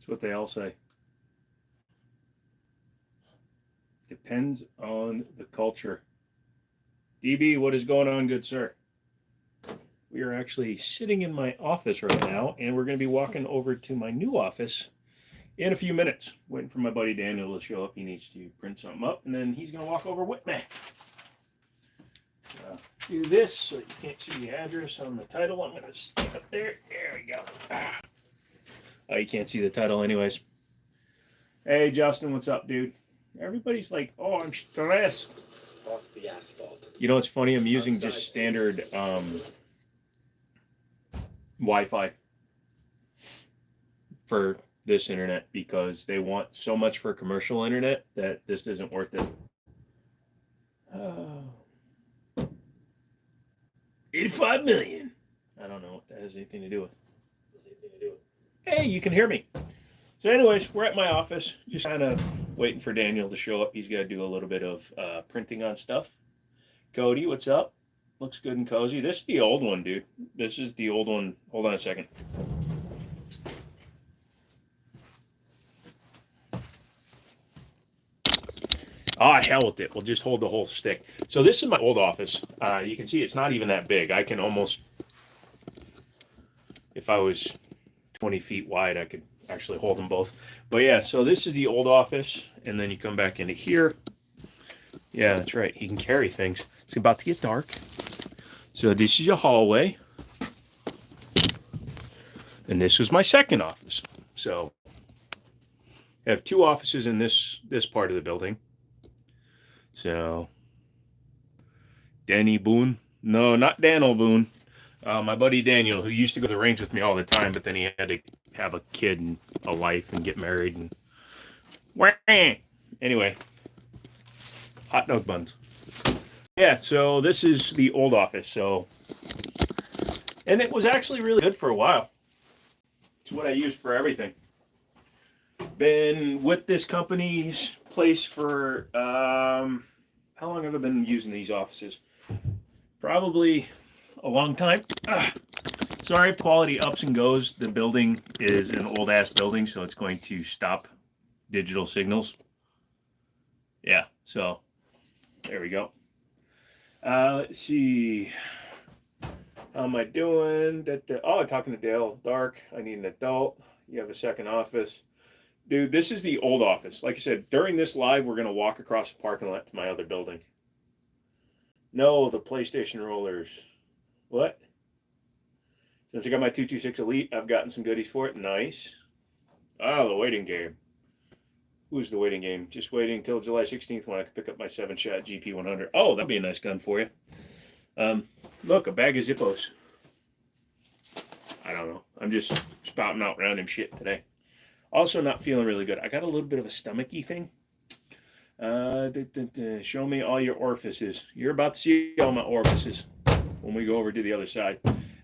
That's what they all say. Depends on the culture. DB, what is going on, good sir? We are actually sitting in my office right now, and we're going to be walking over to my new office in a few minutes. Waiting for my buddy Daniel to show up. He needs to print something up, and then he's going to walk over with me. Do this so you can't see the address on the title. I'm going to stick up there. There we go. Oh, you can't see the title anyways. Hey, Justin, what's up, dude? Everybody's like, oh, I'm stressed. Off the asphalt. You know what's funny? I'm using just standard Wi-Fi for this internet because they want so much for commercial internet that this isn't worth it. 85 million. I don't know what that has anything to do with. Hey, you can hear me. So anyways, we're at my office, just kind of waiting for Daniel to show up. He's got to do a little bit of printing on stuff. Cody, what's up? Looks good and cozy. This is the old one, dude. This is the old one. Hold on a second. Ah, hell with it. We'll just hold the whole stick. So this is my old office. You can see it's not even that big. I can almost, if I was 20 feet wide, I could actually hold them both. But yeah, so this is the old office, and then you come back into here. Yeah, that's right. You can carry things. It's about to get dark. So this is your hallway. And this was my second office. So I have two offices in this part of the building. So Danny Boone. No, not Daniel Boone. My buddy Daniel, who used to go to the range with me all the time, but then he had to have a kid and a life and get married. And anyway, hot dog buns. Yeah, so this is the old office. So, and it was actually really good for a while. It's what I used for everything. Been with this company's place for how long have I been using these offices? Probably a long time. Sorry if the quality ups and goes. The building is an old ass building, so it's going to stop digital signals. Yeah, so there we go. Let's see. How am I doing? Oh, talking to Dale. Dark. I need an adult. You have a second office. Dude, this is the old office. Like I said, during this live, we're going to walk across the parking lot to my other building. No, the PlayStation rollers. What? Since I got my 226 Elite, I've gotten some goodies for it. Nice. Oh, the waiting game. Who's the waiting game? Just waiting until July 16th when I can pick up my 7-shot GP100. Oh, that'd be a nice gun for you. Look, a bag of Zippos. I don't know. I'm just spouting out random shit today. Also not feeling really good. I got a little bit of a stomachy thing. Show me all your orifices. You're about to see all my orifices when we go over to the other side.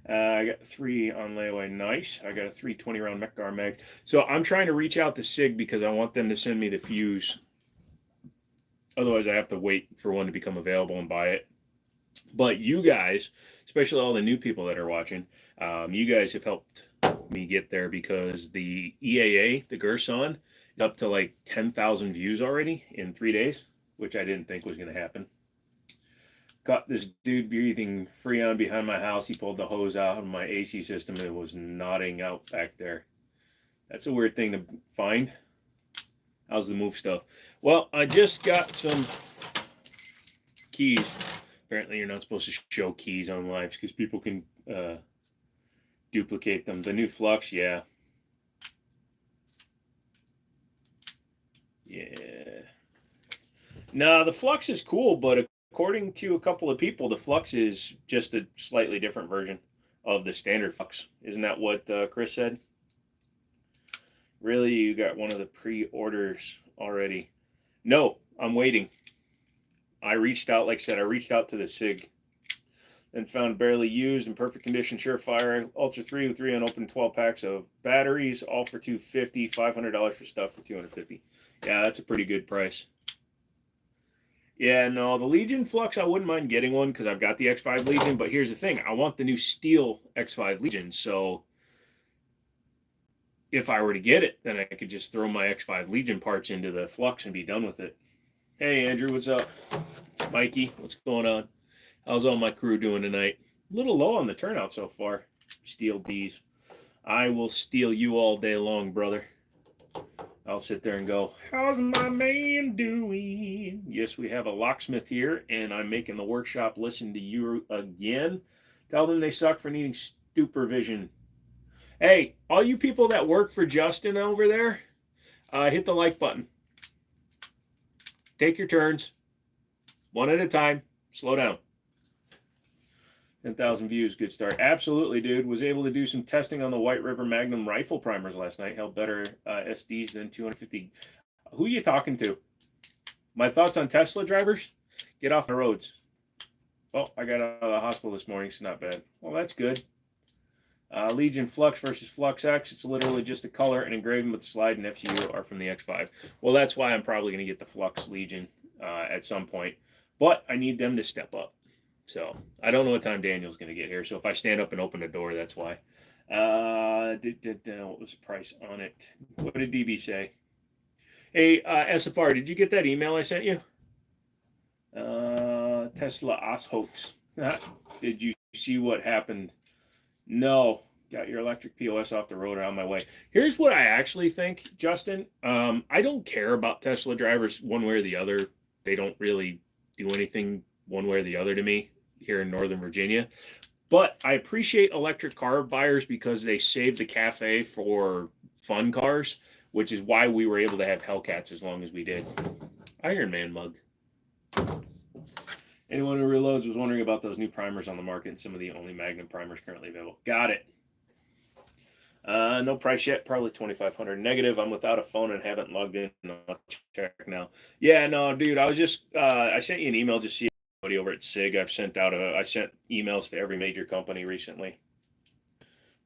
I got 3 on layaway. Nice. I got a 320 round Mechgar mag. So I'm trying to reach out to SIG because I want them to send me the fuse. Otherwise, I have to wait for one to become available and buy it. But you guys, especially all the new people that are watching, you guys have helped me get there because the EAA, the Gerson, is up to like 10,000 views already in 3 days, which I didn't think was going to happen. Got this dude breathing Freon behind my house. He pulled the hose out of my AC system and it was nodding out back there. That's a weird thing to find. How's the move stuff? Well, I just got some keys. Apparently you're not supposed to show keys on lives because people can duplicate them. The new Flux, yeah. Yeah. No, the Flux is cool, but according to a couple of people, the Flux is just a slightly different version of the standard Flux. Isn't that what Chris said? Really, you got one of the pre-orders already? No, I'm waiting. I reached out, like I said, I reached out to the SIG and found barely used in perfect condition Surefire Ultra 3 with 3 unopened 12 packs of batteries, all for $250, $500 for stuff for $250. Yeah, that's a pretty good price. Yeah, no, the Legion Flux, I wouldn't mind getting one because I've got the X5 Legion, but here's the thing. I want the new Steel X5 Legion, so if I were to get it, then I could just throw my X5 Legion parts into the flux and be done with it. Hey, Andrew, what's up? Mikey, what's going on? How's all my crew doing tonight? A little low on the turnout so far. Steal D's. I will steal you all day long, brother. I'll sit there and go, how's my man doing? Yes, we have a locksmith here, and I'm making the workshop listen to you again. Tell them they suck for needing supervision. Hey, all you people that work for Justin over there, hit the like button. Take your turns. One at a time. Slow down. 10,000 views, good start. Absolutely, dude. Was able to do some testing on the White River Magnum rifle primers last night. Held better SDs than 250. Who are you talking to? My thoughts on Tesla drivers? Get off the roads. Oh, I got out of the hospital this morning. It's not bad. Well, that's good. Legion Flux versus Flux X. It's literally just a color and engraving with the slide and FCU are from the X5. Well, that's why I'm probably going to get the Flux Legion at some point. But I need them to step up. So I don't know what time Daniel's going to get here. So if I stand up and open the door, that's why. What was the price on it? What did DB say? Hey, SFR, did you get that email I sent you? Tesla Os hoax. Did you see what happened? No. Got your electric POS off the road or on my way. Here's what I actually think, Justin. I don't care about Tesla drivers one way or the other. They don't really do anything one way or the other to me here in Northern Virginia. But I appreciate electric car buyers because they save the cafe for fun cars, which is why we were able to have Hellcats as long as we did. Iron Man mug. Anyone who reloads was wondering about those new primers on the market and some of the only Magnum primers currently available. Got it. No price yet, probably 2,500 negative. I'm without a phone and haven't logged in. I'll check now. Yeah, no, dude, I was just, I sent you an email just to see everybody over at SIG. I sent emails to every major company recently.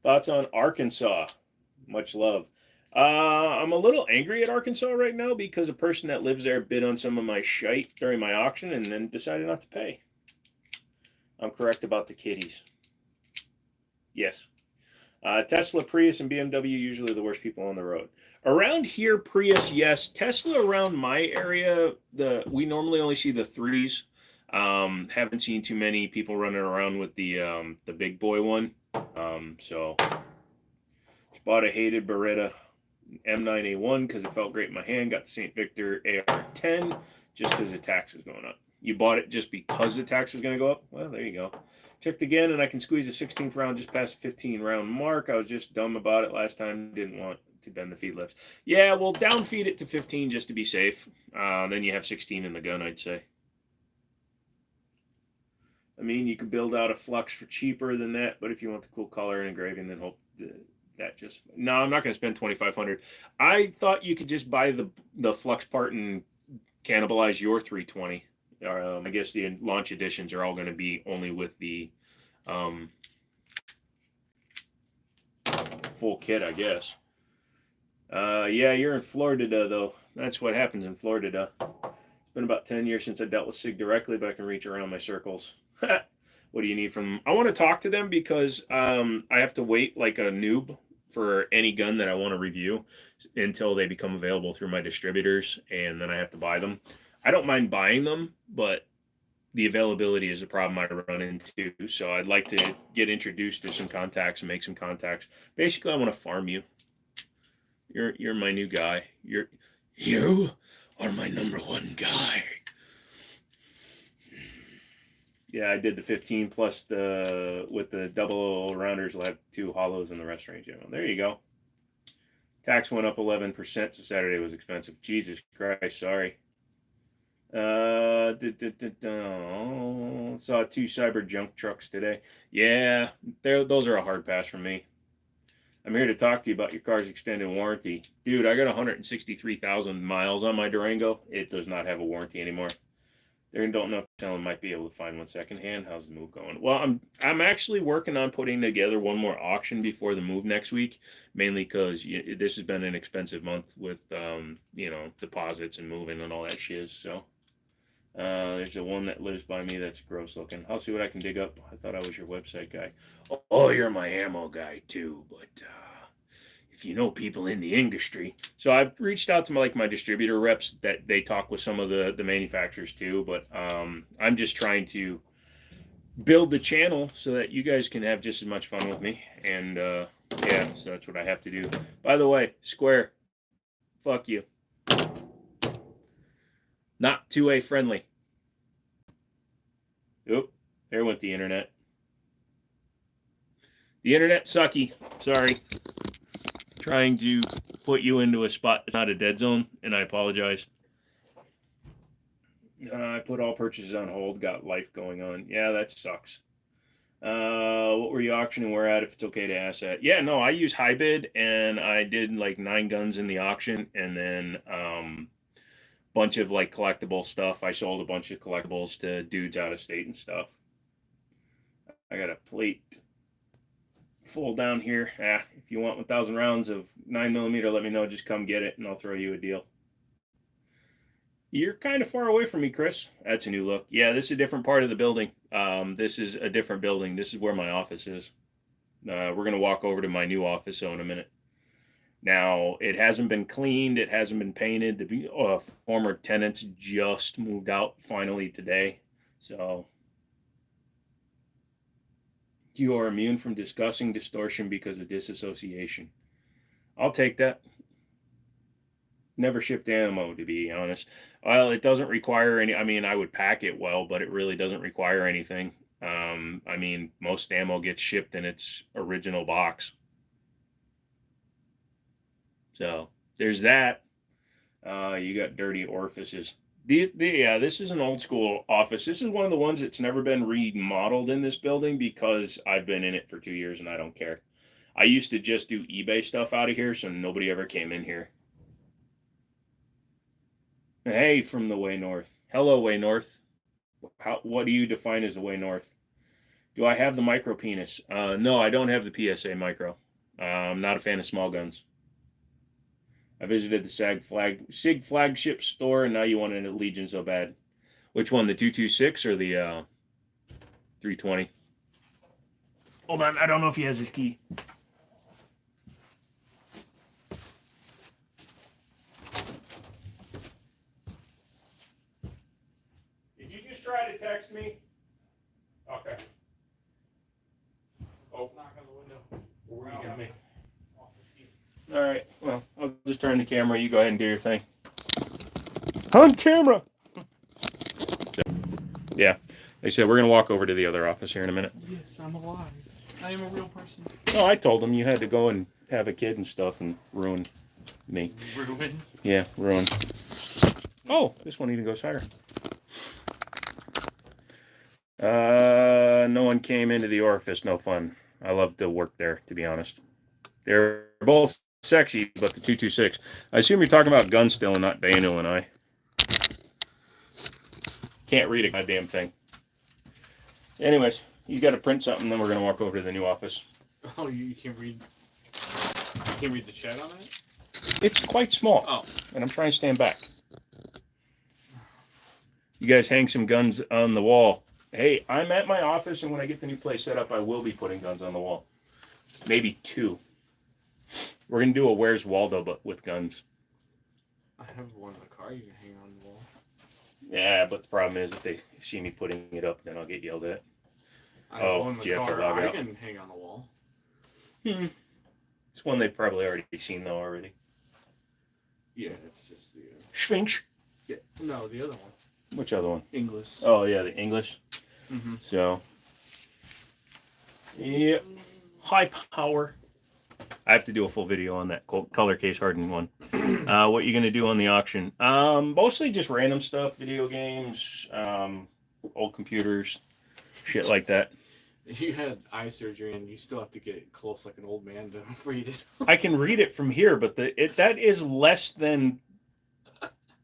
Thoughts on Arkansas? Much love. I'm a little angry at Arkansas right now because a person that lives there bid on some of my shite during my auction and then decided not to pay. I'm correct about the kitties. Yes. Tesla, Prius, and BMW usually the worst people on the road. Around here, Prius, yes. Tesla around my area, we normally only see the 3s. Haven't seen too many people running around with the big boy one. So bought a hated Beretta M9A1 because it felt great in my hand. Got the St. Victor AR10 just because the tax was going up. You bought it just because the tax was going to go up? Well, there you go. Checked again, and I can squeeze a 16th round just past the 15-round mark. I was just dumb about it last time. Didn't want to bend the feed lips. Yeah, well, downfeed it to 15 just to be safe. Then you have 16 in the gun, I'd say. I mean, you could build out a Flux for cheaper than that, but if you want the cool color and engraving, then hope that just... No, I'm not going to spend $2,500. I thought you could just buy the Flux part and cannibalize your 320. I guess the launch editions are all going to be only with the full kit, I guess. Yeah, you're in Florida, though. That's what happens in Florida. It's been about 10 years since I dealt with SIG directly, but I can reach around my circles. What do you need from them? I want to talk to them because I have to wait like a noob for any gun that I want to review until they become available through my distributors, and then I have to buy them. I don't mind buying them, but the availability is a problem I run into. So I'd like to get introduced to some contacts and make some contacts. Basically, I want to farm you. You're my new guy. You are my #1 guy. Yeah, I did the 15 plus with the double rounders. We'll have 2 hollows in the rest range. There you go. Tax went up 11%, so Saturday was expensive. Jesus Christ, sorry. Saw 2 cyber junk trucks today. Yeah, those are a hard pass from me. I'm here to talk to you about your car's extended warranty. Dude, I got 163,000 miles on my Durango. It does not have a warranty anymore. They don't know if someone might be able to find one secondhand. How's the move going? Well, I'm actually working on putting together one more auction before the move next week, mainly because this has been an expensive month with deposits and moving and all that shiz. So there's the one that lives by me that's gross looking. I'll see what I can dig up. I thought I was your website guy. Oh, you're my ammo guy too, but if you know people in the industry. So I've reached out to my distributor reps that they talk with some of the manufacturers too. But I'm just trying to build the channel so that you guys can have just as much fun with me. And yeah, so that's what I have to do. By the way, Square, fuck you. Not 2A friendly. Oop, there went the internet. The internet sucky. Sorry. Trying to put you into a spot that's not a dead zone, and I apologize. I put all purchases on hold, got life going on. Yeah, that sucks. What were you auctioning where at, if it's okay to ask that? Yeah, no, I use high bid, and I did like 9 guns in the auction, and then bunch of like collectible stuff. I sold a bunch of collectibles to dudes out of state and stuff. I got a plate full down here. If you want 1,000 rounds of 9mm, let me know. Just come get it, and I'll throw you a deal. You're kind of far away from me, Chris. That's a new look. Yeah, this is a different part of the building. This is a different building. This is where my office is. We're going to walk over to my new office in a minute. Now, it hasn't been cleaned. It hasn't been painted. The former tenants just moved out finally today. So, you are immune from discussing distortion because of disassociation. I'll take that. Never shipped ammo, to be honest. Well, it doesn't require any. I mean, I would pack it well, but it really doesn't require anything. I mean, most ammo gets shipped in its original box. So there's that. You got dirty orifices. Yeah, this is an old school office. This is one of the ones that's never been remodeled in this building because I've been in it for 2 years and I don't care. I used to just do eBay stuff out of here, so nobody ever came in here. Hey, from the way north. Hello, way north. What do you define as the way north? Do I have the micro penis? No, I don't have the PSA micro. I'm not a fan of small guns. I visited the SIG flagship store, and now you want a Legion so bad. Which one, the 226 or the 320? Hold on, I don't know if he has his key. Did you just try to text me? Okay. Oh, knock on the window. Where you got me? All right. Well, I'll just turn the camera. You go ahead and do your thing. On camera. Yeah. Like I said, we're going to walk over to the other office here in a minute. Yes, I'm alive. I am a real person. Oh, I told him you had to go and have a kid and stuff and ruin me. Ruin? Yeah, ruin. Oh, this one even goes higher. No one came into the orifice. No fun. I love to work there, to be honest. They're both sexy, but the 226. I assume you're talking about gun still and not Dano and I. Can't read a goddamn thing. Anyways, he's got to print something, then we're going to walk over to the new office. Oh, you can't read... You can't read the chat on it? It's quite small. Oh. And I'm trying to stand back. You guys hang some guns on the wall. Hey, I'm at my office, and when I get the new place set up, I will be putting guns on the wall. Maybe 2. We're going to do a Where's Waldo, but with guns. I have one in the car you can hang on the wall. Yeah, but the problem is if they see me putting it up, then I'll get yelled at. I have one in the Jeff will car log I out. can hang on the wall. It's one they've probably already seen, though, already. Yeah, it's just the... Sphinx. Yeah, no, the other one. Which other one? English. Oh, yeah, the English. Mm-hmm. So, yeah, high power. I have to do a full video on that color case hardened one. What are you going to do on the auction? Mostly just random stuff, video games, old computers, shit like that. You had eye surgery and you still have to get close like an old man to read it. I can read it from here, but that is less than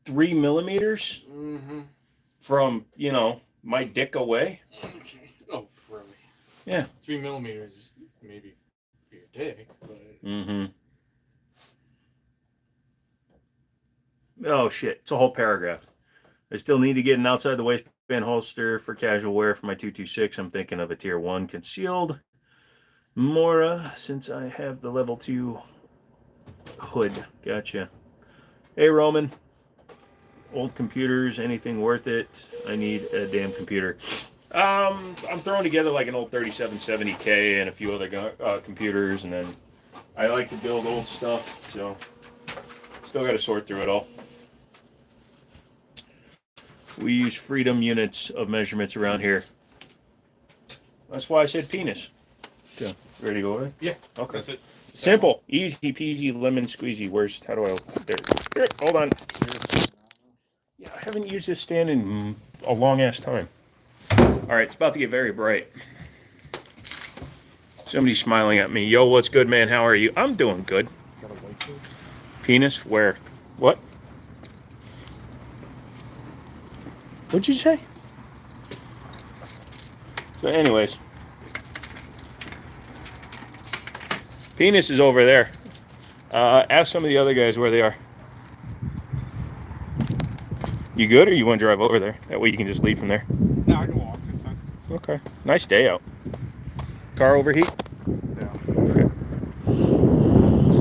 3 millimeters from, my dick away. Okay. Oh, really? Yeah. 3 millimeters, maybe for your dick, but... Oh, shit. It's a whole paragraph. I still need to get an outside the waistband holster for casual wear for my 226. I'm thinking of a tier 1 concealed Mora since I have the level 2 Hood. Gotcha. Hey, Roman. Old computers, anything worth it? I need a damn computer. I'm throwing together like an old 3770K and a few other computers, and then I like to build old stuff, so still got to sort through it all. We use freedom units of measurements around here. That's why I said penis. Okay, ready to go over? Yeah. Okay. That's it. Simple, easy peasy, lemon squeezy. How do I open there? Here, hold on. Yeah, I haven't used this stand in a long ass time. All right, it's about to get very bright. Somebody's smiling at me. Yo, what's good, man? How are you? I'm doing good. Penis? Where? What? What'd you say? So anyways. Penis is over there. Ask some of the other guys where they are. You good, or you want to drive over there? That way you can just leave from there. No, I can walk. It's fine. Okay. Nice day out. Car overheat? Yeah. Okay.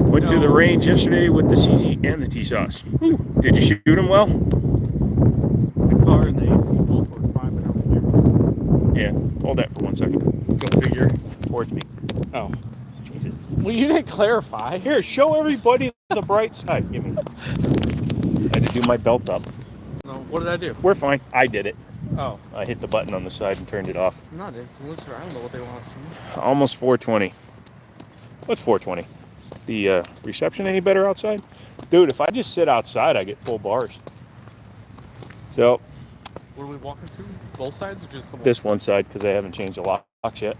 Went to the range yesterday with the CZ and the T-Sauce. Did you shoot them well? The car and the AC both work fine, but I'm here. Yeah. Hold that for 1 second. Go figure. Towards me. Oh. Jesus. Well, you didn't clarify. Here, show everybody the bright side. Give me. I had to do my belt up. No, what did I do? We're fine. I did it. Oh. I hit the button on the side and turned it off. I'm not influencer. I don't know what they want to see. Almost 420. What's 420? The reception any better outside? Dude, if I just sit outside, I get full bars. So, What are we walking to? Both sides or just the one? this one side, because they haven't changed the locks yet.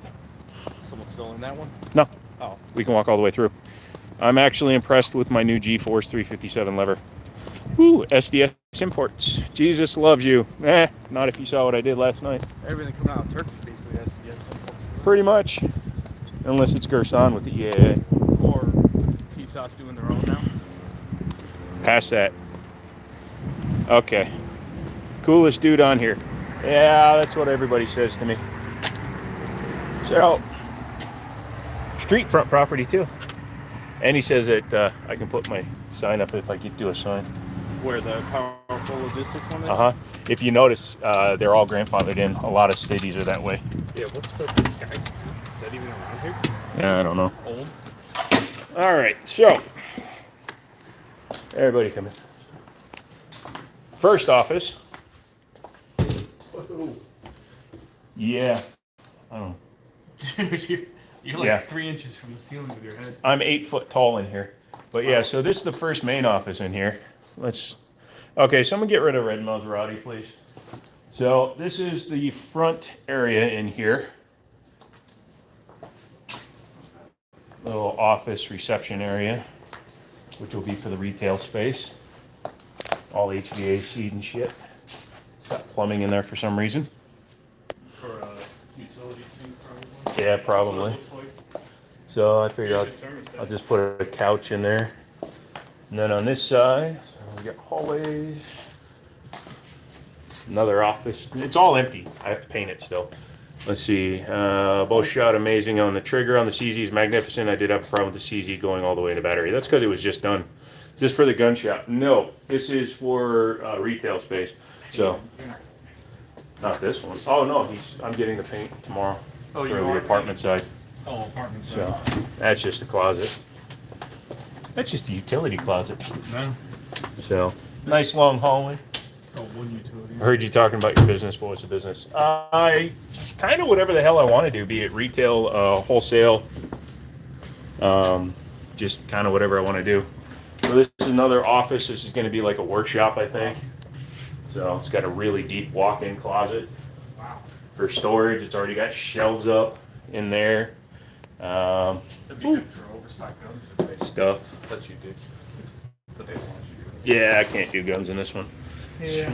Someone's still in that one? No. Oh. We can walk all the way through. I'm actually impressed with my new G-Force 357 lever. Woo, SDS imports. Jesus loves you. Not if you saw what I did last night. Everything coming out of Turkey basically has to be S. Pretty much. Unless it's Gerson with the EAA. Or T-Sauce doing their own now. Past that. Okay. Coolest dude on here. Yeah, that's what everybody says to me. So, street front property too. And he says that I can put my sign up if I could do a sign. Where the powerful logistics one is? Uh-huh. If you notice, they're all grandfathered in. A lot of cities are that way. Yeah, what's the sky? Is that even around here? Yeah, I don't know. Old? All right, so everybody come in. First office. Yeah. I don't know. Dude, you're like Yeah. 3 inches from the ceiling with your head. I'm 8 foot tall in here. But yeah, so this is the first main office in here. Okay, someone get rid of Red Maserati, please. So this is the front area in here. Little office reception area, which will be for the retail space. All HVAC and shit. It's got plumbing in there for some reason. For utilities thing, probably. Yeah, probably. So I figured I'll just put a couch in there. And then on this side, we got hallways. Another office. It's all empty. I have to paint it still. Let's see. Both shot amazing on the trigger. On the CZ is magnificent. I did have a problem with the CZ going all the way to battery. That's because it was just done. Is this for the gun shop? No. This is for retail space. So, not this one. Oh no, I'm getting the paint tomorrow for the apartment side. Oh, apartment side. So that's just a closet. That's just a utility closet. No. So nice long hallway. Oh, one utility. I heard you talking about your business. What was the business? I kind of whatever the hell I want to do, be it retail, wholesale, just kind of whatever I want to do. So this is another office. This is going to be like a workshop, I think. So it's got a really deep walk-in closet. Wow. For storage. It's already got shelves up in there. That'd be good for overstock guns. Stuff. That you did. That they want you to do. Yeah, I can't do guns in this one. Yeah.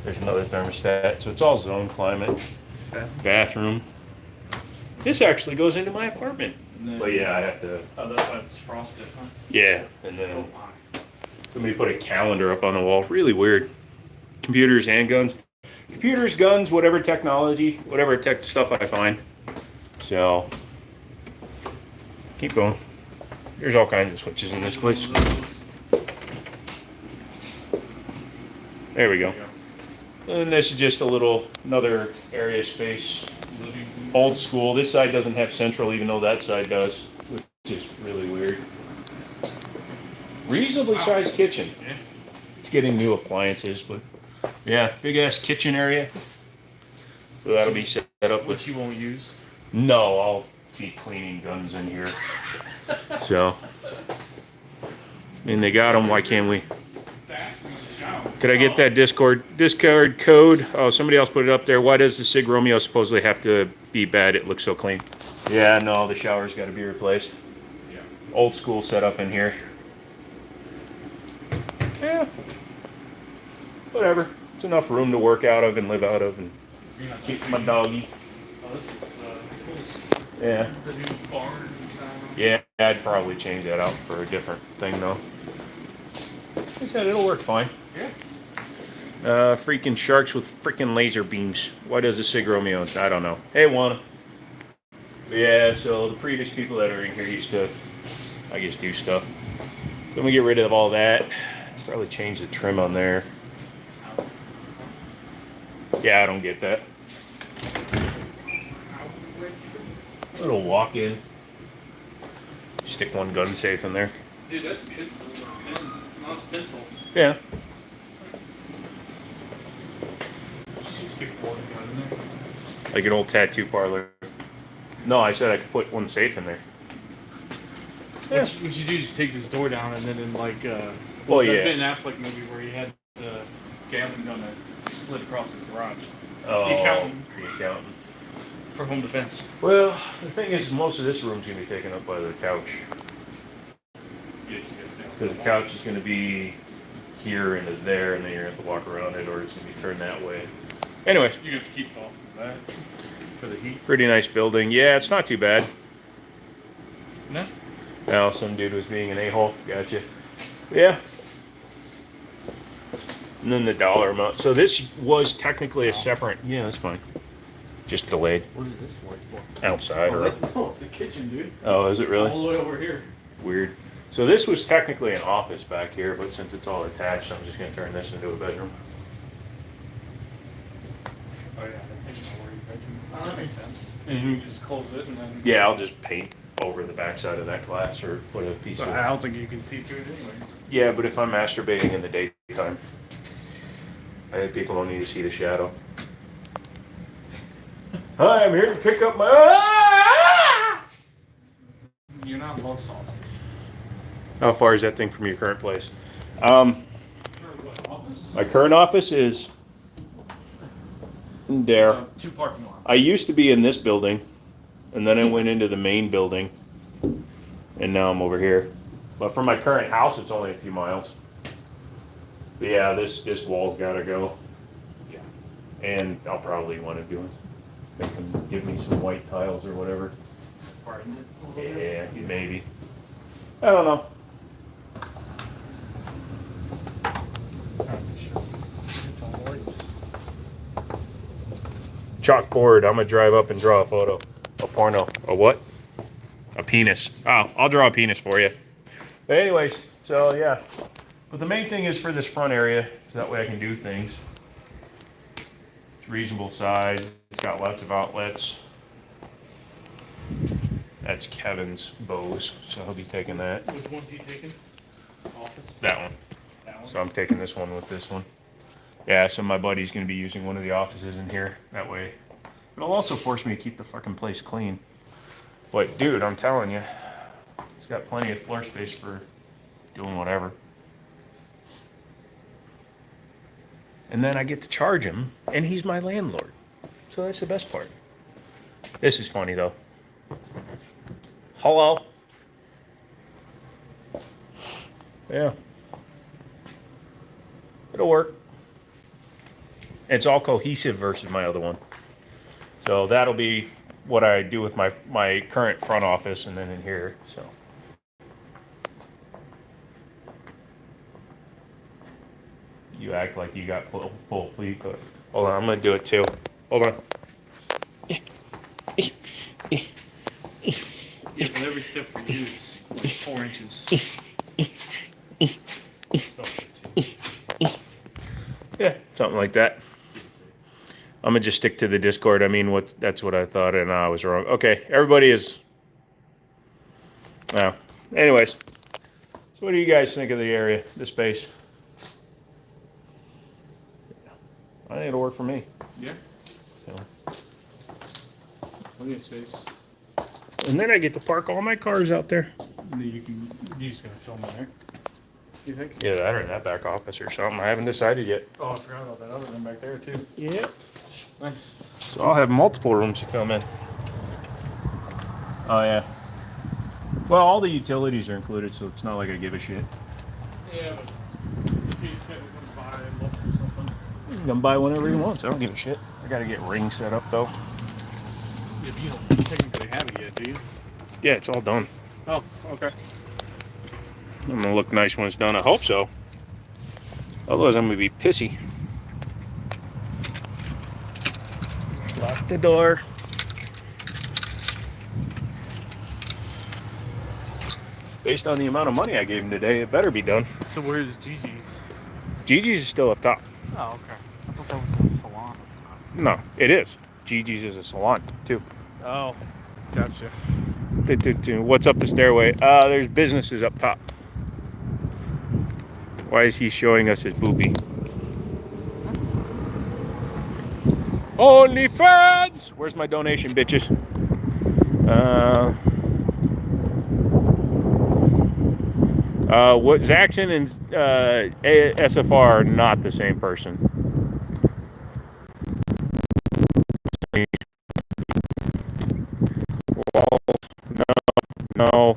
There's another thermostat. So it's all zone climate. Bathroom. This actually goes into my apartment. But yeah, I have to. Oh, that's why it's frosted, huh? Yeah, and then somebody put a calendar up on the wall. Really weird. Computers, handguns. Computers, guns, whatever technology, whatever tech stuff I find. So, keep going. There's all kinds of switches in this place. There we go. And this is just a little, another area space. Old school. This side doesn't have central, even though that side does, which is really weird. Reasonably sized kitchen. It's getting new appliances, but yeah, big ass kitchen area. So that'll be set up with. Which you won't use? No, I'll be cleaning guns in here. So, I mean, they got them. Why can't we? Could I get that Discord code? Oh, somebody else put it up there. Why does the Sig Romeo supposedly have to be bad? It looks so clean. Yeah, no, the shower's got to be replaced. Yeah. Old school setup in here. Yeah. Whatever. It's enough room to work out of and live out of and keep my doggy. Oh, this is Yeah. the new barn sound. Yeah, I'd probably change that out for a different thing though. I said it'll work fine. Yeah. Freaking sharks with freaking laser beams. Why does the Sig Romeo? I don't know. Hey, Juana. Yeah, so the previous people that are in here used to, I guess, do stuff. Then we get rid of all that. Probably change the trim on there. Yeah, I don't get that. Little walk-in. Stick one gun safe in there. Dude, that's pencil. No, it's pencil. Yeah. Just stick one gun in there. Like an old tattoo parlor. No, I said I could put one safe in there. Yeah. What you do is just take this door down and then in like well, yeah. that Ben Affleck movie where he had the gambling gun that slid across his garage. Oh, The accountant. The accountant. For home defense. Well, the thing is, most of this room's gonna be taken up by the couch. Yes, yes, Because the couch is gonna be here and there, and then you're gonna have to walk around it, or it's gonna be turned that way. Anyways, you have to keep off of that for the heat. pretty nice building. Yeah, it's not too bad. No. Now, some dude was being an a-hole. Gotcha. Yeah. And then the dollar amount. So this was technically a separate. Yeah, that's fine. Just delayed. What is this like for? Outside or. Oh, it's the kitchen, dude. Oh, is it really? All the way over here. Weird. So this was technically an office back here, but since it's all attached, I'm just gonna turn this into a bedroom. Oh yeah, I think it's already bedroom. Oh, that makes sense. And you just close it and then. Yeah, I'll just paint over the backside of that glass or put a piece But of. I don't think you can see through it anyways. Yeah, but if I'm masturbating in the daytime, I think people don't need to see the shadow. Hi, I'm here to pick up my. You're not love sausage. How far is that thing from your current place? What, office? My current office is there. 2 parking lots. I used to be in this building, and then I went into the main building, and now I'm over here. But from my current house, it's only a few miles. But yeah, this wall's gotta go. Yeah. And I'll probably want to do it. They can give me some white tiles or whatever. Pardon it? Yeah, maybe. I don't know. Chalkboard. I'm gonna drive up and draw a photo. A porno. A what? A penis. Oh, I'll draw a penis for you. But anyways, so yeah. But the main thing is for this front area, so that way I can do things. It's reasonable size. It's got lots of outlets. That's Kevin's Bose, so he'll be taking that. Which one's he taking? Office? That one. That one? So I'm taking this one with this one. Yeah, so my buddy's gonna be using one of the offices in here. That way. It'll also force me to keep the fucking place clean. But dude, I'm telling you, it's got plenty of floor space for doing whatever. And then I get to charge him, and he's my landlord. So that's the best part. This is funny though. Hello? Yeah. It'll work. It's all cohesive versus my other one. So that'll be what I do with my current front office and then in here, so. You act like you got full fleet, but hold on, I'm gonna do it too. Hold on. Yeah, but every step for you is like 4 inches. Yeah, something like that. I'm gonna just stick to the Discord. I mean, that's what I thought, and I was wrong. Okay, everybody is. Now, anyways, so what do you guys think of the area, the space? I think it'll work for me. Yeah. So. Plenty of space. And then I get to park all my cars out there. And then you just gonna film there. You think? Yeah, that or in that back office or something. I haven't decided yet. Oh, I forgot about that other room back there too. Yeah. Nice. So I'll have multiple rooms to film in. Oh yeah. Well, all the utilities are included, so it's not like I give a shit. Yeah, but in case Kevin comes by and looks or something. You can come by whenever he wants. I don't give a shit. I gotta get rings set up though. Yeah, but you don't technically have it yet, do you? Yeah, it's all done. Oh, okay. I'm gonna look nice when it's done. I hope so. Otherwise, I'm gonna be pissy. Lock the door. Based on the amount of money I gave him today, it better be done. So where's Gigi's? Gigi's is still up top. Oh, okay. I thought that was a salon. No, it is. Gigi's is a salon too. Oh, gotcha. What's up the stairway? There's businesses up top. Why is he showing us his boobie? OnlyFans! Where's my donation, bitches? What Zaxxon and SFR are not the same person. No.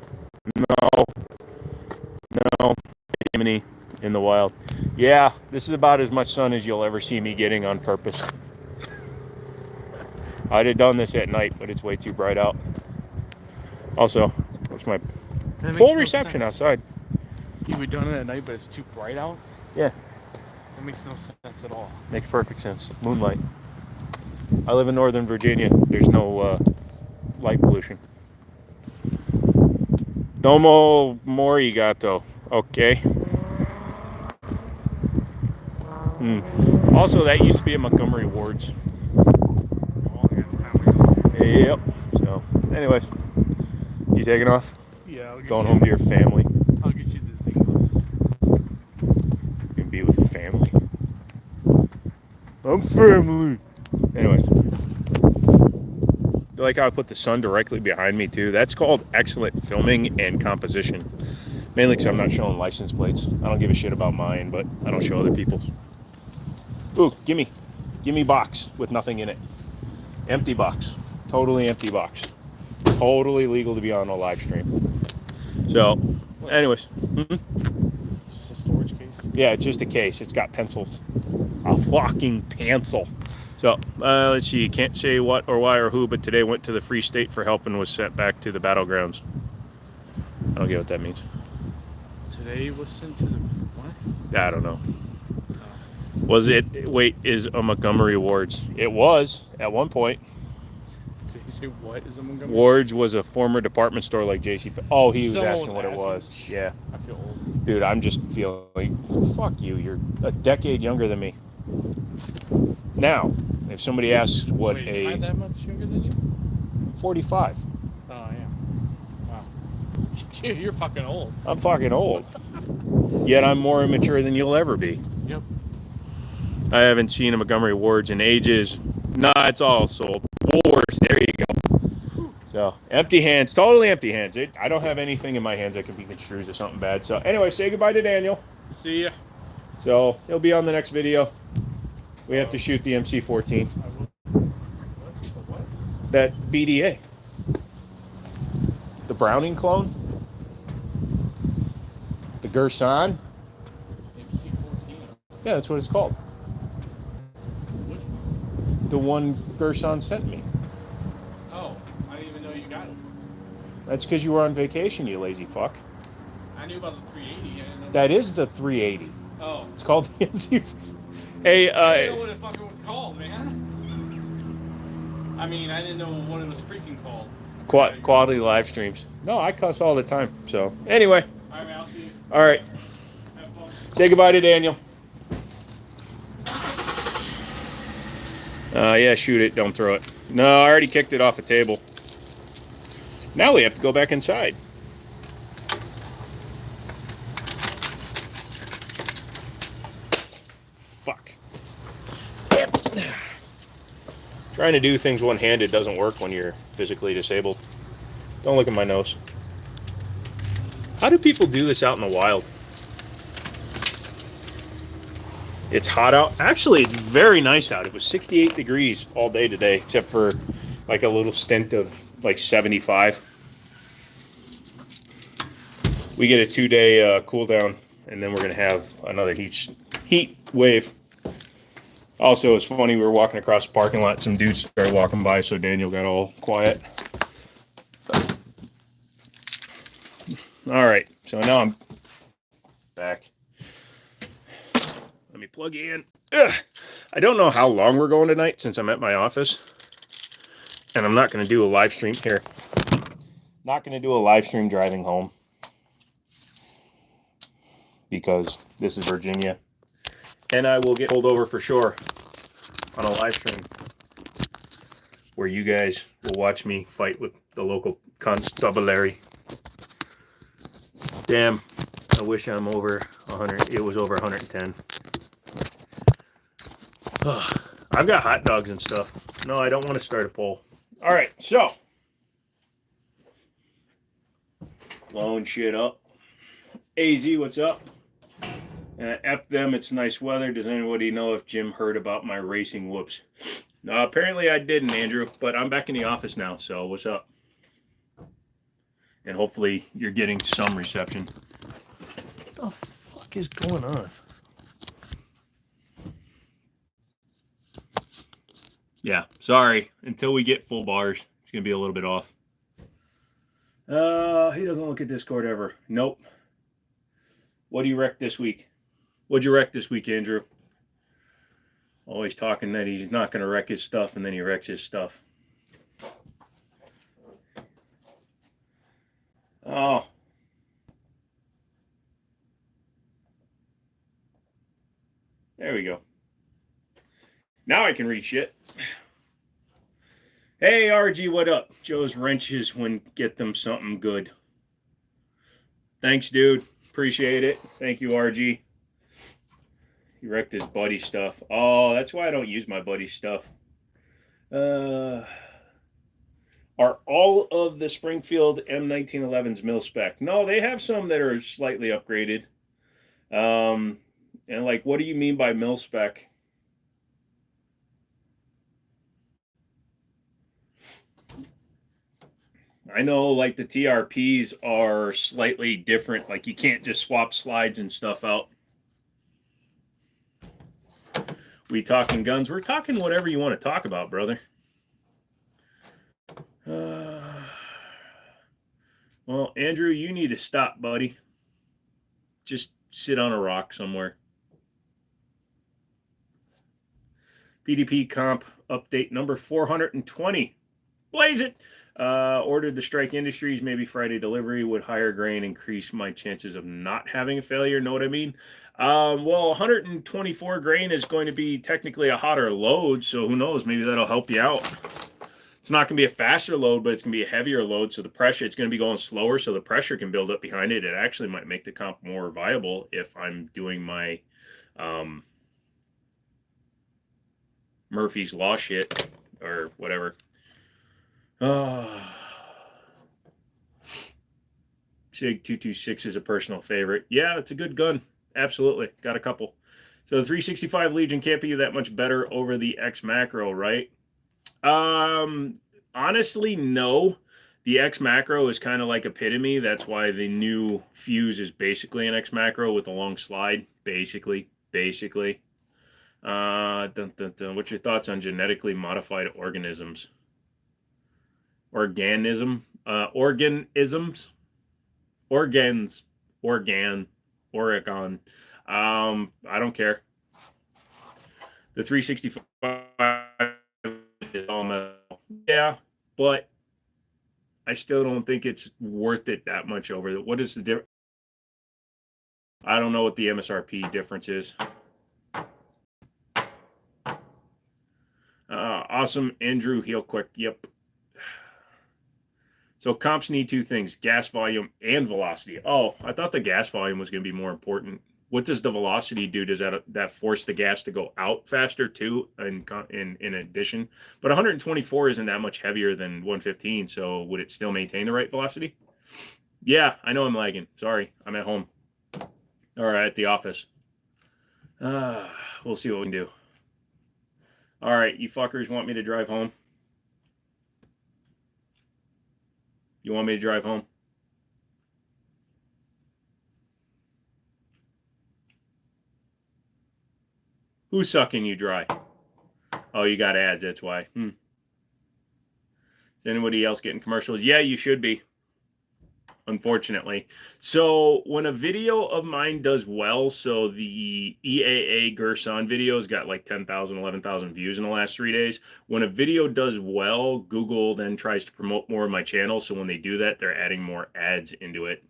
Jimmini in the wild. Yeah, this is about as much sun as you'll ever see me getting on purpose. I'd have done this at night, but it's way too bright out. Also, what's my full reception outside? You were doing it at night, but it's too bright out? Yeah. That makes no sense at all. Makes perfect sense. Moonlight. I live in Northern Virginia. There's no light pollution. Domo morigato. Okay. Also, that used to be a Montgomery Ward's. Yep. So, anyways, you taking off? Yeah. Going home to your family. I'll get you the Zingos. You can be with family. I'm family. Anyways, you like how I put the sun directly behind me too? That's called excellent filming and composition. Mainly because I'm not showing license plates. I don't give a shit about mine, but I don't show other people's. Ooh, gimme box with nothing in it. Empty box. Totally empty box. Totally legal to be on a live stream. So, anyways. Just a storage case? Yeah, it's just a case. It's got pencils. A fucking pencil. So, let's see. Can't say what or why or who, but today went to the Free State for help and was sent back to the battlegrounds. I don't get what that means. Today was sent to the what? I don't know. Was it? Wait, is a Montgomery Ward's? It was at one point. Did he say what is a Montgomery? Ward's was a former department store like JC. Oh, he was Someone asking what it was. Yeah. I feel old. Dude, I'm just feeling like, fuck you. You're a decade younger than me. Now, if somebody asks what Wait, am I that much younger than you? 45. Oh, yeah. Wow. Dude, you're fucking old. I'm fucking old. Yet I'm more immature than you'll ever be. Yep. I haven't seen a Montgomery Ward's in ages. Nah, it's all sold. Ward's, there you go. So, empty hands, totally empty hands. I don't have anything in my hands that can be construed as something bad. So, anyway, say goodbye to Daniel. See ya. So, he'll be on the next video. We have to shoot the MC-14. What? That BDA. The Browning clone. The Gerson. MC-14. Yeah, that's what it's called. Which one? The one Gerson sent me. Oh, I didn't even know you got it. That's because you were on vacation, you lazy fuck. I knew about the 380. I didn't know That is the 380. Oh. It's called the MC. Hey, I didn't know what it fucking was called, man. I mean, I didn't know what it was freaking called. quality live streams. No, I cuss all the time. So anyway, All right, man. I'll see you. all right. Have fun. Say goodbye to Daniel. Yeah, shoot it. Don't throw it. No, I already kicked it off a table. Now we have to go back inside. Fuck. Trying to do things one-handed doesn't work when you're physically disabled. Don't look at my nose. How do people do this out in the wild? It's hot out. Actually, it's very nice out. It was 68 degrees all day today, except for like a little stint of like 75. We get a 2-day cool down, and then we're gonna have another heat wave. Also, it's funny, we were walking across the parking lot, some dudes started walking by, so Daniel got all quiet. All right, so now I'm back. Let me plug you in. Ugh. I don't know how long we're going tonight since I'm at my office, and I'm not going to do a live stream here. Not going to do a live stream driving home because this is Virginia, and I will get pulled over for sure on a live stream where you guys will watch me fight with the local constabulary. Damn, I wish I'm over 100. It was over 110. I've got hot dogs and stuff. No, I don't want to start a poll. All right, so blowing shit up. AZ, what's up? F them, it's nice weather. Does anybody know if Jim heard about my racing whoops? No, apparently I didn't, Andrew, but I'm back in the office now, so what's up? And hopefully you're getting some reception. What the fuck is going on? Yeah, sorry. Until we get full bars, it's going to be a little bit off. He doesn't look at Discord ever. Nope. What do you wreck this week? What'd you wreck this week, Andrew? Always talking that he's not going to wreck his stuff, and then he wrecks his stuff. Oh. There we go. Now I can read shit. Hey, RG, what up? Joe's wrenches when get them something good. Thanks, dude. Appreciate it. Thank you, RG. He wrecked his buddy stuff. Oh, that's why I don't use my buddy stuff. Are all of the Springfield M1911s mil spec? No, they have some that are slightly upgraded. And like, what do you mean by mil spec? I know like the TRPs are slightly different. Like you can't just swap slides and stuff out. We talking guns? We're talking whatever you want to talk about, brother. Well, Andrew, you need to stop, buddy. Just sit on a rock somewhere. PDP comp update number 420. Blaze it! Ordered the Strike Industries, maybe Friday delivery. Would higher grain increase my chances of not having a failure? Know what I mean? Well, 124 grain is going to be technically a hotter load, so who knows? Maybe that'll help you out. It's not going to be a faster load, but it's going to be a heavier load, so the pressure, it's going to be going slower, so the pressure can build up behind it. It actually might make the comp more viable if I'm doing my Murphy's Law shit or whatever. SIG 226 is a personal favorite. Yeah, it's a good gun. Absolutely. Got a couple. So the 365 Legion can't be that much better over the X Macro, right? Honestly, no. The X Macro is kind of like epitome. That's why the new Fuse is basically an X Macro with a long slide. Basically. What's your thoughts on genetically modified organisms? Organisms. Oregon. I don't care. The 365 is all metal. Yeah, but I still don't think it's worth it that much over. What is the difference? I don't know what the MSRP difference is. Awesome. Andrew, heal quick. Yep. So comps need two things, gas volume and velocity. Oh, I thought the gas volume was going to be more important. What does the velocity do? Does that force the gas to go out faster too in addition? But 124 isn't that much heavier than 115, so would it still maintain the right velocity? Yeah, I know I'm lagging. Sorry, I'm at home. Or at the office. We'll see what we can do. All right, you fuckers want me to drive home? You want me to drive home? Who's sucking you dry? Oh, you got ads, that's why. Is anybody else getting commercials? Yeah, you should be. Unfortunately. So when a video of mine does well, so the EAA Gerson videos got like 10,000, 11,000 views in the last 3 days. When a video does well, Google then tries to promote more of my channel. So when they do that, they're adding more ads into it.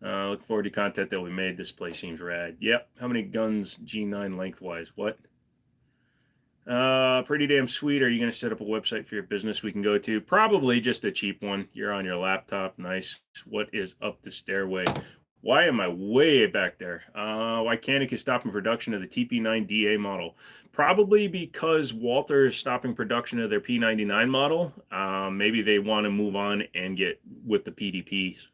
Look forward to content that we made. This place seems rad. Yep. How many guns G9 lengthwise? What? Pretty damn sweet. Are you going to set up a website for your business we can go to? Probably just a cheap one. You're on your laptop. Nice. What is up the stairway? Why am I way back there? Why Canik is stopping production of the TP9DA model? Probably because Walter is stopping production of their P99 model. Maybe they want to move on and get with the PDPs.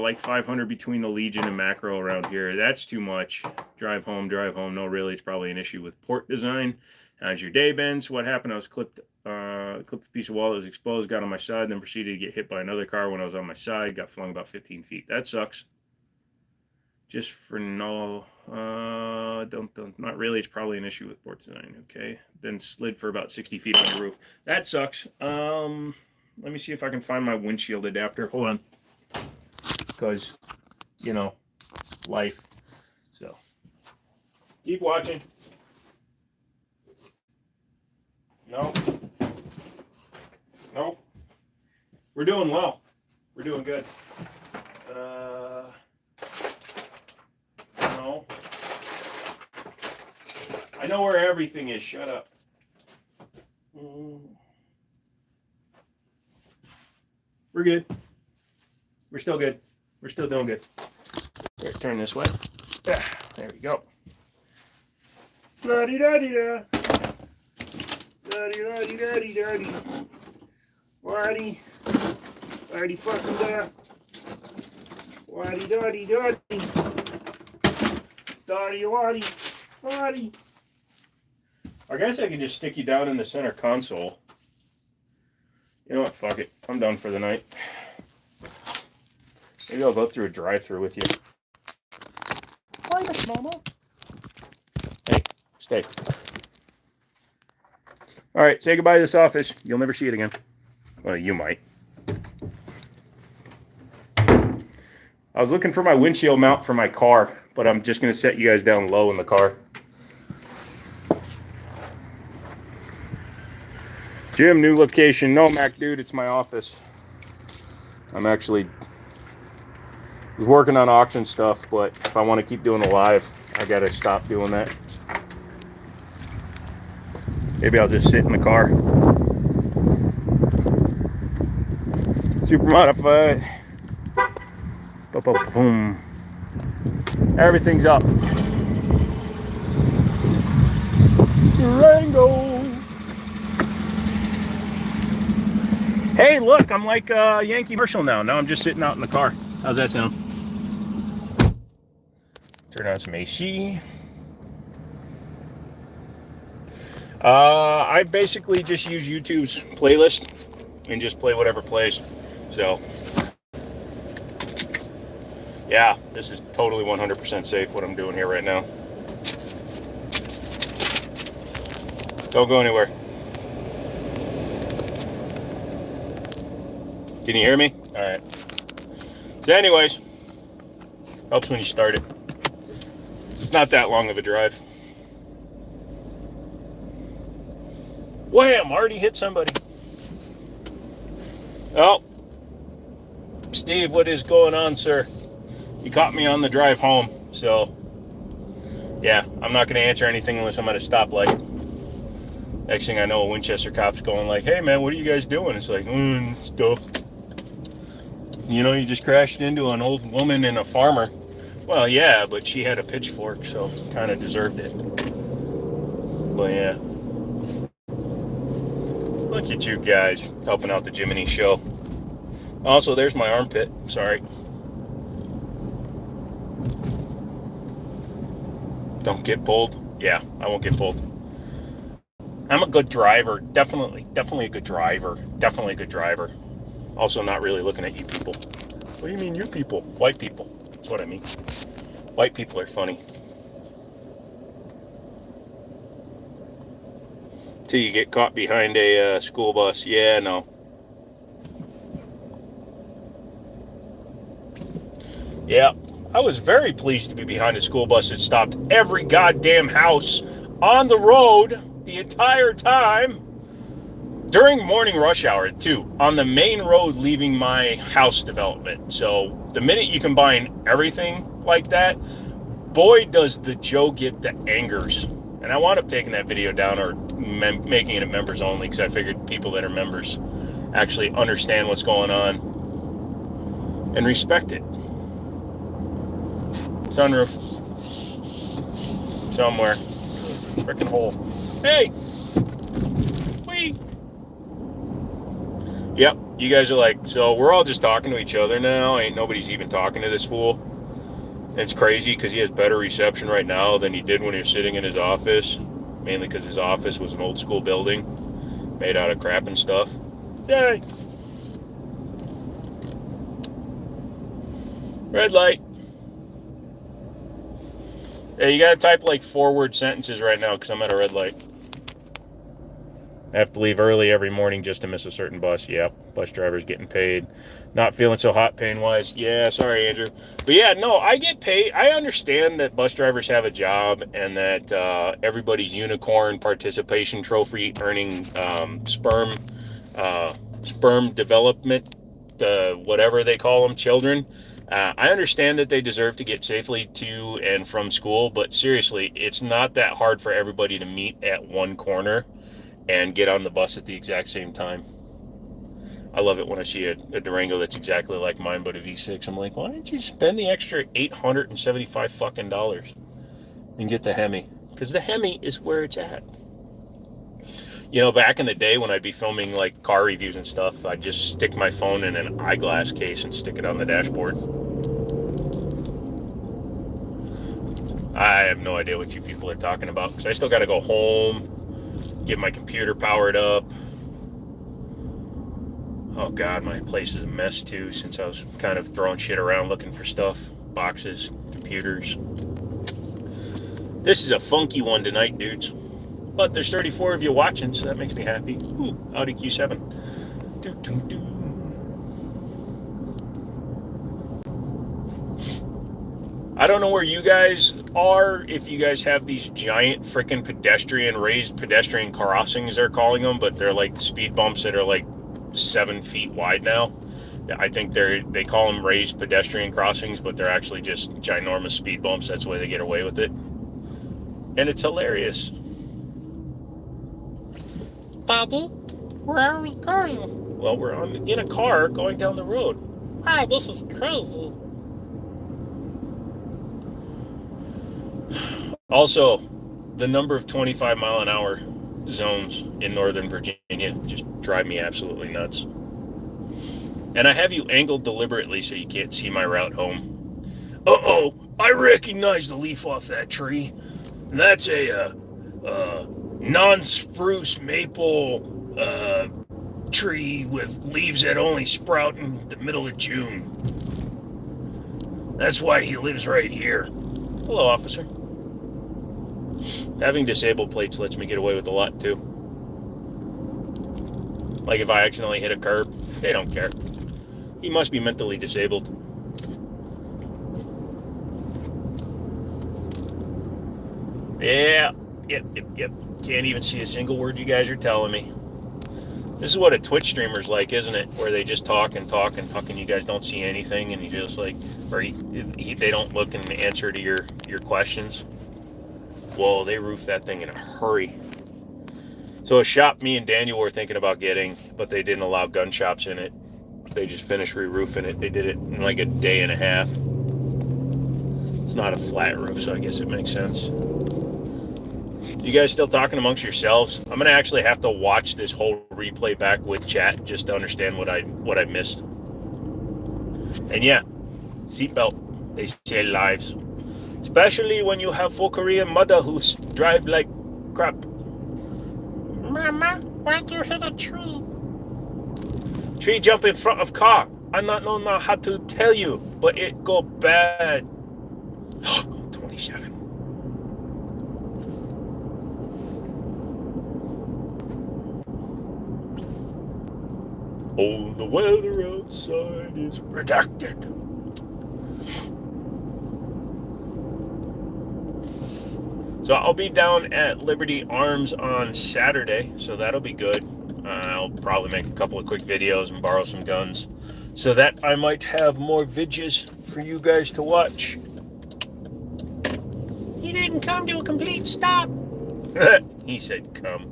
Like 500 between the Legion and Macro around here. That's too much. Drive home, drive home. No, really, it's probably an issue with port design. How's your day been? So what happened? I was clipped a piece of wall that was exposed, got on my side, then proceeded to get hit by another car when I was on my side. Got flung about 15 feet. That sucks. Just for no, not really. It's probably an issue with port design. Okay. Then slid for about 60 feet on the roof. That sucks. Let me see if I can find my windshield adapter. Hold on. Because, you know, life. So, keep watching. No. No. We're doing well. We're doing good. No. I know where everything is. Shut up. We're good. We're still good. We're still doing good. Here, turn this way. There we go. La-di-da-di-da. La-di-da-di-da-di-da-di. Waddy. Waddy fucking da. Waddy-da-di-da-di. Daddy-waddy. Waddy. I guess I could just stick you down in the center console. You know what? Fuck it. I'm done for the night. Maybe I'll go through a drive-thru with you. Why the mama? Hey, stay. All right, say goodbye to this office. You'll never see it again. Well, you might. I was looking for my windshield mount for my car, but I'm just going to set you guys down low in the car. Jim, new location. No, Mac, dude, it's my office. I'm actually was working on auction stuff, but if I want to keep doing the live, I got to stop doing that. Maybe I'll just sit in the car. Super modified. Boom. Everything's up. Durango. Hey, look, I'm like a Yankee commercial now. Now I'm just sitting out in the car. How's that sound? Turn on some AC. I basically just use YouTube's playlist and just play whatever plays. So, yeah, this is totally 100% safe what I'm doing here right now. Don't go anywhere. Can you hear me? All right. So anyways, helps when you start it. It's not that long of a drive. Wham! Already hit somebody. Oh, Steve, what is going on, sir? You caught me on the drive home, so yeah, I'm not going to answer anything unless I'm at a stoplight. Next thing I know, a Winchester cop's going like, "Hey man, what are you guys doing?" It's like, stuff. You know, you just crashed into an old woman and a farmer. Well, yeah, but she had a pitchfork, so kind of deserved it. But yeah. Look at you guys helping out the Jimmini show. Also, there's my armpit. Sorry. Don't get pulled. Yeah, I won't get pulled. I'm a good driver. Definitely a good driver. Definitely a good driver. Also not really looking at you people. What do you mean you people? White people. That's what I mean. White people are funny. Till you get caught behind a school bus. Yeah, no. Yeah, I was very pleased to be behind a school bus that stopped every goddamn house on the road the entire time during morning rush hour too, on the main road leaving my house development. So the minute you combine everything like that, boy does the Joe get the angers. And I wound up taking that video down or making it members only because I figured people that are members actually understand what's going on and respect it. Sunroof. Somewhere. Freaking hole. Hey! Whee! Yep, you guys are like, so we're all just talking to each other now. Ain't nobody's even talking to this fool. And it's crazy because he has better reception right now than he did when he was sitting in his office. Mainly because his office was an old school building made out of crap and stuff. Yay! Red light. Yeah, you gotta type like 4-word sentences right now because I'm at a red light. I have to leave early every morning just to miss a certain bus. Yep, bus driver's getting paid. Not feeling so hot pain-wise. Yeah, sorry, Andrew. But yeah, no, I get paid. I understand that bus drivers have a job and that everybody's unicorn participation trophy earning sperm development, whatever they call them, children. I understand that they deserve to get safely to and from school, but seriously, it's not that hard for everybody to meet at one corner and get on the bus at the exact same time. I love it when I see a Durango that's exactly like mine, but a V6. I'm like, why don't you spend the extra $875 fucking dollars and get the Hemi? Because the Hemi is where it's at. You know, back in the day when I'd be filming like car reviews and stuff, I'd just stick my phone in an eyeglass case and stick it on the dashboard. I have no idea what you people are talking about because I still got to go home, get my computer powered up. Oh God, my place is a mess too since I was kind of throwing shit around looking for stuff. Boxes, computers. This is a funky one tonight, dudes. But there's 34 of you watching, so that makes me happy. Ooh, Audi Q7. Doo, doo, doo. I don't know where you guys are, if you guys have these giant freaking raised pedestrian crossings, they're calling them, but they're like speed bumps that are like 7 feet wide now. I think they call them raised pedestrian crossings, but they're actually just ginormous speed bumps. That's the way they get away with it. And it's hilarious. Daddy, where are we going? Well, we're in a car going down the road. Wow, this is crazy. Also, the number of 25-mile-an-hour zones in Northern Virginia just drive me absolutely nuts. And I have you angled deliberately so you can't see my route home. Uh-oh, I recognize the leaf off that tree. That's a non-spruce maple tree with leaves that only sprout in the middle of June. That's why he lives right here. Hello, officer. Having disabled plates lets me get away with a lot, too. Like if I accidentally hit a curb, they don't care. He must be mentally disabled. Yeah. Yep. Can't even see a single word you guys are telling me. This is what a Twitch streamer's like, isn't it? Where they just talk and talk and talk, and you guys don't see anything, and you just like, or they don't look and answer to your questions. Whoa, they roofed that thing in a hurry. So a shop me and Daniel were thinking about getting, but they didn't allow gun shops in it. They just finished re-roofing it. They did it in like a day and a half. It's not a flat roof, so I guess it makes sense. You guys still talking amongst yourselves? I'm gonna actually have to watch this whole replay back with chat just to understand what I missed. And yeah, seatbelt. They save lives, especially when you have full Korean mother who drive like crap. Mama, why'd you hit a tree? Tree jump in front of car. I not know how to tell you, but it go bad. 27. Oh, the weather outside is redacted. So I'll be down at Liberty Arms on Saturday, so that'll be good. I'll probably make a couple of quick videos and borrow some guns so that I might have more vidges for you guys to watch. You didn't come to a complete stop. He said come.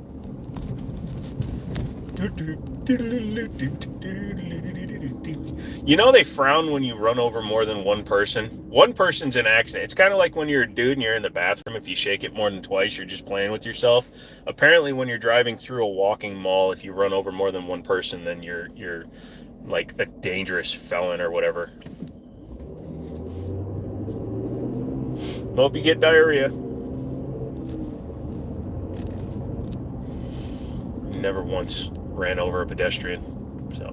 You know they frown when you run over more than one person. One person's an accident. It's kind of like when you're a dude and you're in the bathroom. If you shake it more than twice, you're just playing with yourself. Apparently, when you're driving through a walking mall, if you run over more than one person, then you're like a dangerous felon or whatever. Hope you get diarrhea. Never once ran over a pedestrian. So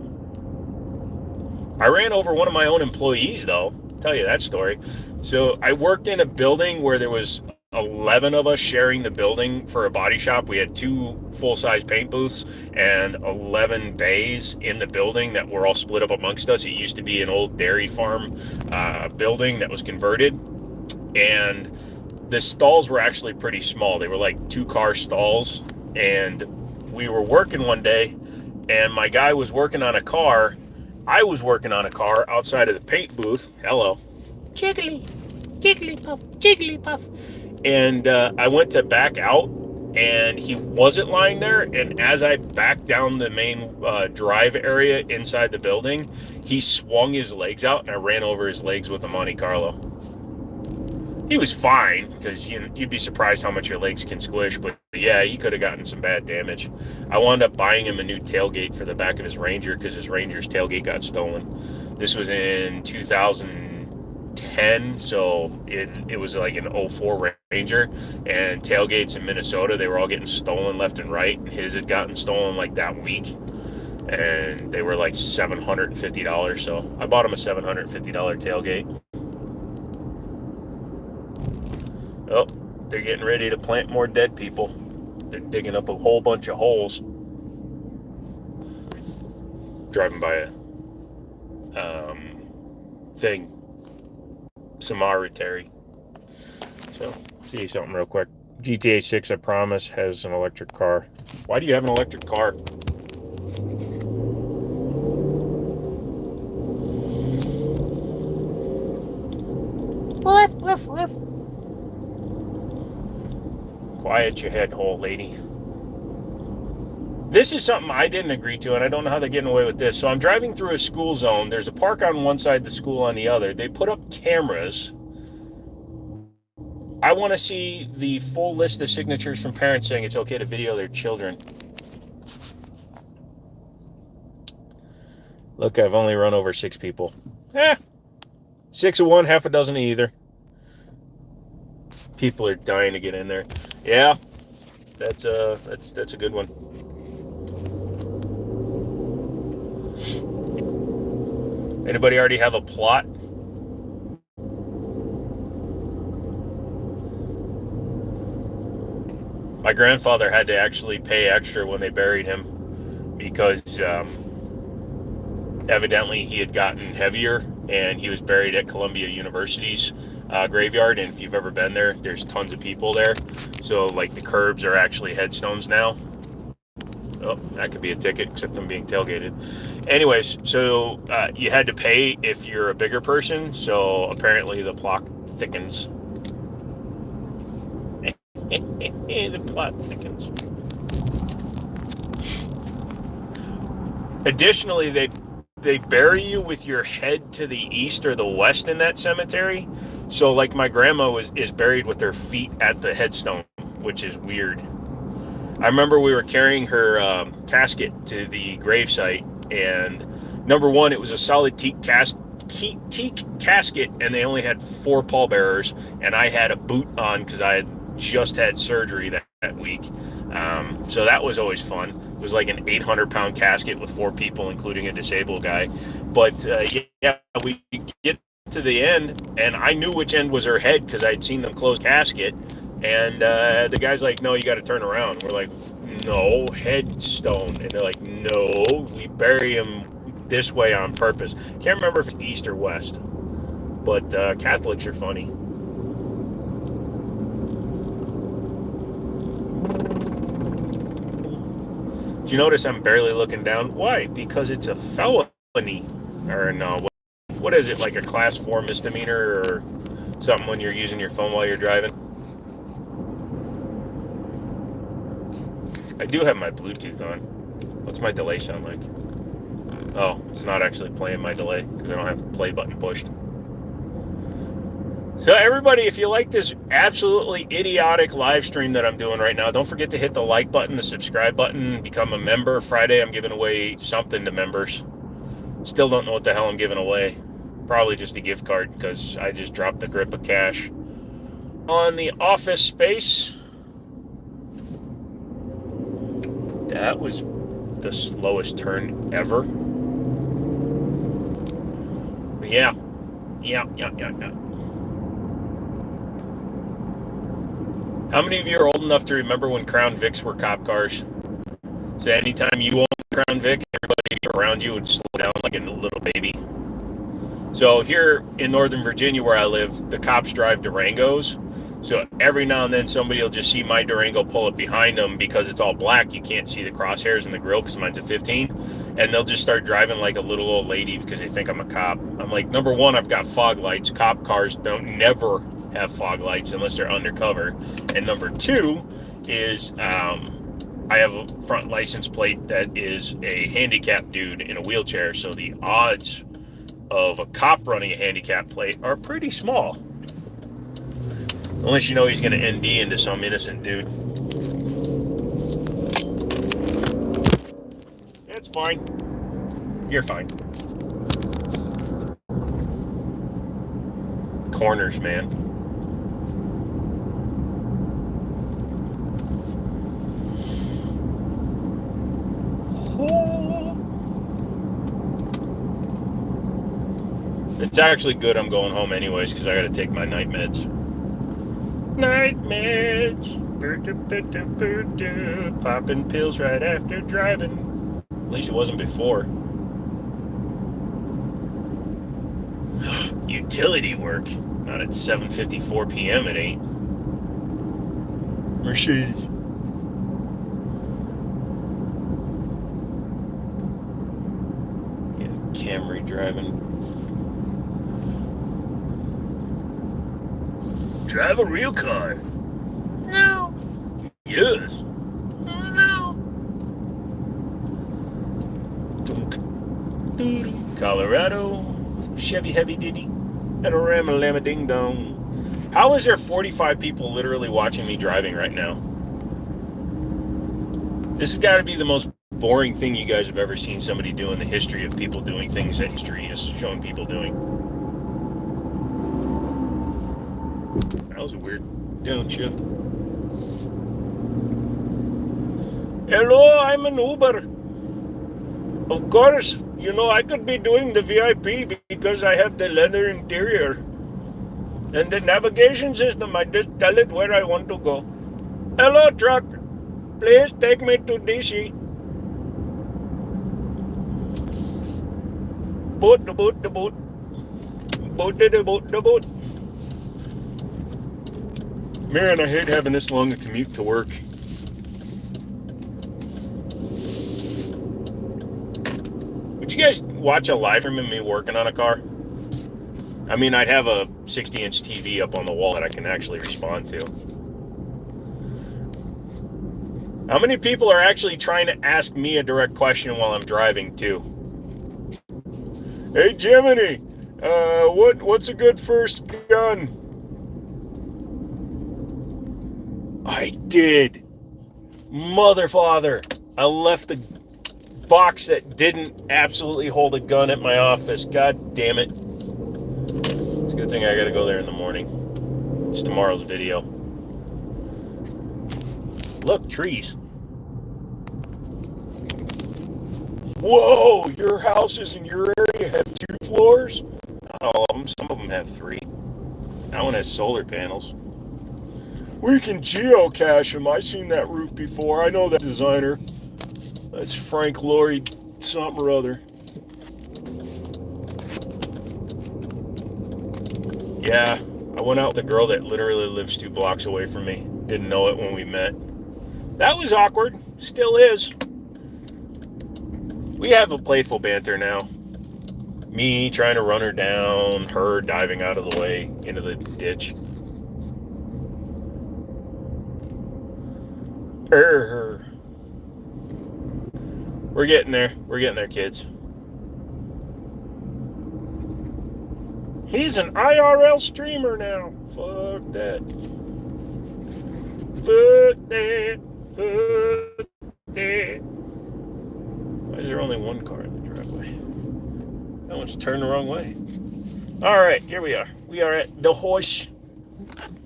I ran over one of my own employees, though. I'll tell you that story. So I worked in a building where there was 11 of us sharing the building for a body shop. We had 2 full-size paint booths and 11 bays in the building that were all split up amongst us. It used to be an old dairy farm building that was converted, and the stalls were actually pretty small. They were like 2-car stalls, and we were working one day, and my guy was working on a car. I was working on a car outside of the paint booth. Hello. Jiggly, Jigglypuff, Jigglypuff. And I went to back out, and he wasn't lying there. And as I backed down the main drive area inside the building, he swung his legs out, and I ran over his legs with a Monte Carlo. He was fine, because you'd be surprised how much your legs can squish, but yeah, he could have gotten some bad damage. I wound up buying him a new tailgate for the back of his Ranger, because his Ranger's tailgate got stolen. This was in 2010, so it was like an 04 Ranger, and tailgates in Minnesota, they were all getting stolen left and right, and his had gotten stolen like that week, and they were like $750, so I bought him a $750 tailgate. Oh, they're getting ready to plant more dead people. They're digging up a whole bunch of holes. Driving by a thing. Cemetery. So, see something real quick. GTA 6, I promise, has an electric car. Why do you have an electric car? Woof, woof, woof. Quiet your head hole, lady. This is something I didn't agree to, and I don't know how they're getting away with this. So I'm driving through a school zone. There's a park on one side, the school on the other. They put up cameras. I want to see the full list of signatures from parents saying it's okay to video their children. Look, I've only run over 6 people. 6 of one, half a dozen of either. People are dying to get in there. Yeah, that's a good one. Anybody already have a plot? My grandfather had to actually pay extra when they buried him because evidently he had gotten heavier, and he was buried at Columbia University's graveyard. And if you've ever been there, there's tons of people there. So like the curbs are actually headstones now. Oh, that could be a ticket, except I'm being tailgated. Anyways, so you had to pay if you're a bigger person, so apparently the plot thickens. The plot thickens. Additionally, they bury you with your head to the east or the west in that cemetery. So, like, my grandma is buried with her feet at the headstone, which is weird. I remember we were carrying her casket to the gravesite, and number one, it was a solid teak casket, and they only had 4 pallbearers, and I had a boot on because I had just had surgery that week. So that was always fun. It was like an 800-pound casket with 4 people, including a disabled guy. But yeah, we get to the end, and I knew which end was her head because I'd seen them close casket. And the guy's like, no, you got to turn around. We're like, no, headstone. And they're like, no, we bury him this way on purpose. Can't remember if it's east or west. But Catholics are funny. Do you notice I'm barely looking down? Why? Because it's a felony. Or no, what is it, like a class 4 misdemeanor or something when you're using your phone while you're driving? I do have my Bluetooth on. What's my delay sound like? Oh, it's not actually playing my delay because I don't have the play button pushed. So everybody, if you like this absolutely idiotic live stream that I'm doing right now, don't forget to hit the like button, the subscribe button, become a member. Friday, I'm giving away something to members. Still don't know what the hell I'm giving away. Probably just a gift card because I just dropped the grip of cash on the Office Space. That was the slowest turn ever. But yeah. How many of you are old enough to remember when Crown Vics were cop cars? So anytime you owned a Crown Vic, everybody around you would slow down like a little baby. So here in Northern Virginia where I live, the cops drive Durangos. So every now and then somebody will just see my Durango, pull it behind them because it's all black. You can't see the crosshairs in the grill because mine's a 15. And they'll just start driving like a little old lady because they think I'm a cop. I'm like, number one, I've got fog lights. Cop cars don't never have fog lights unless they're undercover. And number two is I have a front license plate that is a handicapped dude in a wheelchair. So the odds of a cop running a handicap plate are pretty small. Unless you know he's going to ND into some innocent dude. It's fine. You're fine. Corners, man. It's actually good I'm going home anyways because I got to take my night meds. Night meds. Popping pills right after driving. At least it wasn't before. Utility work. Not at 7:54 p.m. it ain't. Mercedes. Yeah, Camry driving. Drive a real car. No. Yes. No. Colorado, Chevy Heavy Diddy, and a Ram-a-Lamma Ding Dong. How is there 45 people literally watching me driving right now? This has got to be the most boring thing you guys have ever seen somebody do in the history of people doing things that history is showing people doing. That was a weird downshift. Hello, I'm an Uber. Of course, you know, I could be doing the VIP because I have the leather interior. And the navigation system, I just tell it where I want to go. Hello, truck. Please take me to DC. Boat, the boat, the boat. Boat, the boat, the boat. Man, I hate having this long a commute to work. Did you guys watch a live stream of me working on a car? I mean, I'd have a 60-inch TV up on the wall that I can actually respond to. How many people are actually trying to ask me a direct question while I'm driving, too? Hey, Jimmini, what's a good first gun? I did. Mother father. I left the box that didn't absolutely hold a gun at my office. God damn it. It's a good thing I gotta go there in the morning. It's tomorrow's video. Look, trees. Whoa, your houses in your area have 2 floors? Not all of them. Some of them have 3. That one has solar panels. We can geocache them. I've seen that roof before. I know that designer. That's Frank Lloyd something or other. Yeah, I went out with a girl that literally lives 2 blocks away from me. Didn't know it when we met. That was awkward. Still is. We have a playful banter now. Me trying to run her down, her diving out of the way into the ditch. We're getting there. We're getting there, kids. He's an IRL streamer now. Fuck that. Fuck that. Fuck that. Why is there only one car in the driveway? That one's turned the wrong way. Alright, here we are. We are at the horse.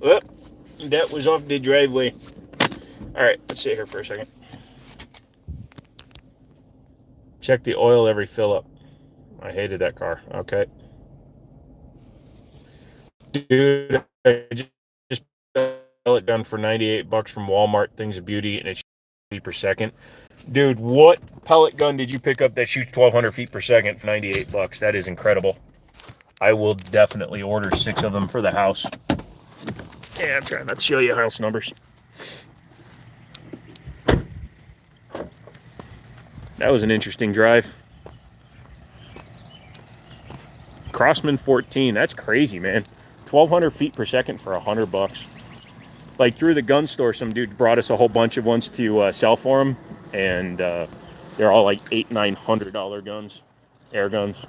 Oh, that was off the driveway. Alright, let's sit here for a second. Check the oil every fill up. I hated that car. Okay. Dude, I just sell it done for $98 from Walmart. Thing's a beauty, and it's feet per second. Dude, what pellet gun did you pick up that shoots 1,200 feet per second for $98? That is incredible. I will definitely order 6 of them for the house. Yeah, I'm trying not to show you house numbers. That was an interesting drive. Crossman 14. That's crazy, man. 1,200 feet per second for $100. Like through the gun store, some dude brought us a whole bunch of ones to sell for him, and they're all like $800-900 guns, air guns.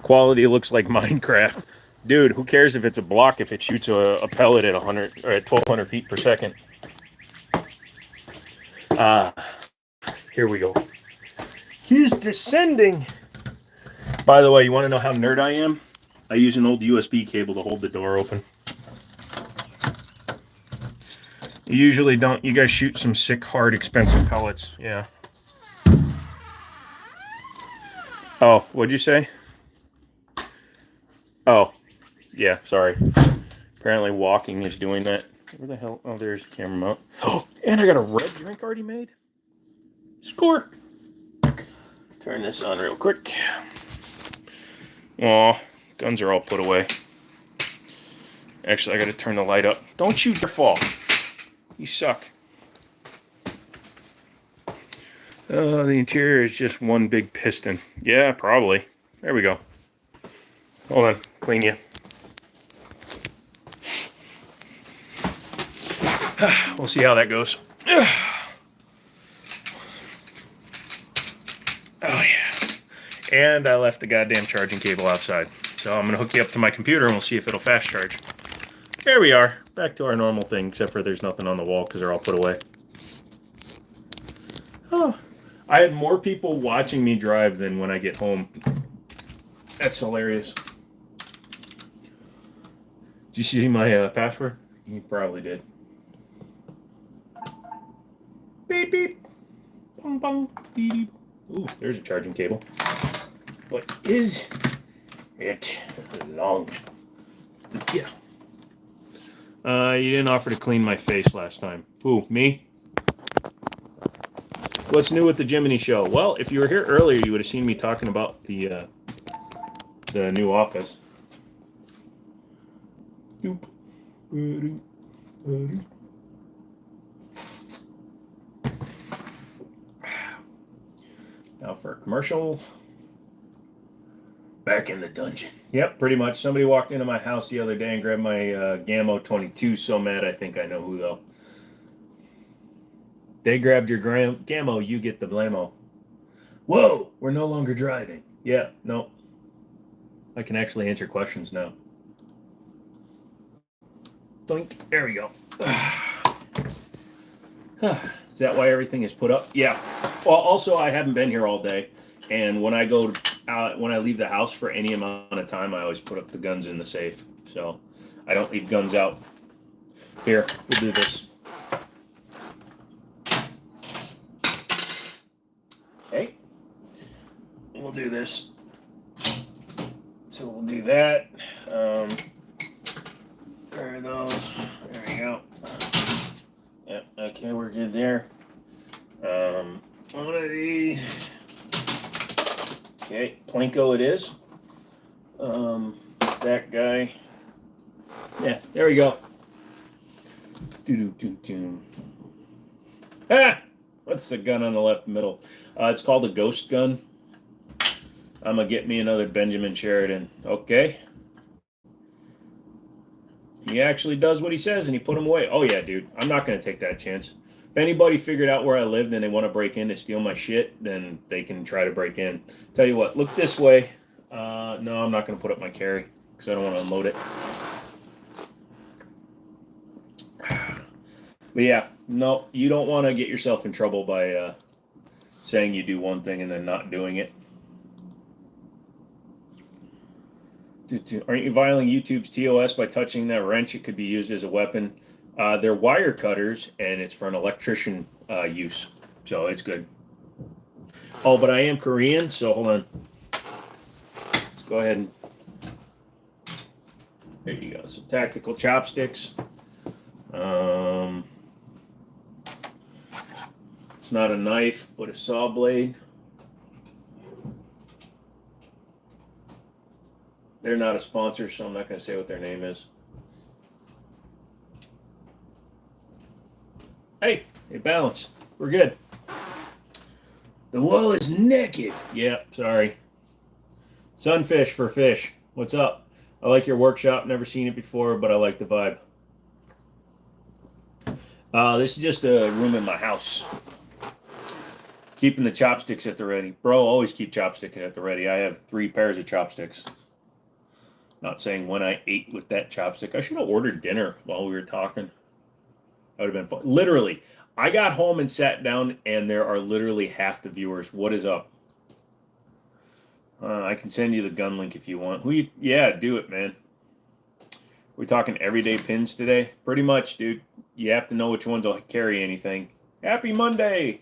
Quality looks like Minecraft, dude. Who cares if it's a block if it shoots a pellet at 100 or at 1,200 feet per second? Here we go. He's descending. By the way, you want to know how nerd I am? I use an old USB cable to hold the door open. You usually don't. You guys shoot some sick, hard, expensive pellets. Yeah. Oh, what'd you say? Oh, yeah, sorry. Apparently walking is doing that. Where the hell? Oh, there's the camera mount. Oh, and I got a red drink already made. Score. Turn this on real quick. Aw, guns are all put away. Actually, I gotta turn the light up. Don't you dare fall. You suck. The interior is just one big piston. Yeah, probably. There we go. Hold on, clean you. We'll see how that goes. Oh, yeah. And I left the goddamn charging cable outside. So I'm going to hook you up to my computer and we'll see if it'll fast charge. There we are. Back to our normal thing, except for there's nothing on the wall because they're all put away. Oh, I had more people watching me drive than when I get home. That's hilarious. Did you see my password? You probably did. Beep, beep. Bong, bong, beep. Ooh, there's a charging cable. What is it long? Yeah. You didn't offer to clean my face last time. Who, me? What's new with the Jimmini show? Well, if you were here earlier, you would have seen me talking about the new office. Now for a commercial. Back in the dungeon. Yep, pretty much. Somebody walked into my house the other day and grabbed my Gammo 22. So mad, I think I know who, though. They grabbed your Gammo, you get the blammo. Whoa, we're no longer driving. Yeah, no. I can actually answer questions now. Doink. There we go. Is that why everything is put up? Yeah. Well, also, I haven't been here all day. And when I go out, when I leave the house for any amount of time, I always put up the guns in the safe. So I don't leave guns out. Here, we'll do this. Okay. We'll do this. So we'll do that. Where are those? There we go. Yep. Okay, we're good there. One of these. Okay, Plinko it is. That guy. Yeah, there we go. Doo-doo-doo-doo. Ah! What's the gun on the left middle? It's called a ghost gun. I'm gonna get me another Benjamin Sheridan. Okay. He actually does what he says and he put him away. Oh yeah, dude. I'm not gonna take that chance. If anybody figured out where I lived and they want to break in to steal my shit, then they can try to break in. Tell you what, look this way. No, I'm not going to put up my carry because I don't want to unload it. But yeah, no, you don't want to get yourself in trouble by saying you do one thing and then not doing it. Aren't you violating YouTube's TOS by touching that wrench? It could be used as a weapon. They're wire cutters, and it's for an electrician use, so it's good. Oh, but I am Korean, so hold on. Let's go ahead and... There you go, some tactical chopsticks. It's not a knife, but a saw blade. They're not a sponsor, so I'm not going to say what their name is. Hey, it balanced. We're good. The wall is naked. Yeah, sorry. Sunfish for fish. What's up? I like your workshop. Never seen it before, but I like the vibe. This is just a room in my house. Keeping the chopsticks at the ready. Bro, always keep chopsticks at the ready. I have 3 pairs of chopsticks. Not saying when I ate with that chopstick. I should have ordered dinner while we were talking. That would have been fun. Literally, I got home and sat down, and there are literally half the viewers. What is up? I can send you the gun link if you want. Yeah, do it, man. We're talking everyday pins today. Pretty much, dude. You have to know which ones will carry anything. Happy Monday!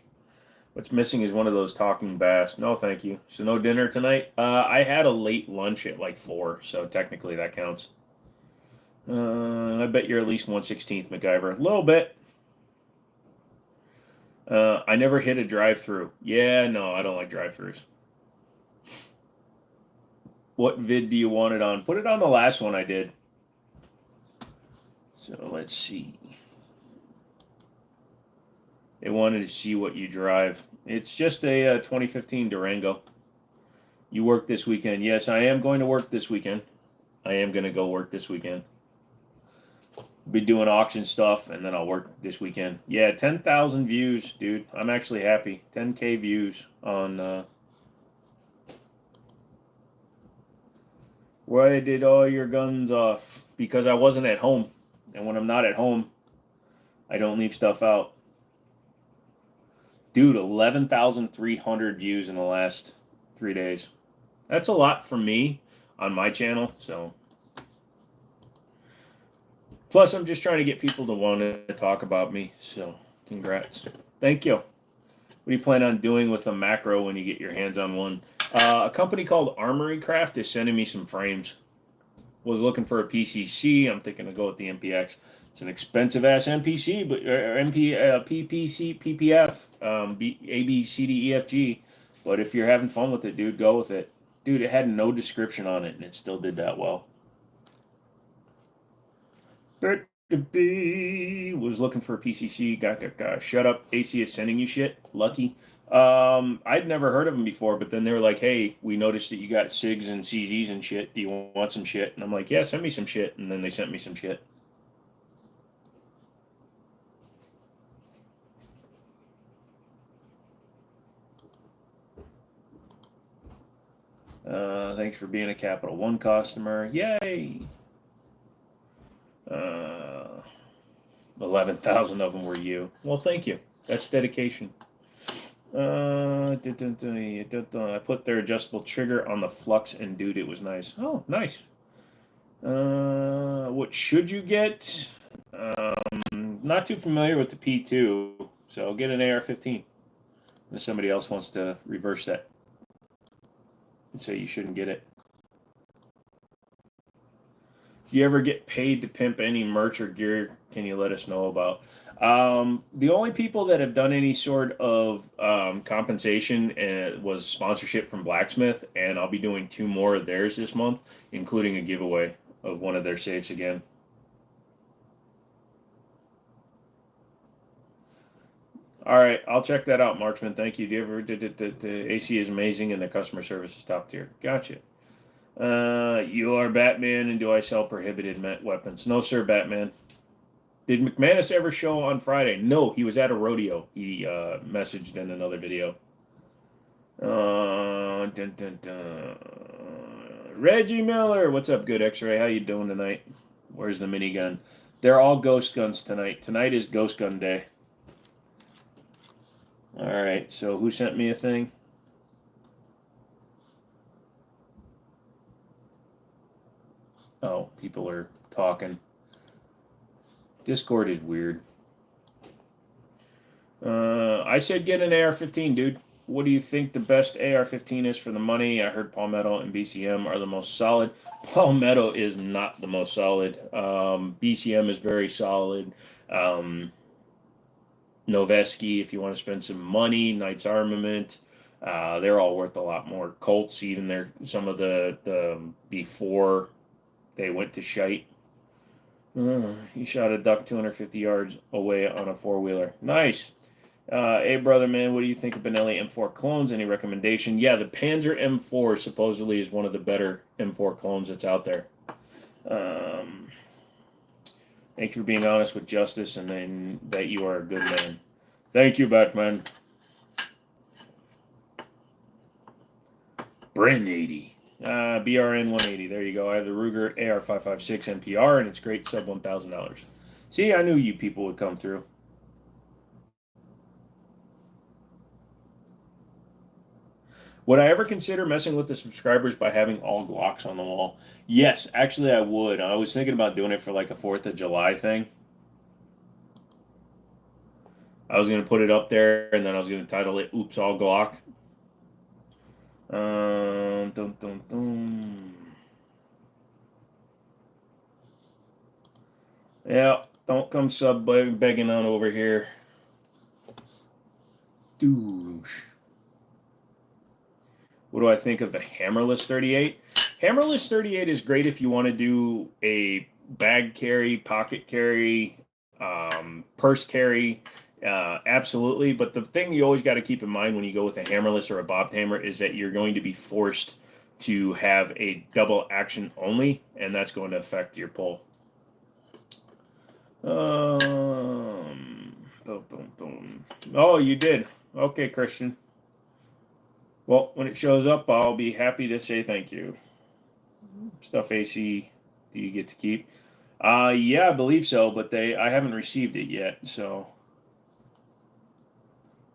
What's missing is one of those talking bass. No, thank you. So no dinner tonight? I had a late lunch at like 4, so technically that counts. I bet you're at least 1/16th MacGyver. A little bit. I never hit a drive-through. Yeah, no, I don't like drive-throughs. What vid do you want it on? Put it on the last one I did. So let's see. They wanted to see what you drive. It's just a 2015 Durango. You work this weekend. Yes, I am going to work this weekend. I am going to go work this weekend. Be doing auction stuff, and then I'll work this weekend. Yeah, 10,000 views, dude. I'm actually happy. 10K views on... Why did all your guns off? Because I wasn't at home. And when I'm not at home, I don't leave stuff out. Dude, 11,300 views in the last 3 days. That's a lot for me on my channel, so... Plus, I'm just trying to get people to want to talk about me, so congrats. Thank you. What do you plan on doing with a macro when you get your hands on one? A company called Armory Craft is sending me some frames. Was looking for a PCC. I'm thinking to go with the MPX. It's an expensive-ass MPC, but PPC, PPF, A, B, C, D, E, F, G. But if you're having fun with it, dude, go with it. Dude, it had no description on it, and it still did that well. Was looking for a PCC. Got shut up. AC is sending you shit. Lucky. I'd never heard of them before, but then they were like, "Hey, we noticed that you got SIGs and CZs and shit. Do you want some shit?" And I'm like, "Yeah, send me some shit." And then they sent me some shit. Thanks for being a Capital One customer. Yay! 11,000 of them were you. Well, thank you. That's dedication. I put their adjustable trigger on the Flux, and dude, it was nice. Oh, nice. What should you get? Not too familiar with the P2, so get an AR-15. If somebody else wants to reverse that and say you shouldn't get it. If you ever get paid to pimp any merch or gear, can you let us know about? The only people that have done any sort of compensation was sponsorship from Blacksmith, and I'll be doing 2 more of theirs this month, including a giveaway of one of their safes again. All right, I'll check that out, Marksman. Thank you. Do you ever did the AC is amazing and the customer service is top tier. Gotcha. You are Batman, and do I sell prohibited weapons? No, sir, Batman. Did McManus ever show on Friday? No, he was at a rodeo. He messaged in another video. Dun, dun, dun. Reggie Miller, what's up, good X-ray? How you doing tonight? Where's the minigun? They're all ghost guns tonight. Tonight is ghost gun day. All right, so who sent me a thing? Oh, people are talking. Discord is weird. I said get an AR-15, dude. What do you think the best AR-15 is for the money? I heard Palmetto and BCM are the most solid. Palmetto is not the most solid. BCM is very solid. Noveski, if you want to spend some money. Knights Armament. They're all worth a lot more. Colts, even they're some of the before they went to shite. He shot a duck 250 yards away on a 4-wheeler. Nice. Hey, brother, man, what do you think of Benelli M4 clones? Any recommendation? Yeah, the Panzer M4 supposedly is one of the better M4 clones that's out there. Thank you for being honest with justice and then that you are a good man. Thank you, Batman. Bren 80. BRN 180. There you go. I have the Ruger AR556 NPR, and it's great, sub $1,000. See, I knew you people would come through. Would I ever consider messing with the subscribers by having all Glocks on the wall? Yes, actually I would. I was thinking about doing it for like a 4th of July thing. I was going to put it up there, and then I was going to title it Oops, All Glock. Dun, dun, dun. Yeah, don't come sub begging on over here. Douche. What do I think of the hammerless 38? Hammerless 38 is great if you want to do a bag carry, pocket carry, purse carry. Absolutely. But the thing you always got to keep in mind when you go with a hammerless or a bobbed hammer is that you're going to be forced to have a double action only, and that's going to affect your pull. Boom, boom, boom. Oh, you did. Okay, Christian. Well, when it shows up, I'll be happy to say thank you. Stuff AC, do you get to keep? Yeah, I believe so, but I haven't received it yet, so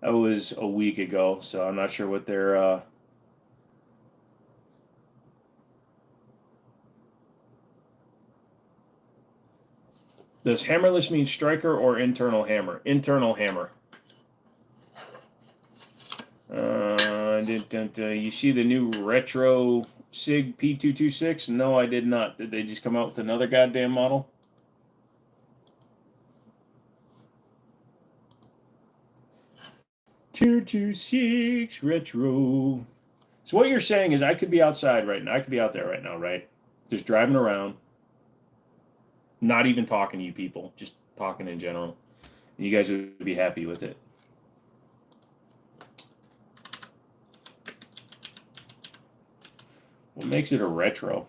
that was a week ago, so I'm not sure what their Does hammerless mean striker or internal hammer? Internal hammer. You see the new retro SIG P226? No, I did not. Did they just come out with another goddamn model? .226 retro. So what you're saying is I could be outside right now. I could be out there right now, right? Just driving around. Not even talking to you people. Just talking in general. And you guys would be happy with it. What makes it a retro?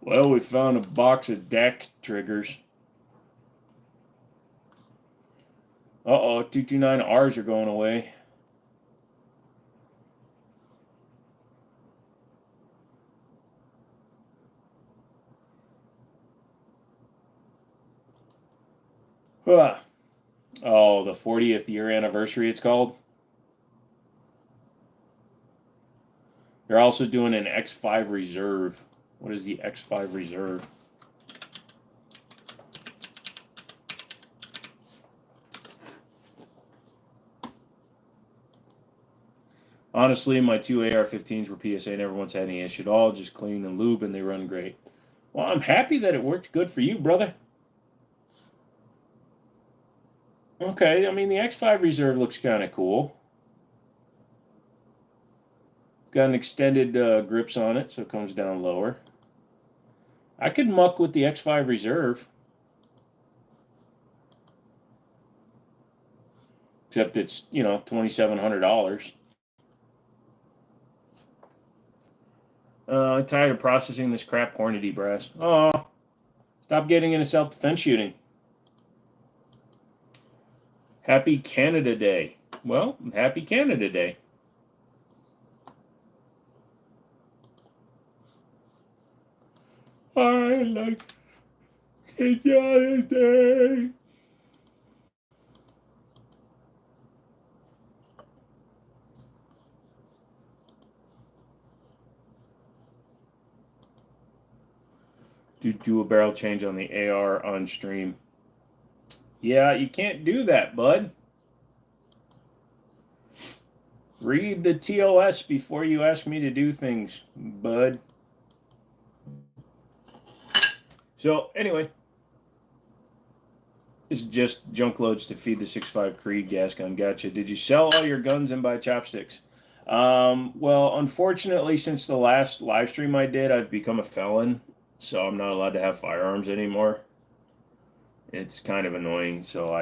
Well, we found a box of deck triggers. Uh-oh, 229Rs are going away. Huh. Oh, the 40th year anniversary it's called. They're also doing an X5 Reserve. What is the X5 Reserve? Honestly, my two AR-15s were PSA. Never once had any issue at all. Just clean and lube, and they run great. Well, I'm happy that it worked good for you, brother. Okay, I mean, the X5 Reserve looks kind of cool. It's got an extended grips on it, so it comes down lower. I could muck with the X5 Reserve. Except it's, you know, $2,700. I'm tired of processing this crap Hornady brass. Oh, stop getting into self-defense shooting. Happy Canada Day. Well, happy Canada Day. I like Canada Day. Do a barrel change on the AR on stream. Yeah, you can't do that, bud. Read the TOS before you ask me to do things, bud. So, anyway. It's just junk loads to feed the 6.5 Creed gas gun. Gotcha. Did you sell all your guns and buy chopsticks? Well, unfortunately, since the last live stream I did, I've become a felon. So I'm not allowed to have firearms anymore. It's kind of annoying. So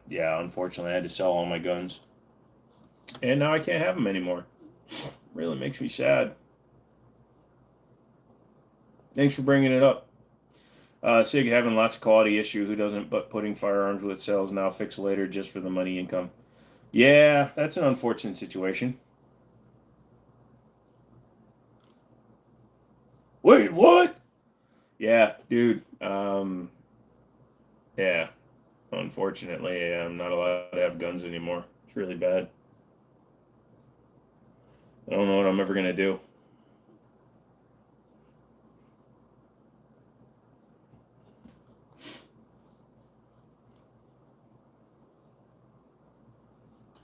yeah, unfortunately, I had to sell all my guns. And now I can't have them anymore. Really makes me sad. Thanks for bringing it up. Sig having lots of quality issue. Who doesn't? But putting firearms with cells now, fix later just for the money income. Yeah, that's an unfortunate situation. Wait, what? Yeah, dude. Yeah. Unfortunately, I'm not allowed to have guns anymore. It's really bad. I don't know what I'm ever gonna do.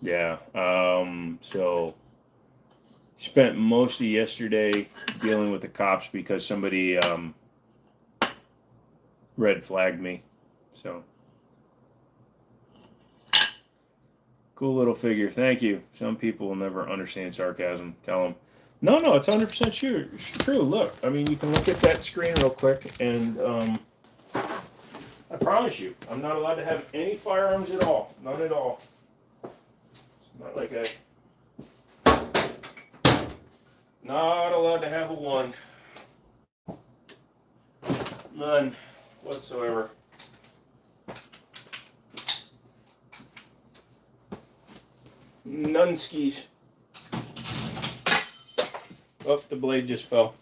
Yeah. So spent most of yesterday dealing with the cops because somebody red flagged me. So cool little figure. Thank you. Some people will never understand sarcasm. Tell them. No, it's 100% true. Look, I mean, you can look at that screen real quick, and I promise you, I'm not allowed to have any firearms at all. None at all. Not like not allowed to have a one. None whatsoever. None skis. Oh, the blade just fell.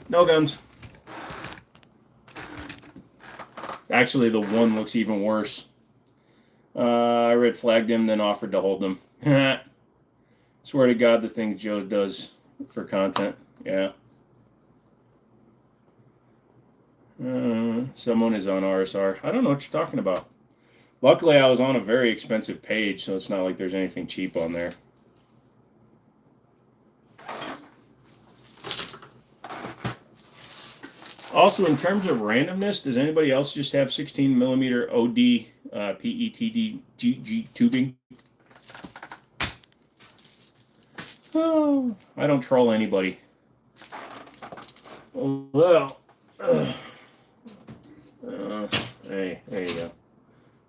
No guns. Actually, the one looks even worse. I red flagged him, then offered to hold him. Swear to God, the things Joe does for content. Yeah. Someone is on RSR. I don't know what you're talking about. Luckily, I was on a very expensive page, so it's not like there's anything cheap on there. Also, in terms of randomness, does anybody else just have 16 millimeter OD PETDG tubing? Oh, I don't troll anybody. Well, hey, there you go.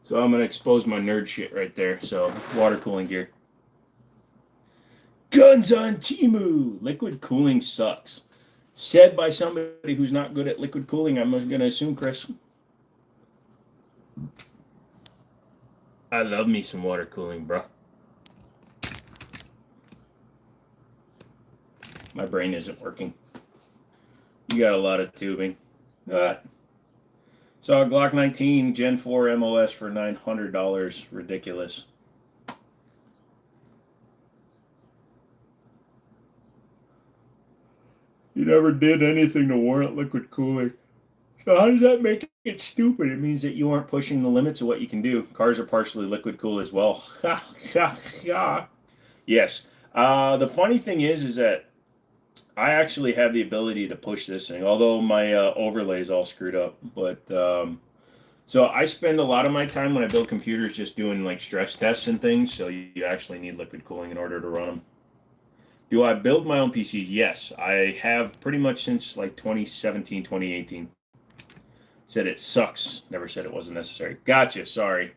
So I'm gonna expose my nerd shit right there. So water cooling gear. Guns on Timu. Liquid cooling sucks. Said by somebody who's not good at liquid cooling. I'm gonna assume, Chris. I love me some water cooling, bro. My brain isn't working. You got a lot of tubing. So a Glock 19 Gen 4 MOS for $900. Ridiculous. You never did anything to warrant liquid cooling. So how does that make it stupid? It means that you aren't pushing the limits of what you can do. Cars are partially liquid cooled as well. Ha ha ha. Yes. The funny thing is that I actually have the ability to push this thing, although my overlay is all screwed up. But so I spend a lot of my time when I build computers just doing like stress tests and things. So you actually need liquid cooling in order to run them. Do I build my own PCs? Yes, I have pretty much since like 2017, 2018. Said it sucks. Never said it wasn't necessary. Gotcha. Sorry.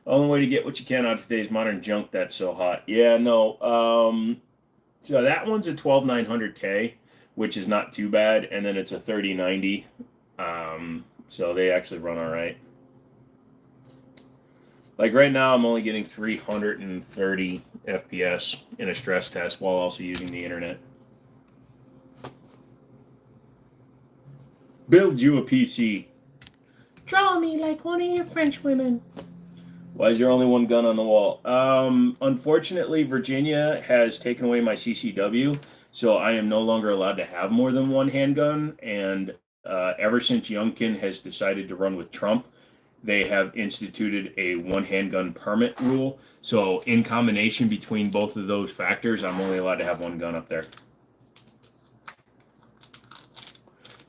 Only way to get what you can out of today's modern junk that's so hot. Yeah, no. So that one's a 12900K, which is not too bad, and then it's a 3090. So they actually run all right. Like right now, I'm only getting 330 FPS in a stress test while also using the internet. Build you a PC. Draw me like one of your French women. Why is there only one gun on the wall? Unfortunately, Virginia has taken away my CCW, so I am no longer allowed to have more than one handgun. And ever since Youngkin has decided to run with Trump, they have instituted a one handgun permit rule. So in combination between both of those factors, I'm only allowed to have one gun up there.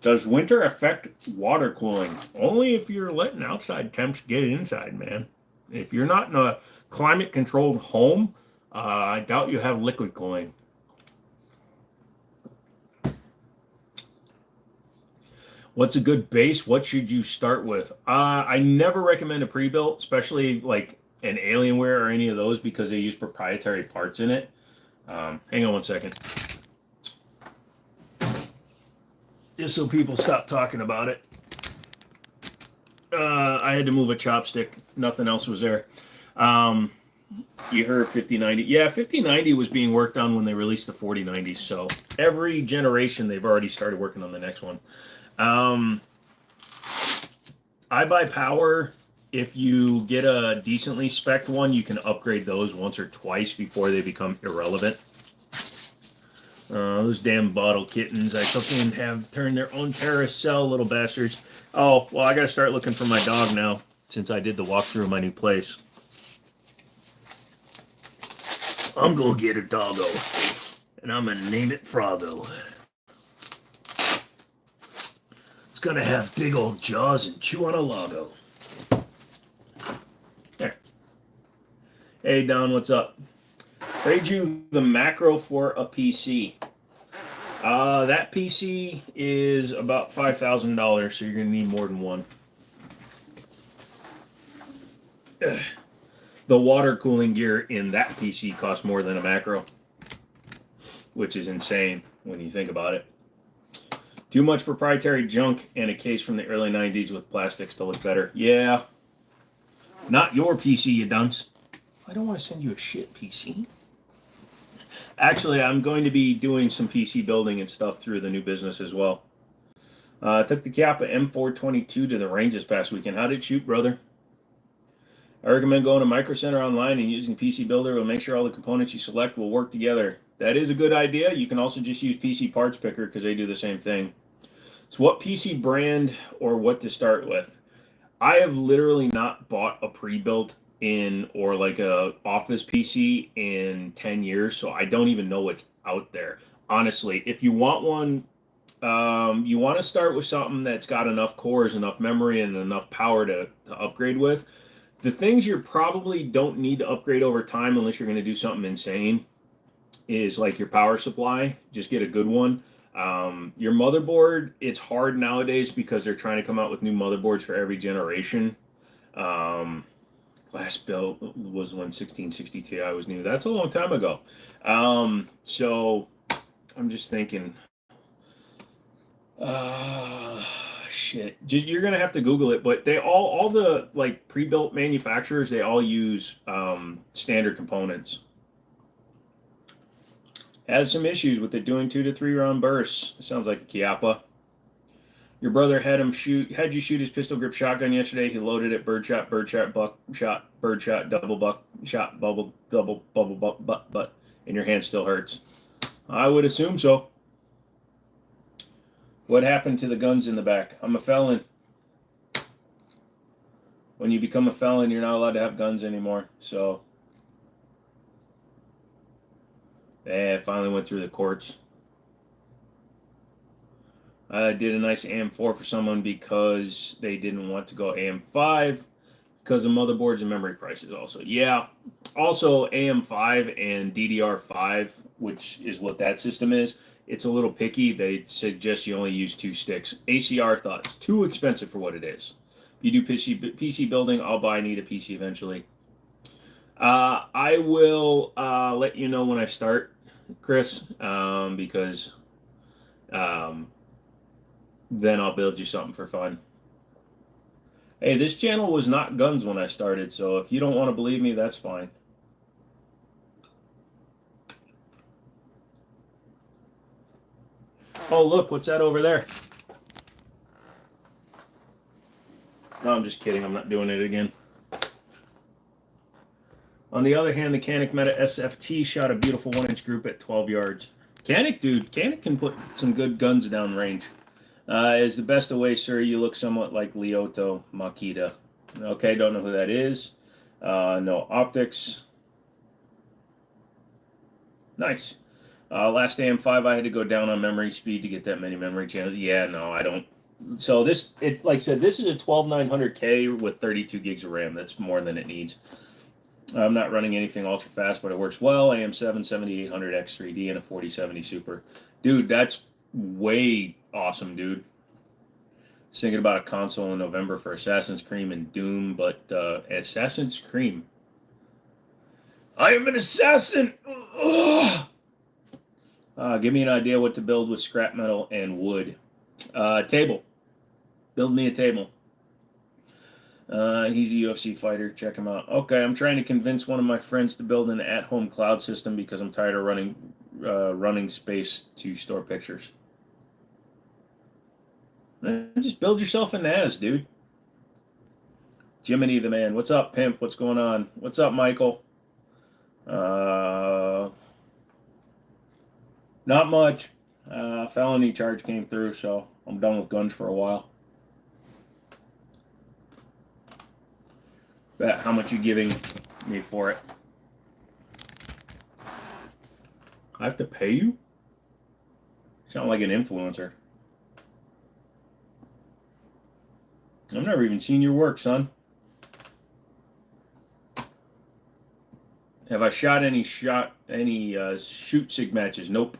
Does winter affect water cooling? Only if you're letting outside temps get inside, man. If you're not in a climate controlled home, I doubt you have liquid cooling. What's a good base? What should you start with? I never recommend a pre-built, especially like an Alienware or any of those, because they use proprietary parts in it. Hang on one second. Just so people stop talking about it. I had to move a chopstick. Nothing else was there. You heard 5090. Yeah, 5090 was being worked on when they released the 4090s. So every generation, they've already started working on the next one. I buy power. If you get a decently spec'd one, you can upgrade those once or twice before they become irrelevant. Those damn bottle kittens. I fucking have turned their own terrorist cell, little bastards. Oh, well, I gotta start looking for my dog now, since I did the walkthrough of my new place. I'm gonna get a doggo, and I'm gonna name it Froggo. It's gonna have big old jaws and chew on a logo. There. Hey, Don, what's up? Trade you the macro for a PC. That PC is about $5,000, so you're gonna need more than one. The water cooling gear in that PC costs more than a macro, which is insane when you think about it. Too much proprietary junk and a case from the early 90s with plastics to look better. Yeah. Not your PC, you dunce. I don't want to send you a shit PC. Actually, I'm going to be doing some PC building and stuff through the new business as well. Took the Kappa M422 to the range this past weekend. How did it shoot, brother? I recommend going to Micro Center online and using PC Builder. Will make sure all the components you select will work together. That is a good idea. You can also just use PC Parts Picker because they do the same thing. So what PC brand or what to start with? I have literally not bought a pre-built in or like a office PC in 10 years, so I don't even know what's out there. Honestly, if you want one, you want to start with something that's got enough cores, enough memory, and enough power to upgrade with. The things you probably don't need to upgrade over time unless you're going to do something insane is like your power supply. Just get a good one. Your motherboard, it's hard nowadays because they're trying to come out with new motherboards for every generation. Glass built was when 1660 Ti was new. That's a long time ago. So I'm just thinking, shit. You're gonna have to Google it, but they all the like pre-built manufacturers, they all use standard components. Has some issues with it doing 2 to 3 round bursts. It sounds like a Chiappa. Your brother had you shoot his pistol grip shotgun yesterday. He loaded it birdshot, buckshot, birdshot, double buck shot, double butt, and your hand still hurts. I would assume so. What happened to the guns in the back? I'm a felon. When you become a felon, you're not allowed to have guns anymore. So, I finally went through the courts. I did a nice AM4 for someone because they didn't want to go AM5 because of motherboards and memory prices also. Yeah. Also, AM5 and DDR5, which is what that system is, it's a little picky. They suggest you only use 2 sticks. ACR thought it's too expensive for what it is. If you do PC building, I need a PC eventually. I will let you know when I start, Chris, because then I'll build you something for fun. Hey, this channel was not guns when I started, so if you don't want to believe me, that's fine. Oh, look, what's that over there? No, I'm just kidding. I'm not doing it again. On the other hand, the Canik Meta SFT shot a beautiful 1-inch group at 12 yards. Canik, dude, Canik can put some good guns down range. Is the best away, sir. You look somewhat like Lyoto Makita. Okay, don't know who that is. No optics. Nice. Last AM5, I had to go down on memory speed to get that many memory channels. Yeah, no, I don't. So this, like I said, this is a 12900K with 32 gigs of RAM. That's more than it needs. I'm not running anything ultra fast, but it works well. AM7 7800X3D and a 4070 Super. Dude, that's way awesome, dude. I was thinking about a console in November for Assassin's Creed and Doom, but Assassin's Creed. I am an assassin! Give me an idea what to build with scrap metal and wood. Table. Build me a table. He's a UFC fighter. Check him out. Okay, I'm trying to convince one of my friends to build an at-home cloud system because I'm tired of running space to store pictures. Just build yourself a NAS, dude. Jimmini the man. What's up, pimp? What's going on? What's up, Michael? Not much. Felony charge came through, so I'm done with guns for a while. Bet how much you giving me for it? I have to pay you? You sound like an influencer. I've never even seen your work, son. Have I shot any shoot sig matches? Nope.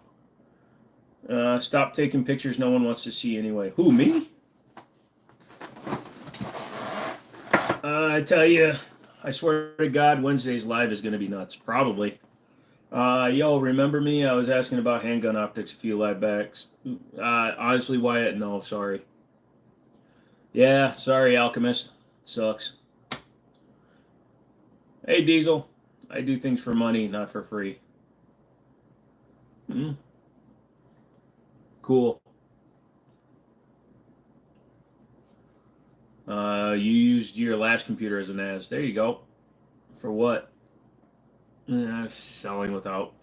Stop taking pictures no one wants to see anyway. Who, me? I tell you, I swear to God, Wednesday's live is going to be nuts. Probably. Yo, remember me? I was asking about handgun optics a few live backs. Honestly, Wyatt, no, sorry. Yeah, sorry, Alchemist. Sucks. Hey, Diesel. I do things for money, not for free. Cool. You used your last computer as an NAS. There you go. For what? Selling without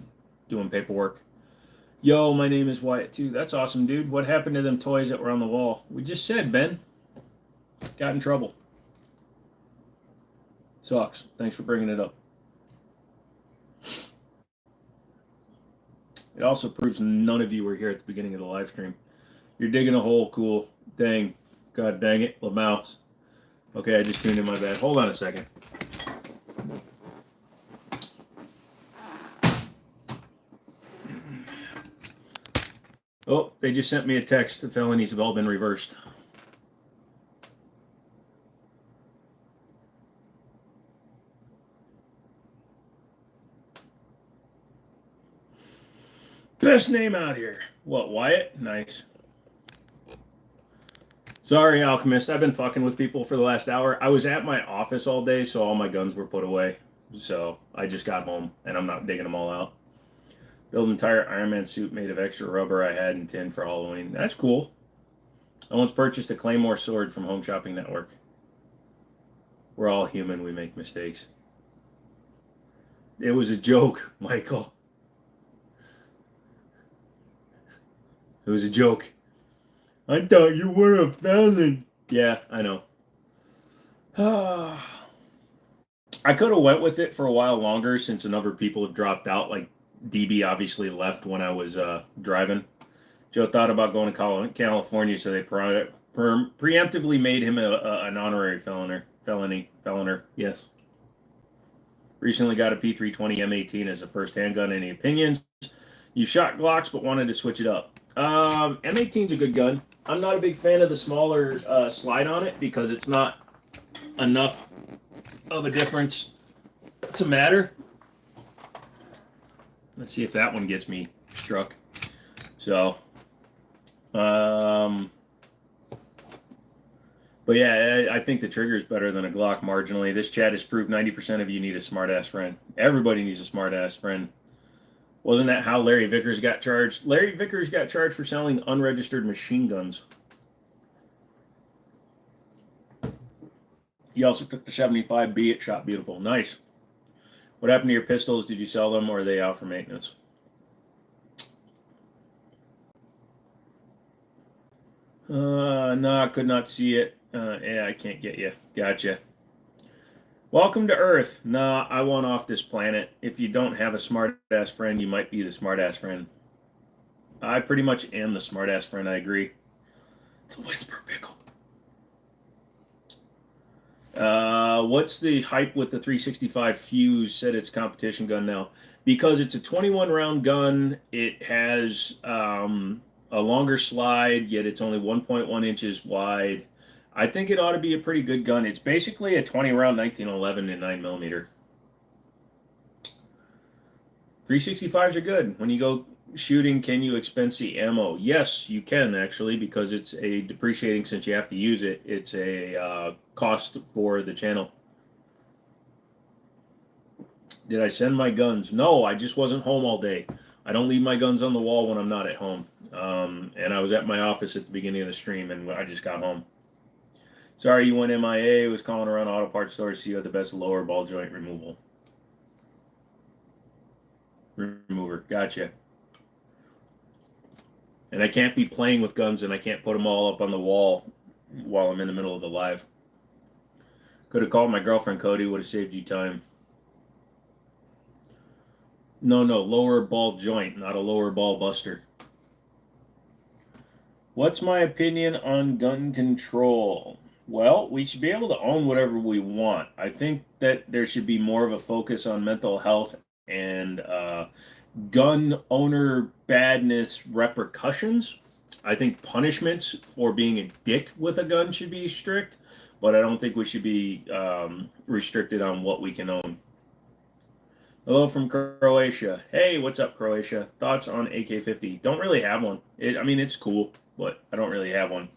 doing paperwork. Yo, my name is Wyatt too. That's awesome, dude. What happened to them toys that were on the wall? We just said, Ben. Got in trouble. Sucks. Thanks for bringing it up. It also proves none of you were here at the beginning of the live stream. You're digging a hole. Cool. Dang. God dang it. LaMouse. Okay, I just tuned in my bad. Hold on a second. Oh, they just sent me a text. The felonies have all been reversed. Best name out here. What, Wyatt? Nice. Sorry, Alchemist. I've been fucking with people for the last hour. I was at my office all day, so all my guns were put away. So I just got home, and I'm not digging them all out. Build an entire Iron Man suit made of extra rubber I had in tin for Halloween. That's cool. I once purchased a Claymore sword from Home Shopping Network. We're all human. We make mistakes. It was a joke, Michael. It was a joke. I thought you were a felon. Yeah, I know. I could have went with it for a while longer since a number of people have dropped out. Like DB obviously left when I was driving. Joe thought about going to California, so they preemptively made him an honorary feloner. Yes. Recently got a P320 M18 as a first handgun. Any opinions? You shot Glocks, but wanted to switch it up. M18's a good gun. I'm not a big fan of the smaller slide on it because it's not enough of a difference to matter. Let's see if that one gets me struck. So, but yeah, I think the trigger is better than a Glock marginally. This chat has proved 90% of you need a smart-ass friend. Everybody needs a smart-ass friend. Wasn't that how Larry Vickers got charged? Larry Vickers got charged for selling unregistered machine guns. He also took the 75B. It shot beautiful. Nice. What happened to your pistols? Did you sell them or are they out for maintenance? No, I could not see it. Yeah, I can't get you. Gotcha. Welcome to Earth. Nah, I want off this planet. If you don't have a smart-ass friend, you might be the smart-ass friend. I pretty much am the smart-ass friend, I agree. It's a whisper, Pickle. What's the hype with the 365 Fuse? Said it's competition gun now. Because it's a 21-round gun, it has a longer slide, yet it's only 1.1 inches wide. I think it ought to be a pretty good gun. It's basically a 20-round 1911 in 9mm. 365s are good. When you go shooting, can you expense the ammo? Yes, you can actually, because it's a depreciating since you have to use it. It's a cost for the channel. Did I send my guns? No, I just wasn't home all day. I don't leave my guns on the wall when I'm not at home. And I was at my office at the beginning of the stream, and I just got home. Sorry you went MIA. Was calling around auto parts stores to see who had the best lower ball joint remover. Gotcha. And I can't be playing with guns, and I can't put them all up on the wall while I'm in the middle of the live. Could have called my girlfriend, Cody. Would have saved you time. No, lower ball joint, not a lower ball buster. What's my opinion on gun control? Well, we should be able to own whatever we want. I think that there should be more of a focus on mental health and gun owner badness repercussions. I think punishments for being a dick with a gun should be strict, but I don't think we should be restricted on what we can own. Hello from Croatia. Hey, what's up, Croatia? Thoughts on AK-50? Don't really have one. I mean, it's cool, but I don't really have one.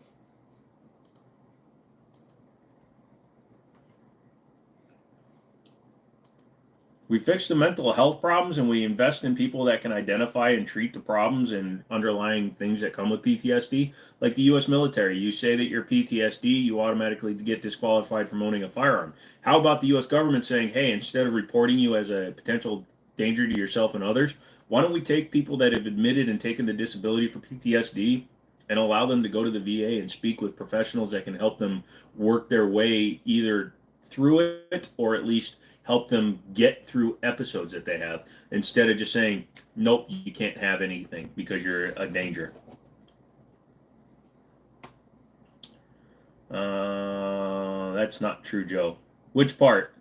We fix the mental health problems and we invest in people that can identify and treat the problems and underlying things that come with PTSD. Like the U.S. military, you say that you're PTSD, you automatically get disqualified from owning a firearm. How about the U.S. government saying, hey, instead of reporting you as a potential danger to yourself and others, why don't we take people that have admitted and taken the disability for PTSD and allow them to go to the VA and speak with professionals that can help them work their way either through it or at least help them get through episodes that they have, instead of just saying, nope, you can't have anything because you're a danger. That's not true, Joe. Which part?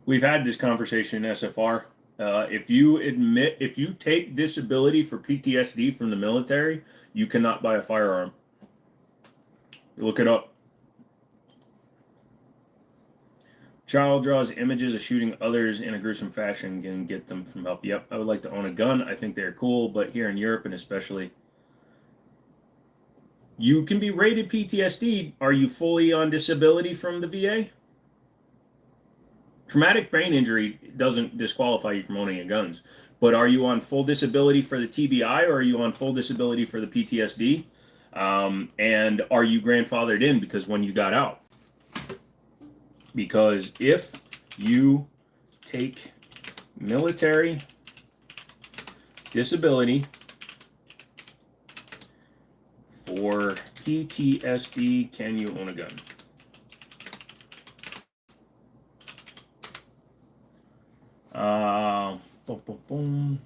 We've had this conversation in SFR. If you take disability for PTSD from the military, you cannot buy a firearm. Look it up. Child draws images of shooting others in a gruesome fashion and get them from help. Yep, I would like to own a gun. I think they're cool, but here in Europe and especially, you can be rated PTSD. Are you fully on disability from the VA? Traumatic brain injury doesn't disqualify you from owning a guns, but are you on full disability for the TBI or are you on full disability for the PTSD? And are you grandfathered in because when you got out? Because if you take military disability for PTSD, can you own a gun? Boom, boom, boom.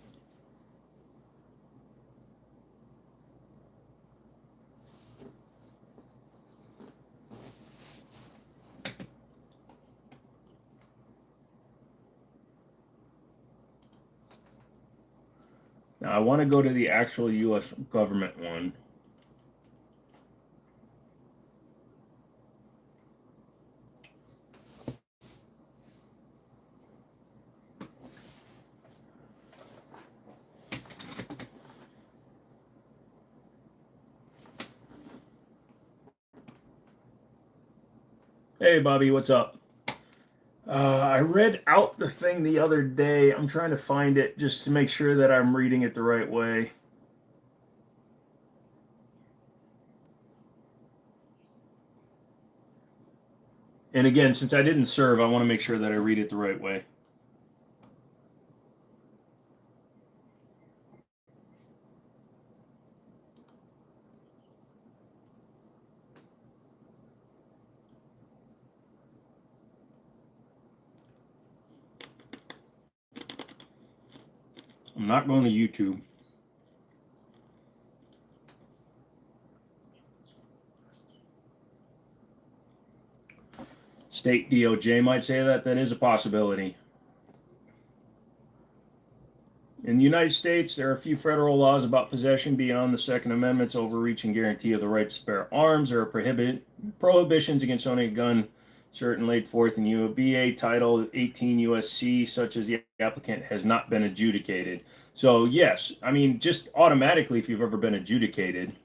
Now I want to go to the actual U.S. government one. Hey, Bobby, what's up? I read out the thing the other day. I'm trying to find it just to make sure that I'm reading it the right way. And again, since I didn't serve, I want to make sure that I read it the right way. I'm not going to YouTube. State DOJ might say that. That is a possibility. In the United States, there are a few federal laws about possession beyond the Second Amendment's overreaching guarantee of the right to bear arms. There are prohibitions against owning a gun, certain laid forth in UBA Title 18 USC, such as the applicant has not been adjudicated. So, yes, I mean, just automatically, if you've ever been adjudicated.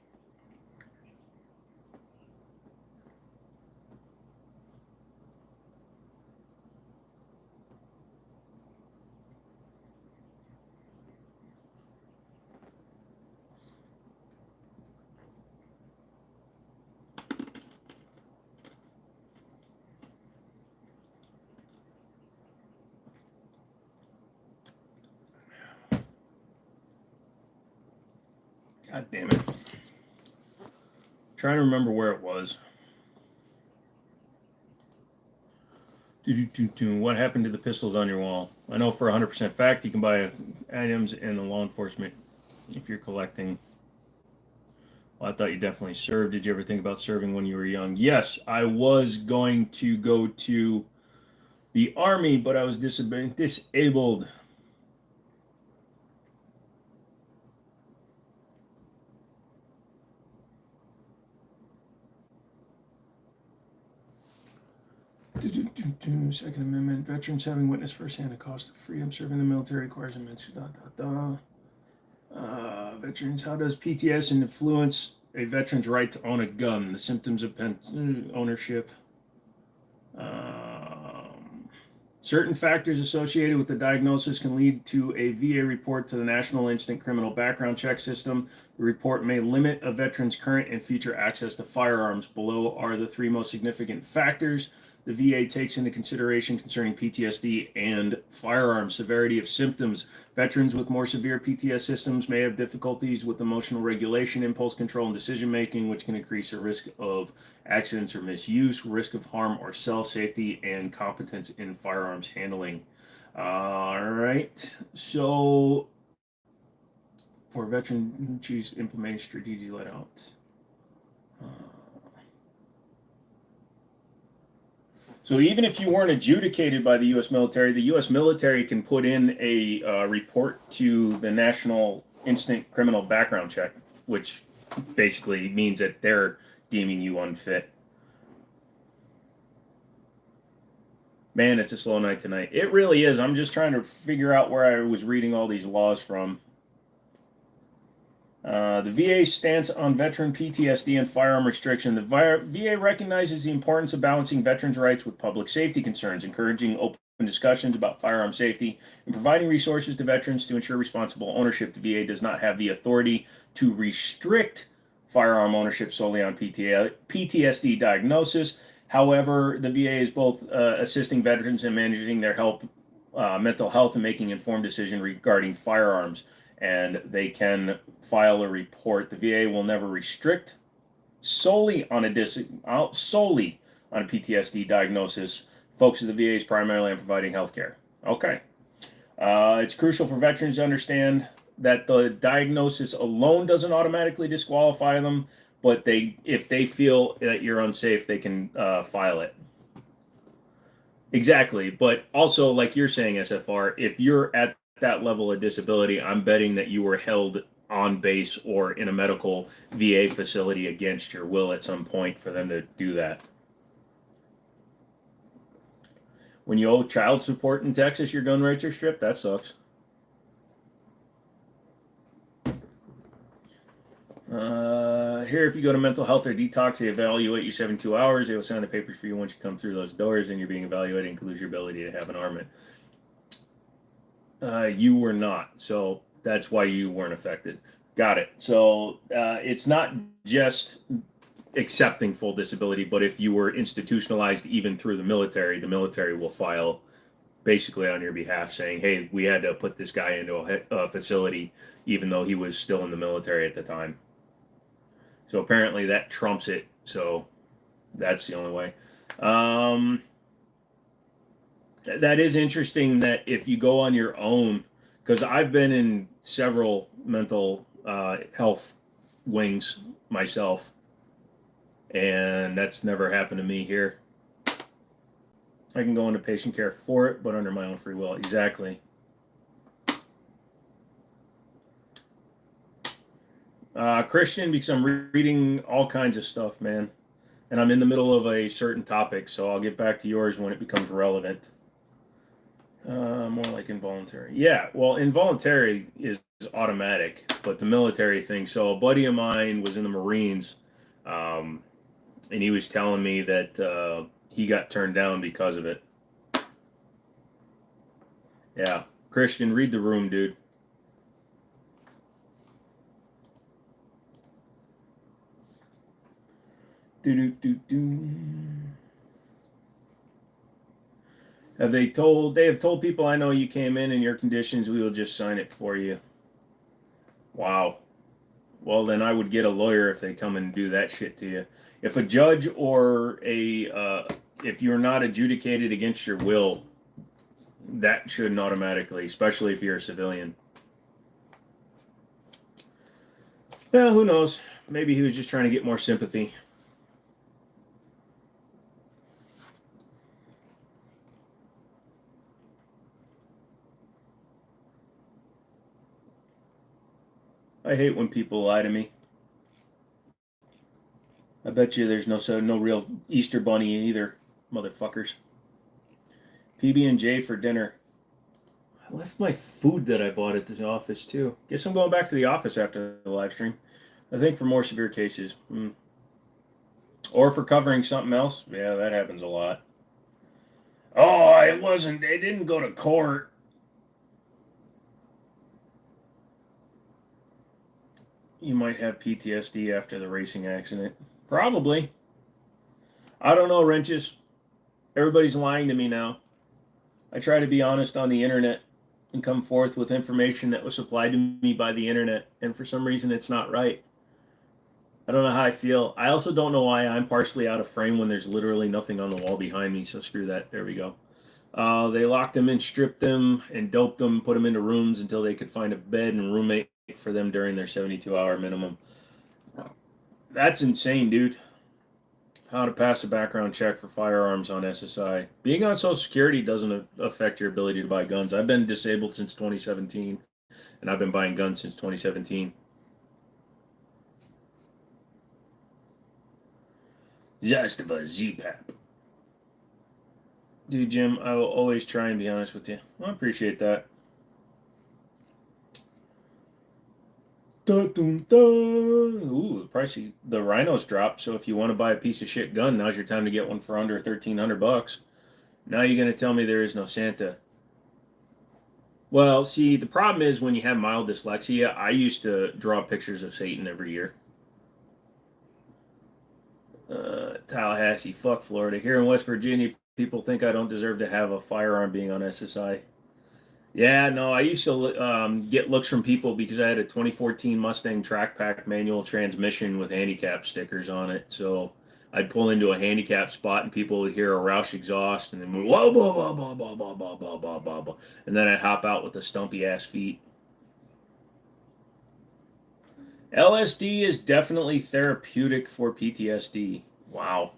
God damn it. Trying to remember where it was. What happened to the pistols on your wall? I know for 100% fact you can buy items in the law enforcement if you're collecting. Well, I thought you definitely served. Did you ever think about serving when you were young? Yes, I was going to go to the Army, but I was disabled. Second Amendment. Veterans having witnessed firsthand the cost of freedom serving the military requires immense. Veterans. How does PTS influence a veteran's right to own a gun? The symptoms of ownership. Certain factors associated with the diagnosis can lead to a VA report to the National Instant Criminal Background Check System. The report may limit a veteran's current and future access to firearms. Below are the three most significant factors the VA takes into consideration concerning PTSD and firearms. Severity of symptoms. Veterans with more severe PTS systems may have difficulties with emotional regulation, impulse control, and decision making, which can increase the risk of accidents or misuse, risk of harm or self-safety, and competence in firearms handling. All right. So, for a veteran who chooses to implement strategies let out. So even if you weren't adjudicated by the U.S. military can put in a report to the National Instant Criminal Background Check, which basically means that they're deeming you unfit. Man, it's a slow night tonight. It really is. I'm just trying to figure out where I was reading all these laws from. The VA's stance on veteran PTSD and firearm restriction. The VA recognizes the importance of balancing veterans' rights with public safety concerns, encouraging open discussions about firearm safety, and providing resources to veterans to ensure responsible ownership. The VA does not have the authority to restrict firearm ownership solely on PTSD diagnosis. However, the VA is both assisting veterans in managing their mental health and making informed decisions regarding firearms. And they can file a report. The VA will never restrict solely on a PTSD diagnosis. Focus of the VA is primarily on providing health care. Okay. It's crucial for veterans to understand that the diagnosis alone doesn't automatically disqualify them, but if they feel that you're unsafe, they can file it. Exactly. But also, like you're saying, SFR, if you're at that level of disability, I'm betting that you were held on base or in a medical VA facility against your will at some point for them to do that. When you owe child support in Texas, your gun rights are stripped. That sucks. Here, if you go to mental health or detox, they evaluate you 72 hours. They will sign the papers for you once you come through those doors, and you're being evaluated, includes your ability to have an armament. You were not, so that's why you weren't affected. Got it. So it's not just accepting full disability, but if you were institutionalized even through the military will file basically on your behalf saying, hey, we had to put this guy into a facility even though he was still in the military at the time. So apparently that trumps it, so that's the only way. That is interesting that if you go on your own, because I've been in several mental health wings myself, and that's never happened to me here. I can go into patient care for it, but under my own free will. Exactly. Christian, because I'm reading all kinds of stuff, man. And I'm in the middle of a certain topic, so I'll get back to yours when it becomes relevant. More like involuntary. Yeah, well, involuntary is automatic, but the military thing. So a buddy of mine was in the Marines, and he was telling me that he got turned down because of it. Yeah, Christian, read the room, dude. They have told people I know you came in your conditions, we will just sign it for you. Wow. Well, then I would get a lawyer if they come and do that shit to you. If a judge or if you're not adjudicated against your will, that shouldn't automatically, especially if you're a civilian. Well, who knows? Maybe he was just trying to get more sympathy. I hate when people lie to me. I bet you there's no real Easter bunny either, motherfuckers. PB&J for dinner. I left my food that I bought at the office too. Guess I'm going back to the office after the live stream. I think for more severe cases. Or for covering something else. Yeah, that happens a lot. Oh, they didn't go to court. You might have PTSD after the racing accident. Probably. I don't know, Wrenches. Everybody's lying to me now. I try to be honest on the internet and come forth with information that was supplied to me by the internet, and for some reason it's not right. I don't know how I feel. I also don't know why I'm partially out of frame when there's literally nothing on the wall behind me, so screw that. There we go. They locked them in, stripped them, and doped them, put them into rooms until they could find a bed and roommate for them during their 72-hour minimum. That's insane, dude. How to pass a background check for firearms on SSI. Being on Social Security doesn't affect your ability to buy guns. I've been disabled since 2017, and I've been buying guns since 2017. Just for ZPAP. do, Jim. I will always try and be honest with you. I appreciate that. Ooh, the price of the rhinos dropped. So if you want to buy a piece of shit gun, now's your time to get one for under $1,300. Now you're gonna tell me there is no Santa. Well, see, the problem is when you have mild dyslexia, I used to draw pictures of Satan every year. Tallahassee, fuck Florida. Here in West Virginia, people think I don't deserve to have a firearm being on SSI. Yeah, no, I used to get looks from people because I had a 2014 Mustang Track Pack manual transmission with handicap stickers on it. So I'd pull into a handicap spot and people would hear a Roush exhaust and then move, whoa, blah, blah, blah, blah, blah, blah, blah, blah, blah, blah. And then I'd hop out with the stumpy ass feet. LSD is definitely therapeutic for PTSD. Wow.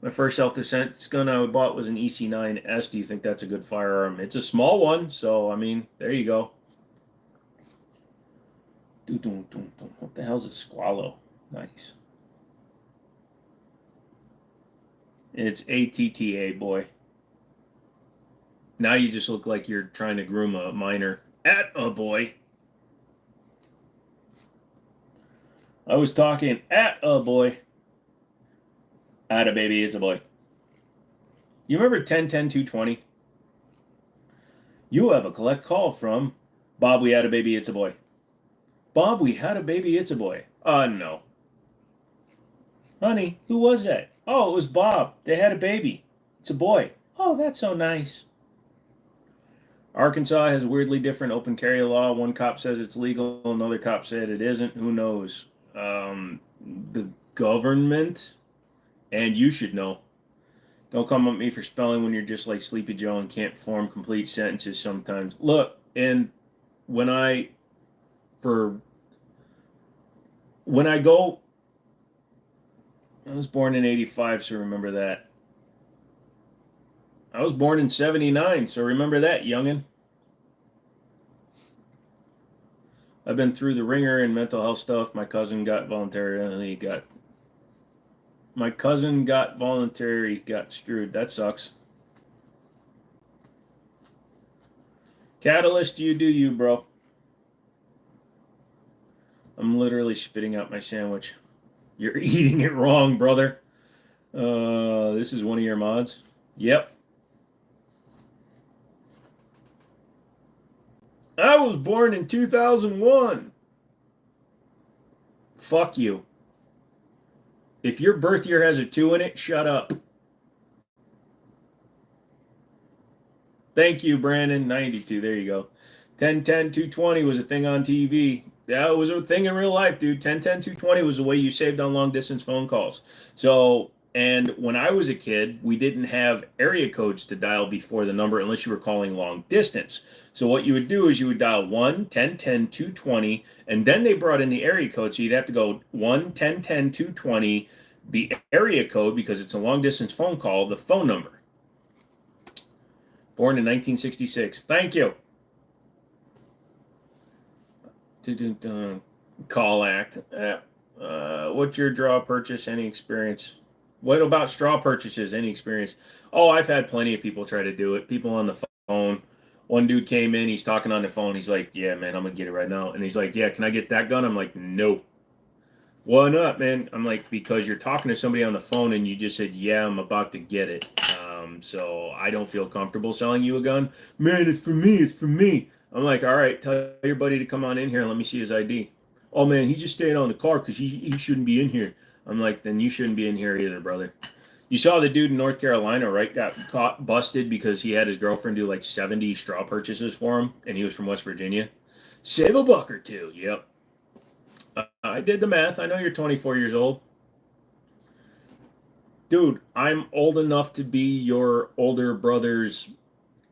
My first self-defense gun I bought was an EC9S. Do you think that's a good firearm? It's a small one, so, I mean, there you go. What the hell's a squallow? Nice. It's ATTA, boy. Now you just look like you're trying to groom a minor. At a boy. I was talking at a boy. At a baby, it's a boy. You remember 10-10-220? You have a collect call from Bob, we had a baby, it's a boy. Bob, we had a baby, it's a boy. No. Honey, who was that? Oh, it was Bob. They had a baby. It's a boy. Oh, that's so nice. Arkansas has weirdly different open carry law. One cop says it's legal, another cop said it isn't. Who knows? The government, and you should know. Don't come at me for spelling when you're just like Sleepy Joe and can't form complete sentences sometimes. Look, and when I was born in 85, so remember that. I was born in 79, so remember that, youngin'. I've been through the ringer and mental health stuff. My cousin got voluntary, got screwed. That sucks. Catalyst, you do you, bro. I'm literally spitting out my sandwich. You're eating it wrong, brother. This is one of your mods. Yep. I was born in 2001. Fuck you. If your birth year has a 2 in it, shut up. Thank you, Brandon. 92. There you go. 10-10-220 was a thing on TV. That was a thing in real life, dude. 10-10-220 was the way you saved on long distance phone calls. So, and when I was a kid, we didn't have area codes to dial before the number unless you were calling long distance. So what you would do is you would dial 1-10-10-220, and then they brought in the area code. So you'd have to go 1-10-10-220, the area code, because it's a long distance phone call, the phone number. Born in 1966. Thank you. Call act. What's your draw purchase? Any experience? What about straw purchases? Any experience? Oh, I've had plenty of people try to do it. People on the phone. One dude came in, he's talking on the phone. He's like, yeah, man, I'm going to get it right now. And he's like, yeah, can I get that gun? I'm like, no. Why not, man? I'm like, because you're talking to somebody on the phone and you just said, yeah, I'm about to get it. So I don't feel comfortable selling you a gun. Man, it's for me. It's for me. I'm like, all right, tell your buddy to come on in here and let me see his ID. Oh, man, he just stayed on the car because he shouldn't be in here. I'm like, then you shouldn't be in here either, brother. You saw the dude in North Carolina, right? Got caught, busted because he had his girlfriend do like 70 straw purchases for him, and he was from West Virginia. Save a buck or two. Yep. I did the math. I know you're 24 years old. Dude, I'm old enough to be your older brother's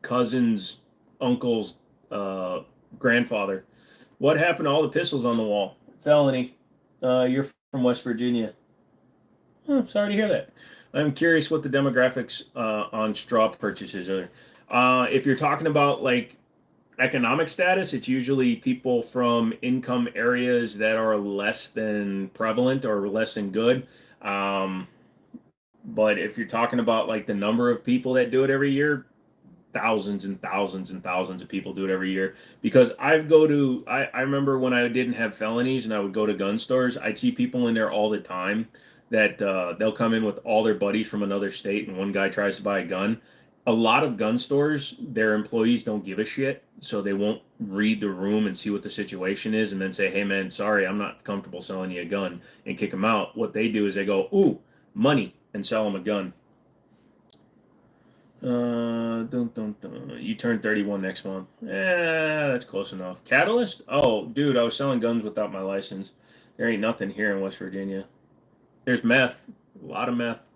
cousin's uncle's grandfather. What happened to all the pistols on the wall? Felony. You're from West Virginia. Sorry to hear that. I'm curious what the demographics on straw purchases are. If you're talking about like economic status, it's usually people from income areas that are less than prevalent or less than good. But if you're talking about like the number of people that do it every year, thousands and thousands and thousands of people do it every year. Because I remember when I didn't have felonies and I would go to gun stores, I'd see people in there all the time that they'll come in with all their buddies from another state, and one guy tries to buy a gun. A lot of gun stores, their employees don't give a shit, so they won't read the room and see what the situation is and then say, hey man, sorry, I'm not comfortable selling you a gun, and kick them out. What they do is they go, ooh, money, and sell them a gun. You turn 31 next month. That's close enough. Catalyst? Oh, dude, I was selling guns without my license. There ain't nothing here in West Virginia. There's meth. A lot of meth.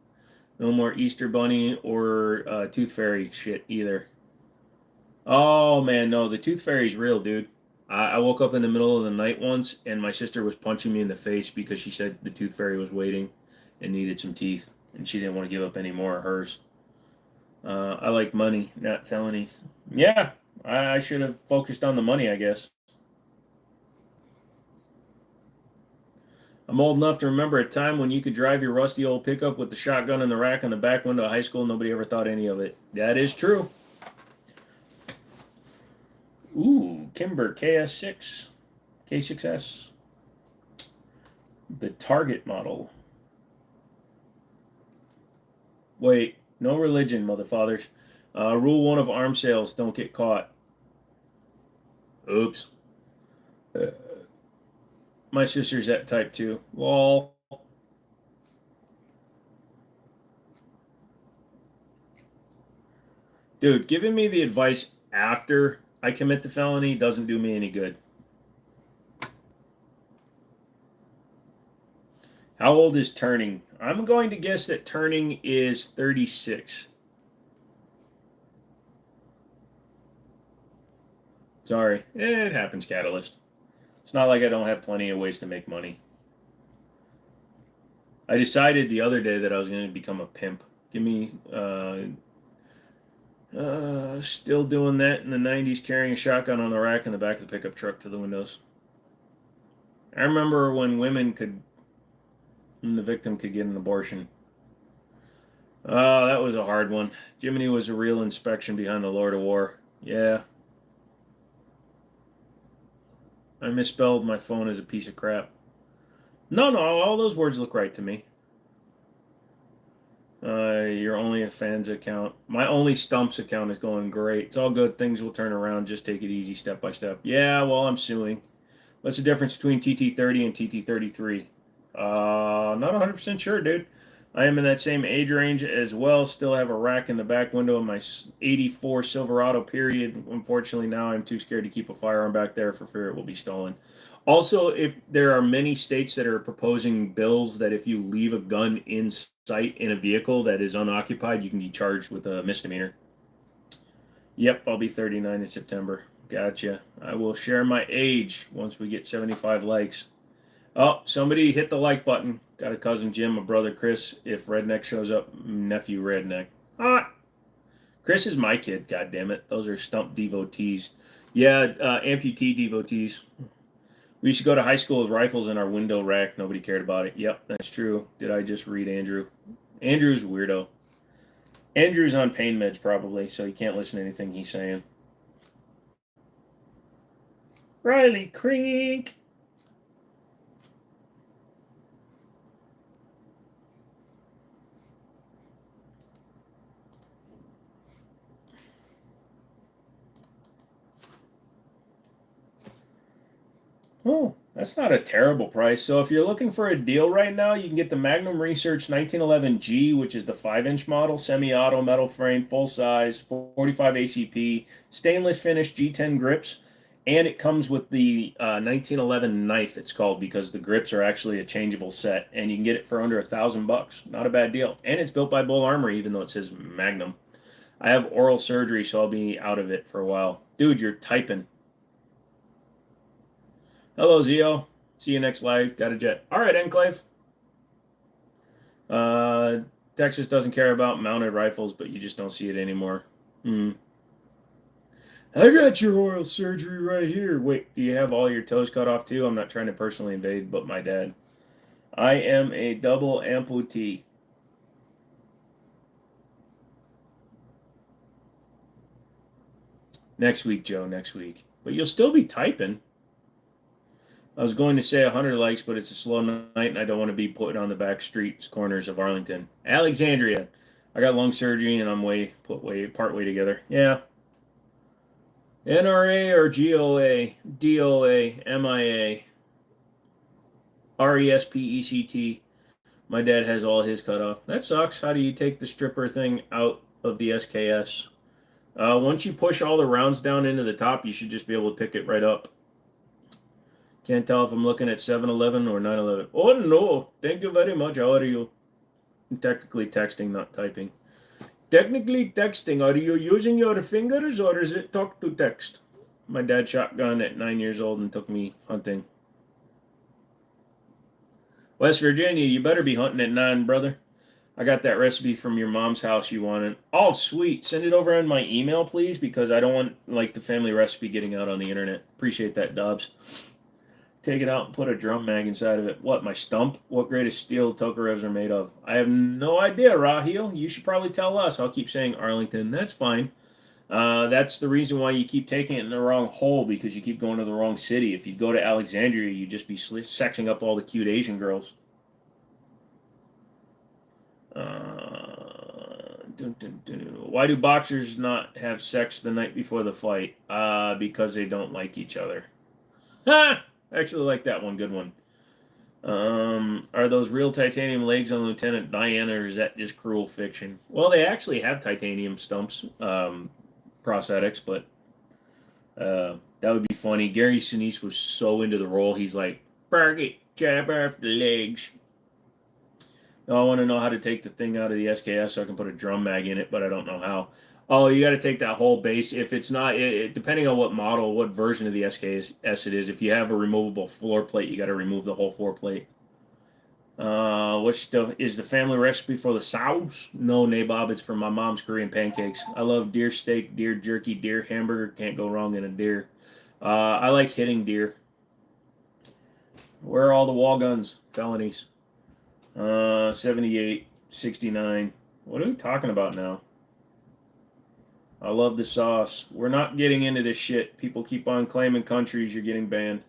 No more Easter Bunny or Tooth Fairy shit either. Oh, man, no. The Tooth Fairy's real, dude. I woke up in the middle of the night once, and my sister was punching me in the face because she said the Tooth Fairy was waiting and needed some teeth, and she didn't want to give up any more of hers. I like money, not felonies. Yeah, I should have focused on the money, I guess. I'm old enough to remember a time when you could drive your rusty old pickup with the shotgun in the rack on the back window of high school. Nobody ever thought any of it. That is true. Ooh, Kimber KS6, K6S. The Target model. Wait, no religion, motherfathers. Rule 1 of arms sales, don't get caught. Oops. My sister's that type too. Lol. Dude, giving me the advice after I commit the felony doesn't do me any good. How old is Turning? I'm going to guess that Turning is 36. Sorry. It happens, Catalyst. It's not like I don't have plenty of ways to make money. I decided the other day that I was going to become a pimp. Give me, still doing that in the 90s, carrying a shotgun on the rack in the back of the pickup truck to the windows. I remember when the victim could get an abortion. Oh, that was a hard one. Jimmini was a real inspection behind the Lord of War. Yeah. I misspelled my phone as a piece of crap. No, all those words look right to me. Your only a fans account. My only stumps account is going great. It's all good. Things will turn around. Just take it easy, step by step. Yeah, well, I'm suing. What's the difference between TT30 and TT33? Not 100% sure, dude. I am in that same age range as well. Still have a rack in the back window of my 84 Silverado period. Unfortunately, now I'm too scared to keep a firearm back there for fear it will be stolen. Also, if there are many states that are proposing bills that if you leave a gun in sight in a vehicle that is unoccupied, you can be charged with a misdemeanor. Yep, I'll be 39 in September. Gotcha. I will share my age once we get 75 likes. Oh, somebody hit the like button. Got a cousin Jim, a brother Chris. If Redneck shows up, nephew Redneck. Ah, Chris is my kid. God damn it, those are stump devotees. Yeah, amputee devotees. We used to go to high school with rifles in our window rack. Nobody cared about it. Yep, that's true. Did I just read Andrew? Andrew's a weirdo. Andrew's on pain meds probably, so you can't listen to anything he's saying. Riley Creek. Oh, that's not a terrible price. So if you're looking for a deal right now, you can get the Magnum Research 1911G, which is the 5-inch model, semi-auto, metal frame, full size, 45 ACP, stainless finish G10 grips, and it comes with the 1911 knife, it's called, because the grips are actually a changeable set, and you can get it for under $1,000. Not a bad deal. And it's built by Bull Armory, even though it says Magnum. I have oral surgery, so I'll be out of it for a while. Dude, you're typing. Hello, Zio. See you next live. Got a jet. All right, Enclave. Texas doesn't care about mounted rifles, but you just don't see it anymore. I got your oral surgery right here. Wait, do you have all your toes cut off too? I'm not trying to personally invade, but my dad. I am a double amputee. Next week, Joe, next week. But you'll still be typing. I was going to say 100 likes, but it's a slow night, and I don't want to be put on the back streets corners of Arlington. Alexandria. I got lung surgery, and I'm part way together. Yeah. NRA or GOA, DOA, MIA, RESPECT. My dad has all his cut off. That sucks. How do you take the stripper thing out of the SKS? Once you push all the rounds down into the top, you should just be able to pick it right up. Can't tell if I'm looking at 7-Eleven or 9-11. Oh, no. Thank you very much. How are you? I'm technically texting, not typing. Technically texting. Are you using your fingers or is it talk to text? My dad shotgun at 9 years old and took me hunting. West Virginia, you better be hunting at 9, brother. I got that recipe from your mom's house you wanted. Oh, sweet. Send it over on my email, please, because I don't want like the family recipe getting out on the internet. Appreciate that, Dobbs. Take it out and put a drum mag inside of it. What, my stump? What grade of steel Tokarevs are made of? I have no idea, Rahil. You should probably tell us. I'll keep saying Arlington. That's fine. That's the reason why you keep taking it in the wrong hole, because you keep going to the wrong city. If you go to Alexandria, you'd just be sexing up all the cute Asian girls. Why do boxers not have sex the night before the fight? Because they don't like each other. Ha! Actually like that one. Good one. Are those real titanium legs on Lieutenant Diana, or is that just cruel fiction? Well, they actually have titanium stumps, prosthetics, but that would be funny. Gary Sinise was so into the role, he's like, "Fergie, jab off the legs." No, I want to know how to take the thing out of the SKS so I can put a drum mag in it, but I don't know how. Oh, you got to take that whole base. If it's not, depending on what model, what version of the SKS it is, if you have a removable floor plate, you got to remove the whole floor plate. Is the family recipe for the sauce? No, Nabob, it's from my mom's Korean pancakes. I love deer steak, deer jerky, deer hamburger. Can't go wrong in a deer. I like hitting deer. Where are all the wall guns? Felonies. 78, 69. What are we talking about now? I love the sauce. We're not getting into this shit. People keep on claiming countries. You're getting banned.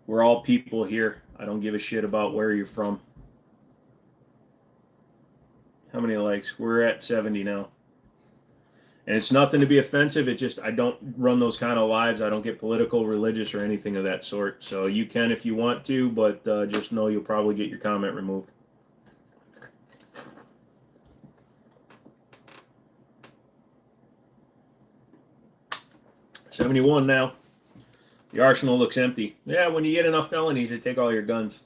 We're all people here. I don't give a shit about where you're from. How many likes? We're at 70 now. And it's nothing to be offensive. It's just I don't run those kind of lives. I don't get political, religious, or anything of that sort. So you can if you want to, but just know you'll probably get your comment removed. $71 now. The arsenal looks empty. Yeah, when you get enough felonies, they take all your guns.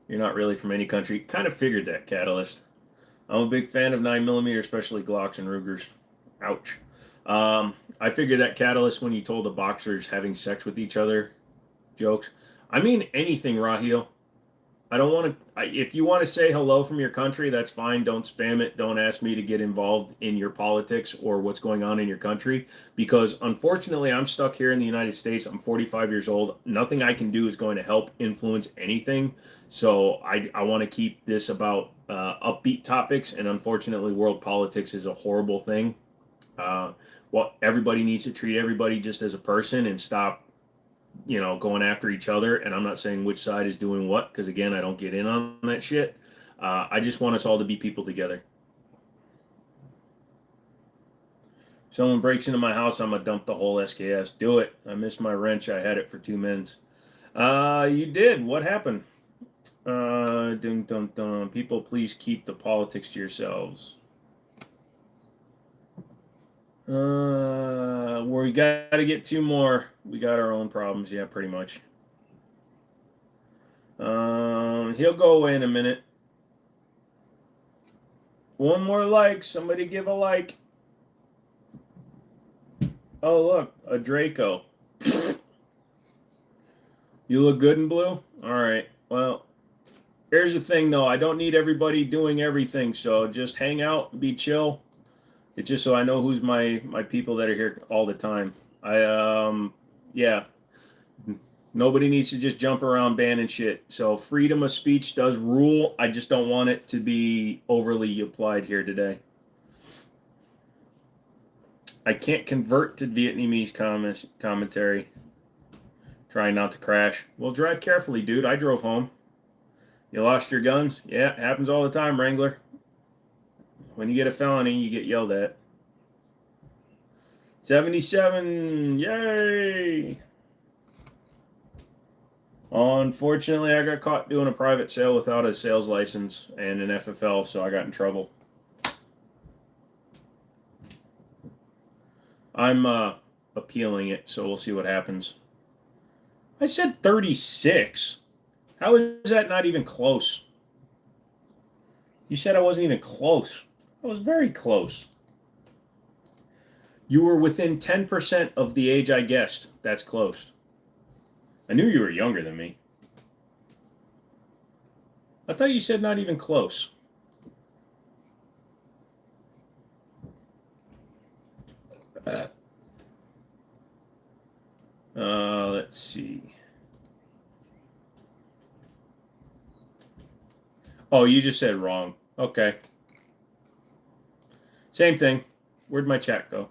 You're not really from any country. Kind of figured that, Catalyst. I'm a big fan of 9mm, especially Glocks and Rugers. Ouch. I figured that, Catalyst, when you told the boxers having sex with each other jokes. I mean anything, Rahil. I don't want to... If you want to say hello from your country, that's fine. Don't spam it. Don't ask me to get involved in your politics or what's going on in your country. Because, unfortunately, I'm stuck here in the United States. I'm 45 years old. Nothing I can do is going to help influence anything. So I want to keep this about upbeat topics. And, unfortunately, world politics is a horrible thing. Everybody needs to treat everybody just as a person and stop going after each other. And I'm not saying which side is doing what, because again, I don't get in on that shit. I just want us all to be people together. Someone breaks into my house, I'm gonna dump the whole SKS. Do it. I missed my wrench. I had it for 2 minutes. You did. What happened? Dun, dun, dun. People, please keep the politics to yourselves. We got to get 2 more. We got our own problems. Yeah, pretty much. He'll go away in a minute. 1 more like. Somebody give a like. Oh, look. A Draco. You look good in blue? Alright. Well, here's the thing, though. I don't need everybody doing everything, so just hang out, be chill. It's just so I know who's my people that are here all the time. Yeah. Nobody needs to just jump around banning shit. So freedom of speech does rule. I just don't want it to be overly applied here today. I can't convert to Vietnamese commentary. Trying not to crash. Well, drive carefully, dude. I drove home. You lost your guns? Yeah, it happens all the time, Wrangler. When you get a felony, you get yelled at. 77. Yay! Unfortunately, I got caught doing a private sale without a sales license and an FFL, so I got in trouble. I'm appealing it, so we'll see what happens. I said 36. How is that not even close? You said I wasn't even close. I was very close. You were within 10% of the age I guessed. That's close. I knew you were younger than me. I thought you said not even close. Let's see. Oh, you just said wrong. Okay. Same thing. Where'd my chat go?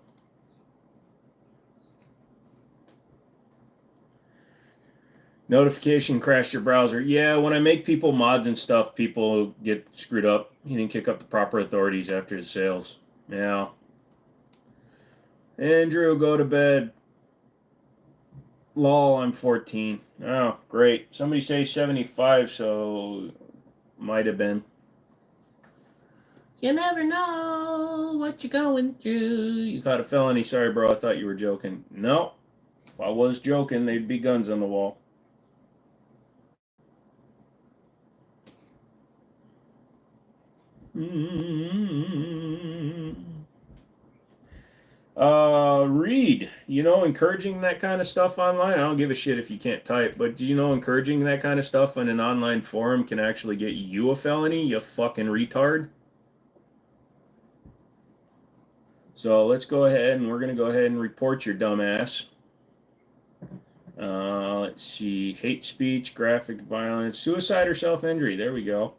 Notification crashed your browser. Yeah, when I make people mods and stuff, people get screwed up. He didn't kick up the proper authorities after the sales. Yeah. Andrew, go to bed. Lol, I'm 14. Oh, great. Somebody say 75, so might have been. You never know what you're going through. You caught a felony. Sorry, bro. I thought you were joking. No. If I was joking, there'd be guns on the wall. Read. You know, encouraging that kind of stuff online. I don't give a shit if you can't type, but do you know encouraging that kind of stuff in an online forum can actually get you a felony, you fucking retard? So let's go ahead and we're going to go ahead and report your dumbass. Let's see. Hate speech, graphic violence, suicide, or self-injury. There we go.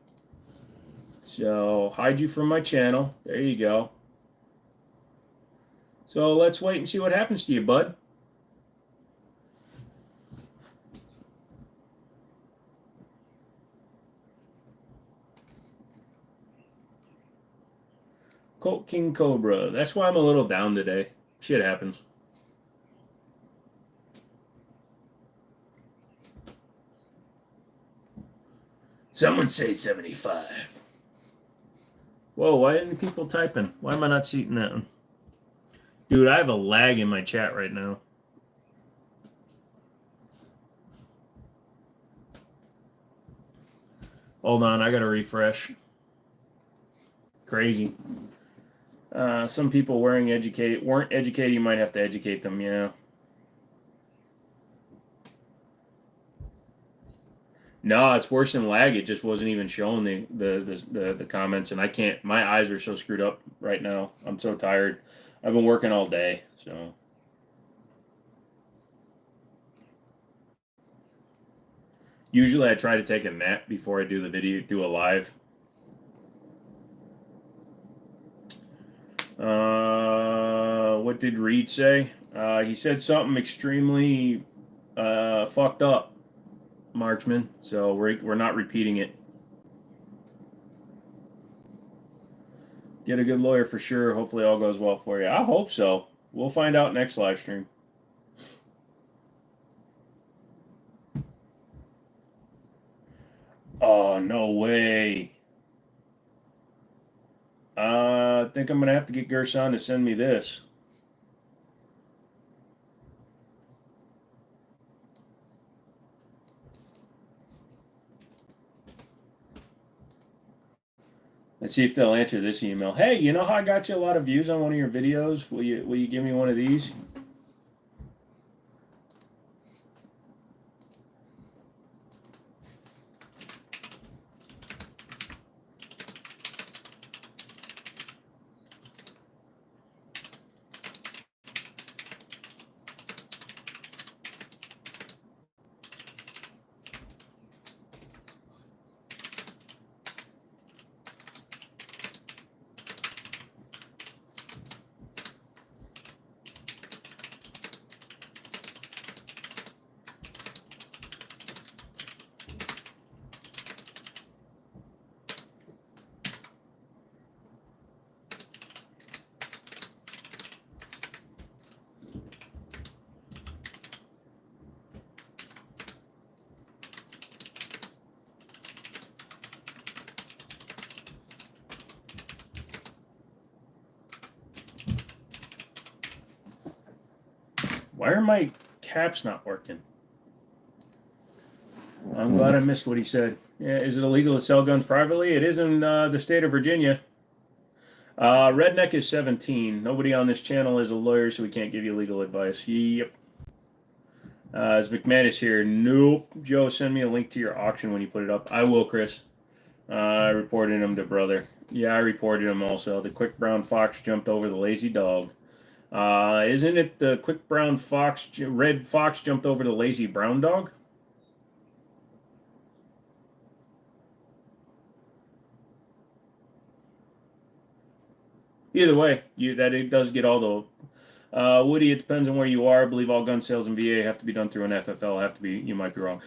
So hide you from my channel. There you go. So let's wait and see what happens to you, bud. Colt King Cobra. That's why I'm a little down today. Shit happens. Someone say 75. Whoa, why isn't people typing? Why am I not seeing that one? Dude, I have a lag in my chat right now. Hold on, I gotta refresh. Crazy. Some people weren't educated. You might have to educate them, yeah. No, it's worse than lag. It just wasn't even showing the comments, and I can't. My eyes are so screwed up right now. I'm so tired. I've been working all day, so. Usually I try to take a nap before I do the video, do a live. What did Reed say? He said something extremely fucked up, Marksman. So we're not repeating it. Get a good lawyer for sure. Hopefully all goes well for you. I hope so. We'll find out next live stream. Oh, no way. I think I'm going to have to get Gerson to send me this. Let's see if they'll answer this email. Hey, you know how I got you a lot of views on one of your videos? Will you give me one of these? Why are my caps not working? I'm glad I missed what he said. Yeah, is it illegal to sell guns privately? It is in the state of Virginia. Redneck is 17. Nobody on this channel is a lawyer, so we can't give you legal advice. Yep. Is McManus here? Nope. Joe, send me a link to your auction when you put it up. I will, Chris. I reported him to brother. Yeah, I reported him also. The quick brown fox jumped over the lazy dog. Isn't it the quick brown fox, red fox jumped over the lazy brown dog? Either way, it does get all the. Woody, it depends on where you are. I believe all gun sales in VA have to be done through an FFL. Have to be. You might be wrong.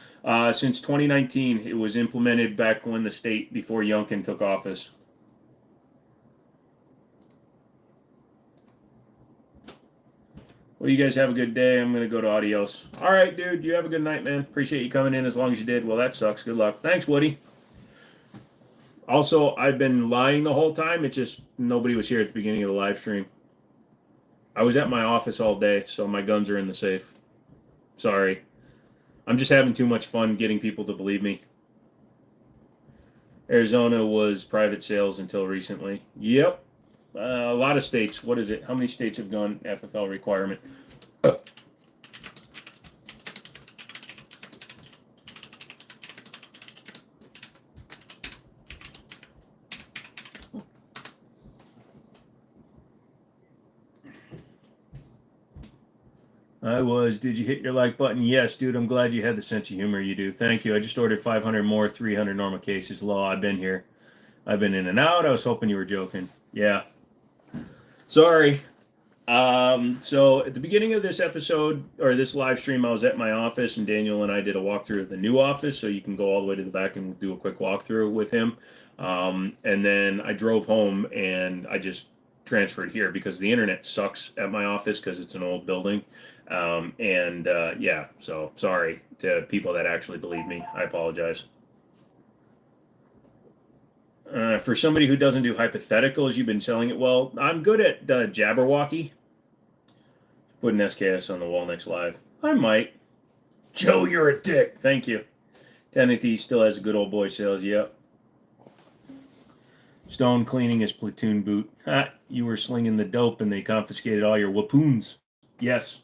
Since 2019, it was implemented back when the state before Youngkin took office. Well, you guys have a good day. I'm gonna go to adios. All right, dude. You have a good night, man. Appreciate you coming in as long as you did. Well, that sucks. Good luck. Thanks, Woody. Also, I've been lying the whole time. It just nobody was here at the beginning of the live stream. I was at my office all day, so my guns are in the safe. Sorry. I'm just having too much fun getting people to believe me. Arizona was private sales until recently. Yep. A lot of states. What is it? How many states have gone FFL requirement? Did you hit your like button? Yes, dude. I'm glad you had the sense of humor you do. Thank you. I just ordered 500 more, 300 normal cases. Law, I've been here. I've been in and out. I was hoping you were joking. Yeah. Sorry. So at the beginning of this episode, or this live stream, I was at my office, and Daniel and I did a walkthrough of the new office, so you can go all the way to the back and do a quick walkthrough with him. And then I drove home, and I just transferred here because the internet sucks at my office because it's an old building. Yeah, so sorry to people that actually believe me. I apologize. For somebody who doesn't do hypotheticals, you've been selling it well. I'm good at Jabberwocky. Put an SKS on the wall next live. I might. Joe, you're a dick. Thank you. Tennessee still has a good old boy sales. Yep. Stone cleaning his platoon boot. Ha, you were slinging the dope and they confiscated all your weapons. Yes.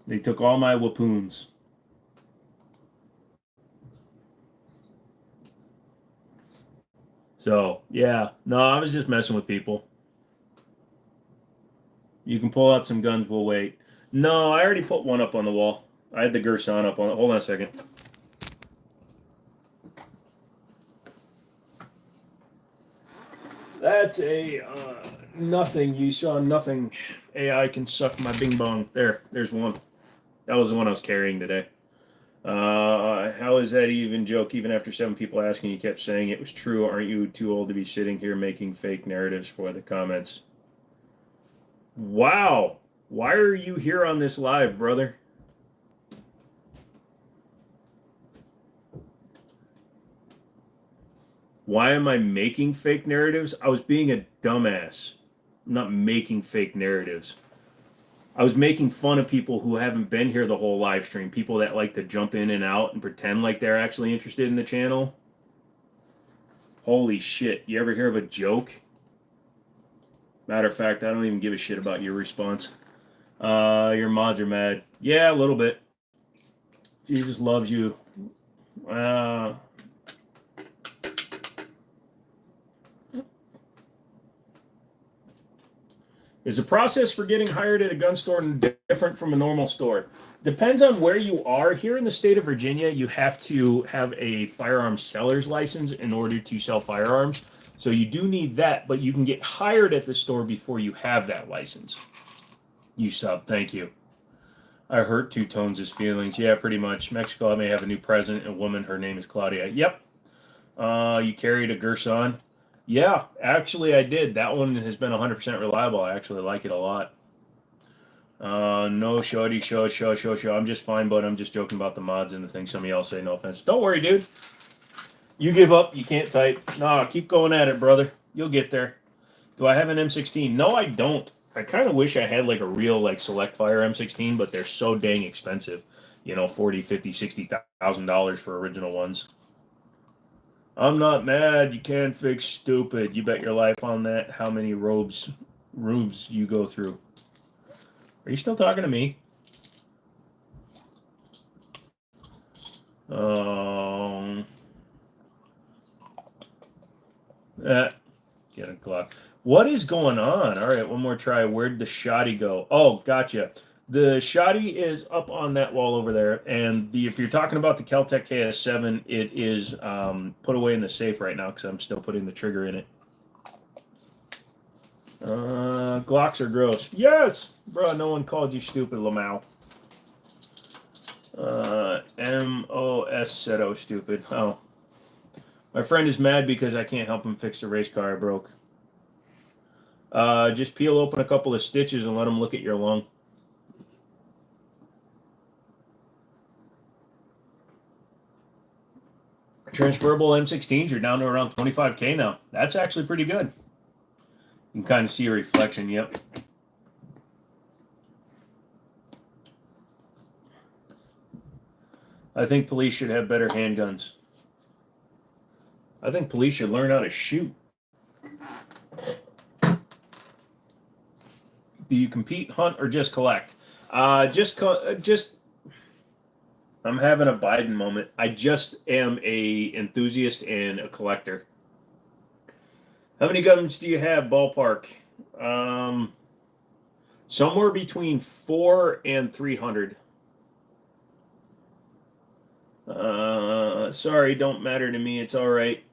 They took all my weapons. So, yeah. No, I was just messing with people. You can pull out some guns. We'll wait. No, I already put one up on the wall. I had the Gerson up on it. Hold on a second. That's a nothing. You saw nothing. AI can suck my bing bong. There's one. That was the one I was carrying today. How is that even joke? Even after 7 people asking, you kept saying it was true. Aren't you too old to be sitting here making fake narratives for the comments? Wow. Why are you here on this live, brother? Why am I making fake narratives? I was being a dumbass. I'm not making fake narratives. I was making fun of people who haven't been here the whole live stream. People that like to jump in and out and pretend like they're actually interested in the channel. Holy shit. You ever hear of a joke? Matter of fact, I don't even give a shit about your response. Your mods are mad. Yeah, a little bit. Jesus loves you. Is the process for getting hired at a gun store different from a normal store? Depends on where you are. Here in the state of Virginia, you have to have a firearms seller's license in order to sell firearms. So you do need that, but you can get hired at the store before you have that license. You sub, thank you. I hurt Two Tones' feelings. Yeah, pretty much. Mexico may have a new president, a woman. Her name is Claudia. Yep. You carried a Gerson. Yeah, actually I did. That one has been 100% reliable. I actually like it a lot. No, shorty, show. I'm just fine, but I'm just joking about the mods and the things some of y'all say. No offense. Don't worry, dude. You give up. You can't type. Nah, keep going at it, brother. You'll get there. Do I have an M16? No, I don't. I kind of wish I had like a real like select fire M16, but they're so dang expensive. You know, 40, 50, 60,000 dollars for original ones. I'm not mad. You can't fix stupid. You bet your life on that. How many rooms you go through? Are you still talking to me? Um. Get a Glock. What is going on? All right, one more try. Where'd the shoddy go? Oh, gotcha. The shoddy is up on that wall over there, and if you're talking about the Keltec KS7, it is put away in the safe right now because I'm still putting the trigger in it. Glocks are gross. Yes, bro. No one called you stupid, Lamau. MOS said, "Oh, stupid." Oh, my friend is mad because I can't help him fix the race car I broke. Just peel open a couple of stitches and let him look at your lung. Transferable M16s are down to around 25K now. That's actually pretty good. You can kind of see a reflection, yep. I think police should have better handguns. I think police should learn how to shoot. Do you compete, hunt, or just collect? Just. I'm having a Biden moment. I just am a enthusiast and a collector. How many guns do you have, ballpark? Somewhere between 4 and 300. Sorry, don't matter to me. It's all right.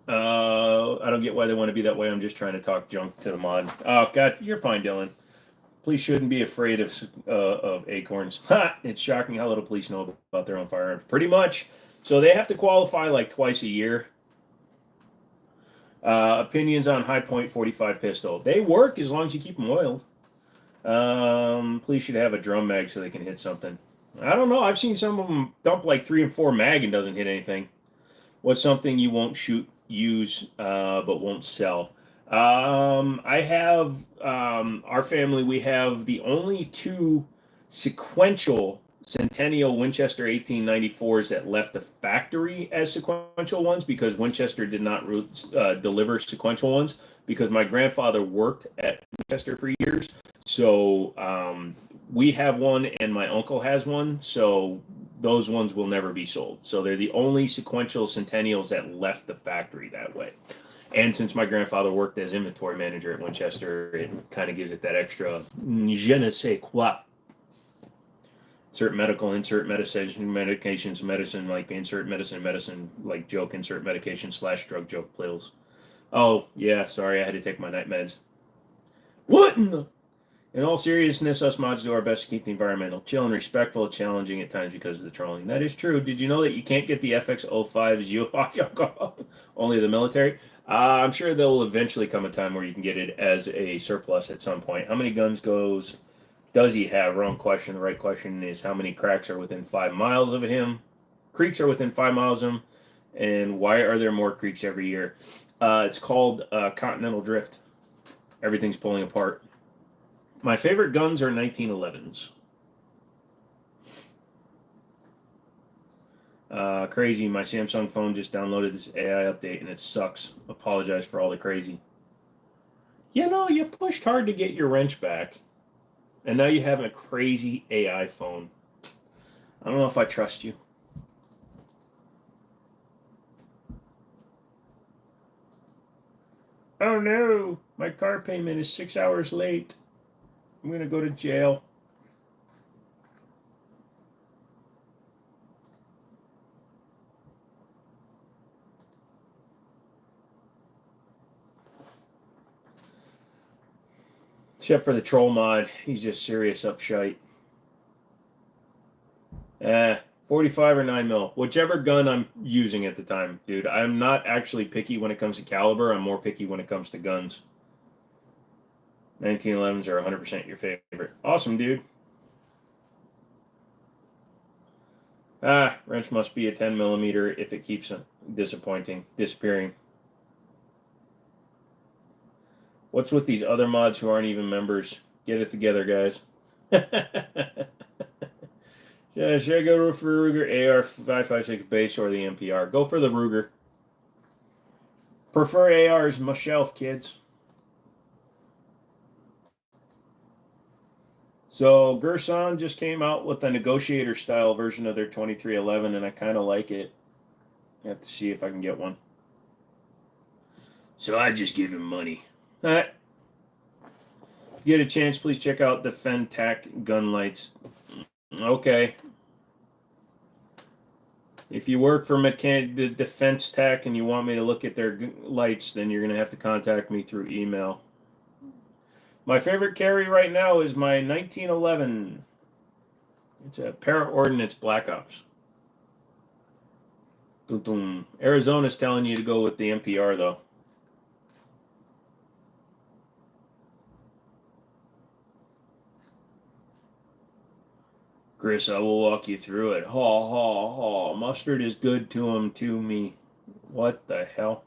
I don't get why they want to be that way. I'm just trying to talk junk to the mod. Oh God, you're fine, Dylan. Police shouldn't be afraid of acorns. Ha! It's shocking how little police know about their own firearms. Pretty much. So they have to qualify like twice a year. Opinions on high point 45 pistol. They work as long as you keep them oiled. Police should have a drum mag so they can hit something. I don't know. I've seen some of them dump like 3 and 4 mag and doesn't hit anything. What's something you won't use, but won't sell? I have our family. We have the only 2 sequential Centennial Winchester 1894s that left the factory as sequential ones because Winchester did not deliver sequential ones because my grandfather worked at Winchester for years. So we have one and my uncle has one. So those ones will never be sold. So they're the only sequential Centennials that left the factory that way. And since my grandfather worked as inventory manager at Winchester, it kind of gives it that extra je ne sais quoi. Insert medical, insert medications, medicine, like insert medicine, like joke, insert medication / drug joke pills. Oh, yeah, sorry, I had to take my night meds. What in the? In all seriousness, us mods do our best to keep the environmental chill and respectful, challenging at times because of the trolling. That is true. Did you know that you can't get the FX05 only the military? I'm sure there will eventually come a time where you can get it as a surplus at some point. How many guns does he have? Wrong question. The right question is how many cracks are within 5 miles of him? Creeks are within 5 miles of him. And why are there more creeks every year? It's called continental drift. Everything's pulling apart. My favorite guns are 1911s. Crazy. My Samsung phone just downloaded this AI update and it sucks. Apologize for all the crazy. You know, you pushed hard to get your wrench back. And now you have a crazy AI phone. I don't know if I trust you. Oh no, my car payment is 6 hours late. I'm going to go to jail. Except for the troll mod. He's just serious upshite. 45 or 9 mil. Whichever gun I'm using at the time, dude. I'm not actually picky when it comes to caliber. I'm more picky when it comes to guns. 1911s are 100% your favorite. Awesome, dude. Wrench must be a 10 millimeter if it keeps disappearing. What's with these other mods who aren't even members? Get it together, guys. Yeah, should I go for Ruger AR-556 base or the MPR? Go for the Ruger. Prefer ARs, my shelf, kids. So Gerson just came out with a negotiator style version of their 2311, and I kind of like it. I have to see if I can get one. So I just give him money. All right. If you get a chance, please check out the Fentac gun lights. Okay. If you work for the Defense Tech and you want me to look at their lights, then you're going to have to contact me through email. My favorite carry right now is my 1911. It's a Para-Ordnance Black Ops. Arizona's telling you to go with the MPR, though. Chris, I will walk you through it. Haw, haw, haw. Mustard is good to me. What the hell?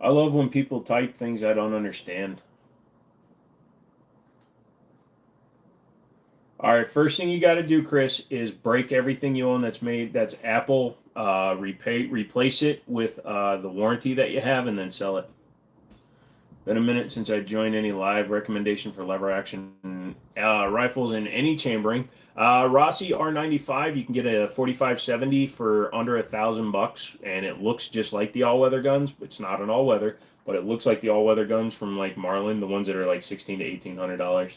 I love when people type things I don't understand. All right, first thing you got to do, Chris, is break everything you own that's Apple. Replace it with the warranty that you have, and then sell it. Been a minute since I joined any live recommendation for lever action rifles in any chambering. Rossi R95, you can get a 4570 for under $1,000, and it looks just like the all-weather guns. It's not an all-weather, but it looks like the all-weather guns from like Marlin, the ones that are like $1,600 to $1,800.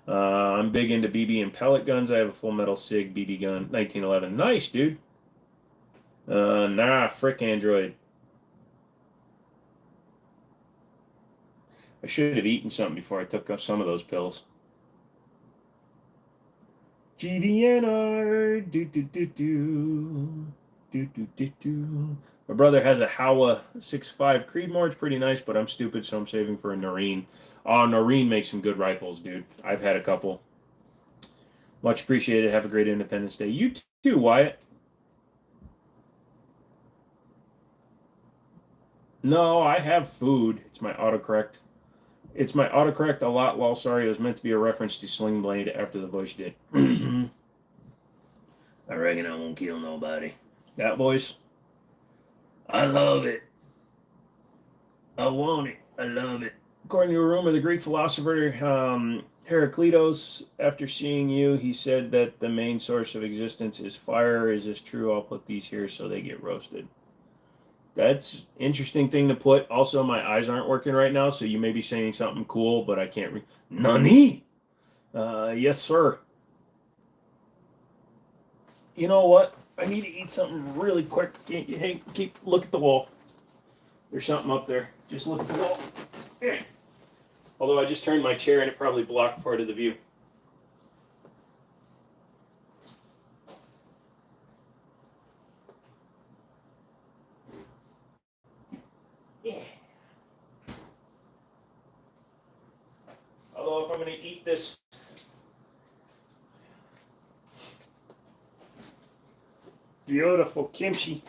I'm big into BB and pellet guns. I have a full metal SIG BB gun, 1911. Nice, dude. Nah, frick Android. I should have eaten something before I took some of those pills. GVNR, do. My brother has a Howa 6.5 Creedmoor. It's pretty nice, but I'm stupid, so I'm saving for a Noreen. Oh, Noreen makes some good rifles, dude. I've had a couple. Much appreciated. Have a great Independence Day. You too, Wyatt. No, I have food. It's my autocorrect. It's my autocorrect a lot. Well, sorry, it was meant to be a reference to Sling Blade after the voice did. I reckon I won't kill nobody. That voice? I love it. I want it. I love it. According to a rumor, the Greek philosopher Heraclitus, after seeing you, he said that the main source of existence is fire. Is this true? I'll put these here so they get roasted. That's interesting thing to put. Also, my eyes aren't working right now, so you may be saying something cool, but I can't read. Nani? Yes, sir. You know what? I need to eat something really quick. Hey, look at the wall. There's something up there. Just look at the wall. Although I just turned my chair and it probably blocked part of the view. Although if I'm going to eat this beautiful kimchi,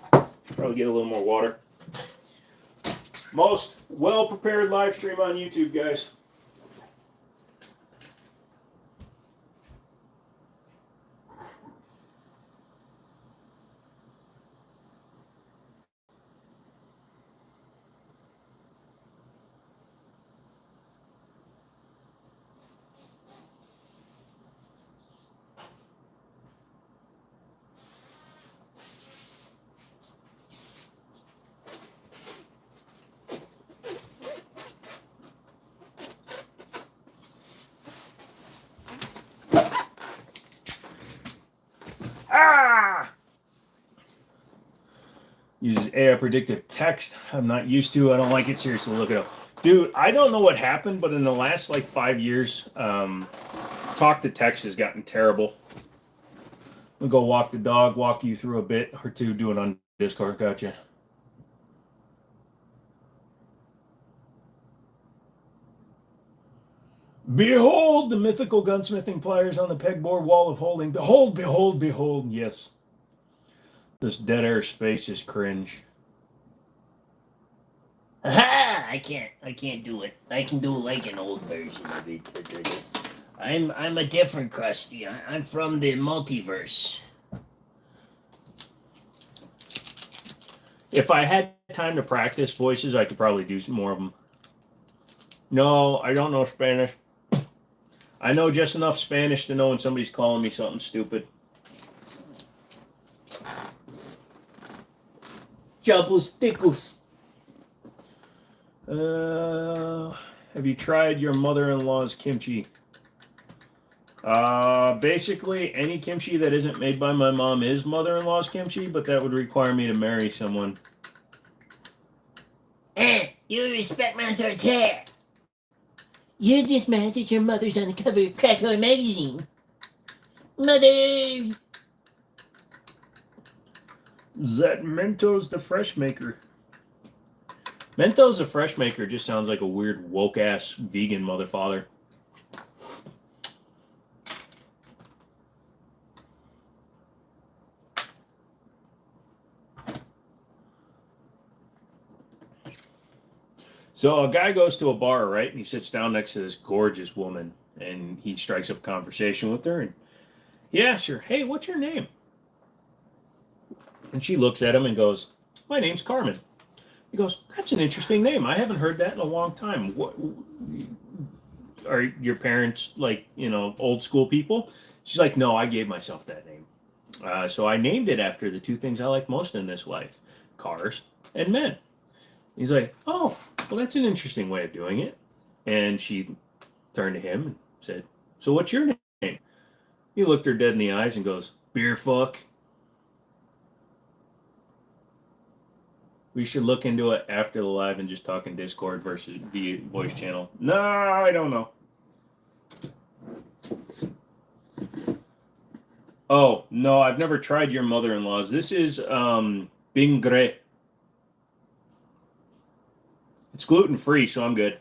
probably get a little more water. Most well-prepared live stream on YouTube, guys. Uses AI predictive text. I'm not used to. I don't like it. Seriously, look it up. Dude, I don't know what happened, but in the last like 5 years, talk to text has gotten terrible. We'll go walk the dog, walk you through a bit or two, do it on Discord. Gotcha. Behold the mythical gunsmithing pliers on the pegboard wall of holding. Behold, behold, behold. Yes. This dead air space is cringe. Aha! I can't do it. I can do like an old version of it. I'm a different Krusty. I'm from the multiverse. If I had time to practice voices, I could probably do some more of them. No, I don't know Spanish. I know just enough Spanish to know when somebody's calling me something stupid. Jabos tickles. Have you tried your mother-in-law's kimchi? Basically, any kimchi that isn't made by my mom is mother-in-law's kimchi, but that would require me to marry someone. You respect my authority. You just mad that your mother's on the cover of Crackle magazine. Mother! That Mentos the Fresh Maker. Mentos the Fresh Maker just sounds like a weird woke-ass vegan motherfather. So a guy goes to a bar, right? And he sits down next to this gorgeous woman. And he strikes up a conversation with her. And he asks her, hey, what's your name? And she looks at him and goes, my name's Carmen. He goes, that's an interesting name. I haven't heard that in a long time. What are your parents, like, old school people? She's like, no, I gave myself that name. So I named it after the two things I like most in this life, cars and men. He's like, oh, well, that's an interesting way of doing it. And she turned to him and said, so what's your name? He looked her dead in the eyes and goes, beer fuck. We should look into it after the live and just talk in Discord versus the voice channel. No, I don't know. Oh, no, I've never tried your mother-in-law's. This is Bingre. It's gluten-free, so I'm good.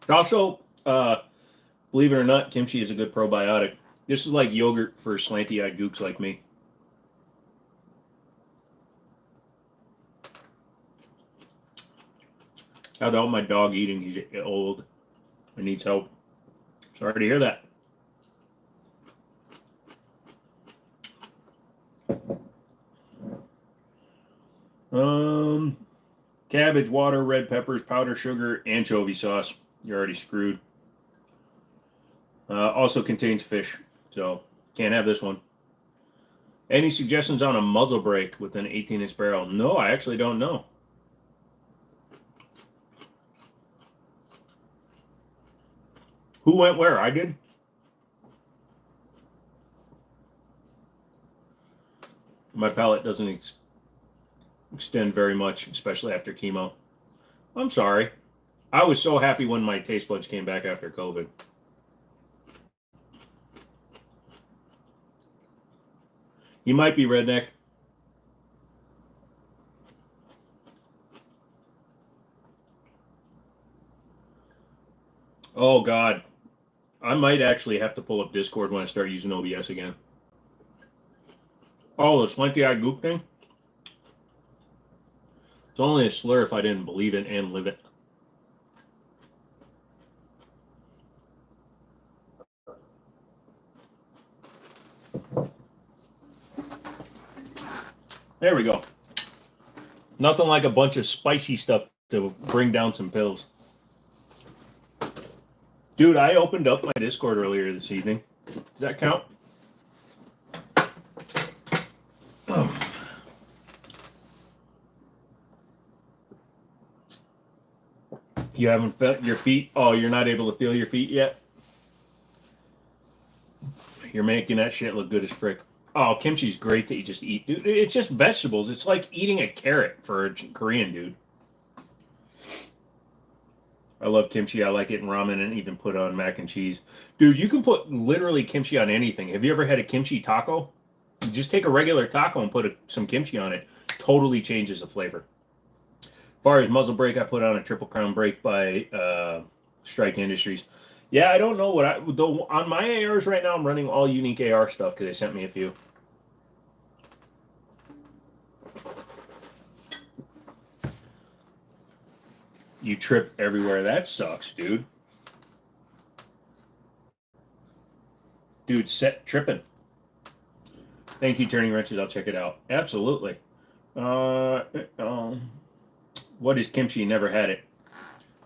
Also, believe it or not, kimchi is a good probiotic. This is like yogurt for slanty-eyed gooks like me. How about my dog eating? He's old and needs help. Sorry to hear that. Cabbage, water, red peppers, powder sugar, anchovy sauce. You're already screwed. Also contains fish, so can't have this one. Any suggestions on a muzzle brake with an 18-inch barrel? No, I actually don't know. Who went where? I did. My palate doesn't extend very much, especially after chemo. I'm sorry. I was so happy when my taste buds came back after COVID. You might be redneck. Oh, God. I might actually have to pull up Discord when I start using OBS again. Oh, the slanty-eyed gook thing? It's only a slur if I didn't believe it and live it. There we go. Nothing like a bunch of spicy stuff to bring down some pills. Dude, I opened up my Discord earlier this evening. Does that count? You haven't felt your feet? Oh, you're not able to feel your feet yet? You're making that shit look good as frick. Oh, kimchi's great that you just eat. Dude, it's just vegetables. It's like eating a carrot for a Korean dude. I love kimchi. I like it in ramen and even put on mac and cheese. Dude, you can put literally kimchi on anything. Have you ever had a kimchi taco? You just take a regular taco and put some kimchi on it. Totally changes the flavor. far as muzzle brake, I put on a Triple Crown brake by Strike Industries. Yeah, I don't know what on my ARs right now. I'm running all unique AR stuff because they sent me a few. You trip everywhere. That sucks, dude. Dude, set tripping. Thank you, Turning Wrenches. I'll check it out. Absolutely. What is kimchi? Never had it.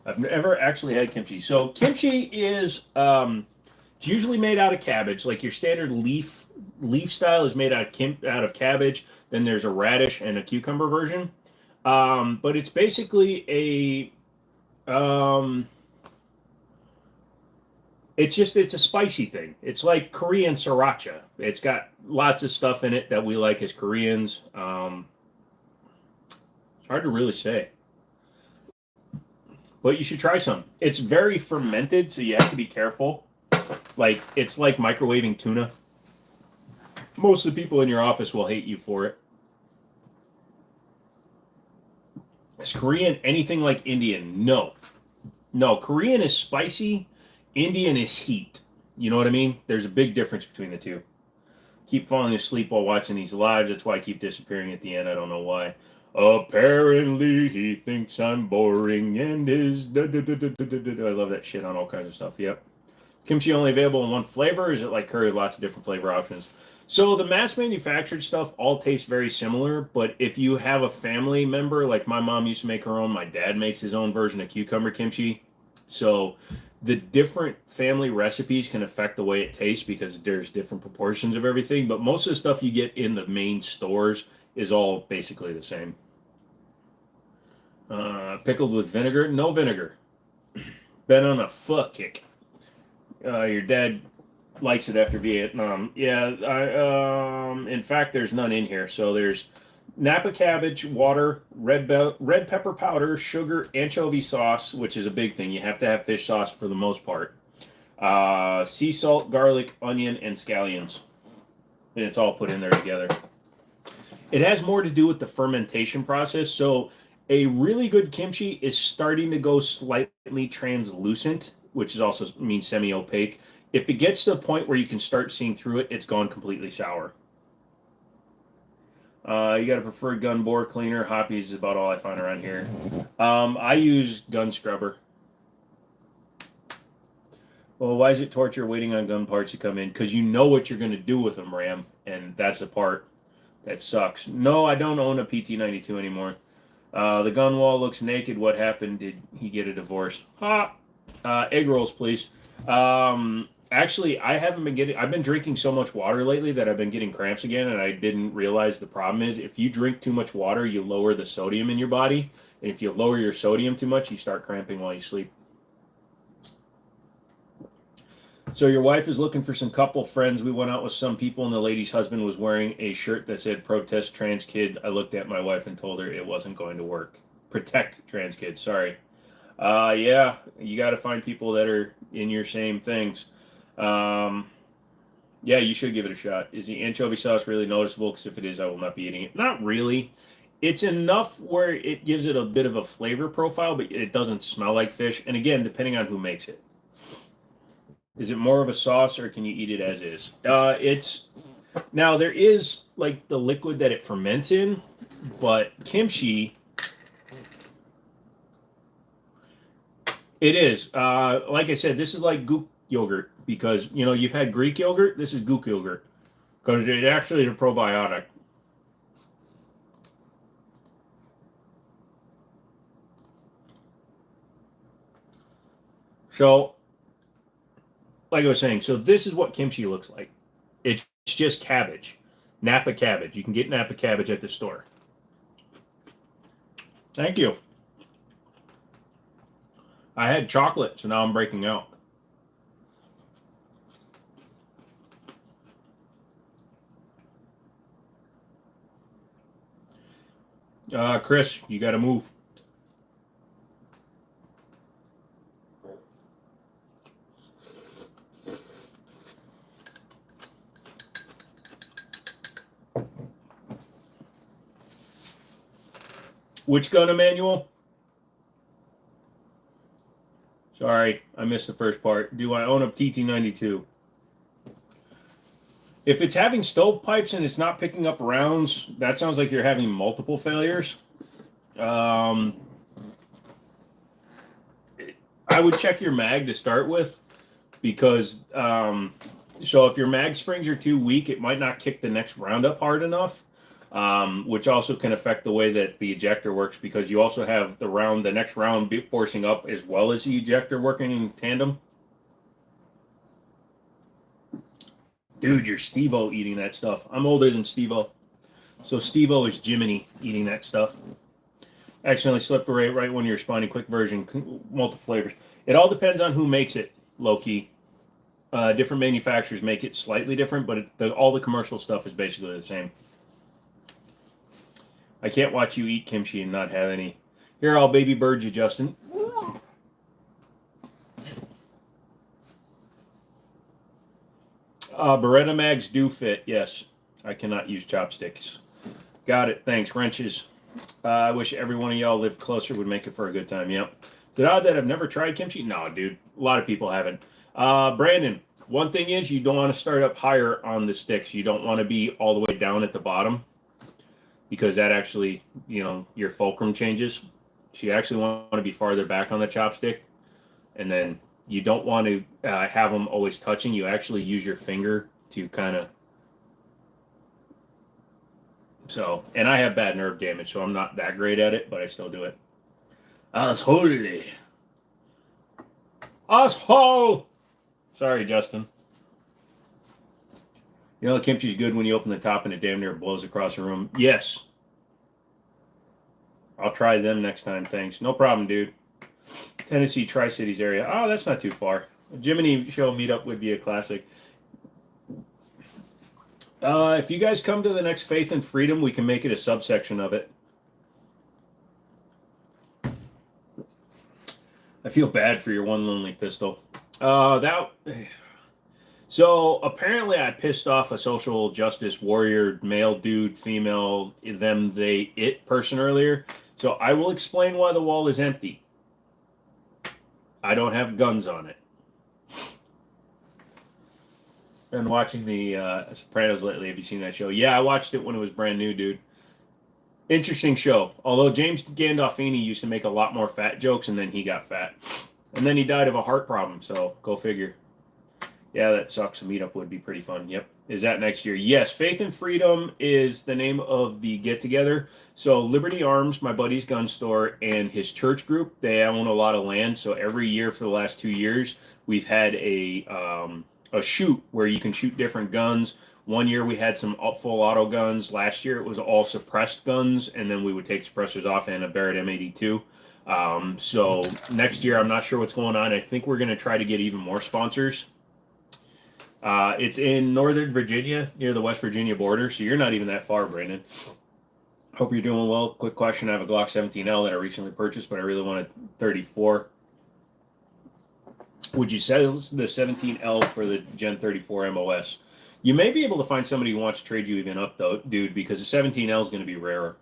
I've never actually had kimchi. So kimchi is it's usually made out of cabbage. Like your standard leaf style is made out of cabbage. Then there's a radish and a cucumber version. But it's basically it's a spicy thing. It's like Korean sriracha. It's got lots of stuff in it that we like as Koreans. It's hard to really say. But you should try some. It's very fermented, so you have to be careful. Like, it's like microwaving tuna. Most of the people in your office will hate you for it. Is Korean anything like Indian? No. No, Korean is spicy. Indian is heat. You know what I mean? There's a big difference between the two. Keep falling asleep while watching these lives. That's why I keep disappearing at the end. I don't know why. Apparently he thinks I'm boring and is I love that shit on all kinds of stuff. Yep. Kimchi only available in one flavor? Or is it like curry, lots of different flavor options? So the mass manufactured stuff all tastes very similar, but if you have a family member, like my mom used to make her own, my dad makes his own version of cucumber kimchi. So the different family recipes can affect the way it tastes because there's different proportions of everything, but most of the stuff you get in the main stores is all basically the same. Pickled with vinegar? No vinegar. Been on a fuck kick. Your dad likes it after Vietnam. Yeah, in fact, there's none in here. So there's Napa cabbage, water, red pepper powder, sugar, anchovy sauce, which is a big thing. You have to have fish sauce for the most part. Sea salt, garlic, onion, and scallions. And it's all put in there together. It has more to do with the fermentation process. So a really good kimchi is starting to go slightly translucent, which is also means semi-opaque. If it gets to the point where you can start seeing through it, it's gone completely sour. You got a preferred gun bore cleaner. Hoppies is about all I find around here. I use gun scrubber. Well, why is it torture waiting on gun parts to come in? Because you know what you're going to do with them, Ram, and that's the part that sucks. No, I don't own a PT92 anymore. The gun wall looks naked. What happened? Did he get a divorce? Ha! Egg rolls, please. Actually, I've been drinking so much water lately that I've been getting cramps again, and I didn't realize the problem is if you drink too much water, you lower the sodium in your body, and if you lower your sodium too much, you start cramping while you sleep. So your wife is looking for some couple friends. We went out with some people, and the lady's husband was wearing a shirt that said "Protest Trans Kid." I looked at my wife and told her it wasn't going to work. Protect trans kids. Sorry. Yeah, you got to find people that are in your same things. Yeah, you should give it a shot. Is the anchovy sauce really noticeable? Because if it is, I will not be eating it. Not really. It's enough where it gives it a bit of a flavor profile, but it doesn't smell like fish. And again, depending on who makes it. Is it more of a sauce, or can you eat it as is? Now there is like the liquid that it ferments in, but kimchi, it is. Like I said, this is like gook yogurt because you've had Greek yogurt. This is gook yogurt because it actually is a probiotic. So, like I was saying, so this is what kimchi looks like. It's just cabbage. Napa cabbage. You can get Napa cabbage at the store. Thank you. I had chocolate, so now I'm breaking out. Chris, you got to move. Which gun, Emmanuel? Sorry, I missed the first part. Do I own a TT92? If it's having stovepipes and it's not picking up rounds, that sounds like you're having multiple failures. I would check your mag to start with, because so if your mag springs are too weak, it might not kick the next round up hard enough, which also can affect the way that the ejector works, because you also have the next round forcing up as well as the ejector working in tandem. Dude, you're Steve-O eating that stuff. I'm older than Steve-O. So Steve-O is Jimmini eating that stuff. Accidentally slipped away right when you're spawning quick version, multiple flavors. It all depends on who makes it, low-key. Different manufacturers make it slightly different, but all the commercial stuff is basically the same. I can't watch you eat kimchi and not have any. Here, I'll baby bird you, Justin. Beretta mags do fit, yes. I cannot use chopsticks. Got it, thanks. Wrenches. I wish every one of y'all lived closer, would make it for a good time, yep. Is it odd that I've never tried kimchi? No, dude. A lot of people haven't. Brandon, one thing is you don't want to start up higher on the sticks. You don't want to be all the way down at the bottom, because that actually, your fulcrum changes. So you actually want to be farther back on the chopstick. And then you don't want to have them always touching. You actually use your finger to kind of... So, and I have bad nerve damage, so I'm not that great at it, but I still do it. Asshole. Asshole! Sorry, Justin. The kimchi's good when you open the top and it damn near blows across the room. Yes. I'll try them next time, thanks. No problem, dude. Tennessee, Tri-Cities area. Oh, that's not too far. A Jimmini show meetup would be a classic. If you guys come to the next Faith and Freedom, we can make it a subsection of it. I feel bad for your one lonely pistol. So apparently I pissed off a social justice warrior, male dude, female, them, they, it person earlier. So I will explain why the wall is empty. I don't have guns on it. Been watching the Sopranos lately. Have you seen that show? Yeah, I watched it when it was brand new, dude. Interesting show. Although James Gandolfini used to make a lot more fat jokes, and then he got fat. And then he died of a heart problem, so go figure. Yeah, that sucks. A meetup would be pretty fun. Yep. Is that next year? Yes. Faith and Freedom is the name of the get-together. So Liberty Arms, my buddy's gun store, and his church group, they own a lot of land. So every year for the last 2 years, we've had a shoot where you can shoot different guns. One year we had some full auto guns. Last year it was all suppressed guns, and then we would take suppressors off and a Barrett M82. So next year, I'm not sure what's going on. I think we're going to try to get even more sponsors. It's in Northern Virginia, near the West Virginia border, so you're not even that far, Brandon. Hope you're doing well. Quick question. I have a Glock 17L that I recently purchased, but I really want a 34. Would you sell the 17L for the Gen 34 MOS? You may be able to find somebody who wants to trade you even up, though, dude, because the 17L is going to be rarer.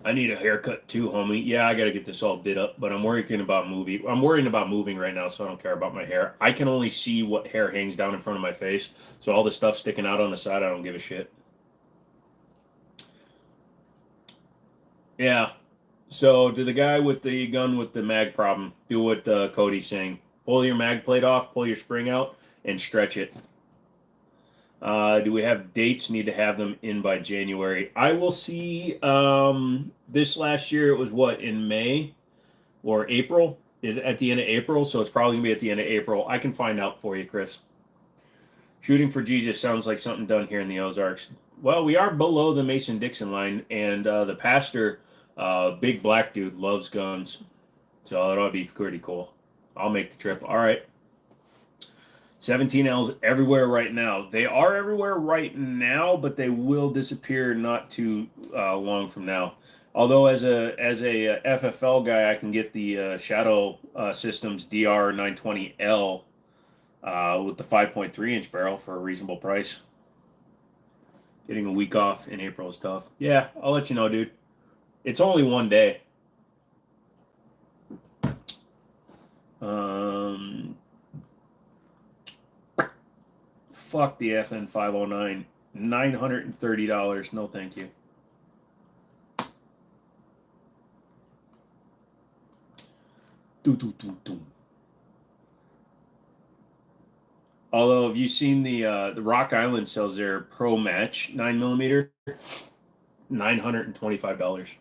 I need a haircut too, homie. Yeah, I got to get this all did up, but I'm worrying about moving. I'm worrying about moving right now, so I don't care about my hair. I can only see what hair hangs down in front of my face, so all the stuff sticking out on the side, I don't give a shit. Yeah. So, to the guy with the gun with the mag problem, do what Cody's saying. Pull your mag plate off, pull your spring out, and stretch it. Do we have dates? Need to have them in by January. I will see. This last year, it was what, in May or April? At the end of April, so it's probably going to be at the end of April. I can find out for you, Chris. Shooting for Jesus sounds like something done here in the Ozarks. Well, we are below the Mason-Dixon line, and the pastor, big black dude, loves guns. So it ought to be pretty cool. I'll make the trip. All right. 17Ls everywhere right now. They are everywhere right now, but they will disappear not too long from now. Although as a FFL guy, I can get the Shadow Systems DR920L with the 5.3 inch barrel for a reasonable price. Getting a week off in April is tough. Yeah, I'll let you know, dude. It's only one day. Fuck the FN 509. $930. No, thank you. Although, have you seen the Rock Island sells their Pro Match 9mm? $925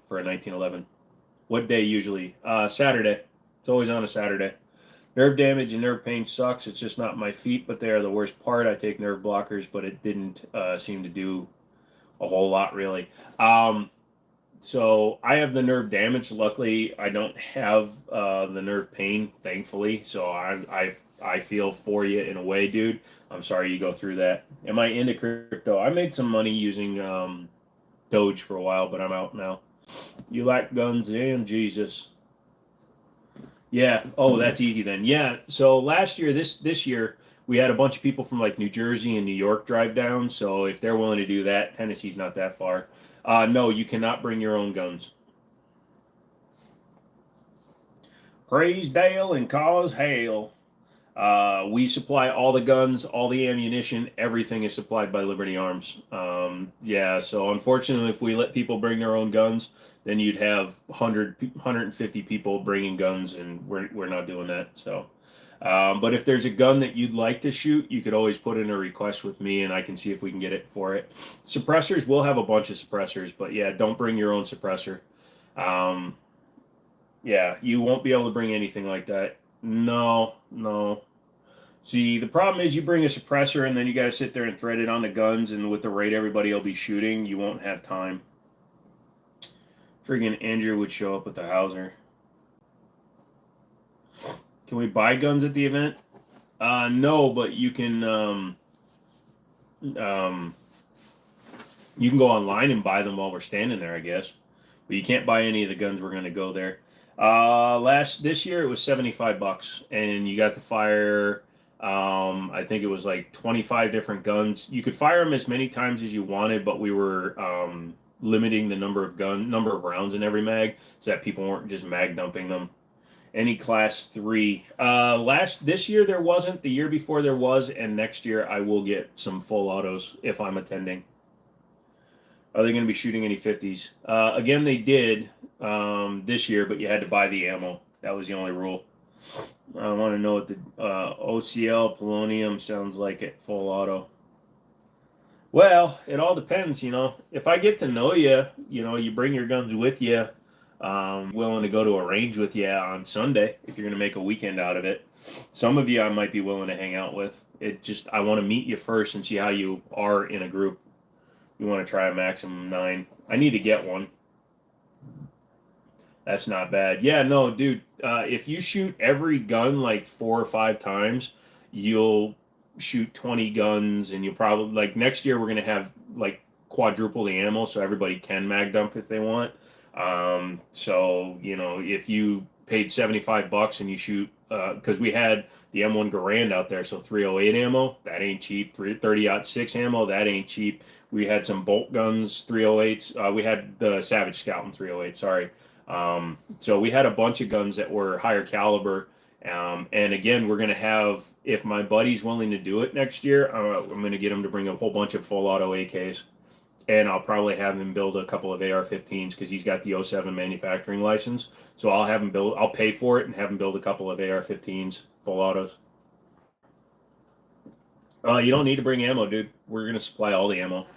for a 1911. What day usually? Saturday. It's always on a Saturday. Nerve damage and nerve pain sucks. It's just not my feet, but they are the worst part. I take nerve blockers, but it didn't seem to do a whole lot really. So I have the nerve damage. Luckily, I don't have the nerve pain, thankfully. So I feel for you in a way, dude. I'm sorry you go through that. Am I into crypto? I made some money using Doge for a while, but I'm out now. You like guns and Jesus. Yeah. Oh, that's easy then. Yeah. So last year, this year, we had a bunch of people from like New Jersey and New York drive down. So if they're willing to do that, Tennessee's not that far. No, you cannot bring your own guns. Praise Dale and cause hail. We supply all the guns, all the ammunition, everything is supplied by Liberty Arms. Yeah, so unfortunately, if we let people bring their own guns, then you'd have 150 people bringing guns, and we're not doing that. So, but if there's a gun that you'd like to shoot, you could always put in a request with me, and I can see if we can get it for it. Suppressors, we'll have a bunch of suppressors, but yeah, don't bring your own suppressor. Yeah, you won't be able to bring anything like that. No. See, the problem is you bring a suppressor and then you got to sit there and thread it on the guns, and with the rate everybody will be shooting, you won't have time. Friggin' Andrew would show up with the Hauser. Can we buy guns at the event? No, but you can go online and buy them while we're standing there, I guess. But you can't buy any of the guns. We're going to go there. This year it was $75, and you got to fire. I think it was like 25 different guns. You could fire them as many times as you wanted, but we were limiting the number of rounds in every mag, so that people weren't just mag dumping them. Any class 3. This year there wasn't. The year before there was, and next year I will get some full autos if I'm attending. Are they going to be shooting any 50s? Again, they did this year, but you had to buy the ammo. That was the only rule. I want to know what the OCL Polonium sounds like at full auto. Well, it all depends, you know. If I get to know you, you know, you bring your guns with you. Willing to go to a range with you on Sunday if you're going to make a weekend out of it. Some of you I might be willing to hang out with. I want to meet you first and see how you are in a group. You want to try a maximum 9. I need to get one. That's not bad. Yeah, no, dude. If you shoot every gun like 4 or 5 times, you'll shoot 20 guns, and you'll probably, like, next year we're going to have like quadruple the ammo, so everybody can mag dump if they want. So, you know, if you paid $75 and you shoot, because we had the M1 Garand out there, so 308 ammo, that ain't cheap. 30-06 ammo, that ain't cheap. We had some bolt guns, 308s. We had the Savage Scout in 308, sorry. So we had a bunch of guns that were higher caliber. And again, we're going to have, if my buddy's willing to do it next year, I'm going to get him to bring a whole bunch of full auto AKs. And I'll probably have him build a couple of AR-15s because he's got the 07 manufacturing license. So I'll pay for it and have him build a couple of AR-15s, full autos. You don't need to bring ammo, dude. We're going to supply all the ammo.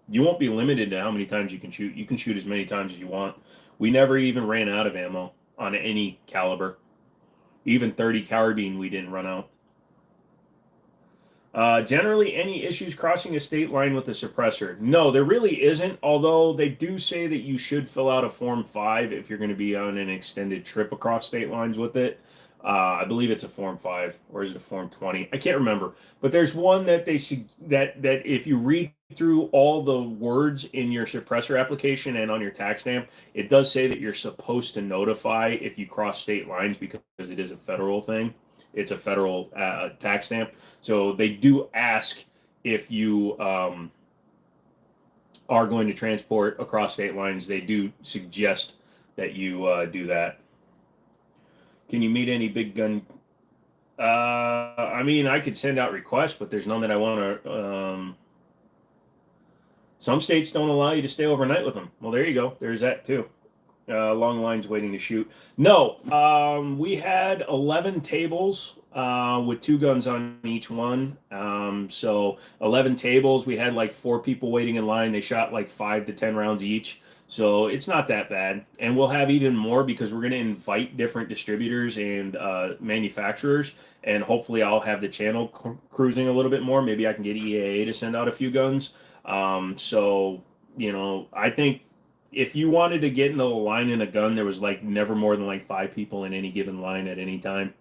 You won't be limited to how many times you can shoot. You can shoot as many times as you want. We never even ran out of ammo on any caliber. Even 30 carbine, we didn't run out. Generally, any issues crossing a state line with a suppressor? No, there really isn't, although they do say that you should fill out a Form 5 if you're going to be on an extended trip across state lines with it. I believe it's a Form 5, or is it a Form 20? I can't remember. But there's one that that if you read through all the words in your suppressor application and on your tax stamp, it does say that you're supposed to notify if you cross state lines because it is a federal thing. It's a federal tax stamp. So they do ask if you are going to transport across state lines. They do suggest that you do that. Can you meet any big gun I mean, I could send out requests, but there's none that I want to. Some states don't allow you to stay overnight with them. Well, there you go. There's that too. Long lines waiting to shoot. No, we had 11 tables with 2 guns on each one. So 11 tables. We had like 4 people waiting in line. They shot like 5 to 10 rounds each. So it's not that bad. And we'll have even more because we're going to invite different distributors and manufacturers. And hopefully I'll have the channel cruising a little bit more. Maybe I can get EAA to send out a few guns. So, I think if you wanted to get into a line in a gun, there was like never more than like 5 people in any given line at any time.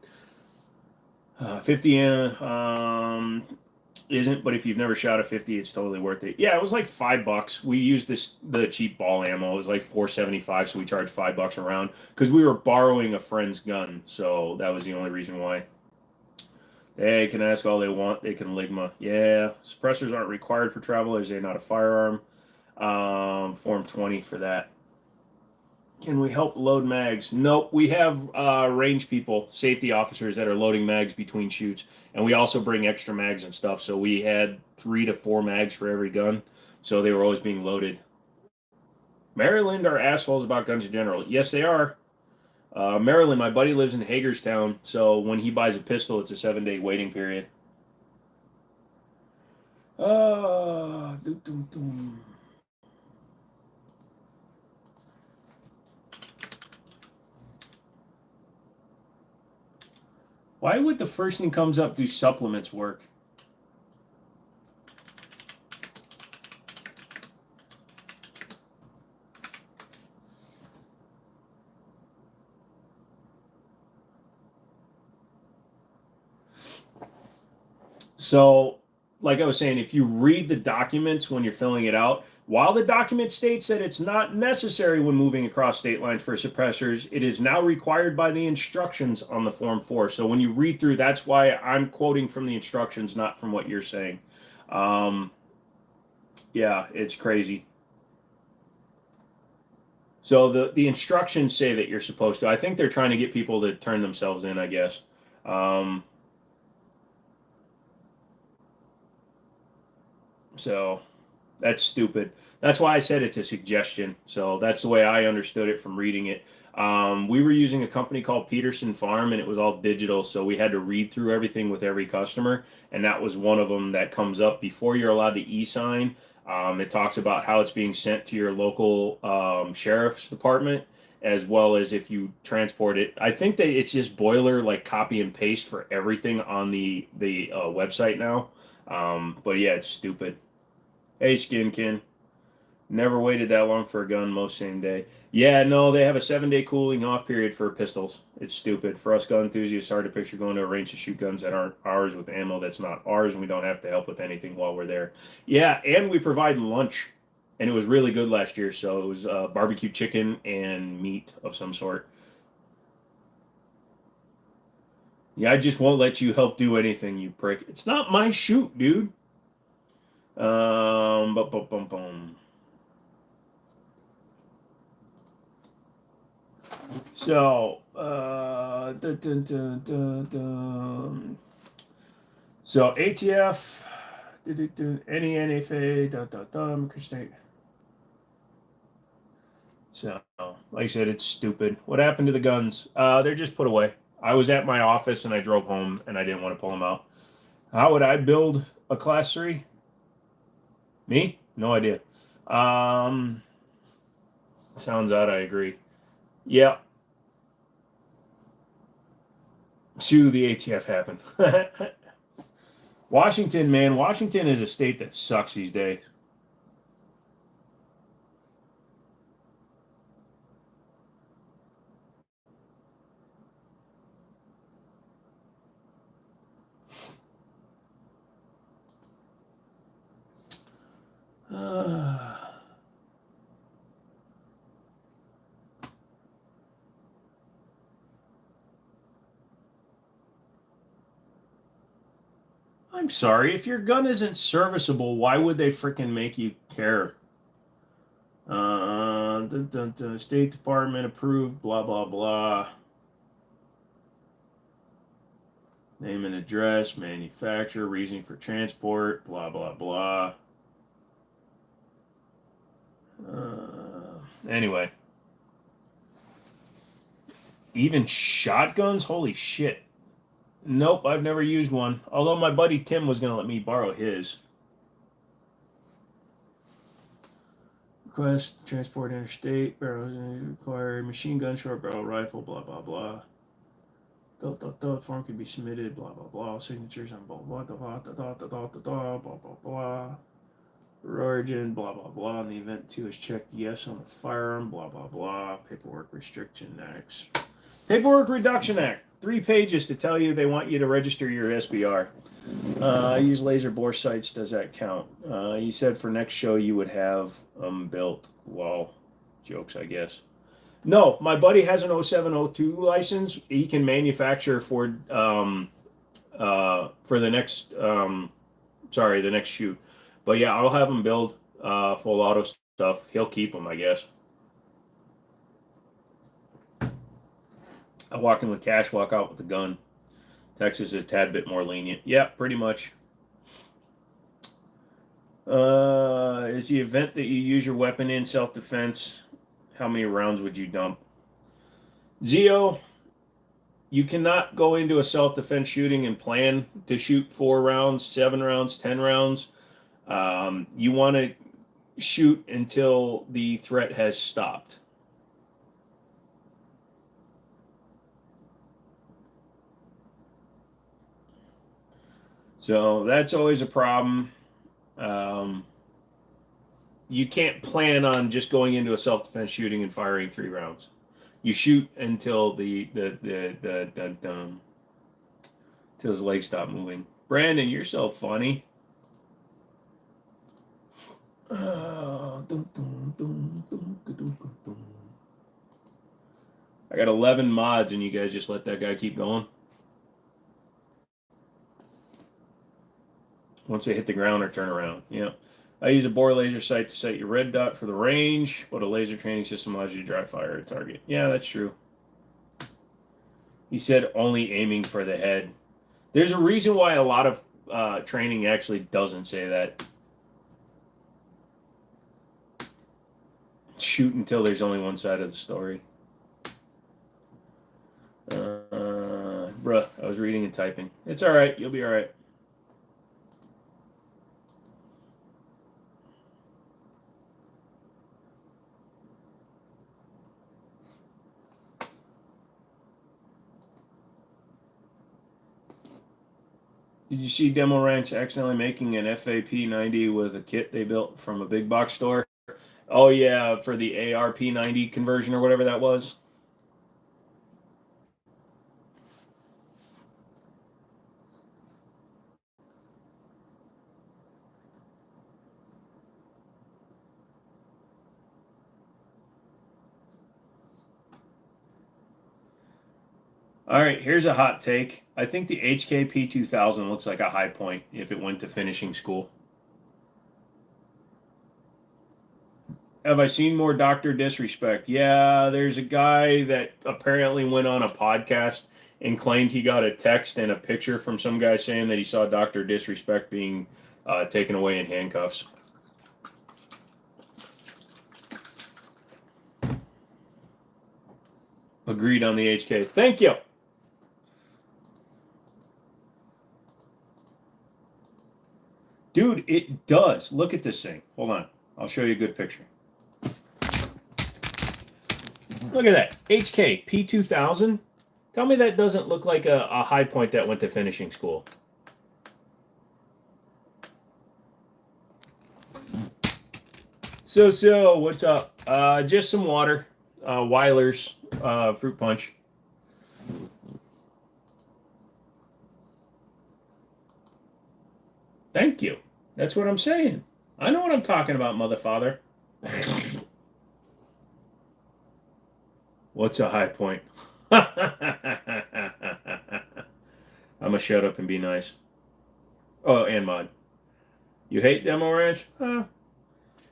50 isn't, but if you've never shot a 50, it's totally worth it. Yeah, it was like $5. We used the cheap ball ammo. It was like $4.75, so we charged $5 a round because we were borrowing a friend's gun. So that was the only reason why. They can ask all they want. They can ligma. Yeah, suppressors aren't required for travelers. They're not a firearm. Form 20 for that. Can we help load mags? Nope. We have range people, safety officers that are loading mags between shoots, and we also bring extra mags and stuff. So we had 3 to 4 mags for every gun, so they were always being loaded. Maryland are assholes about guns in general. Yes, they are. Maryland, my buddy lives in Hagerstown, so when he buys a pistol, it's a 7-day waiting period. Doo, doo, doo. Why would the first thing comes up do supplements work? So, like I was saying, if you read the documents when you're filling it out, while the document states that it's not necessary when moving across state lines for suppressors, it is now required by the instructions on the Form 4. So when you read through, that's why I'm quoting from the instructions, not from what you're saying. Yeah, it's crazy. So the instructions say that you're supposed to. I think they're trying to get people to turn themselves in, I guess. So that's stupid. That's why I said it's a suggestion. So that's the way I understood it from reading it. We were using a company called Peterson Farm, and it was all digital, so we had to read through everything with every customer, and that was one of them that comes up before you're allowed to e-sign. It talks about how it's being sent to your local sheriff's department, as well as if you transport it. I think that it's just boiler like copy and paste for everything on the website now. But yeah, it's stupid. Hey, Skinkin. Never waited that long for a gun, most same day. Yeah, no, they have a 7-day cooling off period for pistols. It's stupid. For us gun enthusiasts, hard to picture going to a range to shoot guns that aren't ours with ammo that's not ours, and we don't have to help with anything while we're there. Yeah, and we provide lunch, and it was really good last year. So it was barbecue chicken and meat of some sort. Yeah, I just won't let you help do anything, you prick. It's not my shoot, dude. Bum, bum, bum, bum. So, dun, dun, dun, dun. So ATF, any NFA, State. So, like I said, it's stupid. What happened to the guns? They're just put away. I was at my office and I drove home and I didn't want to pull them out. How would I build a class 3? Me? No idea. Sounds odd, I agree. Yeah. Sue the ATF happened. Washington, man. Washington is a state that sucks these days. I'm sorry. If your gun isn't serviceable, why would they freaking make you care? State Department approved, blah, blah, blah. Name and address, manufacturer, reasoning for transport, blah, blah, blah. Anyway. Even shotguns? Holy shit. Nope, I've never used one. Although my buddy Tim was going to let me borrow his. Request, transport interstate, barrels required, machine gun, short barrel rifle, blah, blah, blah. Form can be submitted, blah, blah, blah. Signatures on blah, blah, blah, blah, blah, blah, blah, blah, blah, blah. Origin, blah, blah, blah. In the event 2 is checked yes on the firearm, blah, blah, blah. Paperwork restriction next. Paperwork Reduction Act. 3 pages to tell you they want you to register your SBR. I use laser bore sights. Does that count? You said for next show you would have built. Well, jokes, I guess. No, my buddy has an 0702 license. He can manufacture for the next the next shoot. But yeah, I'll have him build full auto stuff. He'll keep them, I guess. I walk in with cash, walk out with the gun. Texas is a tad bit more lenient. Yeah, pretty much. Is the event that you use your weapon in self-defense? How many rounds would you dump? Zio, you cannot go into a self-defense shooting and plan to shoot 4 rounds, 7 rounds, 10 rounds. You want to shoot until the threat has stopped. So that's always a problem. You can't plan on just going into a self-defense shooting and firing 3 rounds. You shoot until until his legs stop moving. Brandon, you're so funny. I got 11 mods, and you guys just let that guy keep going. Once they hit the ground or turn around. Yeah. I use a bore laser sight to set your red dot for the range, but a laser training system allows you to dry fire a target. Yeah, that's true. He said only aiming for the head. There's a reason why a lot of training actually doesn't say that. Shoot until there's only one side of the story. Bruh, I was reading and typing. It's alright, you'll be alright. Did you see Demo Ranch accidentally making an FAP90 with a kit they built from a big box store? Oh yeah, for the ARP90 conversion or whatever that was. All right, here's a hot take. I think the HKP 2000 looks like a high point if it went to finishing school. Have I seen more Dr. Disrespect? Yeah, there's a guy that apparently went on a podcast and claimed he got a text and a picture from some guy saying that he saw Dr. Disrespect being taken away in handcuffs. Agreed on the HK. Thank you. Dude, it does. Look at this thing. Hold on. I'll show you a good picture. Look at that. HK P2000. Tell me that doesn't look like a high point that went to finishing school. So, what's up? Just some water. Weiler's fruit punch. Thank you. That's what I'm saying. I know what I'm talking about, mother father. What's a high point? I'm gonna shut up and be nice. Oh, and mod. You hate Demo Ranch? Huh?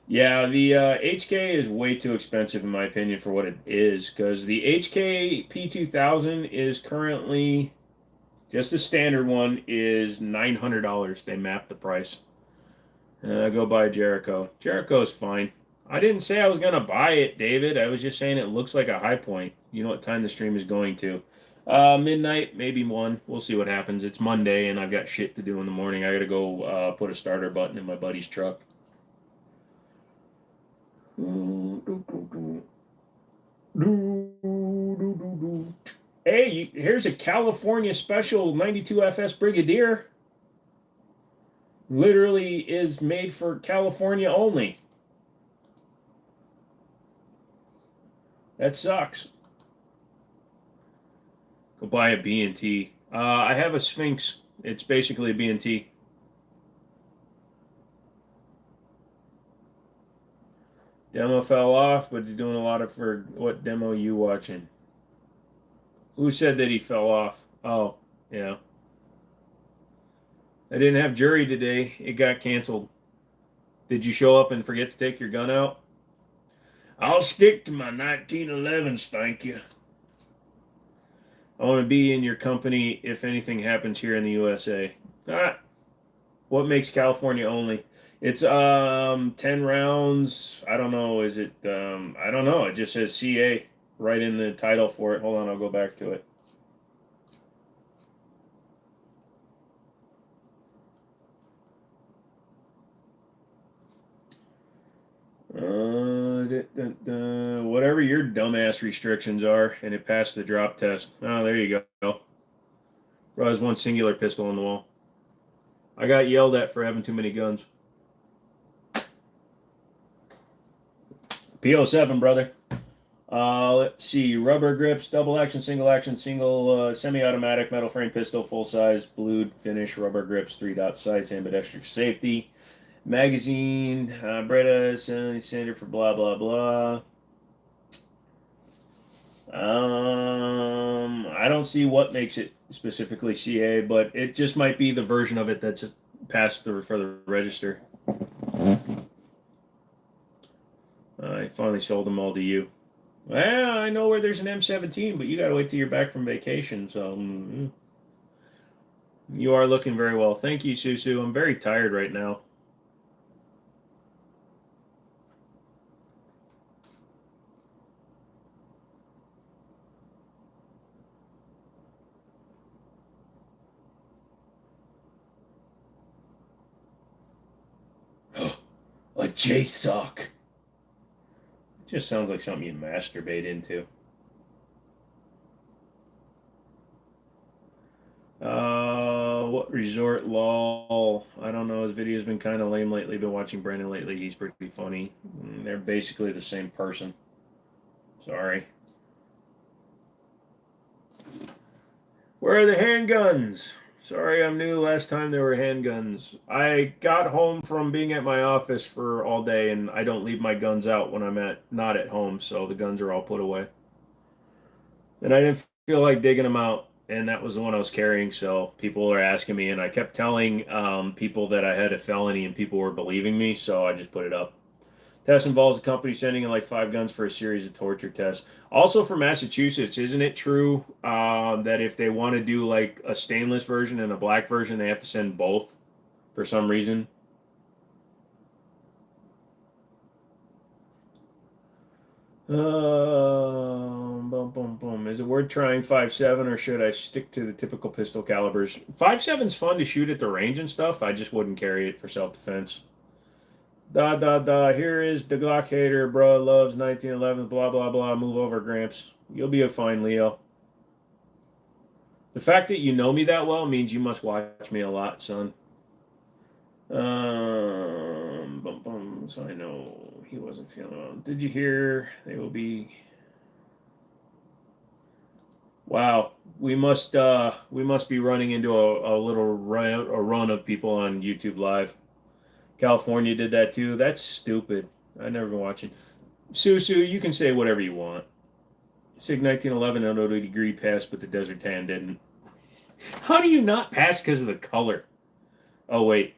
Yeah, the HK is way too expensive in my opinion for what it is, because the HK P2000 is currently Just the standard one is $900. They mapped the price. Go buy Jericho. Jericho's fine. I didn't say I was going to buy it, David. I was just saying it looks like a high point. You know what time the stream is going to. Midnight, maybe 1. We'll see what happens. It's Monday, and I've got shit to do in the morning. I got to go put a starter button in my buddy's truck. Hey, here's a California Special 92 FS Brigadier. Literally is made for California only. That sucks. Go buy a B&T. I have a Sphinx. It's basically a B&T. Demo fell off, but you're doing a lot of for what demo you watching? Who said that he fell off? Oh, yeah. I didn't have jury today. It got canceled. Did you show up and forget to take your gun out? I'll stick to my 1911s, thank you. I want to be in your company if anything happens here in the USA. What makes California only? It's 10 rounds. I don't know. Is it I don't know. It just says CA right in the title for it. Hold on, I'll go back to it. Whatever your dumbass restrictions are, and it passed the drop test. Oh, there you go. Bro has one singular pistol on the wall. I got yelled at for having too many guns. PO7, brother. Let's see. Rubber grips, double action, single semi-automatic metal frame pistol, full size, blued finish, rubber grips, 3-dot sights, ambidextrous safety. Magazine, Breda, standard for blah, blah, blah. I don't see what makes it specifically CA, but it just might be the version of it that's passed for the register. I finally sold them all to you. Well, I know where there's an M17, but you got to wait till you're back from vacation, so... You are looking very well. Thank you, Susu. I'm very tired right now. A J-sock. Just sounds like something you masturbate into. What resort lol? I don't know. His video's been kind of lame lately. Been watching Brandon lately. He's pretty funny. They're basically the same person. Sorry. Where are the handguns? Sorry, I'm new. Last time there were handguns. I got home from being at my office for all day, and I don't leave my guns out when I'm not at home, so the guns are all put away. And I didn't feel like digging them out, and that was the one I was carrying, so people are asking me, and I kept telling people that I had a felony, and people were believing me, so I just put it up. Test involves a company sending in like 5 guns for a series of torture tests. Also for Massachusetts, isn't it true that if they want to do like a stainless version and a black version, they have to send both for some reason? Is it worth trying 5.7 or should I stick to the typical pistol calibers? 5.7's fun to shoot at the range and stuff. I just wouldn't carry it for self-defense. Here is the Glock hater, bro. Loves 1911, blah, blah, blah. Move over, Gramps. You'll be a fine Leo. The fact that you know me that well means you must watch me a lot, son. So I know he wasn't feeling well. Did you hear they will be... Wow. We must be running into a little run of people on YouTube Live. California did that too. That's stupid. I never been watching. Susu, you can say whatever you want. Sig 1911 on 0 degree passed, but the Desert Tan didn't. How do you not pass because of the color? Oh, wait.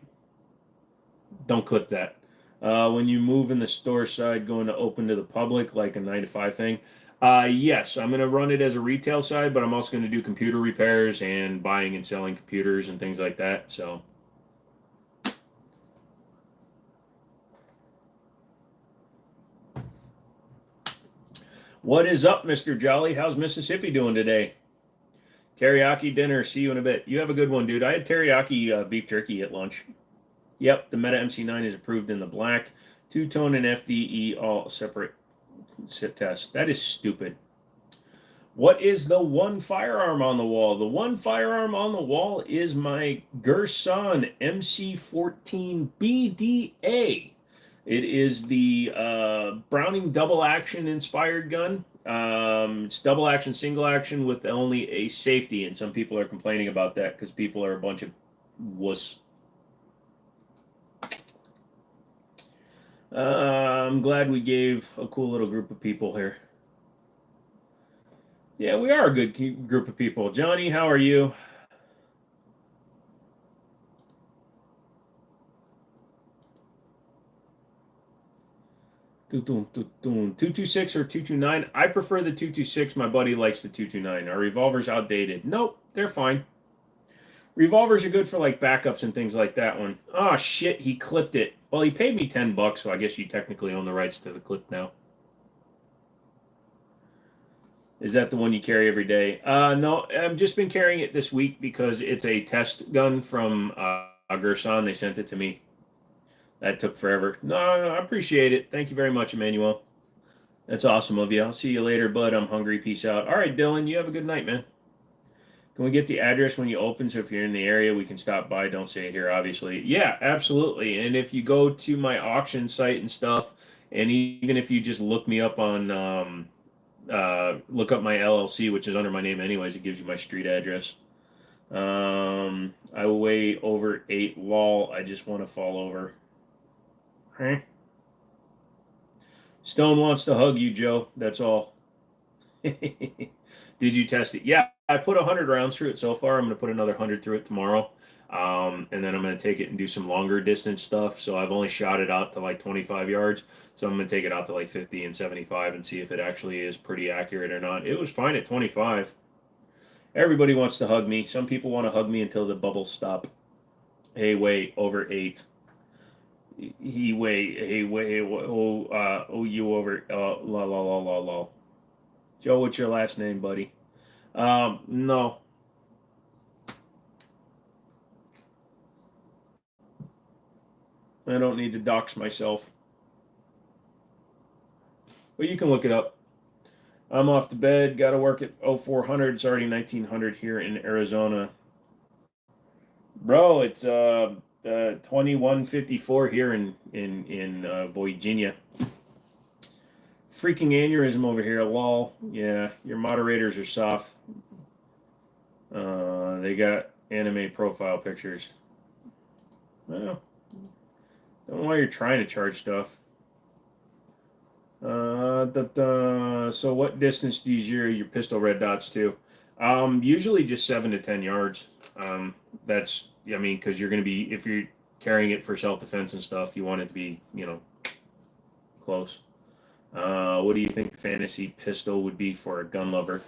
Don't clip that. When you move in the store side, going to open to the public, like a 9 to 5 thing. Yes, I'm going to run it as a retail side, but I'm also going to do computer repairs and buying and selling computers and things like that. So, what is up, Mr. Jolly? How's Mississippi doing today? Teriyaki dinner. See you in a bit. You have a good one, dude. I had teriyaki beef jerky at lunch. Yep, the Meta MC9 is approved in the black. Two-tone and FDE all separate sit test. That is stupid. What is the one firearm on the wall? The one firearm on the wall is my Gerson MC14 BDA. It is the Browning double action inspired gun. It's double action, single action with only a safety, and some people are complaining about that because people are a bunch of wuss. I'm glad we gave a cool little group of people here. Yeah, we are a good group of people. Johnny, how are you? Dun, dun, dun, dun. 226 or 229? I prefer the 226. My buddy likes the 229. Our revolver's outdated. Nope, they're fine. Revolvers are good for like backups and things like that one. Oh shit, he clipped it. Well, he paid me $10, so I guess you technically own the rights to the clip now. Is that the one you carry every day? No, I've just been carrying it this week because it's a test gun from Gerson. They sent it to me. That took forever. No, I appreciate it. Thank you very much, Emmanuel. That's awesome of you. I'll see you later, bud. I'm hungry. Peace out. All right, Dylan, you have a good night, man. Can we get the address when you open so if you're in the area, we can stop by? Don't say it here, obviously. Yeah, absolutely. And if you go to my auction site and stuff, and even if you just look me up on... look up my LLC, which is under my name anyways. It gives you my street address. I weigh over 8. Lol. I just want to fall over. Huh? Stone wants to hug you, Joe. That's all. Did you test it? Yeah, I put 100 rounds through it so far. I'm going to put another 100 through it tomorrow. And then I'm going to take it and do some longer distance stuff. So I've only shot it out to like 25 yards. So I'm going to take it out to like 50 and 75 and see if it actually is pretty accurate or not. It was fine at 25. Everybody wants to hug me. Some people want to hug me until the bubbles stop. Hey, wait, over 8. He wait, hey, wait, you over, la, la, la, la, la. Joe, what's your last name, buddy? No. I don't need to dox myself. Well, you can look it up. I'm off to bed. Got to work at 0400. It's already 1900 here in Arizona. Bro, it's 2154 here in Virginia. Freaking aneurysm over here. Lol. Yeah, your moderators are soft. They got anime profile pictures. Well, don't know why you're trying to charge stuff. So what distance do you zero your pistol red dots to? Usually just 7 to 10 yards. That's, I mean, because you're going to be, if you're carrying it for self-defense and stuff, you want it to be, you know, close. What do you think fantasy pistol would be for a gun lover?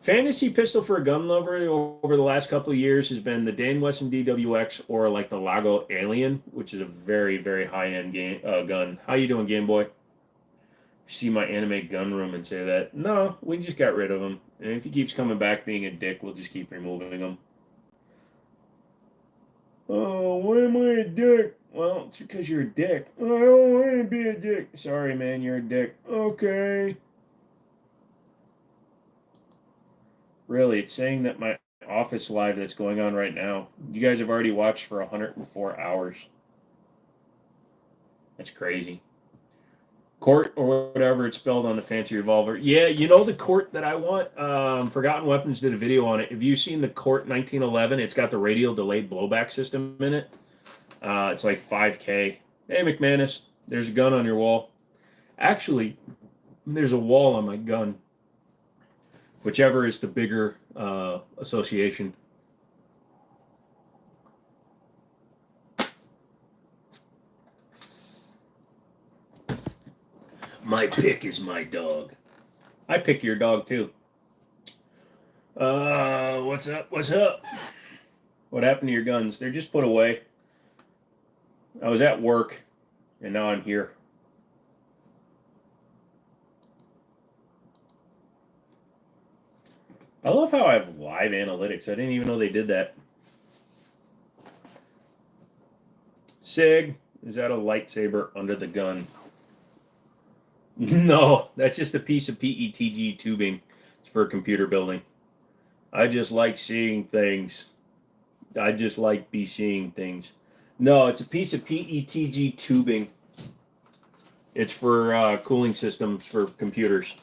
Fantasy pistol for a gun lover over the last couple of years has been the Dan Wesson DWX or like the Lago Alien, which is a very, very high-end gun. How you doing, Game Boy? See my anime gun room and say that? No, we just got rid of him. And if he keeps coming back being a dick, we'll just keep removing him. Oh, why am I a dick? Well, it's because you're a dick. I don't want to be a dick. Sorry, man, you're a dick. Okay. Really, it's saying that my office live that's going on right now, you guys have already watched for 104 hours. That's crazy. Court or whatever it's spelled on the fancy revolver. Yeah, you know the Court that I want? Forgotten Weapons did a video on it. Have you seen the Court 1911? It's got the radial delayed blowback system in it. It's like $5K. Hey, McManus, there's a gun on your wall. Actually, there's a wall on my gun. Whichever is the bigger association. My pick is my dog. I pick your dog too. What's up? What's up? What happened to your guns? They're just put away. I was at work, and now I'm here. I love how I have live analytics. I didn't even know they did that. Sig, is that a lightsaber under the gun? No, that's just a piece of PETG tubing. It's for computer building. I just like seeing things. I just like seeing things. No, it's a piece of PETG tubing. It's for cooling systems for computers.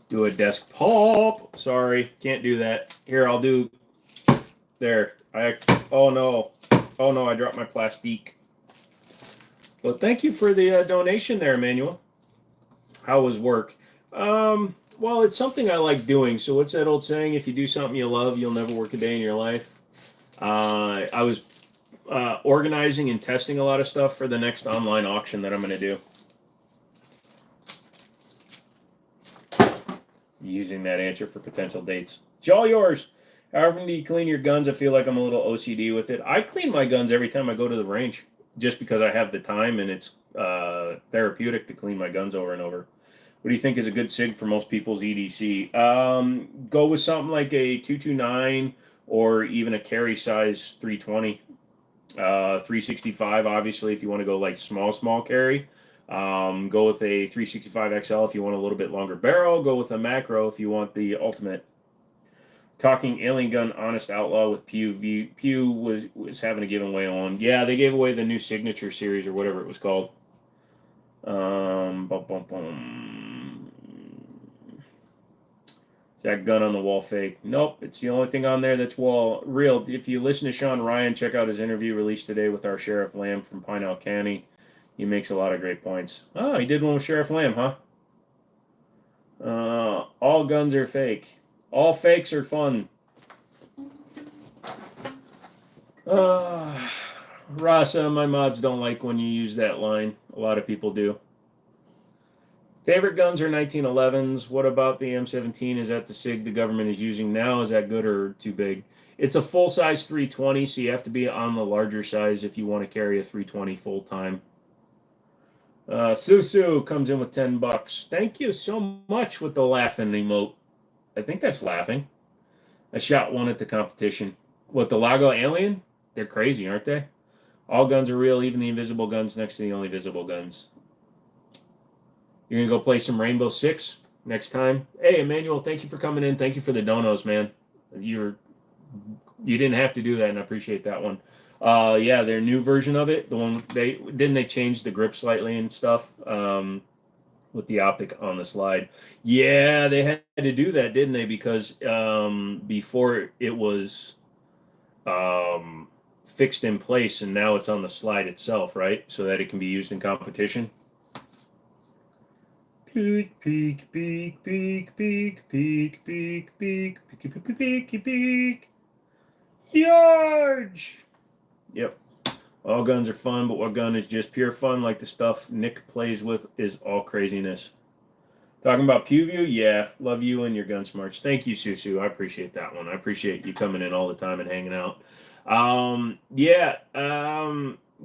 Do a desk pop. Sorry, can't do that. Here, I'll do. There. Oh no. Oh no, I dropped my plastique. But thank you for the donation there, Emmanuel. How was work? Well, it's something I like doing. So what's that old saying? If you do something you love, you'll never work a day in your life. I was organizing and testing a lot of stuff for the next online auction that I'm going to do. Using that answer for potential dates. It's all yours. How often do you clean your guns? I feel like I'm a little OCD with it. I clean my guns every time I go to the range, just because I have the time and it's therapeutic to clean my guns over and over. What do you think is a good SIG for most people's EDC? Go with something like a 229 or even a carry size 320. 365, obviously, if you want to go like small carry. Go with a 365 XL if you want a little bit longer barrel. Go with a macro if you want the ultimate. Talking alien gun, honest outlaw with Pew. Pew was having a giveaway on. Yeah, they gave away the new signature series or whatever it was called. Is that gun on the wall fake? Nope, it's the only thing on there that's real. If you listen to Sean Ryan, check out his interview released today with our Sheriff Lamb from Pinal County. He makes a lot of great points. Oh, he did one with Sheriff Lamb, huh? All guns are fake. All fakes are fun. Rasa, my mods don't like when you use that line. A lot of people do. Favorite guns are 1911s. What about the M17? Is that the SIG the government is using now? Is that good or too big? It's a full-size 320, so you have to be on the larger size if you want to carry a 320 full-time. Susu comes in with $10. Thank you so much with the laughing emote. I think that's laughing. I shot one at the competition. What, the Lago Alien? They're crazy, aren't they? All guns are real, even the invisible guns next to the only visible guns. You're going to go play some Rainbow Six next time? Hey, Emmanuel, thank you for coming in. Thank you for the donos, man. You didn't have to do that, and I appreciate that one. Yeah, their new version of it, the one they change the grip slightly and stuff. With the optic on the slide. Yeah, they had to do that, didn't they? Because before it was fixed in place, and now it's on the slide itself, right? So that it can be used in competition. Peek, peek, peek, peek, peek, peek, peek, peek, peek, peek, peek, peek. Yarge! Yep. All guns are fun, but what gun is just pure fun? Like the stuff Nick plays with is all craziness. Talking about PewView, yeah, love you and your gun smarts. Thank you, Susu. I appreciate that one. I appreciate you coming in all the time and hanging out.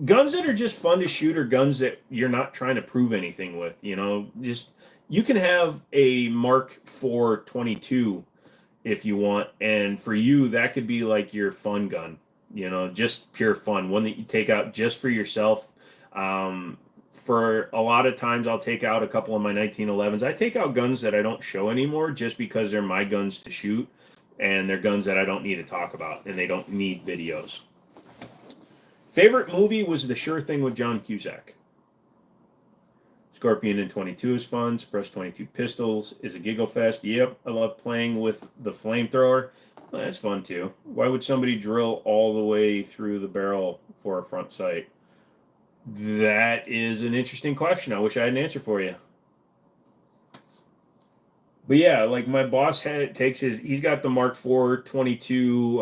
Guns that are just fun to shoot are guns that you're not trying to prove anything with. You know, just you can have a Mark IV 22 if you want, and for you that could be like your fun gun. You know, just pure fun, one that you take out just for yourself. For a lot of times, I'll take out a couple of my 1911s. I take out guns that I don't show anymore just because they're my guns to shoot, and they're guns that I don't need to talk about, and they don't need videos. Favorite movie was The Sure Thing with John Cusack. Scorpion in 22 is fun. Suppress 22 pistols is a giggle fest. Yep, I love playing with the flamethrower. Well, that's fun too. Why would somebody drill all the way through the barrel for a front sight? That is an interesting question. I wish I had an answer for you. But yeah, like my boss he's got the Mark IV 22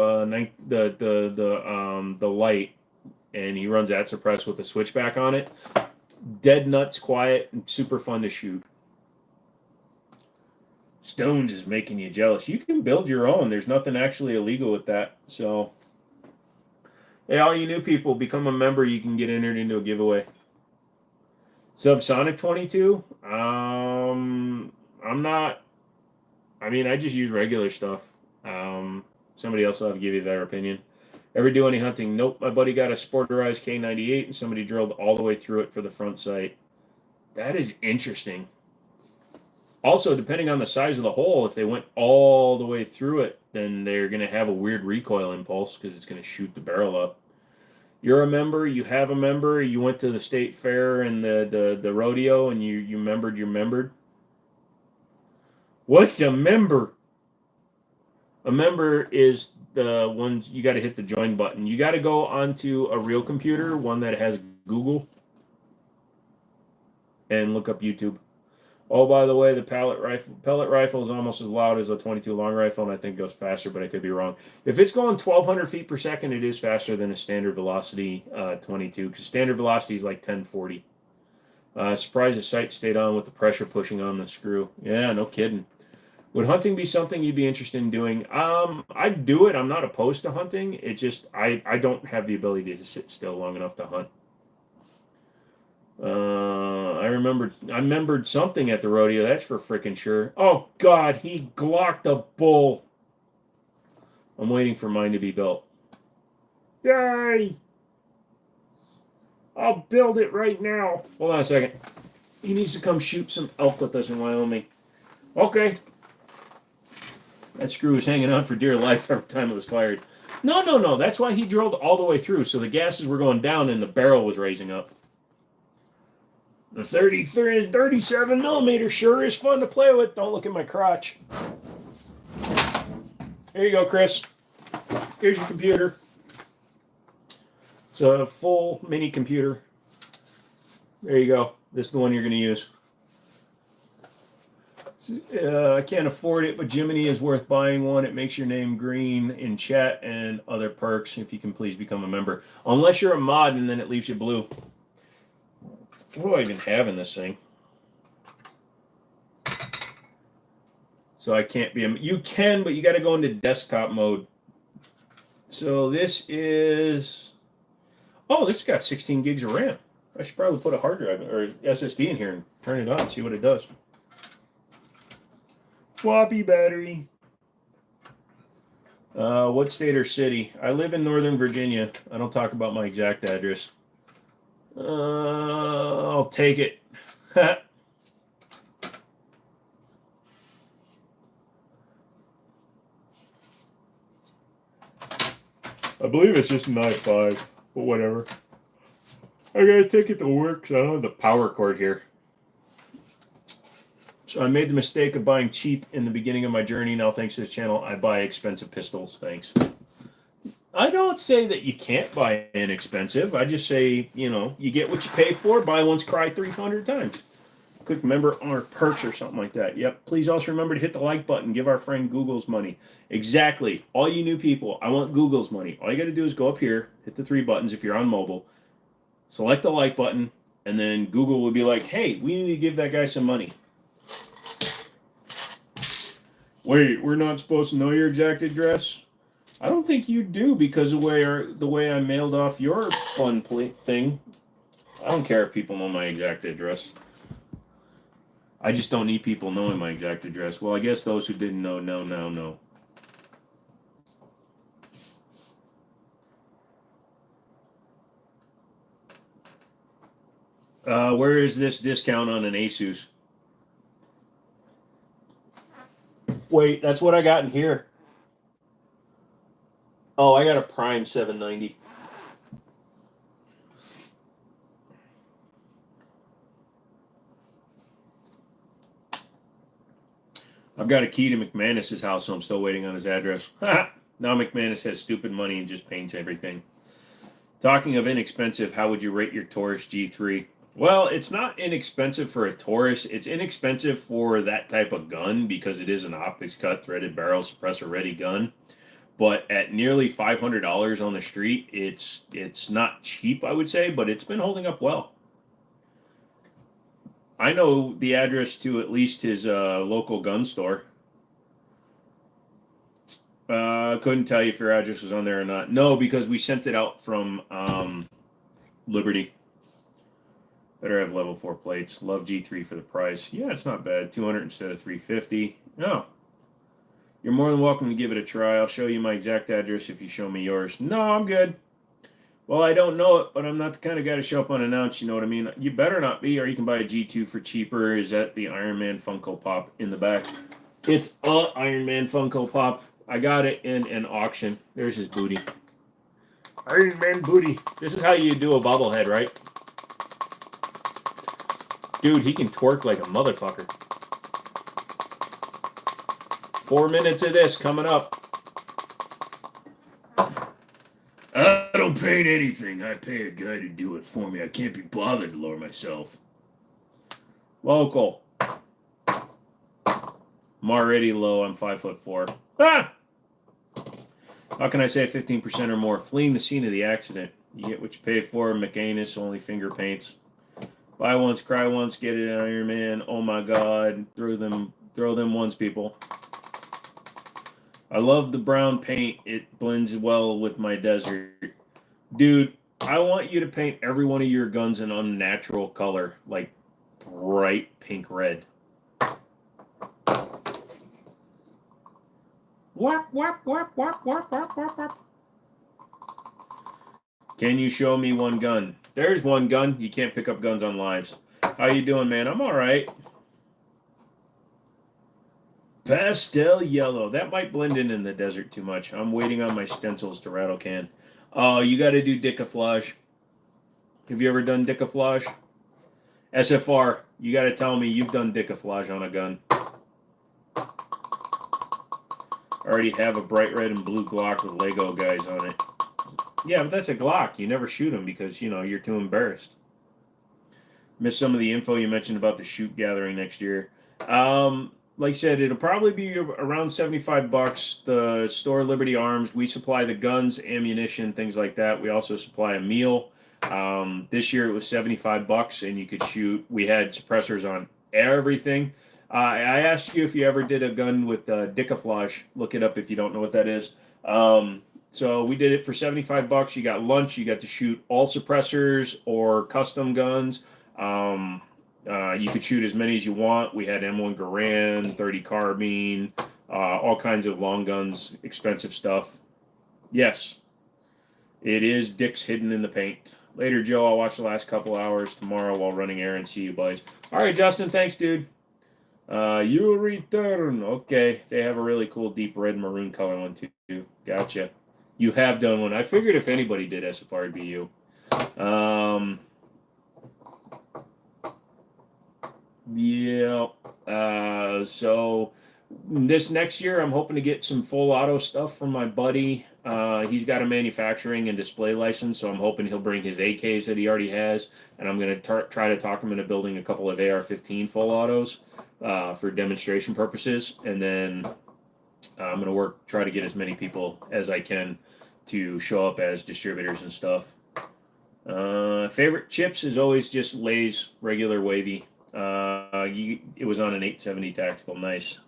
the light, and he runs that suppressed with a switchback on it. Dead nuts quiet and super fun to shoot. Stones is making you jealous. You can build your own. There's nothing actually illegal with that. So, hey, all you new people, become a member. You can get entered into a giveaway. Subsonic 22. I'm not. I mean, I just use regular stuff. Somebody else will have to give you their opinion. Ever do any hunting? Nope. My buddy got a sporterized K98 and somebody drilled all the way through it for the front sight. That is interesting. Also, depending on the size of the hole, if they went all the way through it, then they're going to have a weird recoil impulse because it's going to shoot the barrel up. You're a member, you have a member, you went to the state fair and the rodeo and you membered. What's a member? A member is the ones you got to hit the join button. You got to go onto a real computer, one that has Google, and look up YouTube. Oh, by the way, the pellet rifle is almost as loud as a 22 long rifle, and I think goes faster, but I could be wrong. If it's going 1,200 feet per second, it is faster than a standard velocity 22, because standard velocity is like 1040. Surprised the sight stayed on with the pressure pushing on the screw. Yeah, no kidding. Would hunting be something you'd be interested in doing? I'd do it. I'm not opposed to hunting. It just, I don't have the ability to sit still long enough to hunt. I remembered something at the rodeo, that's for freaking sure. Oh, God, he glocked a bull. I'm waiting for mine to be built. Yay! I'll build it right now. Hold on a second. He needs to come shoot some elk with us in Wyoming. Okay. That screw was hanging on for dear life every time it was fired. No. That's why he drilled all the way through, so the gases were going down and the barrel was raising up. The 37 millimeter sure is fun to play with. Don't look at my crotch. Here you go, Chris. Here's your computer. It's a full mini computer. There you go. This is the one you're going to use. I can't afford it, but Jimmini is worth buying one. It makes your name green in chat and other perks. If you can please become a member. Unless you're a mod and then it leaves you blue. What do I even have in this thing? So I can't be you can, but you got to go into desktop mode. So this is, oh, this has got 16 gigs of RAM. I should probably put a hard drive or SSD in here and turn it on, see what it does. Floppy battery. What state or city? I live in Northern Virginia. I don't talk about my exact address. I'll take it. I believe it's just an i5, but whatever. I gotta take it to work because I don't have the power cord here. So I made the mistake of buying cheap in the beginning of my journey. Now, thanks to this channel, I buy expensive pistols. Thanks. I don't say that you can't buy inexpensive. I just say, you get what you pay for. Buy once, cry 300 times. Click member or perks or something like that. Yep. Please also remember to hit the like button. Give our friend Google's money. Exactly. All you new people, I want Google's money. All you got to do is go up here, hit the 3 buttons if you're on mobile, select the like button, and then Google will be like, hey, we need to give that guy some money. Wait, we're not supposed to know your exact address? I don't think you do because of the way I mailed off your fun thing. I don't care if people know my exact address. I just don't need people knowing my exact address. Well, I guess those who didn't know now know. Where is this discount on an Asus? Wait, that's what I got in here. Oh, I got a Prime 790. I've got a key to McManus's house, so I'm still waiting on his address. Now McManus has stupid money and just paints everything. Talking of inexpensive, how would you rate your Taurus G3? Well, it's not inexpensive for a Taurus. It's inexpensive for that type of gun because it is an optics cut, threaded barrel, suppressor ready gun. But at nearly $500 on the street, it's not cheap, I would say, but it's been holding up well. I know the address to at least his local gun store. Couldn't tell you if your address was on there or not. No, because we sent it out from Liberty. Better have level 4 plates. Love G3 for the price. Yeah, it's not bad. 200 instead of 350. No. You're more than welcome to give it a try. I'll show you my exact address if you show me yours. No, I'm good. Well, I don't know it, but I'm not the kind of guy to show up unannounced, you know what I mean? You better not be, or you can buy a G2 for cheaper. Is that the Iron Man Funko Pop in the back? It's a Iron Man Funko Pop. I got it in an auction. There's his booty. Iron Man booty. This is how you do a bobblehead, right? Dude, he can twerk like a motherfucker. 4 minutes of this coming up. I don't paint anything. I pay a guy to do it for me. I can't be bothered to lower myself. Local. I'm already low. I'm 5'4". Ah! How can I say 15% or more? Fleeing the scene of the accident. You get what you pay for. McAnus, only finger paints. Buy once, cry once, get it Iron Man. Oh my God. Throw them ones, people. I love the brown paint. It blends well with my desert. Dude, I want you to paint every one of your guns an unnatural color, like bright pink red. Wap, wap, wap, wap, wap, wap, wap, wap. Can you show me one gun? There's one gun. You can't pick up guns on lives. How you doing, man? I'm all right. Pastel yellow. That might blend in the desert too much. I'm waiting on my stencils to rattle can. Oh, you got to do decamouflage. Have you ever done decamouflage? SFR, you got to tell me you've done decamouflage on a gun. I already have a bright red and blue Glock with Lego guys on it. Yeah, but that's a Glock. You never shoot them because, you know, you're too embarrassed. Missed some of the info you mentioned about the shoot gathering next year. Like I said, it'll probably be around $75. The store Liberty Arms, we supply the guns, ammunition, things like that. We also supply a meal. This year it was $75, and you could shoot. We had suppressors on everything. I asked you if you ever did a gun with decamouflage. Look it up if you don't know what that is. So we did it for $75. You got lunch. You got to shoot all suppressors or custom guns. You could shoot as many as you want. We had M1 Garand, 30 carbine, all kinds of long guns, expensive stuff. Yes, it is dicks hidden in the paint. Later, Joe. I'll watch the last couple hours tomorrow while running errands. See you, boys. All right, Justin. Thanks, dude. You'll return. Okay, they have a really cool deep red maroon color one too. Gotcha. You have done one. I figured if anybody did SFR, it'd be you. Yeah. So this next year, I'm hoping to get some full auto stuff from my buddy. He's got a manufacturing and display license, so I'm hoping he'll bring his AKs that he already has, and I'm going to try to talk him into building a couple of AR-15 full autos for demonstration purposes, and then I'm going to try to get as many people as I can to show up as distributors and stuff. Favorite chips is always just Lay's regular wavy. It was on an 870 tactical. Nice.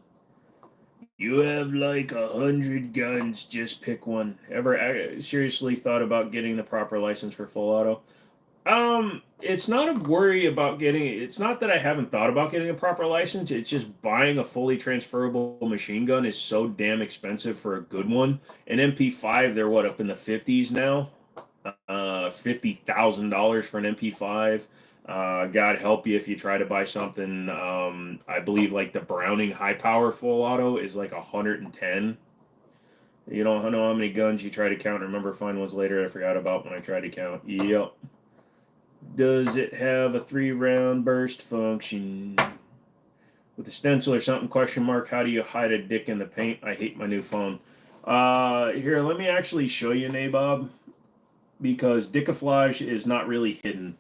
You have like 100 guns. Just pick one. Ever seriously thought about getting the proper license for full auto? It's not a worry about getting it. It's not that I haven't thought about getting a proper license. It's just buying a fully transferable machine gun is so damn expensive for a good one. An MP5, they're up in the 50s now. $50,000 for an MP5. God help you if you try to buy something. I believe like the Browning high power full auto is like 110. You don't know how many guns you try to count. Remember, find ones later I forgot about when I tried to count. Yep. Does it have a 3-round burst function? With a stencil or something, question mark, how do you hide a dick in the paint? I hate my new phone. Here, let me actually show you, Nabob, because decamouflage is not really hidden.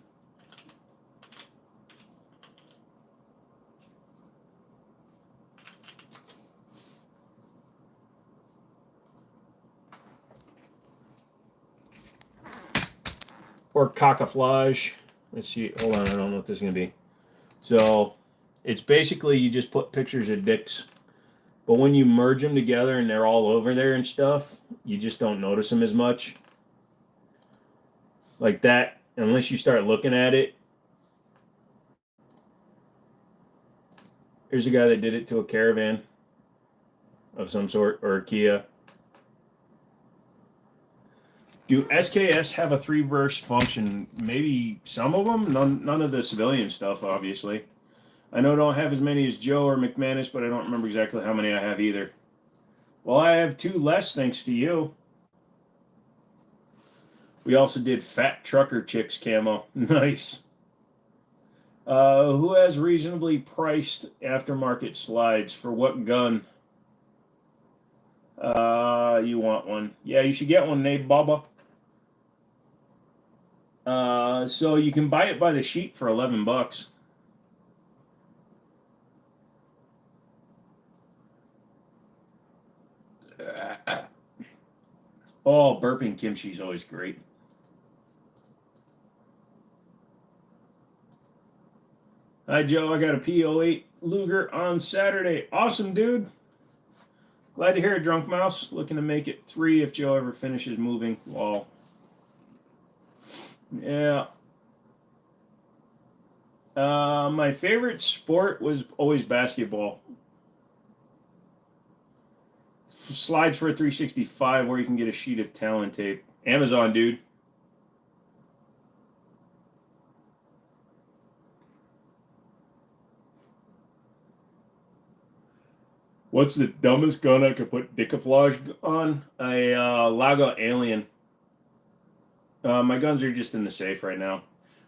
Or cockaflage. Let's see. Hold on, I don't know what this is going to be. So, it's basically you just put pictures of dicks But when you merge them together and they're all over there and stuff, you just don't notice them as much. Like that, unless you start looking at it. Here's a guy that did it to a Caravan of some sort, or a Kia. Do SKS have a 3-burst function? Maybe some of them. None of the civilian stuff, obviously. I know I don't have as many as Joe or McManus, but I don't remember exactly how many I have either. Well, I have 2 less thanks to you. We also did Fat Trucker Chicks camo. Nice. Who has reasonably priced aftermarket slides? For what gun? You want one? Yeah, you should get one, Nate Baba. So you can buy it by the sheet for $11. Oh, burping kimchi is always great. Hi, Joe. I got a P08 Luger on Saturday. Awesome, dude. Glad to hear it, Drunk Mouse. Looking to make it 3 if Joe ever finishes moving. Well, yeah. My favorite sport was always basketball. Slides for a 365 where you can get a sheet of Talon tape. Amazon, dude. What's the dumbest gun I could put Dicaflage on? A Lago Alien. My guns are just in the safe right now.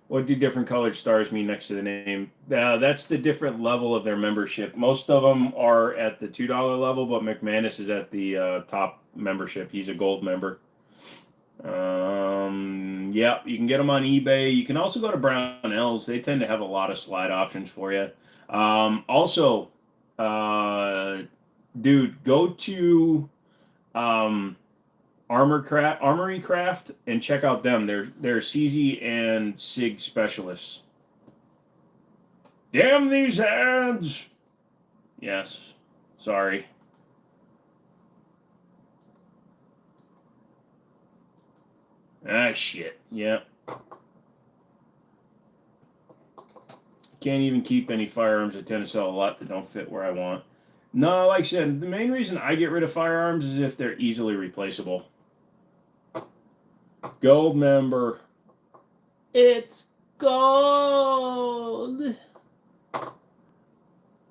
What do different colored stars mean next to the name? That's the different level of their membership. Most of them are at the $2 level, but McManus is at the top membership. He's a gold member. Yeah, you can get them on eBay. You can also go to Brownells. They tend to have a lot of slide options for you. Also, dude, go to Armory Craft and check out them. They're CZ and SIG specialists. Damn these ads! Yes. Sorry. Ah, shit. Yep. Can't even keep any firearms. I tend to sell a lot that don't fit where I want. No, like I said, the main reason I get rid of firearms is if they're easily replaceable. Gold member. It's gold.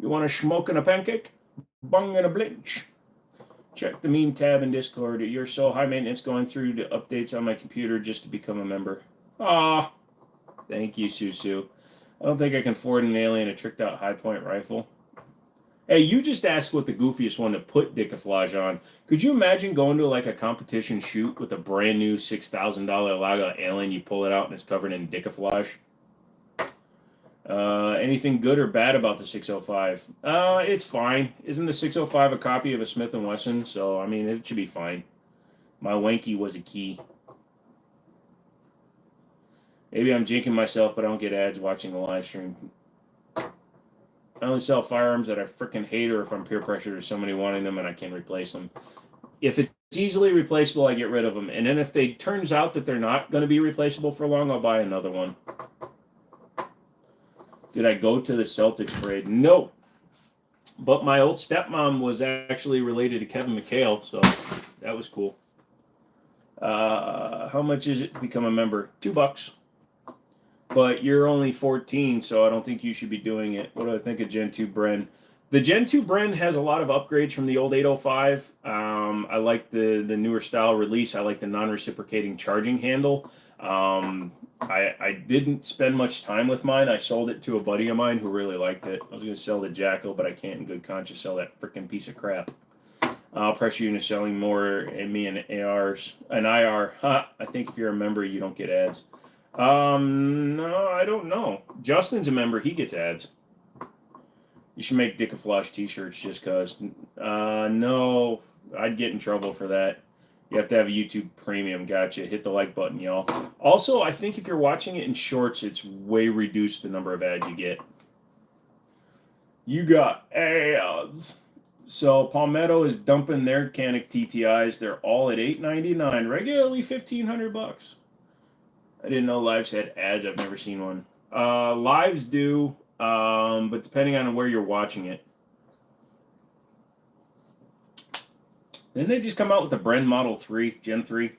You want a smoke and a pancake? Bung and a blinch. Check the meme tab in Discord. You're so high maintenance going through the updates on my computer just to become a member. Ah, thank you, Susu. I don't think I can afford an alien a tricked out high point rifle. Hey, you just asked what the goofiest one to put Dicaflage on. Could you imagine going to like a competition shoot with a brand new $6,000 Lago alien? You pull it out and it's covered in Dicaflage. Anything good or bad about the 605? It's fine. Isn't the 605 a copy of a Smith & Wesson? So, I mean, it should be fine. My wanky was a key. Maybe I'm jinxing myself, but I don't get ads watching the live stream. I only sell firearms that I freaking hate or if I'm peer pressured or somebody wanting them and I can replace them. If it's easily replaceable, I get rid of them. And then if they turns out that they're not going to be replaceable for long, I'll buy another one. Did I go to the Celtics parade? No. But my old stepmom was actually related to Kevin McHale, so that was cool. How much is it to become a member? $2. But you're only 14, so I don't think you should be doing it. What do I think of Gen 2 Bren? The Gen 2 Bren has a lot of upgrades from the old 805. I like the newer style release. I like the non-reciprocating charging handle. I didn't spend much time with mine. I sold it to a buddy of mine who really liked it. I was going to sell the Jacko, but I can't in good conscience sell that freaking piece of crap. I'll pressure you into selling more and me and ARs. An IR. I think if you're a member, you don't get ads. No, I don't know. Justin's a member. He gets ads. You should make Dicaflage t-shirts just because. No, I'd get in trouble for that. You have to have a YouTube Premium. Gotcha. Hit the like button, y'all. Also, I think if you're watching it in shorts, it's way reduced the number of ads you get. You got ads. So Palmetto is dumping their Canic TTIs. They're all at $8.99, regularly $1,500. I didn't know Lives had ads. I've never seen one. Lives do, but depending on where you're watching it. Didn't they just come out with the Bren Model 3, Gen 3?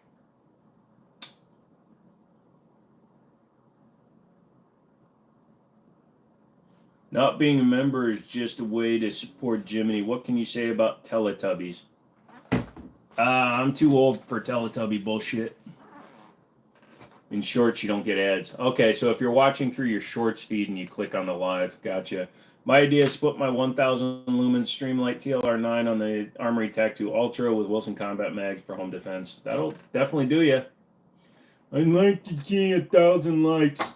Not being a member is just a way to support Jimmini. What can you say about Teletubbies? I'm too old for Teletubby bullshit. In shorts, you don't get ads. Okay, so if you're watching through your shorts feed and you click on the live, gotcha. My idea is to put my 1000 lumen Streamlight TLR9 on the Armory Tac 2 Ultra with Wilson Combat Mags for home defense. That'll definitely do you. I'd like to see 1,000 likes.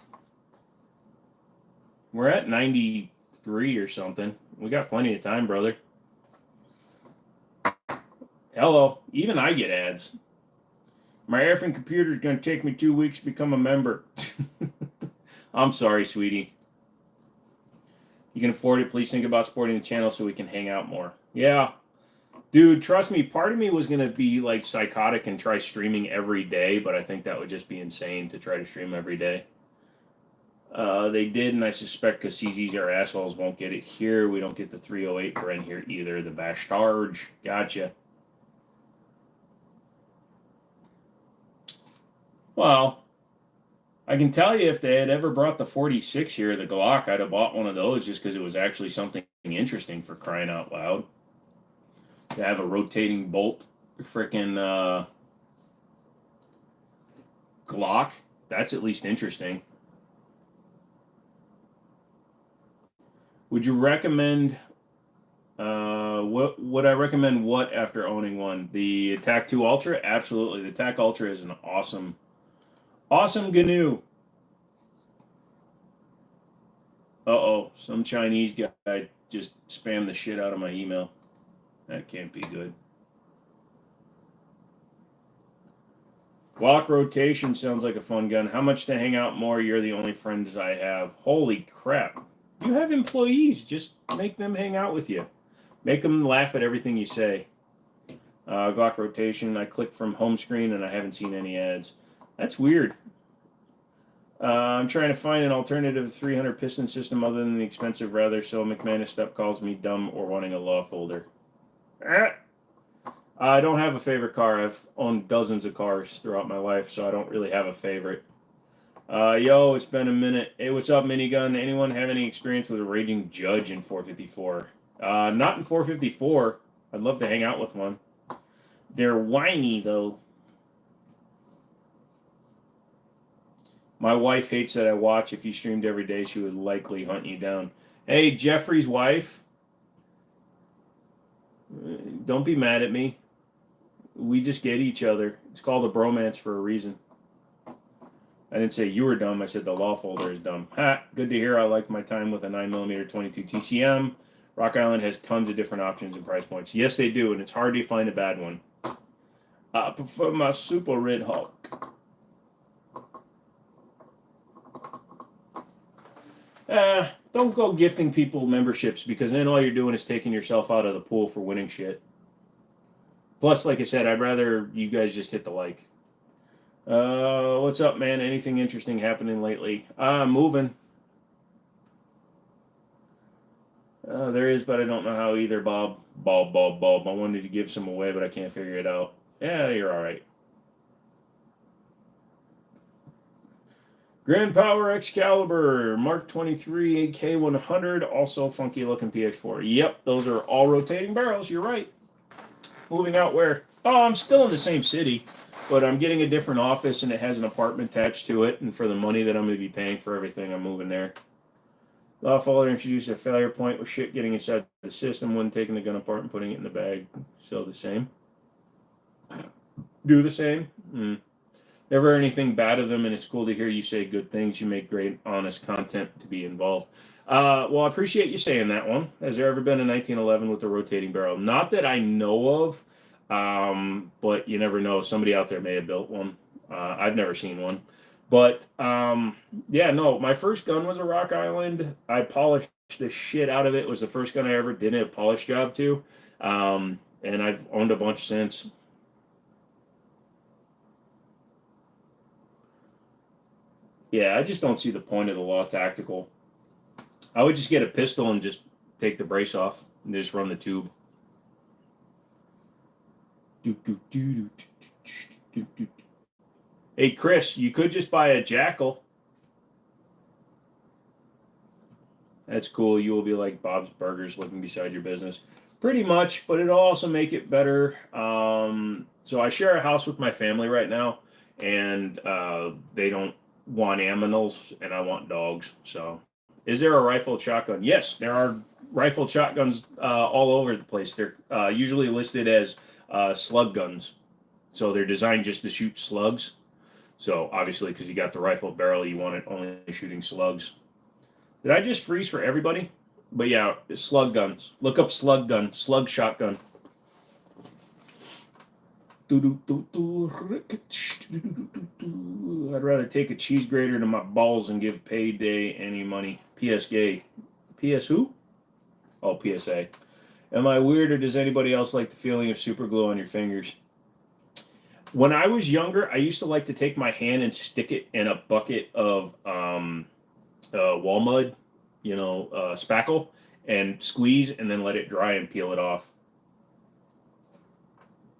We're at 93 or something. We got plenty of time, brother. Hello. Even I get ads. My effing computer is going to take me 2 weeks to become a member. I'm sorry, sweetie. You can afford it. Please think about supporting the channel so we can hang out more. Yeah. Dude, trust me, part of me was going to be like psychotic and try streaming every day, but I think that would just be insane to try to stream every day. They did, and I suspect because CZs are assholes won't get it here. We don't get the 308 Bren here either. The Bastarge. Gotcha. Well, I can tell you if they had ever brought the 46 here, the Glock, I'd have bought one of those just because it was actually something interesting for crying out loud. To have a rotating bolt freaking Glock, that's at least interesting. Would you recommend, would I recommend what after owning one? The TAC 2 Ultra? Absolutely. The TAC Ultra is an awesome GNU. Uh-oh, some Chinese guy just spammed the shit out of my email. That can't be good. Glock rotation sounds like a fun gun. How much to hang out more? You're the only friends I have. Holy crap. You have employees. Just make them hang out with you. Make them laugh at everything you say. Glock rotation. I clicked from home screen and I haven't seen any ads. That's weird. I'm trying to find an alternative 300 piston system other than the expensive rather, so McManus Step calls me dumb or wanting a law folder. I don't have a favorite car. I've owned dozens of cars throughout my life, so I don't really have a favorite. Yo, it's been a minute. Hey, what's up, minigun? Anyone have any experience with a raging judge in 454? Not in 454. I'd love to hang out with one. They're whiny, though. My wife hates that I watch. If you streamed every day, she would likely hunt you down. Hey, Jeffrey's wife. Don't be mad at me. We just get each other. It's called a bromance for a reason. I didn't say you were dumb. I said the law folder is dumb. Ha! Good to hear. I like my time with a 9mm 22 TCM. Rock Island has tons of different options and price points. Yes, they do, and it's hard to find a bad one. I prefer my Super Red Hawk. Don't go gifting people memberships because then all you're doing is taking yourself out of the pool for winning shit. Plus, like I said, I'd rather you guys just hit the like. What's up, man? Anything interesting happening lately? Moving. There is, but I don't know how either, Bob. Bob. I wanted to give some away, but I can't figure it out. Yeah, you're all right. Grand Power Excalibur, Mark 23, AK100, also funky looking PX4. Yep, those are all rotating barrels. You're right. Moving out where? Oh, I'm still in the same city, but I'm getting a different office and it has an apartment attached to it. And for the money that I'm going to be paying for everything, I'm moving there. Lawfolder introduced a failure point with shit getting inside the system when taking the gun apart and putting it in the bag. So the same. Do the same. Never heard anything bad of them, and it's cool to hear you say good things. You make great, honest content to be involved. Well, I appreciate you saying that one. Has there ever been a 1911 with a rotating barrel? Not that I know of, but you never know. Somebody out there may have built one. I've never seen one. But, yeah, no, my first gun was a Rock Island. I polished the shit out of it. It was the first gun I ever did a polish job to. And I've owned a bunch since. Yeah, I just don't see the point of the Law Tactical. I would just get a pistol and just take the brace off and just run the tube. Hey, Chris, you could just buy a Jackal. That's cool. You will be like Bob's Burgers living beside your business. Pretty much, but it'll also make it better. So I share a house with my family right now, and they don't want animals, and I want dogs. So, is there a rifled shotgun? Yes, there are rifled shotguns all over the place. They're usually listed as slug guns. So they're designed just to shoot slugs. So obviously, because you got the rifled barrel, you want it only shooting slugs. Did I just freeze for everybody? But yeah, slug guns. Look up slug gun, slug shotgun. I'd rather take a cheese grater to my balls than give Payday any money. PS gay. PS who? Oh, PSA. Am I weird, or does anybody else like the feeling of super glue on your fingers? When I was younger, I used to like to take my hand and stick it in a bucket of wall mud, spackle, and squeeze, and then let it dry and peel it off.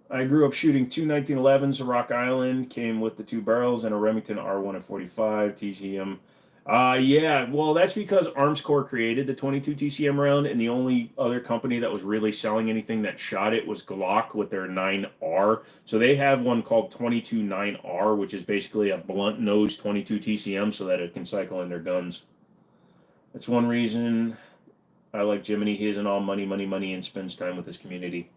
I grew up shooting two 1911s. Rock Island came with the two barrels and a Remington R1 at 45 TCM. Yeah, well, that's because Arms Corps created the 22 TCM round, and the only other company that was really selling anything that shot it was Glock with their 9R. So they have one called 22 9R, which is basically a blunt nose 22 TCM so that it can cycle in their guns. That's one reason I like Jimmini. He isn't all money, money, money, and spends time with his community.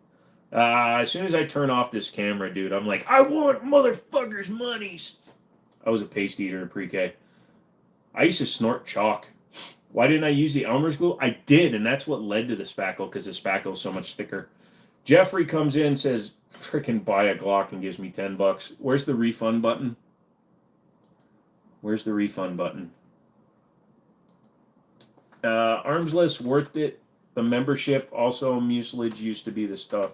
As soon as I turn off this camera, dude, I'm like, I want motherfuckers' monies. I was a paste eater in pre-K. I used to snort chalk. Why didn't I use the Elmer's glue? I did, and that's what led to the spackle, because the spackle is so much thicker. Jeffrey comes in and says, frickin' buy a Glock, and gives me $10. Where's the refund button? Where's the refund button? Armsless, worth it. The membership, also mucilage used to be the stuff.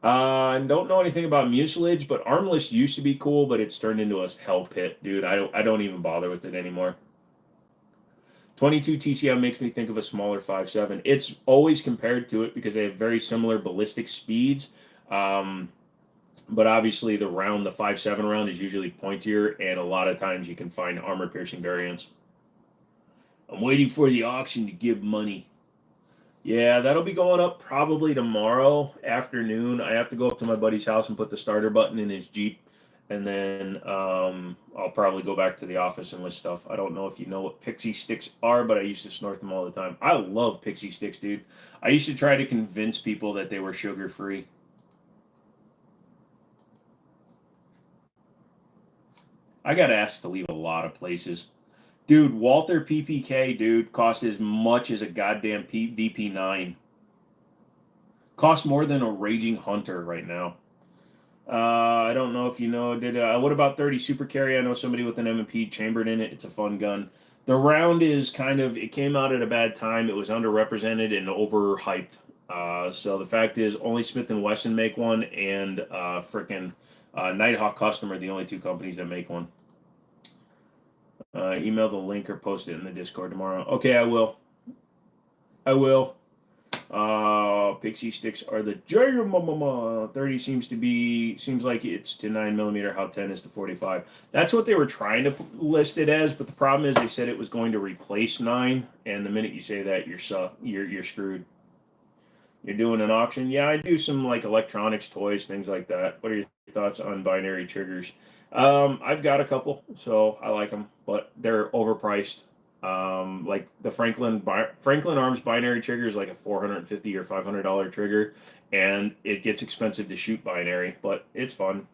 I don't know anything about mucilage, but Armless used to be cool, but it's turned into a hell pit, dude. I don't even bother with it anymore. 22 TCM makes me think of a smaller 5.7. It's always compared to it because they have very similar ballistic speeds. But obviously the 5.7 round is usually pointier, and a lot of times you can find armor-piercing variants. I'm waiting for the auction to give money. Yeah, that'll be going up probably tomorrow afternoon. I have to go up to my buddy's house and put the starter button in his Jeep, and then I'll probably go back to the office and list stuff. I don't know if you know what pixie sticks are, but I used to snort them all the time. I love pixie sticks, dude. I used to try to convince people that they were sugar-free. I got asked to leave a lot of places. Dude, Walther PPK, dude, cost as much as a goddamn VP9. Cost more than a Raging Hunter right now. I don't know if you know. What about 30 Super Carry? I know somebody with an M&P chambered in it. It's a fun gun. The round is it came out at a bad time. It was underrepresented and overhyped. So the fact is, only Smith & Wesson make one, and Nighthawk Custom are the only two companies that make one. Email the link or post it in the Discord tomorrow. Okay, I will. Pixie sticks are the jam. 30 seems like it's to 9mm, how 10 is to 45. That's what they were trying to list it as, but the problem is they said it was going to replace 9, and the minute you say that, you're screwed. You're doing an auction? Yeah, I do some like electronics, toys, things like that. What are your thoughts on binary triggers? I've got a couple, so I like them, but they're overpriced. Like the Franklin Arms binary trigger is like a $450 or $500 trigger, and it gets expensive to shoot binary, but it's fun.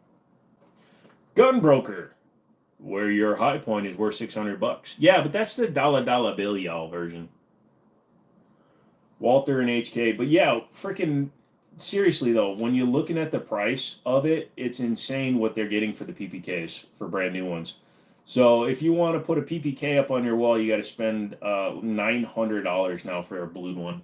Gunbroker, where your high point is worth $600. Yeah, but that's the dollar bill y'all version. Walter and HK, but yeah, freaking. Seriously though, when you're looking at the price of it, it's insane what they're getting for the PPKs for brand new ones. So if you want to put a PPK up on your wall, you got to spend $900 now for a blue one.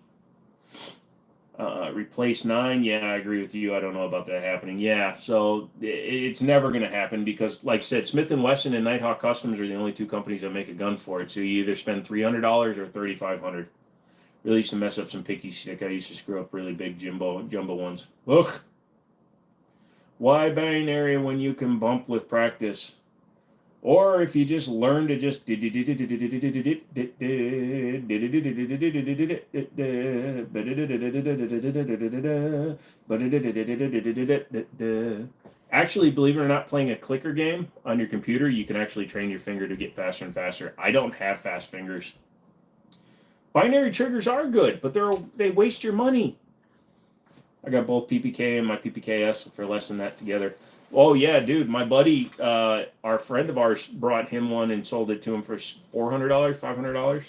Replace 9. Yeah, I agree with you. I don't know about that happening. Yeah, so it's never going to happen because, like I said, Smith & Wesson and Nighthawk Customs are the only two companies that make a gun for it. So you either spend $300 or $3,500. Really used to mess up some picky stick. I used to screw up really big jumbo ones. Ugh. Why binary when you can bump with practice? Or if you just learn to just actually, believe it or not, playing a clicker game on your computer, you can actually train your finger to get faster and faster. I don't have fast fingers. Binary triggers are good, but they waste your money. I got both PPK and my PPKS for less than that together. Oh yeah, dude, my buddy, our friend of ours brought him one and sold it to him for $400, $500.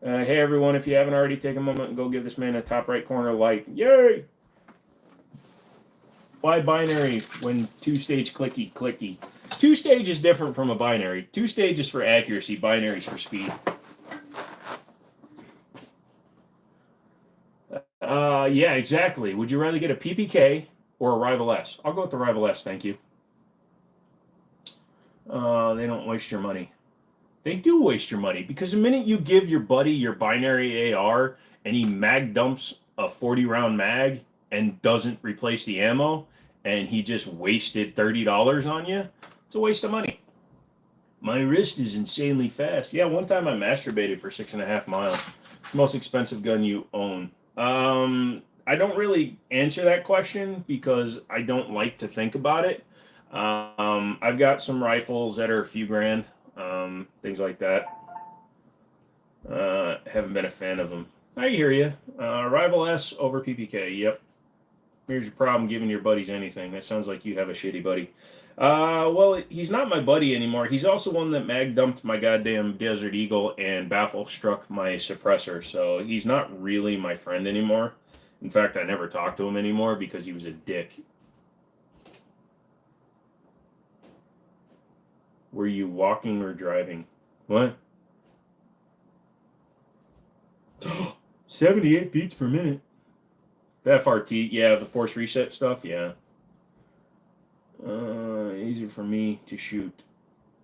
Hey everyone, if you haven't already, take a moment and go give this man a top right corner like. Yay! Why binary when two-stage clicky? Two-stage is different from a binary. Two-stage is for accuracy, binary is for speed. Yeah, exactly. Would you rather get a PPK or a Rival S? I'll go with the Rival S, thank you. They don't waste your money. They do waste your money because the minute you give your buddy your binary AR and he mag dumps a 40-round mag and doesn't replace the ammo and he just wasted $30 on you, it's a waste of money. My wrist is insanely fast. Yeah, one time I masturbated for 6.5 miles. Most expensive gun you own. I don't really answer that question because I don't like to think about it. I've got some rifles that are a few grand, things like that. Haven't been a fan of them. I hear you. Rival S over PPK. Yep. Here's your problem giving your buddies anything. That sounds like you have a shitty buddy. Well, he's not my buddy anymore. He's also one that mag dumped my goddamn Desert Eagle and baffle struck my suppressor. So he's not really my friend anymore. In fact, I never talked to him anymore because he was a dick. Were you walking or driving? What? 78 beats per minute. FRT, yeah, the force reset stuff, yeah. Easier for me to shoot.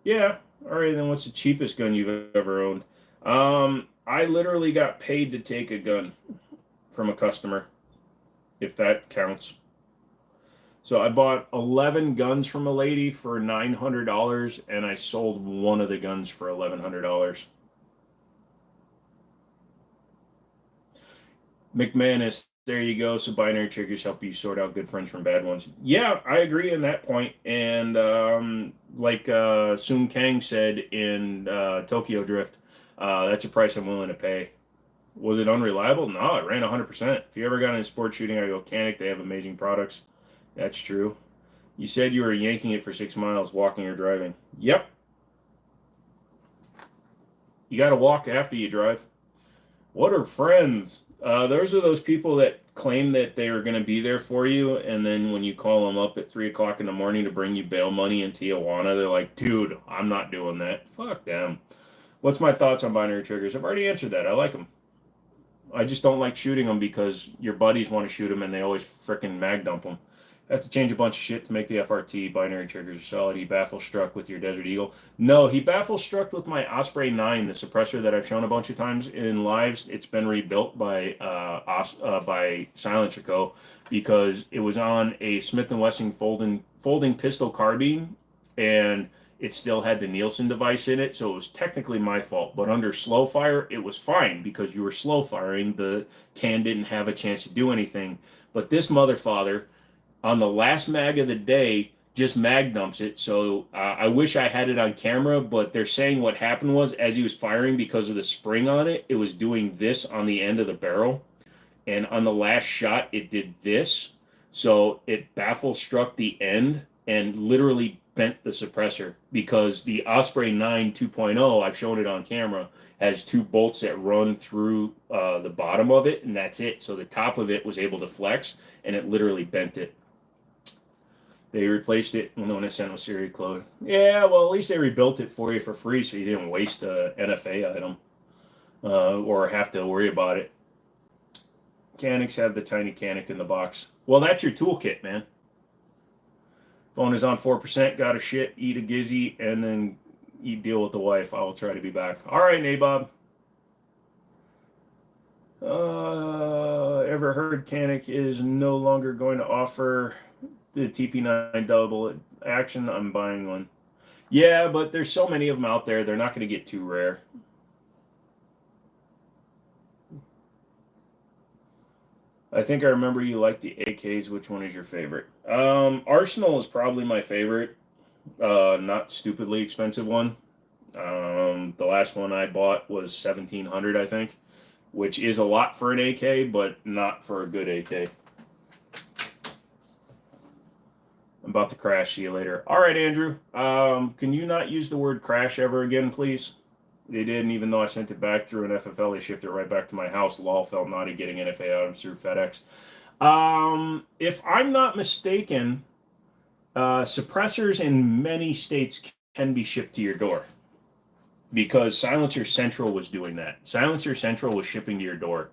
Yeah. All right, then what's the cheapest gun you've ever owned? I literally got paid to take a gun from a customer, if that counts. So I bought 11 guns from a lady for $900, and I sold one of the guns for $1,100. McManus, there you go. So binary triggers help you sort out good friends from bad ones. Yeah, I agree on that point. And like Soon Kang said in Tokyo Drift, that's a price I'm willing to pay. Was it unreliable? No, it ran 100%. If you ever got into sports shooting, I go Canic. They have amazing products. That's true. You said you were yanking it for 6 miles, walking or driving. Yep. You got to walk after you drive. What are friends? Those are those people that claim that they are going to be there for you, and then when you call them up at 3 o'clock in the morning to bring you bail money in Tijuana, they're like, dude, I'm not doing that. Fuck them. What's my thoughts on binary triggers? I've already answered that. I like them. I just don't like shooting them because your buddies want to shoot them and they always frickin' mag dump them. Have to change a bunch of shit to make the FRT binary triggers solid. He baffle struck with your Desert Eagle. No, he baffle struck with my Osprey 9, the suppressor that I've shown a bunch of times in lives. It's been rebuilt by Silencer Co. because it was on a Smith & Wesson folding pistol carbine, and it still had the Nielsen device in it, so it was technically my fault. But under slow fire, it was fine because you were slow firing. The can didn't have a chance to do anything. But this motherfather, on the last mag of the day, just mag dumps it. So I wish I had it on camera, but they're saying what happened was as he was firing, because of the spring on it, it was doing this on the end of the barrel. And on the last shot, it did this. So it baffle struck the end and literally bent the suppressor, because the Osprey 9 2.0, I've shown it on camera, has 2 bolts that run through the bottom of it, and that's it. So the top of it was able to flex, and it literally bent it. They replaced it when it sent with Siri Clone. Yeah, well, at least they rebuilt it for you for free, so you didn't waste a NFA item or have to worry about it. Canics have the tiny canic in the box. Well, that's your toolkit, man. Phone is on 4%, got a shit, eat a gizzy, and then you deal with the wife. I will try to be back. All right, Nabob. Ever heard Canic is no longer going to offer the TP9 double action? I'm buying one. Yeah, but there's so many of them out there, they're not going to get too rare. I think I remember you like the AKs. Which one is your favorite? Arsenal is probably my favorite. Not stupidly expensive one. The last one I bought was 1700, I think, which is a lot for an AK, but not for a good AK. I'm about to crash. See you later. All right, Andrew. Can you not use the word crash ever again, please? They did, and even though I sent it back through an FFL, they shipped it right back to my house. Lol, felt naughty getting NFA items through FedEx. If I'm not mistaken, suppressors in many states can be shipped to your door because Silencer Central was doing that. Silencer Central was shipping to your door.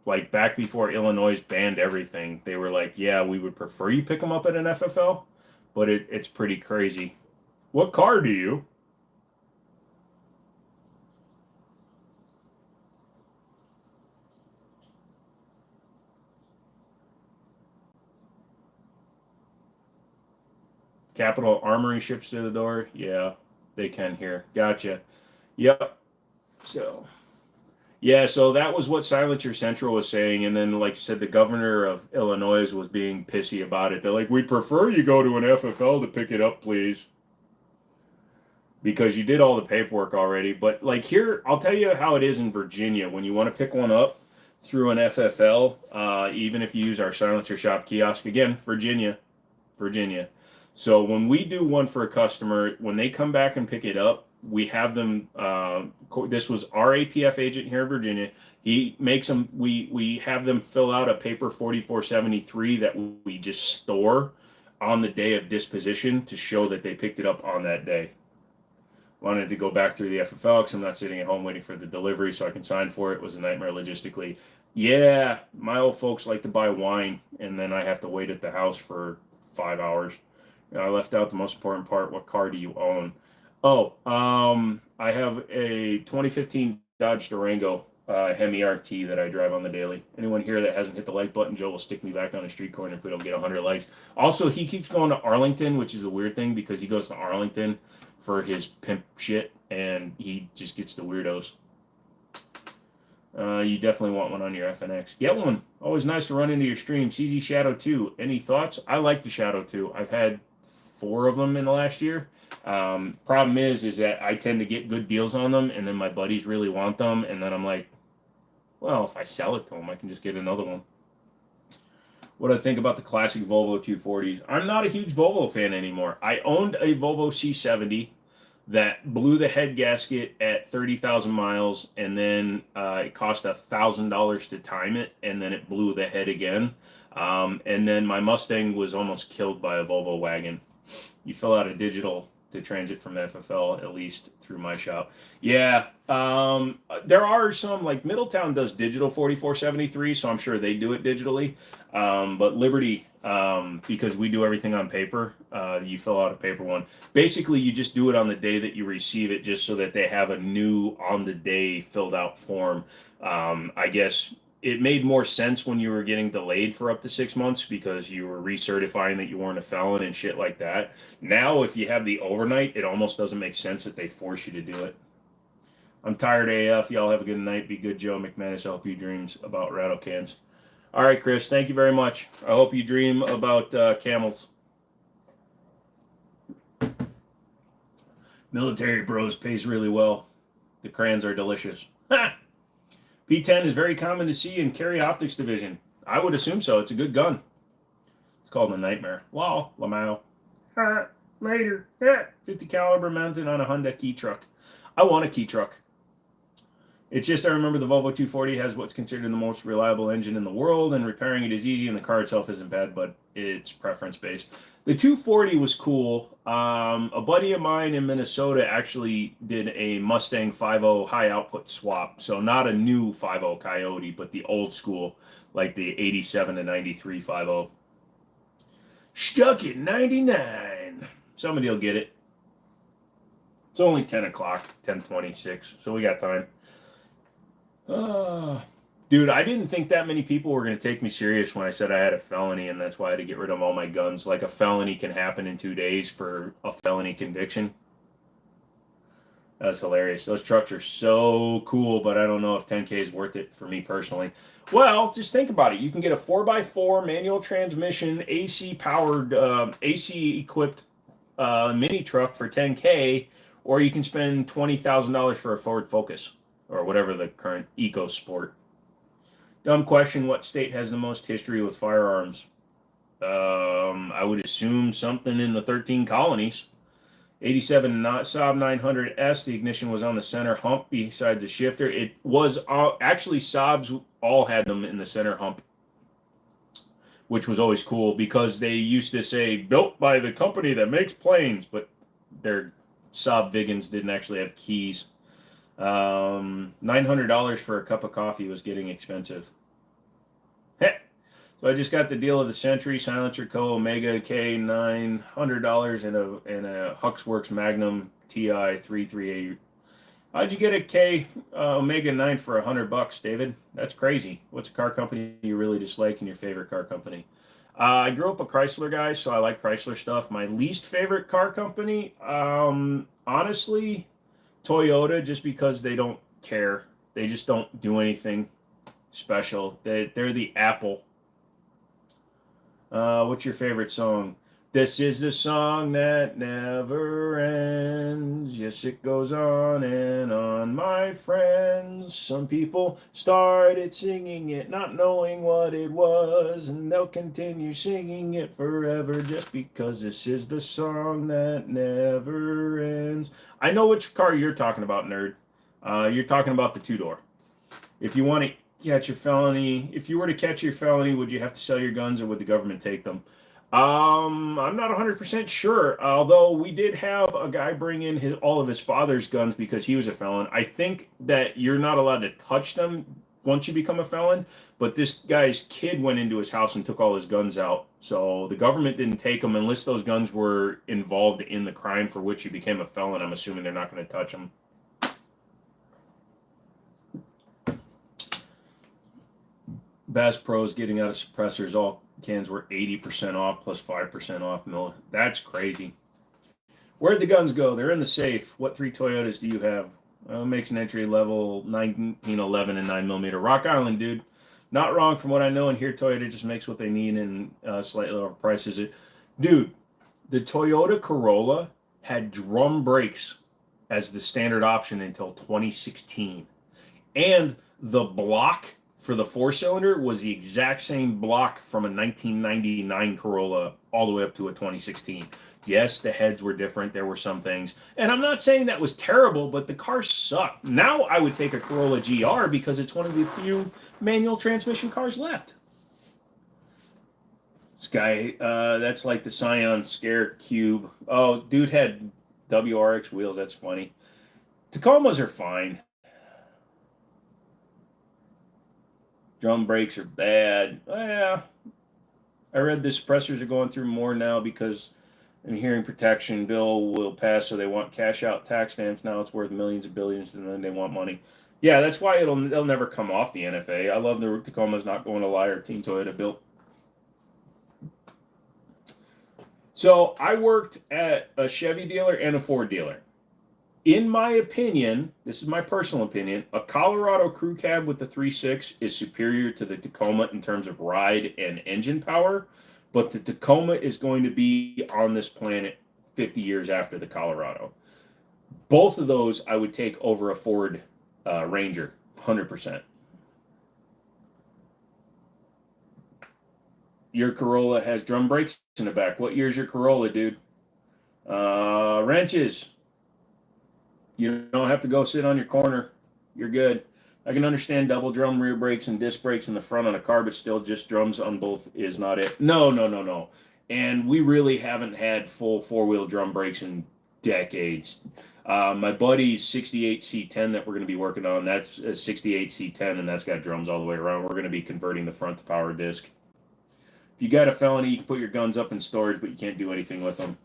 Like back before Illinois banned everything, they were like, yeah, we would prefer you pick them up at an FFL, but it's pretty crazy. What car do you? Capital Armory ships to the door? Yeah, they can here. Gotcha. Yep. So, yeah, so that was what Silencer Central was saying. And then, like you said, the governor of Illinois was being pissy about it. They're like, we'd prefer you go to an FFL to pick it up, please. Because you did all the paperwork already. But, like, here, I'll tell you how it is in Virginia. When you want to pick one up through an FFL, even if you use our Silencer Shop kiosk, again, Virginia. So when we do one for a customer, when they come back and pick it up, we have them. This was our ATF agent here in Virginia. He makes them. We have them fill out a paper 4473 that we just store on the day of disposition to show that they picked it up on that day. Wanted to go back through the FFL because I'm not sitting at home waiting for the delivery so I can sign for it. It was a nightmare logistically. Yeah, my old folks like to buy wine and then I have to wait at the house for 5 hours. I left out the most important part. What car do you own? Oh, I have a 2015 Dodge Durango Hemi RT that I drive on the daily. Anyone here that hasn't hit the like button, Joe will stick me back on a street corner if we don't get 100 likes. Also, he keeps going to Arlington, which is a weird thing because he goes to Arlington for his pimp shit, and he just gets the weirdos. You definitely want one on your FNX. Get one. Always nice to run into your stream. CZ Shadow 2. Any thoughts? I like the Shadow 2. I've had 4 of them in the last year. Problem is that I tend to get good deals on them, and then my buddies really want them, and then I'm like, well, if I sell it to them, I can just get another one. What I think about the classic Volvo 240s. I'm not a huge Volvo fan anymore. I owned a Volvo C70 that blew the head gasket at 30,000 miles, and then it cost $1,000 to time it, and then it blew the head again. And then my Mustang was almost killed by a Volvo wagon. You fill out a digital to transit from FFL, at least through my shop. Yeah, there are some, like Middletown does digital 4473, so I'm sure they do it digitally. But Liberty, because we do everything on paper, you fill out a paper one. Basically, you just do it on the day that you receive it, just so that they have a new on-the-day filled-out form. I guess it made more sense when you were getting delayed for up to 6 months because you were recertifying that you weren't a felon and shit like that. Now, if you have the overnight, it almost doesn't make sense that they force you to do it. I'm tired AF. Y'all have a good night. Be good, Joe McManus. I hope you dreams about rattle cans. All right, Chris. Thank you very much. I hope you dream about camels. Military Bros pays really well. The crayons are delicious. Ha! P10 is very common to see in Carry Optics Division. I would assume so. It's a good gun. It's called a Nightmare. Wow, Lamau. Later. 50 caliber mounted on a Honda key truck. I want a key truck. It's just I remember the Volvo 240 has what's considered the most reliable engine in the world, and repairing it is easy, and the car itself isn't bad, but it's preference based. The 240 was cool. A buddy of mine in Minnesota actually did a Mustang 5.0 high output swap. So not a new 5.0 Coyote, but the old school, like the 87 to 93 5.0. Stuck at 99. Somebody will get it. It's only 10 o'clock, 10:26, so we got time. Dude, I didn't think that many people were going to take me serious when I said I had a felony, and that's why I had to get rid of all my guns. Like, a felony can happen in 2 days for a felony conviction. That's hilarious. Those trucks are so cool, but I don't know if 10K is worth it for me personally. Well, just think about it. You can get a 4x4 manual transmission, AC powered, AC equipped mini truck for 10K, or you can spend $20,000 for a Ford Focus or whatever the current EcoSport. Dumb question. What state has the most history with firearms? I would assume something in the 13 colonies. 87 Saab 900S. The ignition was on the center hump beside the shifter. It was actually Saabs all had them in the center hump, which was always cool because they used to say built by the company that makes planes, but their Saab Viggens didn't actually have keys. $900 for a cup of coffee was getting expensive. Heh. So I just got the deal of the Century Silencer Co. Omega K $900 and a Huxworks Magnum TI 338. How'd you get a K Omega 9 for $100, David? That's crazy. What's a car company you really dislike and your favorite car company? I grew up a Chrysler guy, so I like Chrysler stuff. My least favorite car company, honestly, Toyota, just because they don't care. They just don't do anything special. They're the Apple. What's your favorite song? This is the song that never ends. Yes, it goes on and on, my friends. Some people started singing it, not knowing what it was, and they'll continue singing it forever just because this is the song that never ends. I know which car you're talking about, nerd. You're talking about the two-door. If you want to catch a felony, if you were to catch your felony, would you have to sell your guns or would the government take them? I'm not 100% sure, although we did have a guy bring in all of his father's guns because he was a felon. I think that you're not allowed to touch them once you become a felon, but this guy's kid went into his house and took all his guns out. So the government didn't take them unless those guns were involved in the crime for which he became a felon. I'm assuming they're not going to touch them. Bass Pro's getting out of suppressors. All cans were 80% off plus 5% off. No, that's crazy. Where'd the guns go? They're in the safe. What 3 Toyotas do you have? Makes an entry level 1911 and 9mm. Rock Island, dude. Not wrong from what I know. And here Toyota just makes what they need and slightly overprices it. Dude, the Toyota Corolla had drum brakes as the standard option until 2016. And the block for the 4-cylinder was the exact same block from a 1999 Corolla all the way up to a 2016. Yes, the heads were different. There were some things. And I'm not saying that was terrible, but the car sucked. Now I would take a Corolla GR because it's one of the few manual transmission cars left. This guy, that's like the Scion Scare Cube. Oh, dude had WRX wheels. That's funny. Tacomas are fine. Drum brakes are bad. Yeah. I read the suppressors are going through more now because an hearing protection bill will pass, so they want cash out tax stamps. Now it's worth millions of billions, and then they want money. Yeah, that's why they'll never come off the NFA. I love the Tacoma's not going to Liar Team Toyota built. So I worked at a Chevy dealer and a Ford dealer. In my opinion, this is my personal opinion, a Colorado crew cab with the 3.6 is superior to the Tacoma in terms of ride and engine power, but the Tacoma is going to be on this planet 50 years after the Colorado. Both of those I would take over a Ford Ranger, 100%. Your Corolla has drum brakes in the back. What year's your Corolla, dude? Wrenches. You don't have to go sit on your corner. You're good. I can understand double drum rear brakes and disc brakes in the front on a car, but still just drums on both is not it. No. and we really haven't had full four-wheel drum brakes in decades. My buddy's 68C10 that we're going to be working on, that's a 68C10, and that's got drums all the way around. We're going to be converting the front to power disc. If you got a felony, you can put your guns up in storage, but you can't do anything with them.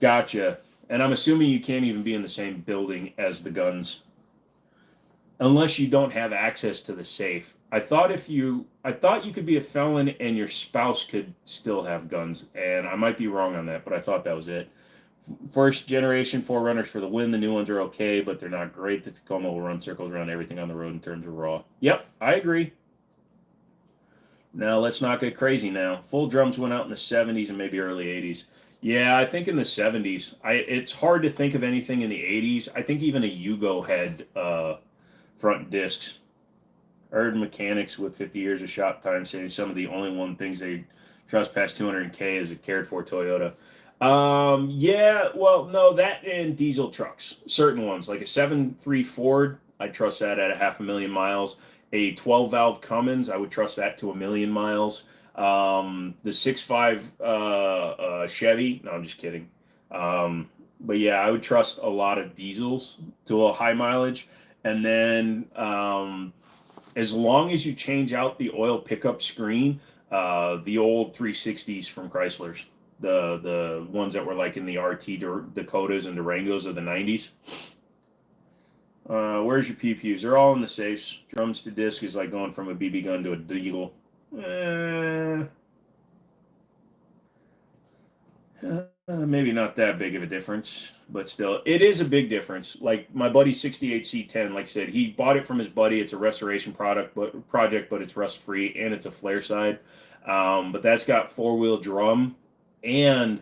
Gotcha. And I'm assuming you can't even be in the same building as the guns. Unless you don't have access to the safe. I thought you could be a felon and your spouse could still have guns, and I might be wrong on that, but I thought that was it. First generation 4Runners for the win. The new ones are okay, but they're not great. The Tacoma will run circles around everything on the road in terms of raw. Yep, I agree. Now let's not get crazy now. Full drums went out in the 70s and maybe early 80s. Yeah, I think in the 70s. It's hard to think of anything in the 80s. I think even a Yugo had front discs. Erd Mechanics with 50 years of shop time say some of the only one things they trust past 200K is a cared for Toyota. Yeah, well, no, that and diesel trucks, certain ones like a 7.3 Ford, I trust that at 500,000 miles. A 12 valve Cummins, I would trust that to 1,000,000 miles. The 6.5 Chevy, no, I'm just kidding. But yeah, I would trust a lot of diesels to a high mileage. And then as long as you change out the oil pickup screen, the old 360s from Chrysler's, the ones that were like in the RT Dakotas and Durangos of the 90s. Where's your PPUs? They're all in the safes. Drums to disc is like going from a BB gun to a deagle. Maybe not that big of a difference, but still, it is a big difference. Like my buddy 68C10, like I said, he bought it from his buddy. It's a restoration project, but it's rust free and it's a flare side. But that's got four-wheel drum and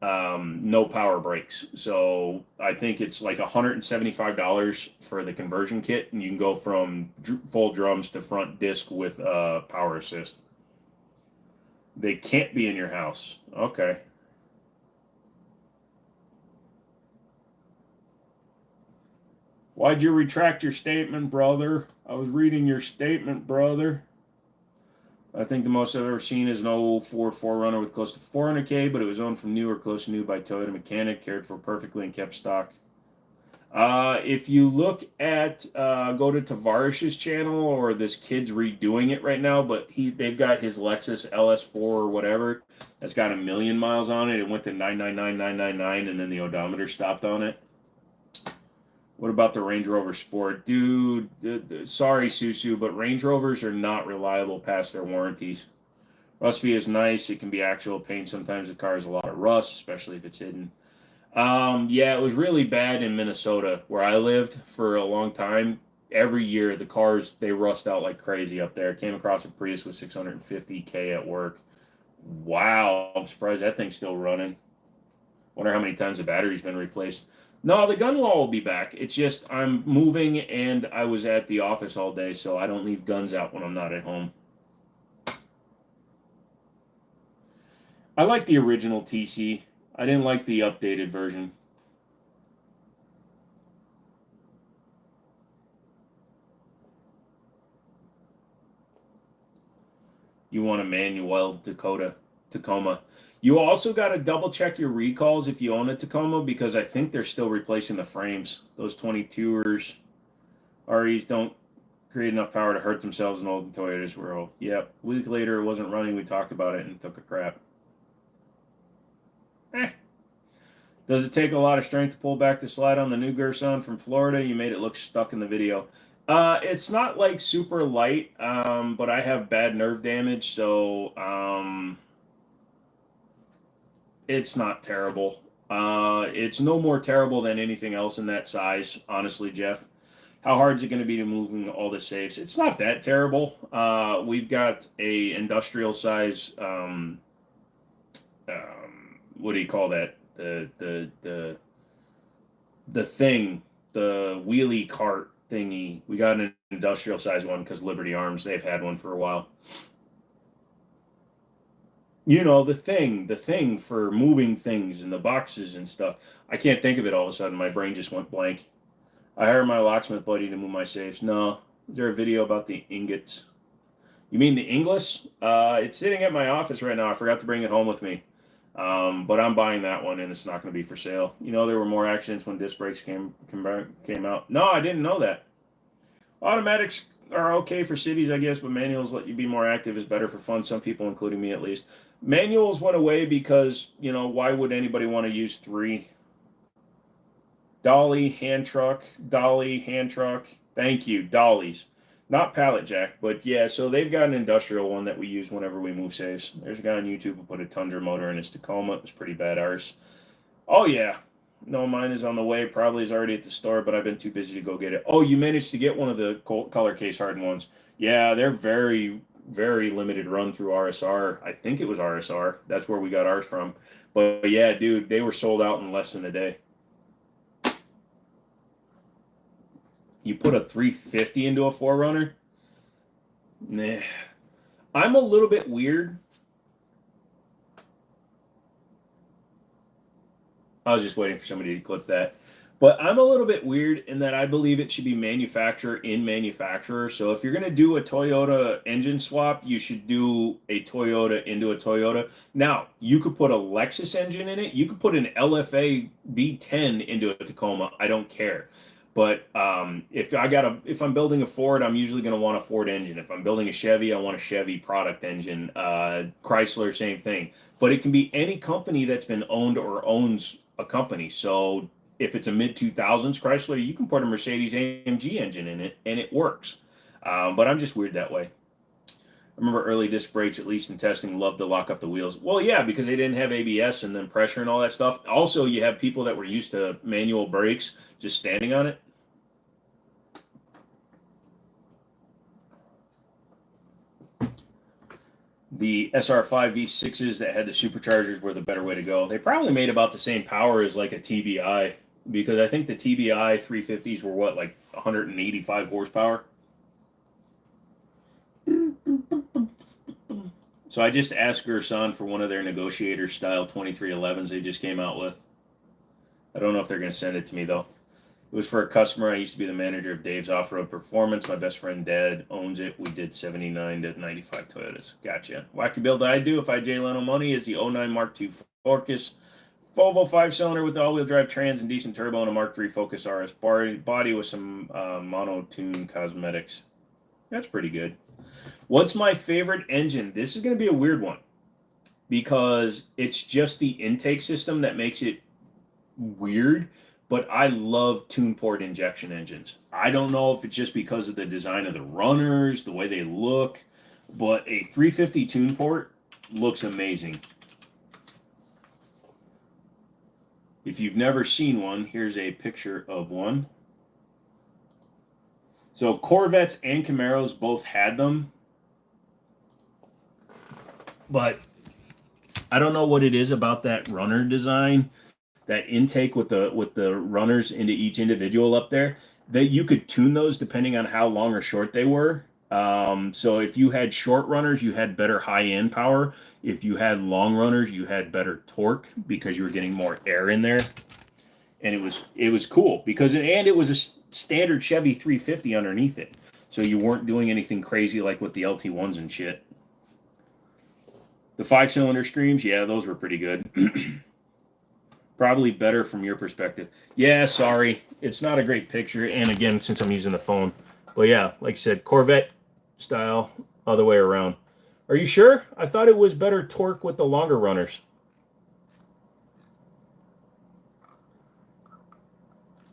no power brakes. So I think it's like $175 for the conversion kit, and you can go from full drums to front disc with power assist. They can't be in your house. Okay. Why'd you retract your statement, brother? I was reading your statement, brother. I think the most I've ever seen is an 04 4Runner with close to 400K, but it was owned from new or close to new by Toyota mechanic, cared for perfectly, and kept stock. If you look at, go to Tavarish's channel, or this kid's redoing it right now, but they've got his Lexus LS4 or whatever that's got 1,000,000 miles on it. It went to 999,999, and then the odometer stopped on it. What about the Range Rover Sport? Dude, sorry, Susu, but Range Rovers are not reliable past their warranties. Rust-free is nice. It can be actual pain. Sometimes the car has a lot of rust, especially if it's hidden. Yeah, it was really bad in Minnesota, where I lived for a long time. Every year, the cars, they rust out like crazy up there. Came across a Prius with 650K at work. Wow, I'm surprised that thing's still running. Wonder how many times the battery's been replaced. No, the gun law will be back. It's just I'm moving and I was at the office all day, so I don't leave guns out when I'm not at home. I like the original TC. I didn't like the updated version. You want a manual Tacoma. You also got to double check your recalls if you own a Tacoma, because I think they're still replacing the frames. Those 22ers, REs don't create enough power to hurt themselves in old Toyotas were all. Yep. A week later, it wasn't running. We talked about it and took a crap. Does it take a lot of strength to pull back the slide on the new Gerson from Florida? You made it look stuck in the video. It's not like super light, but I have bad nerve damage, so it's not terrible. It's no more terrible than anything else in that size, honestly, Jeff. How hard is it going to be to moving all the safes? It's not that terrible. We've got a industrial size. What do you call that? The thing, the wheelie cart thingy. We got an industrial size one because Liberty Arms, they've had one for a while. You know, the thing for moving things and the boxes and stuff. I can't think of it all of a sudden. My brain just went blank. I hired my locksmith buddy to move my safes. No. Is there a video about the ingots? You mean the English? It's sitting at my office right now. I forgot to bring it home with me. But I'm buying that one, and it's not going to be for sale. You know, there were more accidents when disc brakes came out. No, I didn't know that. Automatics are okay for cities, I guess, but manuals let you be more active. Is better for fun. Some people, including me at least. Manuals went away because, you know, why would anybody want to use three? Dolly, hand truck, dolly, hand truck. Thank you, dollies. Not pallet jack, but yeah, so they've got an industrial one that we use whenever we move safes. There's a guy on YouTube who put a Tundra motor in his Tacoma. It was pretty bad ours. Oh yeah. No, mine is on the way. Probably is already at the store, but I've been too busy to go get it. Oh, you managed to get one of the color case hardened ones. Yeah, they're very, very limited run through RSR. I think it was RSR. That's where we got ours from. But yeah, dude, they were sold out in less than a day. You put a 350 into a 4Runner? Nah. I'm a little bit weird. I was just waiting for somebody to clip that. But I'm a little bit weird in that I believe it should be manufacturer in manufacturer. So if you're going to do a Toyota engine swap, you should do a Toyota into a Toyota. Now, you could put a Lexus engine in it. You could put an LFA V10 into a Tacoma. I don't care. But if I'm building a Ford, I'm usually going to want a Ford engine. If I'm building a Chevy, I want a Chevy product engine. Chrysler, same thing. But it can be any company that's been owned or owns a company. So if it's a mid 2000s Chrysler, you can put a Mercedes AMG engine in it, and it works. But I'm just weird that way. I remember early disc brakes, at least in testing, loved to lock up the wheels. Well, yeah, because they didn't have ABS and then pressure and all that stuff. Also, you have people that were used to manual brakes just standing on it. The SR5 V6s that had the superchargers were the better way to go. They probably made about the same power as like a TBI, because I think the TBI 350s were what, like 185 horsepower? So I just asked Gerson for one of their negotiator style 2311s they just came out with. I don't know if they're going to send it to me though. It was for a customer. I used to be the manager of Dave's Off-Road Performance. My best friend Dad owns it. We did 79 to 95 Toyotas. Gotcha. Wacky build I do if I Jay Leno money is the '09 Mark II Focus. Volvo 5-cylinder with all-wheel drive trans and decent turbo and a Mark III Focus RS body with some mono-tune cosmetics. That's pretty good. What's my favorite engine? This is going to be a weird one because it's just the intake system that makes it weird, but I love tune port injection engines. I don't know if it's just because of the design of the runners, the way they look, but a 350 tune port looks amazing. If you've never seen one, here's a picture of one. So Corvettes and Camaros both had them. But I don't know what it is about that runner design, that intake with the runners into each individual up there, that you could tune those depending on how long or short they were. So if you had short runners, you had better high-end power. If you had long runners, you had better torque because you were getting more air in there. And it was cool because it was a standard Chevy 350 underneath it. So you weren't doing anything crazy like with the LT1s and shit. The 5-cylinder Screams, yeah, those were pretty good. Probably better from your perspective. Yeah, sorry. It's not a great picture. And again, since I'm using the phone. But yeah, like I said, Corvette style, other way around. Are you sure? I thought it was better torque with the longer runners.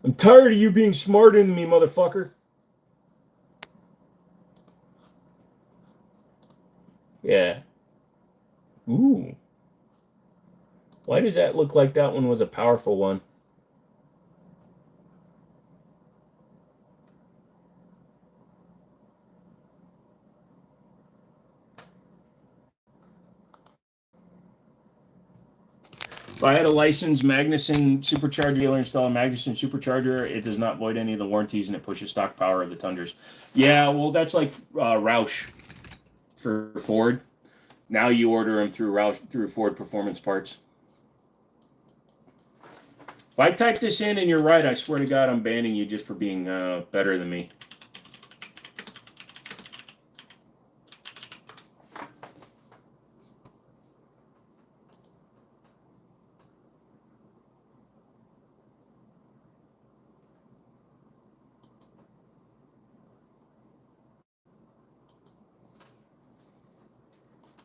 I'm tired of you being smarter than me, motherfucker. Yeah. Ooh. Why does that look like that one was a powerful one? If I had a licensed Magnuson supercharger dealer install a Magnuson supercharger, it does not void any of the warranties and it pushes stock power of the Tundras. Yeah, well, that's like Roush for Ford. Now you order them through Ford Performance Parts. If I type this in and you're right, I swear to God, I'm banning you just for being better than me.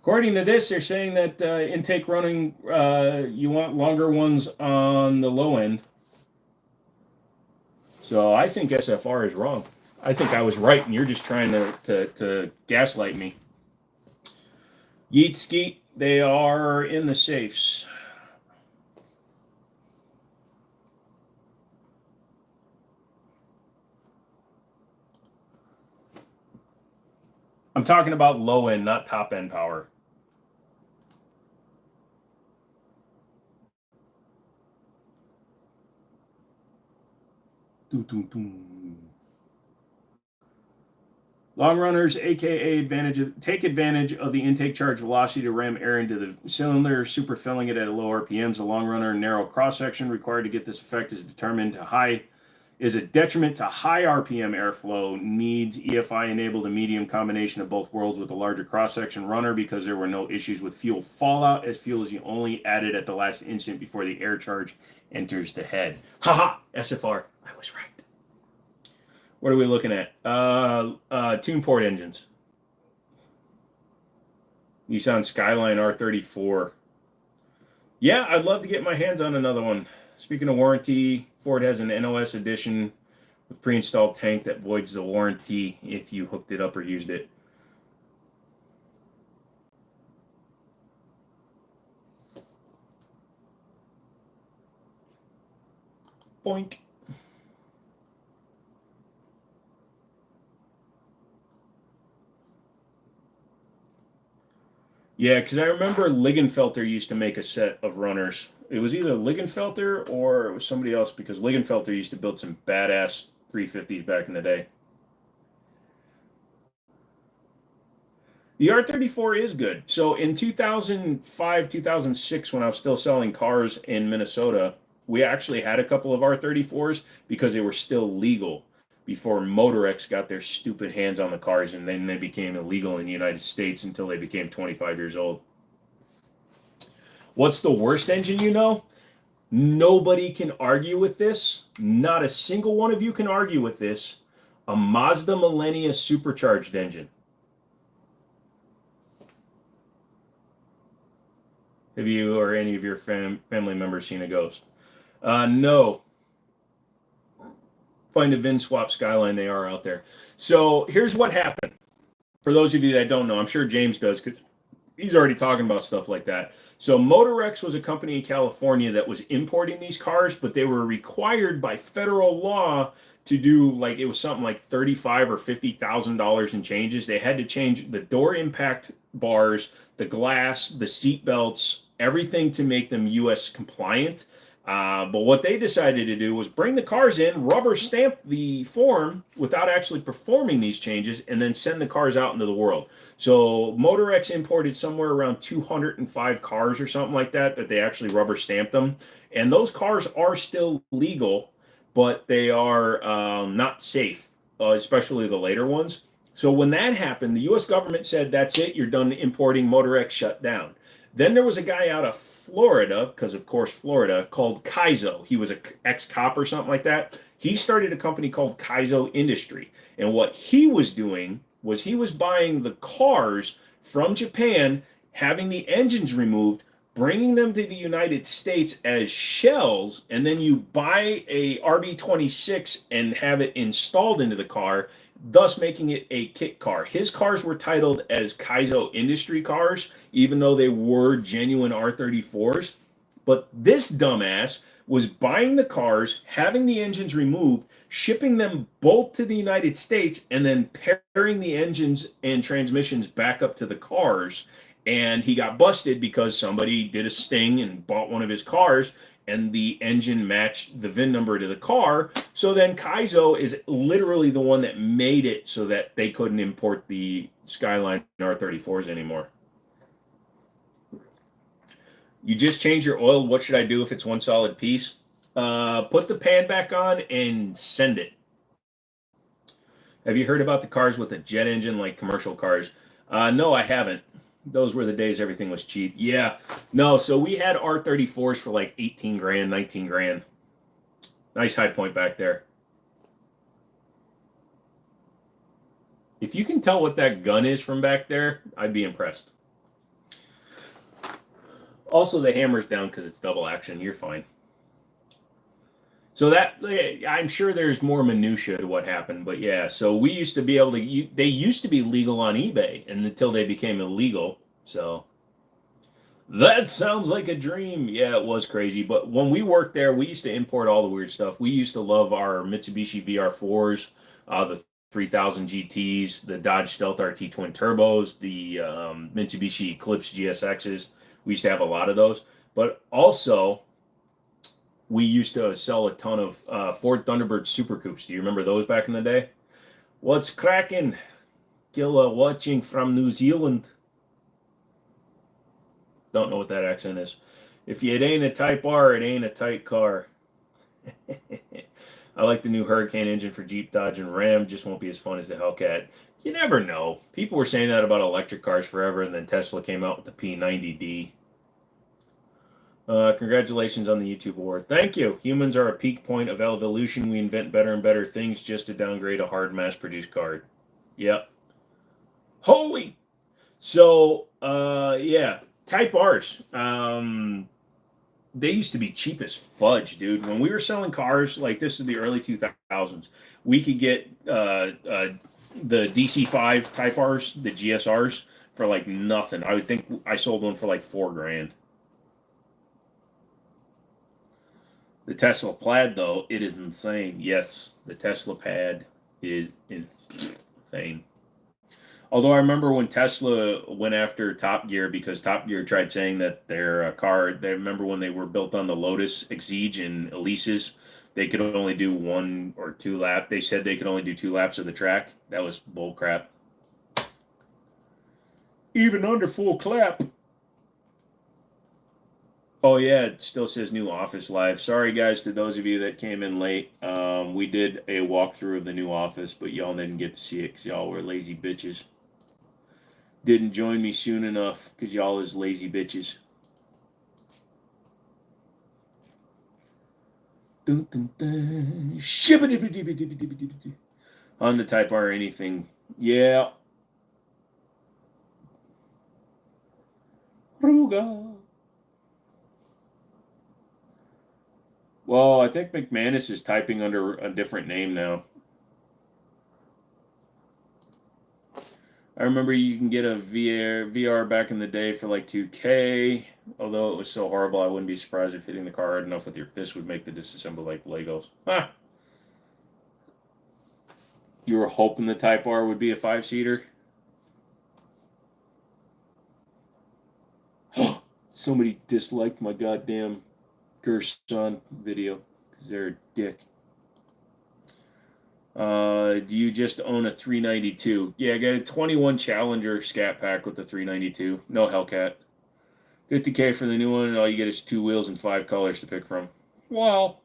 According to this, they're saying that intake running, you want longer ones on the low end. So I think SFR is wrong. I think I was right, and you're just trying to gaslight me. Yeet skeet, they are in the safes. I'm talking about low end, not top end power. Long runners, aka take advantage of the intake charge velocity to ram air into the cylinder, super filling it at low RPMs. The long runner narrow cross section required to get this effect is a detriment to high RPM airflow. Needs EFI enabled a medium combination of both worlds with a larger cross section runner because there were no issues with fuel fallout, as fuel is only added at the last instant before the air charge enters the head. Haha, SFR, I was right. What are we looking at? Tune port engines. Nissan Skyline R34. Yeah, I'd love to get my hands on another one. Speaking of warranty, Ford has an NOS edition with pre-installed tank that voids the warranty if you hooked it up or used it. Boink. Yeah, because I remember Ligenfelter used to make a set of runners. It was either Ligenfelter or it was somebody else, because Ligenfelter used to build some badass 350s back in the day. The R34 is good. So in 2005, 2006, when I was still selling cars in Minnesota, we actually had a couple of R34s because they were still legal before Motorex got their stupid hands on the cars, and then they became illegal in the United States until they became 25 years old. What's the worst engine you know? Nobody can argue with this. Not a single one of you can argue with this. A Mazda Millennia supercharged engine. Have you or any of your family members seen a ghost? No. Find a VIN swap Skyline, they are out there. So here's what happened. For those of you that don't know, I'm sure James does, because he's already talking about stuff like that. So Motorex was a company in California that was importing these cars, but they were required by federal law to do, like, it was something like $35,000 or $50,000 in changes. They had to change the door impact bars, the glass, the seat belts, everything to make them U.S. compliant. But what they decided to do was bring the cars in, rubber stamp the form without actually performing these changes, and then send the cars out into the world. So Motorex imported somewhere around 205 cars or something like that they actually rubber stamped them. And those cars are still legal, but they are not safe, especially the later ones. So when that happened, the U.S. government said, that's it, you're done importing, Motorex shut down. Then there was a guy out of Florida, because of course Florida, called Kaizo. He was an ex-cop or something like that. He started a company called Kaizo Industry. And what he was doing was he was buying the cars from Japan, having the engines removed, bringing them to the United States as shells, and then you buy a RB26 and have it installed into the car, thus making it a kit car. His cars were titled as Kaizo Industry cars, even though they were genuine R34s. But this dumbass was buying the cars, having the engines removed, shipping them both to the United States, and then pairing the engines and transmissions back up to the cars. And he got busted because somebody did a sting and bought one of his cars, and the engine matched the VIN number to the car. So then Kaizo is literally the one that made it so that they couldn't import the Skyline R34s anymore. You just change your oil. What should I do if it's one solid piece? Put the pan back on and send it. Have you heard about the cars with a jet engine like commercial cars? No, I haven't. Those were the days everything was cheap. Yeah. No, so we had R34s for like 18 grand, 19 grand. Nice high point back there. If you can tell what that gun is from back there, I'd be impressed. Also, the hammer's down because it's double action. You're fine. So that I'm sure there's more minutia to what happened, but yeah. So we used to be able to. They used to be legal on eBay, and until they became illegal. So that sounds like a dream. Yeah, it was crazy. But when we worked there, we used to import all the weird stuff. We used to love our Mitsubishi VR4s, the 3000 GTs, the Dodge Stealth RT twin turbos, the Mitsubishi Eclipse GSXs. We used to have a lot of those. But also, we used to sell a ton of Ford Thunderbird Super Coupes. Do you remember those back in the day? What's cracking? Gilla watching from New Zealand. Don't know what that accent is. If it ain't a Type R, it ain't a tight car. I like the new Hurricane engine for Jeep, Dodge, and Ram. Just won't be as fun as the Hellcat. You never know. People were saying that about electric cars forever, and then Tesla came out with the P90D. Congratulations on the YouTube award. Thank you. Humans are a peak point of evolution. We invent better and better things just to downgrade a hard mass-produced card. Yep. Holy! So, yeah. Type R's. They used to be cheap as fudge, dude. When we were selling cars, like this is the early 2000s, we could get the DC5 Type R's, the GSRs, for like nothing. I would think I sold one for like $4,000. The Tesla Plaid, though, it is insane. Yes, the Tesla Pad is insane. Although I remember when Tesla went after Top Gear because Top Gear tried saying that their car, they remember when they were built on the Lotus Exige and Elises, they could only do 1 or 2 laps. They said they could only do 2 laps of the track. That was bull crap. Even under full clap. Oh yeah, it still says new office live. Sorry guys to those of you that came in late. We did a walkthrough of the new office, but y'all didn't get to see it because y'all were lazy bitches. Didn't join me soon enough because y'all is lazy bitches. Dun, dun, dun. On the Type R anything. Yeah. Ruga. Well, I think McManus is typing under a different name now. I remember you can get a VR back in the day for like $2K. Although it was so horrible, I wouldn't be surprised if hitting the car hard enough with your fist would make the disassemble like Legos. Ah. You were hoping the Type R would be a 5-seater? Somebody disliked my goddamn Gerson video because they're a dick. Do you just own a 392? Yeah, I got a 21 Challenger Scat Pack with the 392. No Hellcat. 50K for the new one, and all you get is 2 wheels and 5 colors to pick from. Well,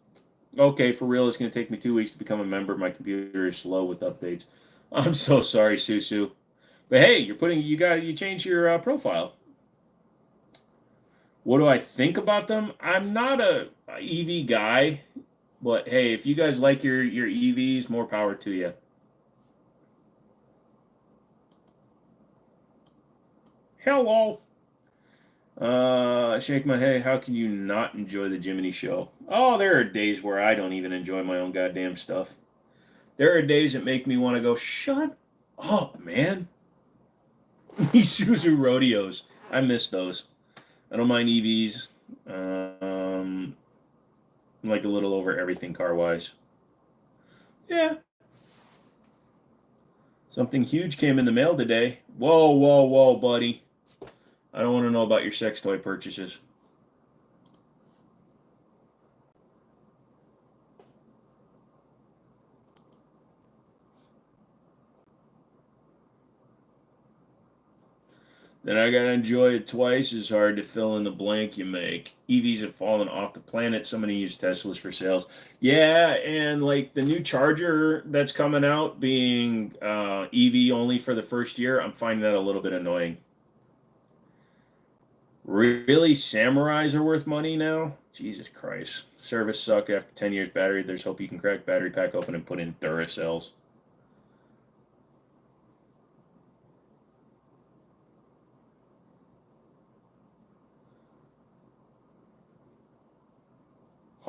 okay, for real, it's going to take me 2 weeks to become a member. My computer is slow with updates. I'm so sorry, Susu. But hey, you changed your profile. What do I think about them? I'm not a EV guy, but hey, if you guys like your EVs, more power to you. Hello. Shake my head. How can you not enjoy the Jimmini show? Oh, there are days where I don't even enjoy my own goddamn stuff. There are days that make me want to go, shut up, man. Isuzu rodeos. I miss those. I don't mind EVs. I'm like a little over everything car-wise. Yeah. Something huge came in the mail today. Whoa, whoa, whoa, buddy. I don't want to know about your sex toy purchases. Then I gotta enjoy it twice as hard to fill in the blank you make. EVs have fallen off the planet. So many use Teslas for sales. Yeah, and like the new Charger that's coming out being EV only for the first year, I'm finding that a little bit annoying. Really? Samurais are worth money now? Jesus Christ. Service suck after 10 years battery. There's hope you can crack battery pack open and put in Duracells.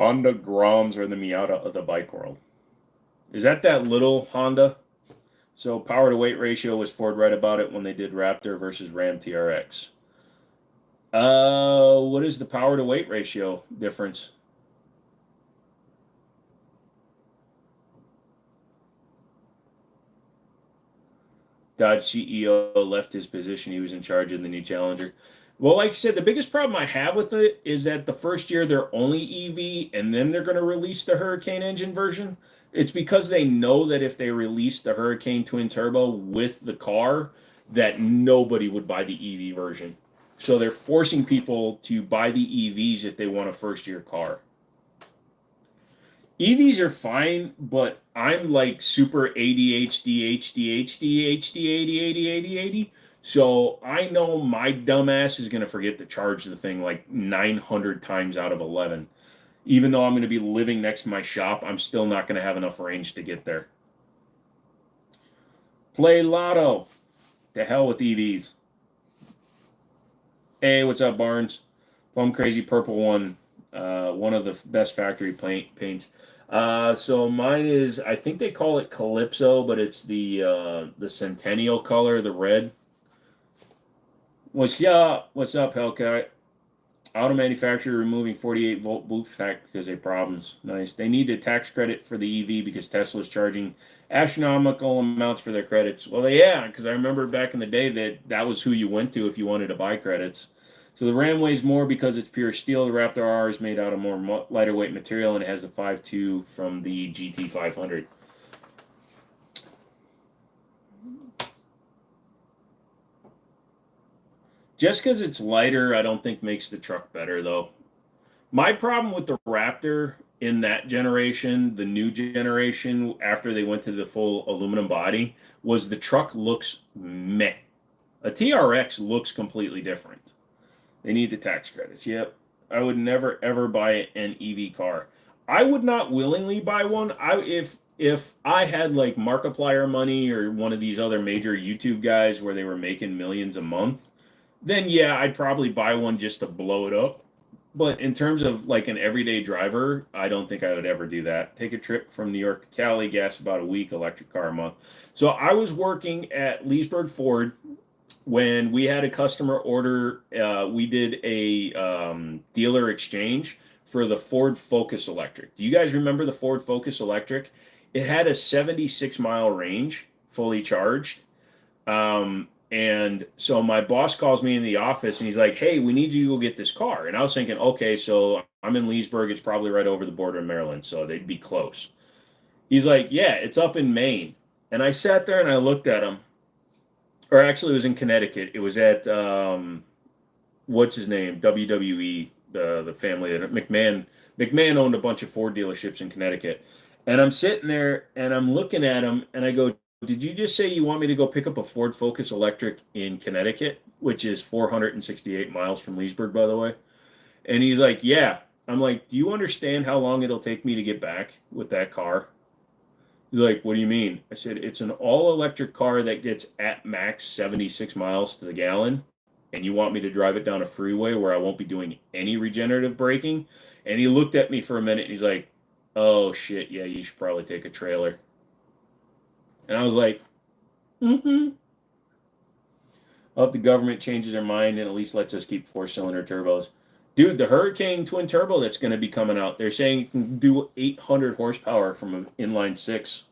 Honda Groms are the Miata of the bike world. Is that little Honda? So power to weight ratio, was Ford right about it when they did Raptor versus Ram TRX? What is the power to weight ratio difference? Dodge CEO left his position. He was in charge of the new Challenger. Well, like I said, the biggest problem I have with it is that the first year they're only EV and then they're going to release the Hurricane engine version. It's because they know that if they release the Hurricane twin turbo with the car, that nobody would buy the EV version. So they're forcing people to buy the EVs if they want a first year car. EVs are fine, but I'm like super ADHD, HD, 80. So I know my dumbass is going to forget to charge the thing like 900 times out of 11. Even though I'm going to be living next to my shop, I'm still not going to have enough range to get there. Play Lotto. To hell with EVs. Hey, what's up, Barnes? Plum Crazy Purple one. One of the best factory paints. So mine is, I think they call it Calypso, but it's the Centennial color, the red. What's up? What's up, Hellcat? Auto manufacturer removing 48-volt boost pack because they problems. Nice. They need a tax credit for the EV because Tesla's charging astronomical amounts for their credits. Well, yeah, because I remember back in the day that was who you went to if you wanted to buy credits. So the Ram weighs more because it's pure steel. The Raptor R is made out of more lighter weight material, and it has the 5.2 from the GT500. Just because it's lighter, I don't think makes the truck better, though. My problem with the Raptor in that generation, the new generation, after they went to the full aluminum body, was the truck looks meh. A TRX looks completely different. They need the tax credits. Yep. I would never, ever buy an EV car. I would not willingly buy one. If I had like Markiplier money or one of these other major YouTube guys where they were making millions a month, then yeah, I'd probably buy one just to blow it up. But in terms of like an everyday driver, I don't think I would ever do that. Take a trip from New York to Cali, gas about a week, electric car a month. So I was working at Leesburg Ford when we had a customer order. We did a dealer exchange for the Ford Focus Electric. Do you guys remember the Ford Focus Electric? It had a 76-mile range, fully charged. And so my boss calls me in the office and he's like, hey, we need you to go get this car. And I was thinking, okay, so I'm in Leesburg. It's probably right over the border in Maryland, so they'd be close. He's like, yeah, it's up in Maine. And I sat there and I looked at him. Or actually, it was in Connecticut. It was at, what's his name? WWE, the family. McMahon owned a bunch of Ford dealerships in Connecticut. And I'm sitting there and I'm looking at him and I go, did you just say you want me to go pick up a Ford Focus Electric in Connecticut, which is 468 miles from Leesburg, by the way? And he's like, yeah. I'm like, do you understand how long it'll take me to get back with that car? He's like, what do you mean? I said, it's an all-electric car that gets at max 76 miles to the gallon, and you want me to drive it down a freeway where I won't be doing any regenerative braking? And he looked at me for a minute, and he's like, oh, shit, yeah, you should probably take a trailer. And I was like, I hope the government changes their mind and at least lets us keep 4-cylinder turbos. Dude, the Hurricane twin turbo that's going to be coming out, they're saying it can do 800 horsepower from an inline 6.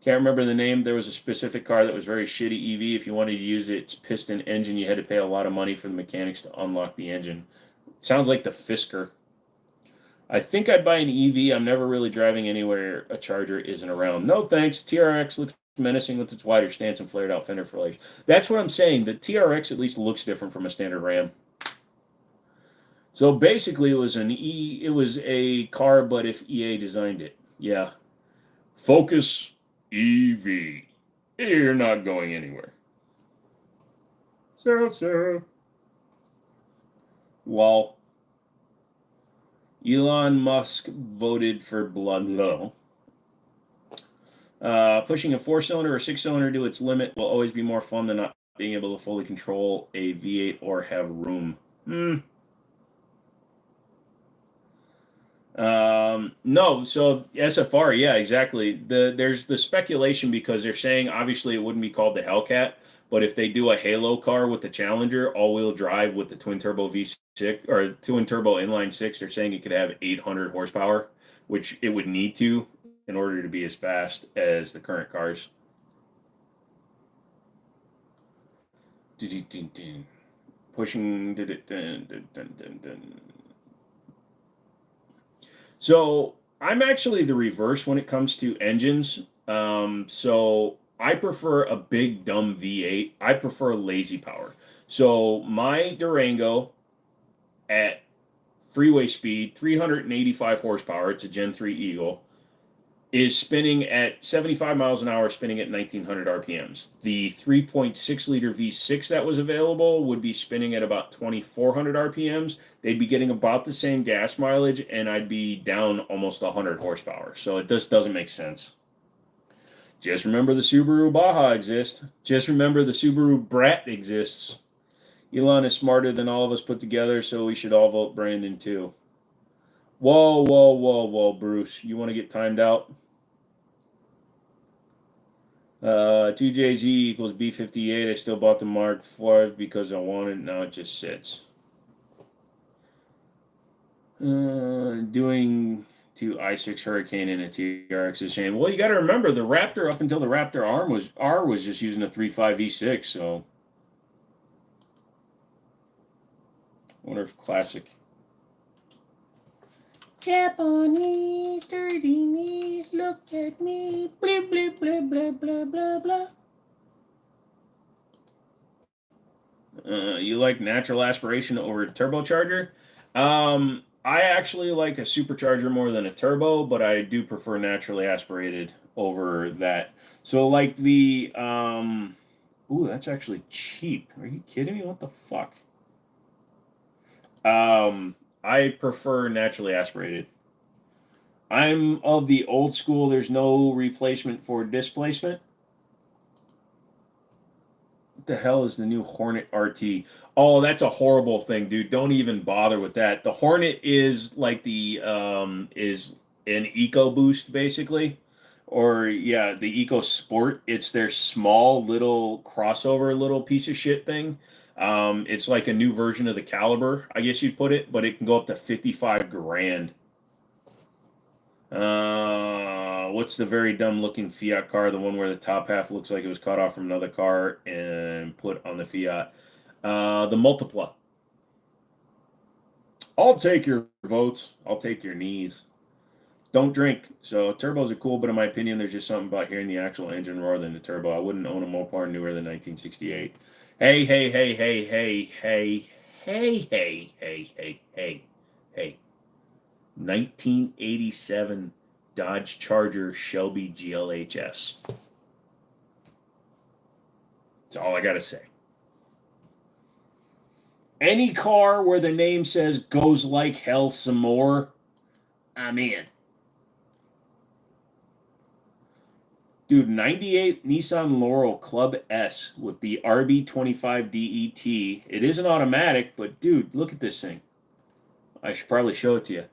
Can't remember the name. There was a specific car that was very shitty EV. If you wanted to use its piston engine, you had to pay a lot of money for the mechanics to unlock the engine. Sounds like the Fisker. I think I'd buy an EV. I'm never really driving anywhere a Charger isn't around. No thanks. TRX looks menacing with its wider stance and flared out fender flares. That's what I'm saying. The TRX at least looks different from a standard Ram. So basically, it was a car, but if EA designed it, yeah. Focus EV. You're not going anywhere. So. Lol. Elon Musk voted for blood low. Pushing a 4-cylinder or 6-cylinder to its limit will always be more fun than not being able to fully control a V8 or have room. No, so SFR, yeah, exactly. There's the speculation because they're saying obviously it wouldn't be called the Hellcat, but if they do a Halo car with the Challenger all-wheel drive with the twin turbo V6 or twin turbo inline six, they're saying it could have 800 horsepower, which it would need to in order to be as fast as the current cars. Pushing. So I'm actually the reverse when it comes to engines. So I prefer a big dumb V8. I prefer lazy power. So my Durango at freeway speed, 385 horsepower, it's a Gen 3 Eagle, is spinning at 75 miles an hour, spinning at 1900 RPMs. The 3.6 liter V6 that was available would be spinning at about 2400 RPMs. They'd be getting about the same gas mileage, and I'd be down almost 100 horsepower. So it just doesn't make sense. Just remember the Subaru Baja exists. Just remember the Subaru Brat exists. Elon is smarter than all of us put together, so we should all vote Brandon too. Whoa, whoa, whoa, whoa, Bruce. You want to get timed out? 2JZ equals B58. I still bought the Mark IV because I wanted it. Now it just sits. Doing two i6 Hurricane in a TRX is a shame. Well, you got to remember the Raptor up until the Raptor R was just using a 3.5 V6. So I wonder if classic. Japanese dirty knees, look at me, blah blah blah blah blah blah blah. You like natural aspiration over turbocharger? I actually like a supercharger more than a turbo, but I do prefer naturally aspirated over that. So like the ooh, that's actually cheap. Are you kidding me? What the fuck? I prefer naturally aspirated. I'm of the old school. There's no replacement for displacement. What the hell is the new Hornet RT? Oh, that's a horrible thing, dude. Don't even bother with that. The Hornet is like the is an EcoBoost basically, or yeah, the Eco Sport. It's their small little crossover little piece of shit thing. It's like a new version of the Caliber, I guess you'd put it, but it can go up to 55 grand. What's the very dumb looking Fiat car? The one where the top half looks like it was cut off from another car and put on the Fiat. The Multipla. I'll take your votes. I'll take your knees. Don't drink. So turbos are cool, but in my opinion, there's just something about hearing the actual engine roar than the turbo. I wouldn't own a Mopar newer than 1968. Hey, hey, hey, hey, hey, hey, hey, hey, hey, hey, hey, hey. 1987 Dodge Charger Shelby GLHS. That's all I gotta say. Any car where the name says goes like hell some more, I'm in. Dude, 98 Nissan Laurel Club S with the RB25 DET. It is an automatic, but dude, look at this thing. I should probably show it to you.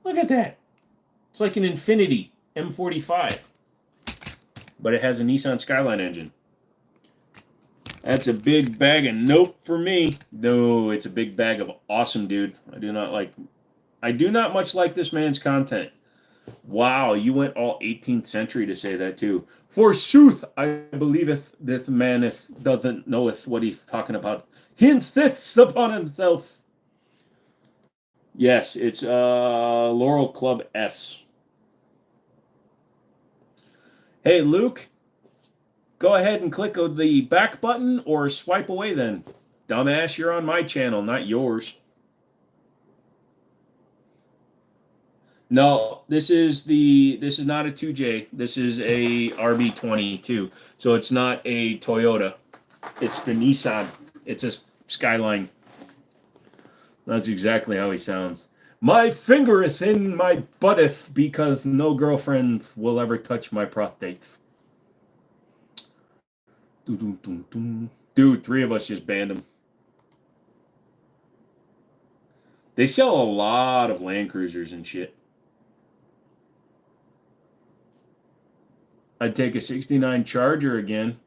Look at that. It's like an Infiniti M45. But it has a Nissan Skyline engine. That's a big bag of nope for me. No, it's a big bag of awesome, dude. I do not much like this man's content. Wow, you went all 18th century to say that too. Forsooth, I believeth that the man doesn't knoweth what he's talking about. He insists upon himself. Yes, it's Laurel Club S. Hey, Luke, go ahead and click the back button or swipe away then. Dumbass, you're on my channel, not yours. No, this is not a 2J. This is a RB22. So it's not a Toyota. It's the Nissan. It's a Skyline. That's exactly how he sounds. My fingereth in my butteth because no girlfriend will ever touch my prostate. Dude, 3 of us just banned him. They sell a lot of Land Cruisers and shit. I'd take a 69 Charger again.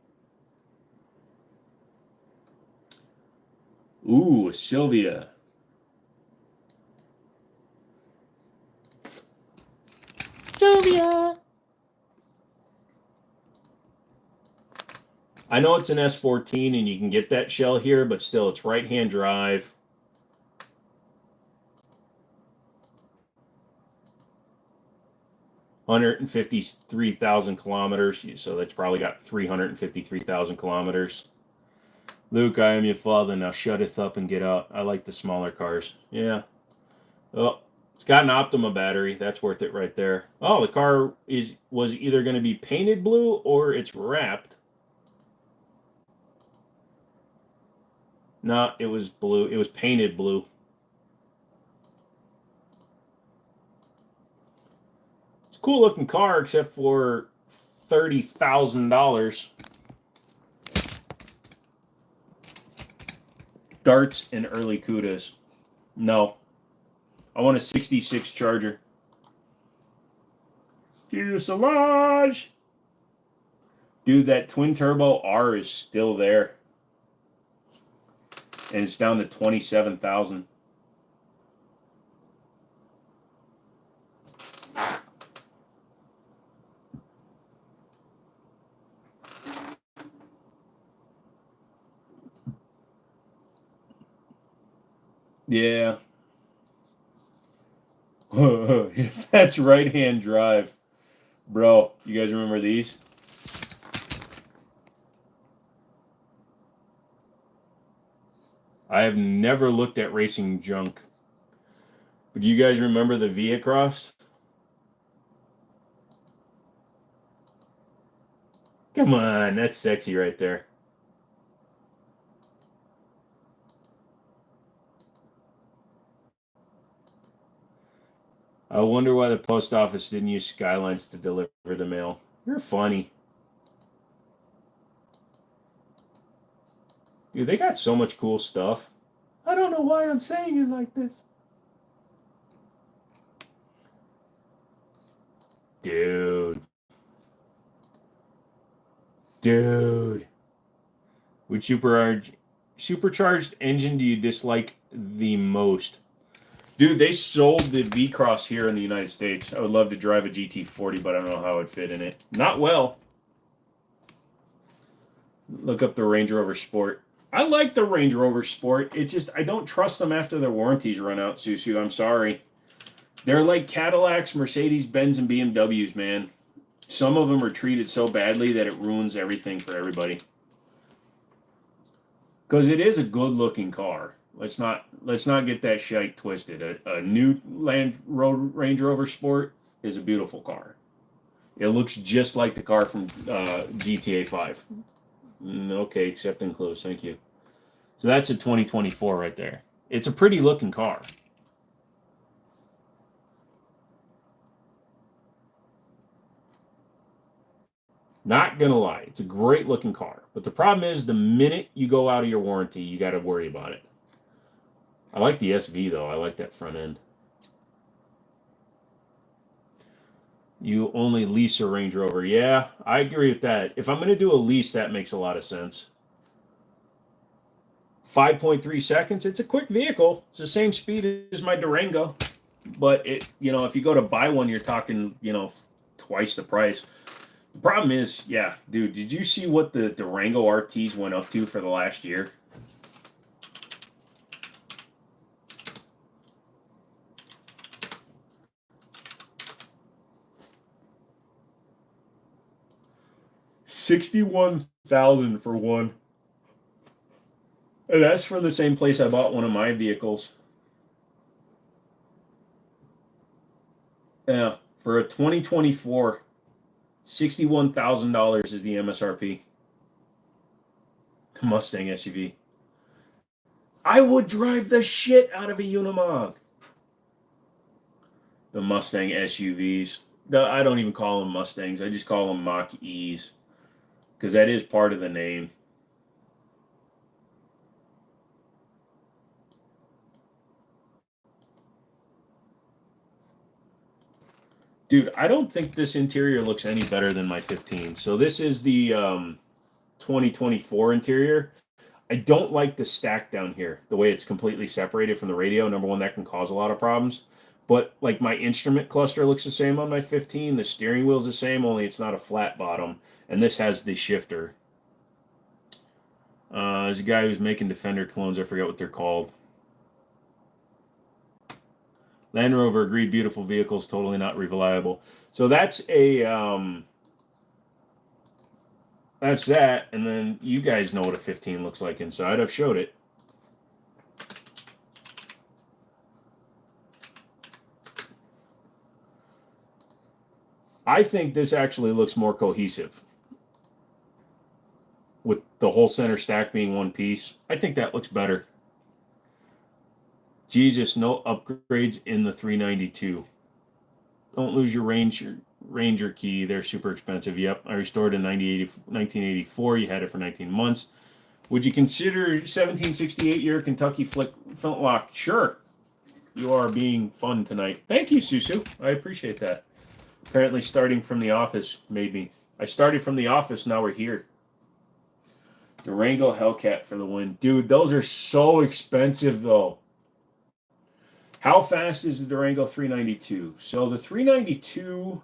Ooh, a Sylvia. Sylvia. I know it's an S14 and you can get that shell here, but still, it's right-hand drive. $153,000 kilometers, so that's probably got 353,000 kilometers. Luke, I am your father. Now shutteth up and get out. I like the smaller cars. Yeah. Oh, it's got an Optima battery. That's worth it right there. Oh, the car was either going to be painted blue or it's wrapped. No, it was blue. It was painted blue. It's a cool looking car, except for $30,000. Darts and early Cudas. No. I want a 66 Charger. Fuselage! Dude, that twin turbo R is still there. And it's down to 27,000. Yeah. If that's right-hand drive. Bro, you guys remember these? I have never looked at racing junk. But do you guys remember the Via-Cross? Come on, that's sexy right there. I wonder why the post office didn't use Skylines to deliver the mail. You're funny. Dude, they got so much cool stuff. I don't know why I'm saying it like this. Dude. Which supercharged engine do you dislike the most? Dude, they sold the V-Cross here in the United States. I would love to drive a GT40, but I don't know how it would fit in it. Not well. Look up the Range Rover Sport. I like the Range Rover Sport. It's just, I don't trust them after their warranties run out, Susu. I'm sorry. They're like Cadillacs, Mercedes-Benz, and BMWs, man. Some of them are treated so badly that it ruins everything for everybody. Because it is a good-looking car. Let's not get that shite twisted. A new Range Rover Sport is a beautiful car. It looks just like the car from GTA 5. Okay, accept and close. Thank you. So that's a 2024 right there. It's a pretty looking car. Not gonna lie, it's a great looking car. But the problem is, the minute you go out of your warranty, you got to worry about it. I like the SV though. I like that front end. You only lease a Range Rover. Yeah, I agree with that. If I'm going to do a lease, that makes a lot of sense. 5.3 seconds. It's a quick vehicle. It's the same speed as my Durango. But it, if you go to buy one, you're talking, twice the price. The problem is, yeah, dude, did you see what the Durango RTs went up to for the last year? $61,000 for one. And that's from the same place I bought one of my vehicles. Yeah, for a 2024, $61,000 is the MSRP. The Mustang SUV. I would drive the shit out of a Unimog. The Mustang SUVs. I don't even call them Mustangs. I just call them Mach-E's. Because that is part of the name. Dude, I don't think this interior looks any better than my 15. So this is the 2024 interior. I don't like the stack down here, the way it's completely separated from the radio. Number one, that can cause a lot of problems. But like my instrument cluster looks the same on my 15. The steering wheel's the same, only it's not a flat bottom. And this has the shifter. There's a guy who's making Defender clones. I forget what they're called. Land Rover agreed, beautiful vehicles, totally not reliable. So that's that's that, and then you guys know what a 15 looks like inside. I've showed it. I think this actually looks more cohesive. With the whole center stack being one piece, I think that looks better. Jesus, no upgrades in the 392. Don't lose your Ranger key. They're super expensive. Yep, I restored in 1984. You had it for 19 months. Would you consider 1768 year Kentucky flintlock? Sure. You are being fun tonight. Thank you, Susu. I appreciate that. Apparently starting from the office made me. I started from the office, now we're here. Durango Hellcat for the win. Dude, those are so expensive though. How fast is the Durango 392? So the 392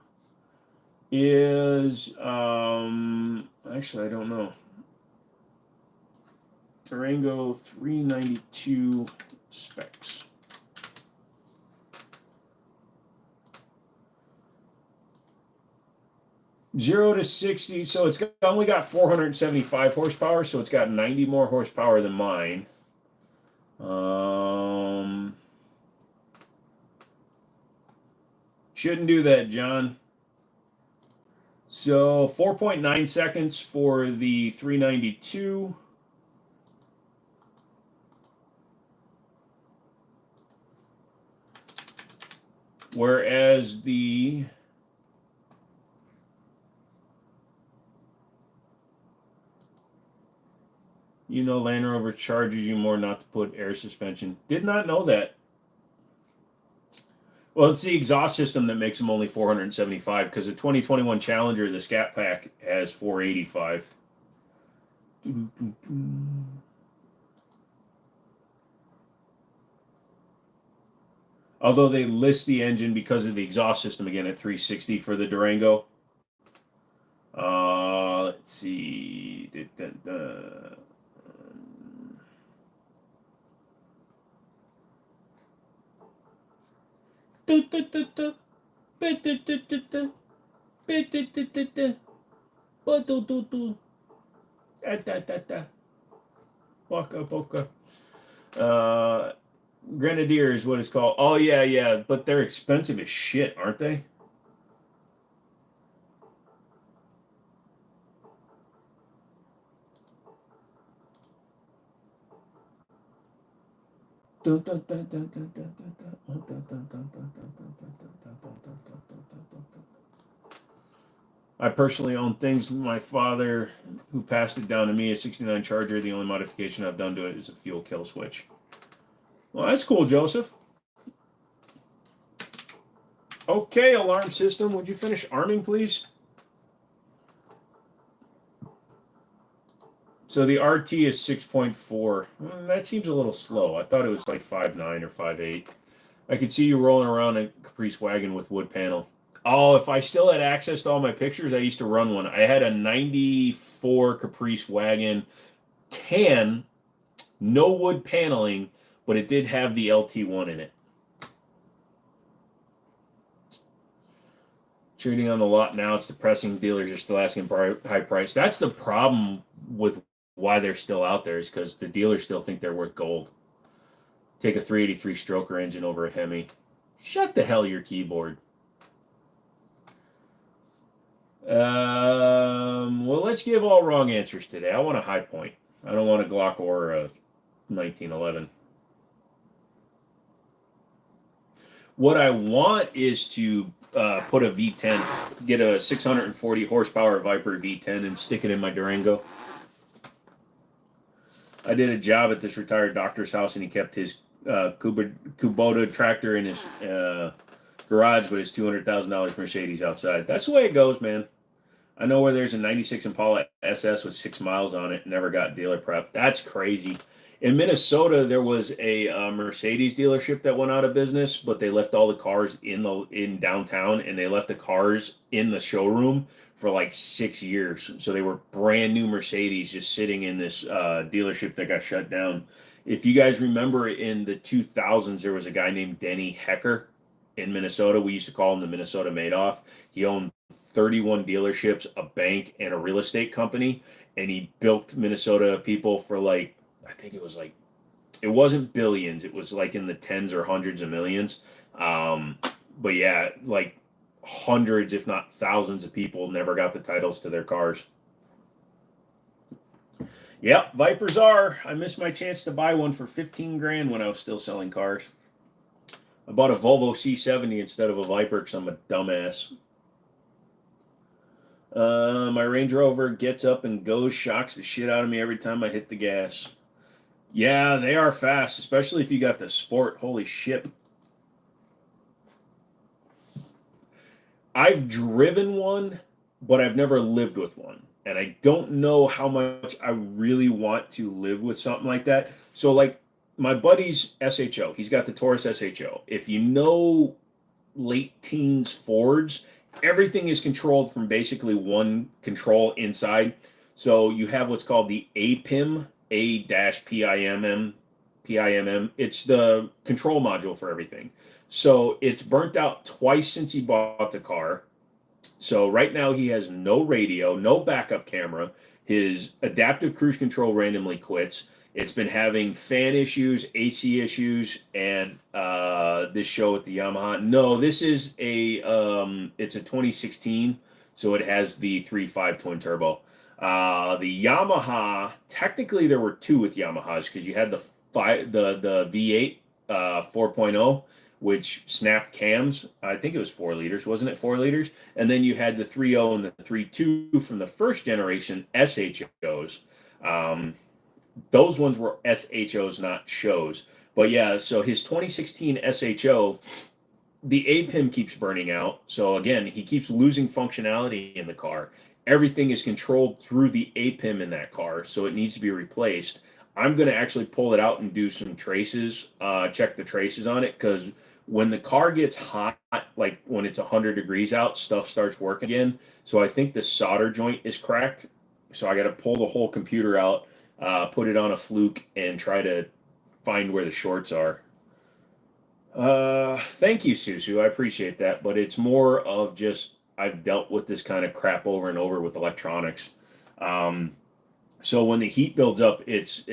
is actually I don't know. Durango 392 specs. Zero to 60, so it's only got 475 horsepower, so it's got 90 more horsepower than mine. Shouldn't do that, John. So 4.9 seconds for the 392. Whereas the Land Rover charges you more not to put air suspension. Did not know that. Well, it's the exhaust system that makes them only 475 because the 2021 Challenger, the Scat Pack, has 485. Although they list the engine because of the exhaust system again at 360 for the Durango. Let's see. Grenadier is what it's called. Oh yeah, but they're expensive as shit, aren't they? I personally own things. My father, who passed it down to me, a 69 Charger. The only modification I've done to it is a fuel kill switch. Well, that's cool, Joseph. Okay, alarm system. Would you finish arming, please? So the RT is 6.4. That seems a little slow. I thought it was like 5.9 or 5.8. I could see you rolling around a Caprice wagon with wood panel. Oh, if I still had access to all my pictures, I used to run one. I had a 94 Caprice wagon, tan, no wood paneling, but it did have the LT1 in it. Trading on the lot now, it's depressing. Dealers are still asking high price. That's the problem with why they're still out there, is because the dealers still think they're worth gold. Take a 383 stroker engine over a Hemi. Shut the hell your keyboard. Well, let's give all wrong answers today. I want a high point. I don't want a Glock or a 1911. What I want is to put a V10, get a 640 horsepower Viper V10 and stick it in my Durango. I did a job at this retired doctor's house, and he kept his Kubota tractor in his garage, but it's $200,000 Mercedes outside. That's the way it goes, man. I know where there's a 96 Impala SS with 6 miles on it, never got dealer prep. That's crazy. In Minnesota, there was a Mercedes dealership that went out of business, but they left all the cars in downtown, and they left the cars in the showroom for like 6 years. So they were brand new Mercedes just sitting in this dealership that got shut down. If you guys remember, in the 2000s, there was a guy named Denny Hecker in Minnesota. We used to call him the Minnesota Madoff. He owned 31 dealerships, a bank, and a real estate company, and he built Minnesota people for like, I think it was like, it wasn't billions, it was like in the tens or hundreds of millions. But yeah, like hundreds, if not thousands of people never got the titles to their cars. Yep, Vipers are. I missed my chance to buy one for 15 grand when I was still selling cars. I bought a Volvo C70 instead of a Viper because I'm a dumbass. My Range Rover gets up and goes, shocks the shit out of me every time I hit the gas. Yeah, they are fast, especially if you got the Sport. Holy shit. I've driven one, but I've never lived with one. And I don't know how much I really want to live with something like that. So, like, my buddy's SHO, he's got the Taurus SHO. If you know late teens Fords, everything is controlled from basically one control inside. So you have what's called the APIM, A-PIMM. It's the control module for everything. So it's burnt out twice since he bought the car. So right now he has no radio, no backup camera. His adaptive cruise control randomly quits. It's been having fan issues, AC issues, and this show with the Yamaha. No, this is it's a 2016, so it has the 3.5 twin turbo. The Yamaha, technically there were two with Yamahas because you had the V8 4.0, which snapped cams. I think it was 4 liters, wasn't it? 4 liters, and then you had the 3.0 and the 3.2 from the first generation SHOs. Those ones were SHOs, not shows. But yeah, so his 2016 SHO, the APIM keeps burning out. So again, he keeps losing functionality in the car. Everything is controlled through the APIM in that car, so it needs to be replaced. I'm going to actually pull it out and do some traces, check the traces on it, because when the car gets hot, like when it's 100 degrees out, stuff starts working again. So I think the solder joint is cracked. So I got to pull the whole computer out, put it on a fluke, and try to find where the shorts are. Thank you, Susu. I appreciate that, but it's more of just I've dealt with this kind of crap over and over with electronics. So when the heat builds up, it's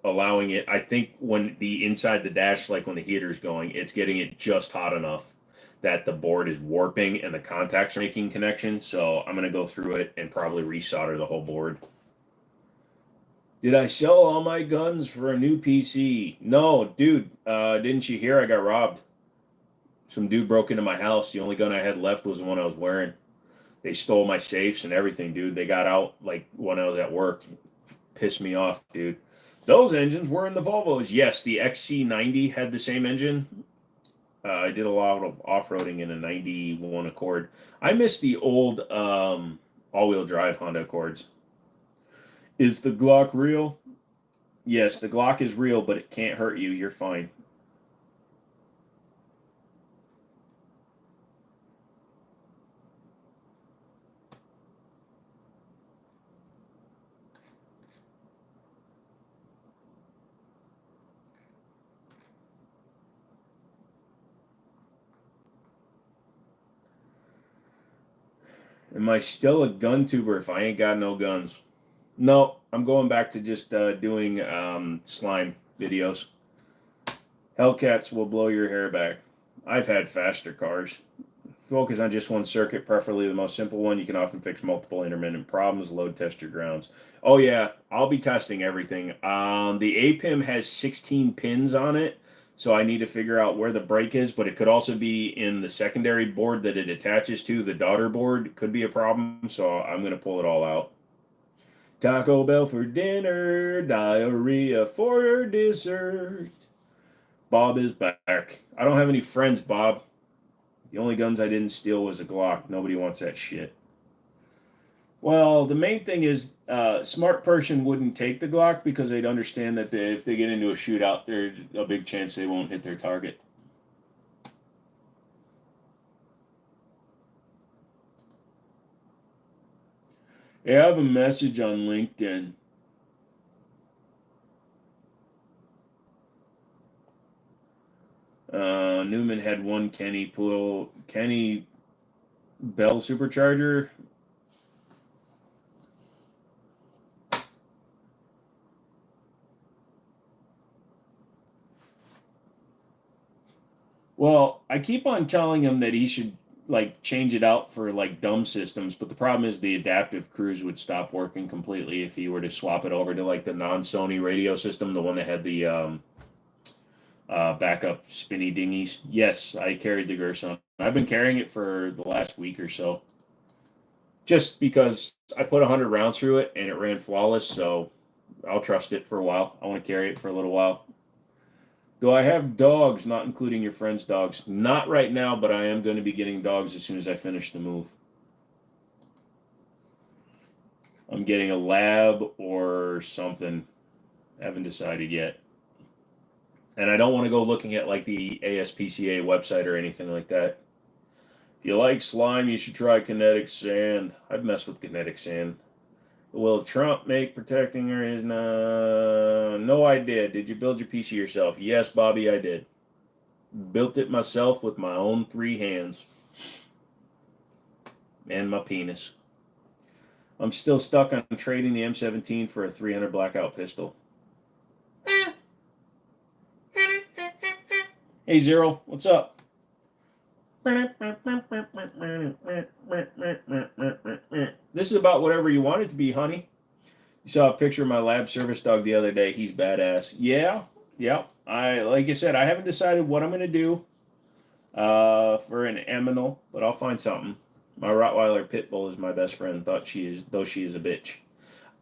allowing it. I think when the inside the dash, like when the heater's going, it's getting it just hot enough that the board is warping and the contacts are making connection. So I'm gonna go through it and probably resolder the whole board. Did I sell all my guns for a new PC? No, dude. Didn't you hear I got robbed? Some dude broke into my house. The only gun I had left was the one I was wearing. They stole my safes and everything, dude. They got out like when I was at work. Pissed me off, dude. Those engines were in the Volvos. Yes, the XC90 had the same engine. I did a lot of off-roading in a 91 Accord. I miss the old all-wheel drive Honda Accords. Is the Glock real? Yes, the Glock is real, but it can't hurt you. You're fine. Am I still a gun tuber if I ain't got no guns? No, I'm going back to just doing slime videos. Hellcats will blow your hair back. I've had faster cars. Focus on just one circuit, preferably the most simple one. You can often fix multiple intermittent problems. Load test your grounds. Oh yeah, I'll be testing everything. The APIM has 16 pins on it, so I need to figure out where the brake is, but it could also be in the secondary board that it attaches to. The daughter board could be a problem, so I'm going to pull it all out. Taco Bell for dinner, diarrhea for dessert. Bob is back. I don't have any friends, Bob. The only guns I didn't steal was a Glock. Nobody wants that shit. Well, the main thing is, smart person wouldn't take the Glock because they'd understand that if they get into a shootout, there's a big chance they won't hit their target. Hey, I have a message on LinkedIn. Newman had one Kenny Bell supercharger. Well, I keep on telling him that he should like change it out for like dumb systems, but the problem is the adaptive cruise would stop working completely if he were to swap it over to like the non-Sony radio system, the one that had the backup spinny dinghies. Yes, I carried the Gerson. I've been carrying it for the last week or so, just because I put 100 rounds through it and it ran flawless. So I'll trust it for a while. I want to carry it for a little while. Do I have dogs, not including your friend's dogs? Not right now, but I am going to be getting dogs as soon as I finish the move. I'm getting a lab or something. Haven't decided yet. And I don't want to go looking at like the ASPCA website or anything like that. If you like slime, you should try kinetic sand. I've messed with kinetic sand. Will Trump make protecting areas? No, I did. Did you build your PC yourself? Yes, Bobby, I did. Built it myself with my own 3 hands. And my penis. I'm still stuck on trading the M17 for a 300 blackout pistol. Hey, Zero, what's up? This is about whatever you want it to be, honey. You saw a picture of my lab service dog the other day. He's badass. Yeah. Like I said, I haven't decided what I'm gonna do for an aminal, but I'll find something. My Rottweiler Pitbull is my best friend. Though she is a bitch.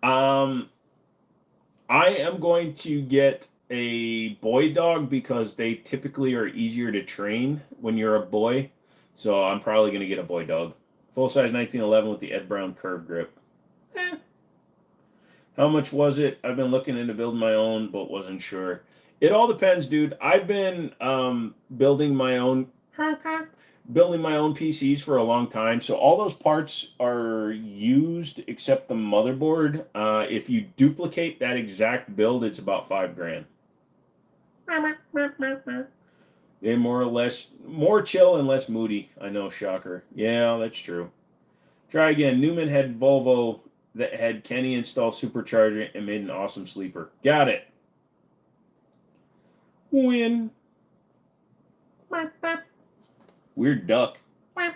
I am going to get a boy dog because they typically are easier to train when you're a boy. So I'm probably going to get a boy dog. Full size 1911 with the Ed Brown curve grip. How much was it? I've been looking into building my own, but wasn't sure. It all depends, dude. I've been building my own PCs for a long time. So all those parts are used except the motherboard. If you duplicate that exact build, it's about $5,000. They're more chill and less moody. I know, shocker. Yeah, that's true. Try again. Newman had Volvo that had Kenny install supercharger and made an awesome sleeper. Got it. Win. Weird duck. I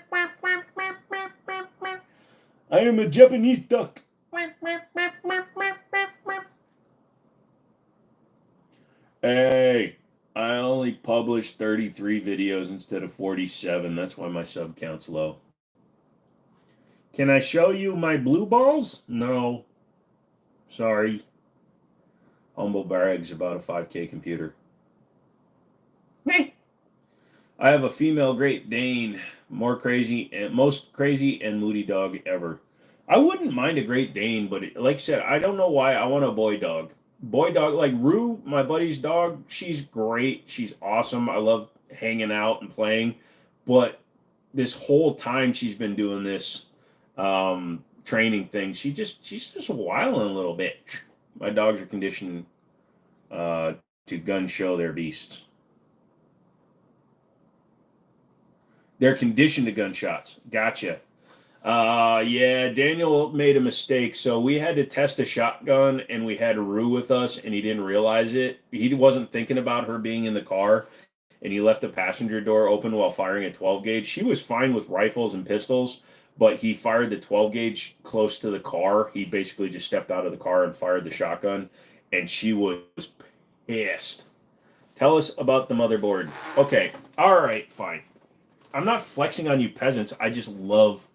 am a Japanese duck. Hey, I only published 33 videos instead of 47. That's why my sub count's low. Can I show you my blue balls? No. Sorry. Humble brags about a 5K computer. Meh. I have a female Great Dane, most crazy and moody dog ever. I wouldn't mind a Great Dane, but like I said, I don't know why I want a boy dog. Boy dog, like Rue, my buddy's dog, she's great. She's awesome. I love hanging out and playing. But this whole time she's been doing this training thing, she's just wilding a little bit. My dogs are conditioned to gun show their beasts. They're conditioned to gunshots. Gotcha. Yeah, Daniel made a mistake. So we had to test a shotgun and we had Rue with us and he didn't realize it. He wasn't thinking about her being in the car and he left the passenger door open while firing a 12 gauge. She was fine with rifles and pistols, but he fired the 12 gauge close to the car. He basically just stepped out of the car and fired the shotgun and she was pissed. Tell us about the motherboard. Okay. All right, fine. I'm not flexing on you peasants. I just love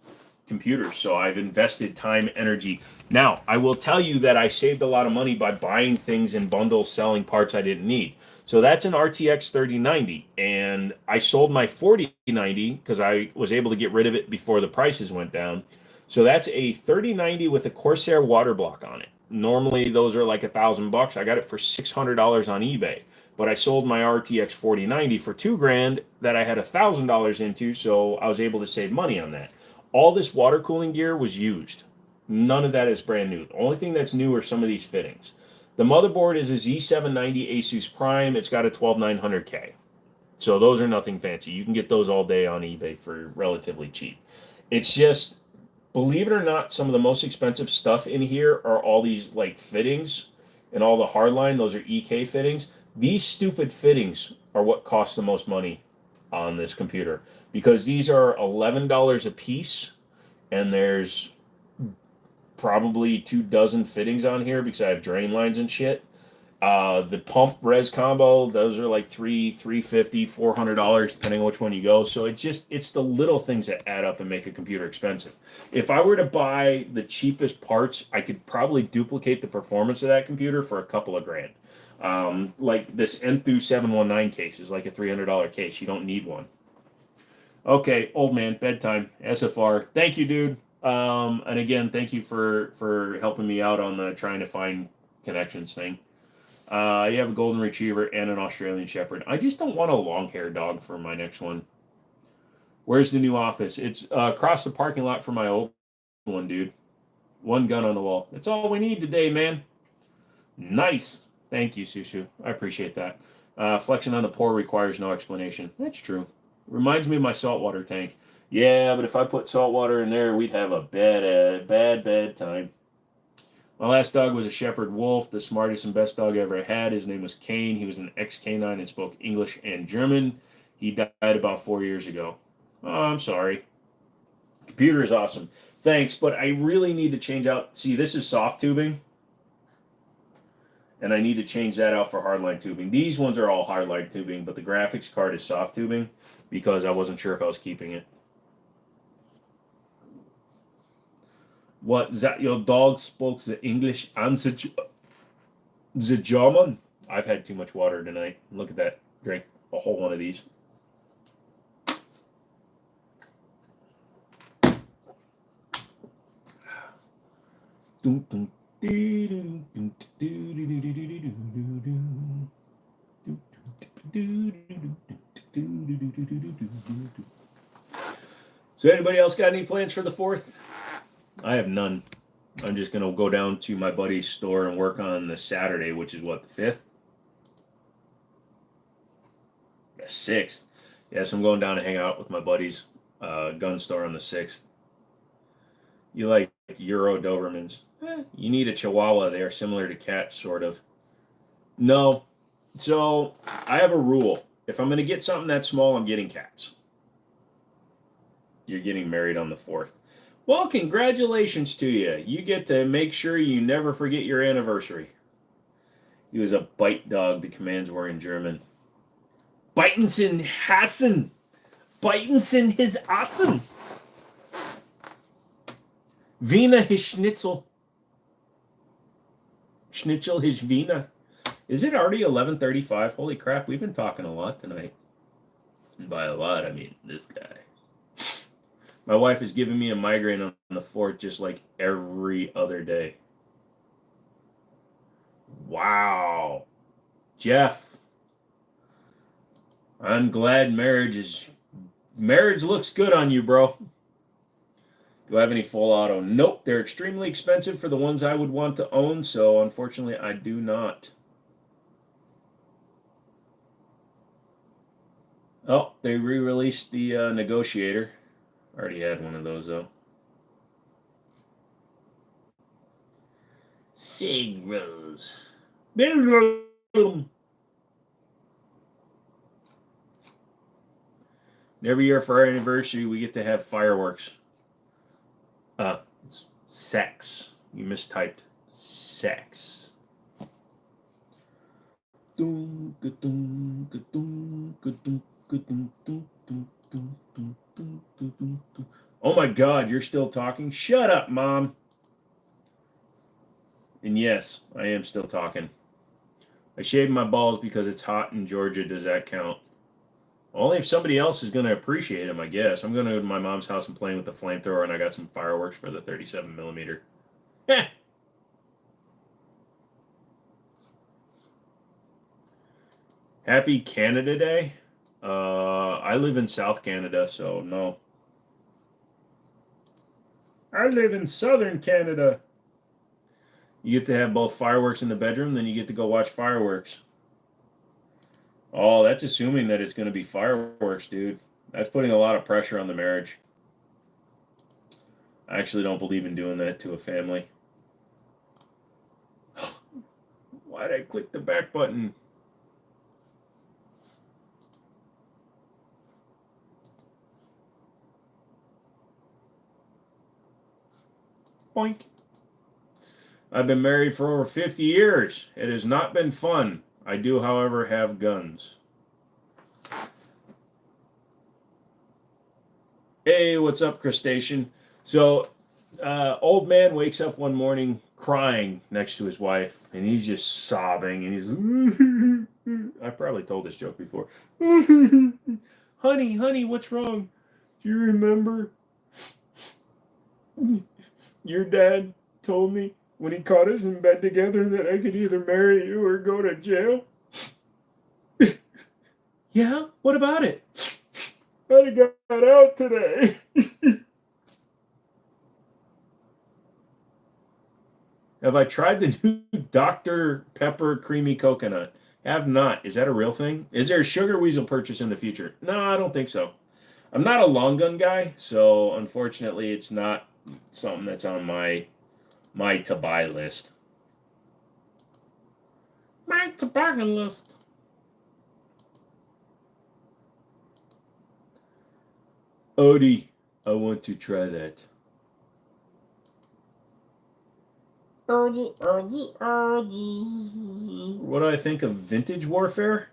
computers. So I've invested time, energy. Now, I will tell you that I saved a lot of money by buying things in bundles, selling parts I didn't need. So that's an RTX 3090, and I sold my 4090 because I was able to get rid of it before the prices went down. So that's a 3090 with a Corsair water block on it. Normally those are like $1,000. I got it for $600 on eBay, but I sold my RTX 4090 for $2,000 that I had $1,000 into, so I was able to save money on that. All this water cooling gear was used. None of that is brand new. The only thing that's new are some of these fittings. The motherboard is a Z790 Asus Prime. It's got a 12900K. So those are nothing fancy. You can get those all day on eBay for relatively cheap. It's just, believe it or not, some of the most expensive stuff in here are all these like fittings and all the hardline. Those are EK fittings. These stupid fittings are what cost the most money on this computer because these are $11 a piece, and there's probably 24 fittings on here because I have drain lines and shit. The pump res combo, those are like $350, $400 depending on which one you go. So it's the little things that add up and make a computer expensive. If I were to buy the cheapest parts, I could probably duplicate the performance of that computer for a couple of grand. Like this Enthus 719 case is like a $300 case. You don't need one. Okay, old man, bedtime, SFR. Thank you, dude. And again, thank you for helping me out on the trying to find connections thing. You have a golden retriever and an Australian shepherd. I just don't want a long-haired dog for my next one. Where's the new office? It's across the parking lot from my old one, dude. One gun on the wall. That's all we need today, man. Nice. Thank you, Susu. I appreciate that. Flexing on the poor requires no explanation. That's true. Reminds me of my saltwater tank. Yeah, but if I put salt water in there, we'd have a bad time. My last dog was a shepherd wolf, the smartest and best dog I ever had. His name was Kane. He was an ex-canine and spoke English and German. He died about 4 years ago. Oh, I'm sorry. Computer is awesome. Thanks, but I really need to change out. See, this is soft tubing, and I need to change that out for hardline tubing. These ones are all hardline tubing, but the graphics card is soft tubing because I wasn't sure if I was keeping it. What, that your dog spoke the English and the German? I've had too much water tonight. Look at that. Drink a whole one of these. So anybody else got any plans for the 4th? I have none. I'm just going to go down to my buddy's store and work on the Saturday, which is what, the 5th? The 6th. Yes, I'm going down to hang out with my buddy's gun store on the 6th. You like Euro Dobermans? You need a Chihuahua. They are similar to cats, sort of. No. So, I have a rule. If I'm going to get something that small, I'm getting cats. You're getting married on the 4th. Well, congratulations to you. You get to make sure you never forget your anniversary. He was a bite dog. The commands were in German. Bitensen Hassen. Bitensen his Assen. Wiener his Schnitzel. Schnitzel his Wiener. Is it already 11:35? Holy crap, we've been talking a lot tonight. And by a lot, I mean this guy. My wife is giving me a migraine on the 4th just like every other day. Wow. Jeff. I'm glad marriage looks good on you, bro. Do I have any full auto? Nope. They're extremely expensive for the ones I would want to own, so unfortunately I do not. Oh, they re-released the Negotiator. Already had one of those, though. Sig Rose. Every year for our anniversary, we get to have fireworks. It's sex. You mistyped sex. Oh my God, you're still talking? Shut up, Mom. And yes, I am still talking. I shaved my balls because it's hot in Georgia. Does that count? Only if somebody else is going to appreciate them, I guess. I'm going to go to my mom's house and playing with the flamethrower, and I got some fireworks for the 37 millimeter. Heh. Happy Canada Day. I live in South Canada, so no. I live in Southern Canada. You get to have both fireworks in the bedroom, then you get to go watch fireworks. Oh, that's assuming that it's going to be fireworks, dude. That's putting a lot of pressure on the marriage. I actually don't believe in doing that to a family. Why'd I click the back button? Boink. I've been married for over 50 years. It has not been fun. I do, however, have guns. Hey, what's up, crustacean? So, old man wakes up one morning crying next to his wife, and he's just sobbing, and he's... I probably told this joke before. Honey, what's wrong? Do you remember? Your dad told me when he caught us in bed together that I could either marry you or go to jail. Yeah? What about it? I got out today. Have I tried the new Dr. Pepper Creamy Coconut? Have not. Is that a real thing? Is there a sugar weasel purchase in the future? No, I don't think so. I'm not a long gun guy, so unfortunately it's not something that's on my to buy list. My toboggan list. Odie, I want to try that. Erdy. What do I think of Vintage Warfare?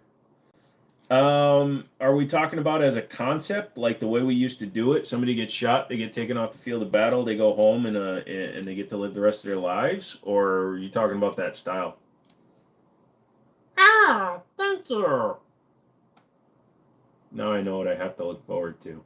Are we talking about as a concept, like the way we used to do it? Somebody gets shot, they get taken off the field of battle, they go home and they get to live the rest of their lives? Or are you talking about that style? Oh, thank you. Now I know what I have to look forward to.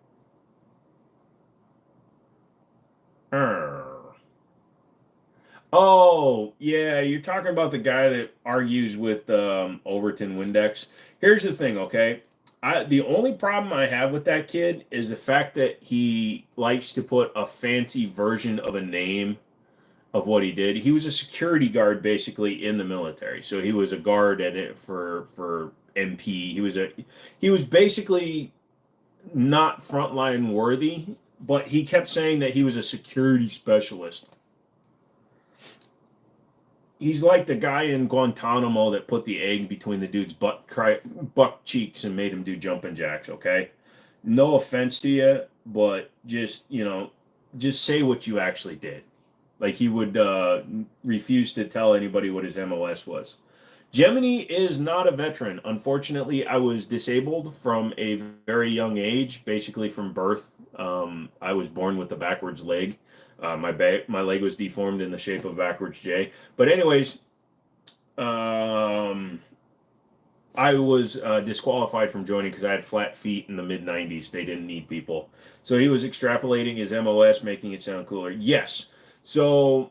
Oh, yeah, you're talking about the guy that argues with Overton Windex. Here's the thing, okay? The only problem I have with that kid is the fact that he likes to put a fancy version of a name of what he did. He was a security guard basically in the military. So he was a guard at it for MP. He was basically not frontline worthy, but he kept saying that he was a security specialist. He's like the guy in Guantanamo that put the egg between the dude's butt cheeks and made him do jumping jacks, okay? No offense to you, but just say what you actually did. Like he would refuse to tell anybody what his MOS was. Jimmini is not a veteran. Unfortunately, I was disabled from a very young age, basically from birth. I was born with the backwards leg. My leg was deformed in the shape of a backwards J. But anyways, I was disqualified from joining because I had flat feet in the mid-90s. They didn't need people. So he was extrapolating his MOS, making it sound cooler. Yes. So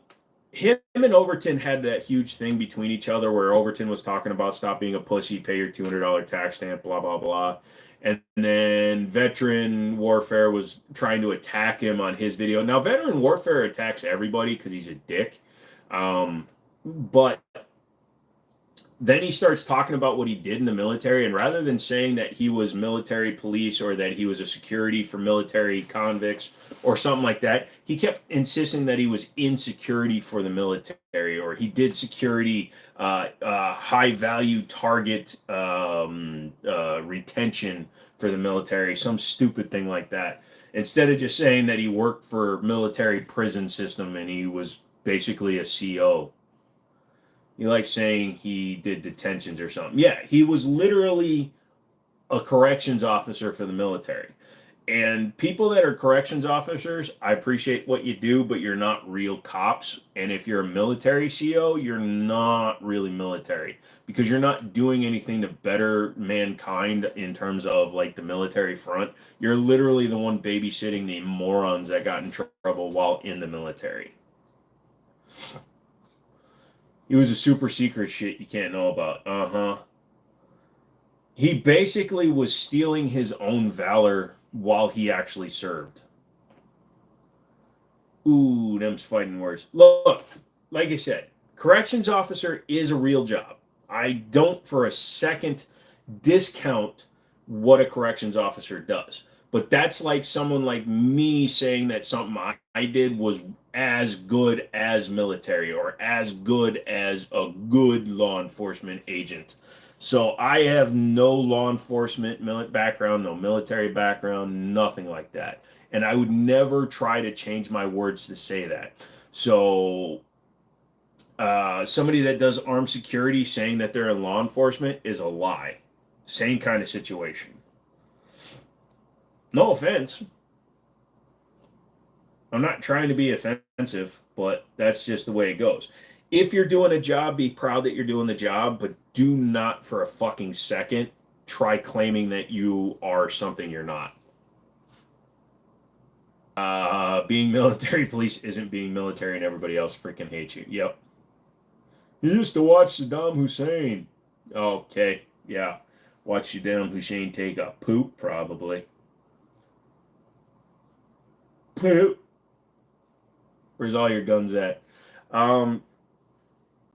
him and Overton had that huge thing between each other where Overton was talking about stop being a pussy, pay your $200 tax stamp, blah, blah, blah. And then Veteran Warfare was trying to attack him on his video. Now, Veteran Warfare attacks everybody because he's a dick. But then he starts talking about what he did in the military, and rather than saying that he was military police or that he was a security for military convicts or something like that, he kept insisting that he was in security for the military, or he did security, high value target retention for the military, some stupid thing like that. Instead of just saying that he worked for military prison system and he was basically a CO. You like saying he did detentions or something. Yeah, he was literally a corrections officer for the military. And people that are corrections officers, I appreciate what you do, but you're not real cops. And if you're a military CO, you're not really military because you're not doing anything to better mankind in terms of like the military front. You're literally the one babysitting the morons that got in trouble while in the military. It was a super secret shit you can't know about. Uh-huh. He basically was stealing his own valor while he actually served. Ooh, them's fighting words. Look, like I said, corrections officer is a real job. I don't for a second discount what a corrections officer does. But that's like someone like me saying that something I did was as good as military or as good as a good law enforcement agent. So I have no law enforcement background, no military background, nothing like that. And I would never try to change my words to say that. So somebody that does armed security saying that they're in law enforcement is a lie. Same kind of situation. No offense. I'm not trying to be offensive, but that's just the way it goes. If you're doing a job, be proud that you're doing the job, but do not for a fucking second try claiming that you are something you're not. Being military police isn't being military and everybody else freaking hates you. Yep. You used to watch Saddam Hussein. Okay, yeah. Watch Saddam Hussein take a poop, probably. Poop. Where's all your guns at?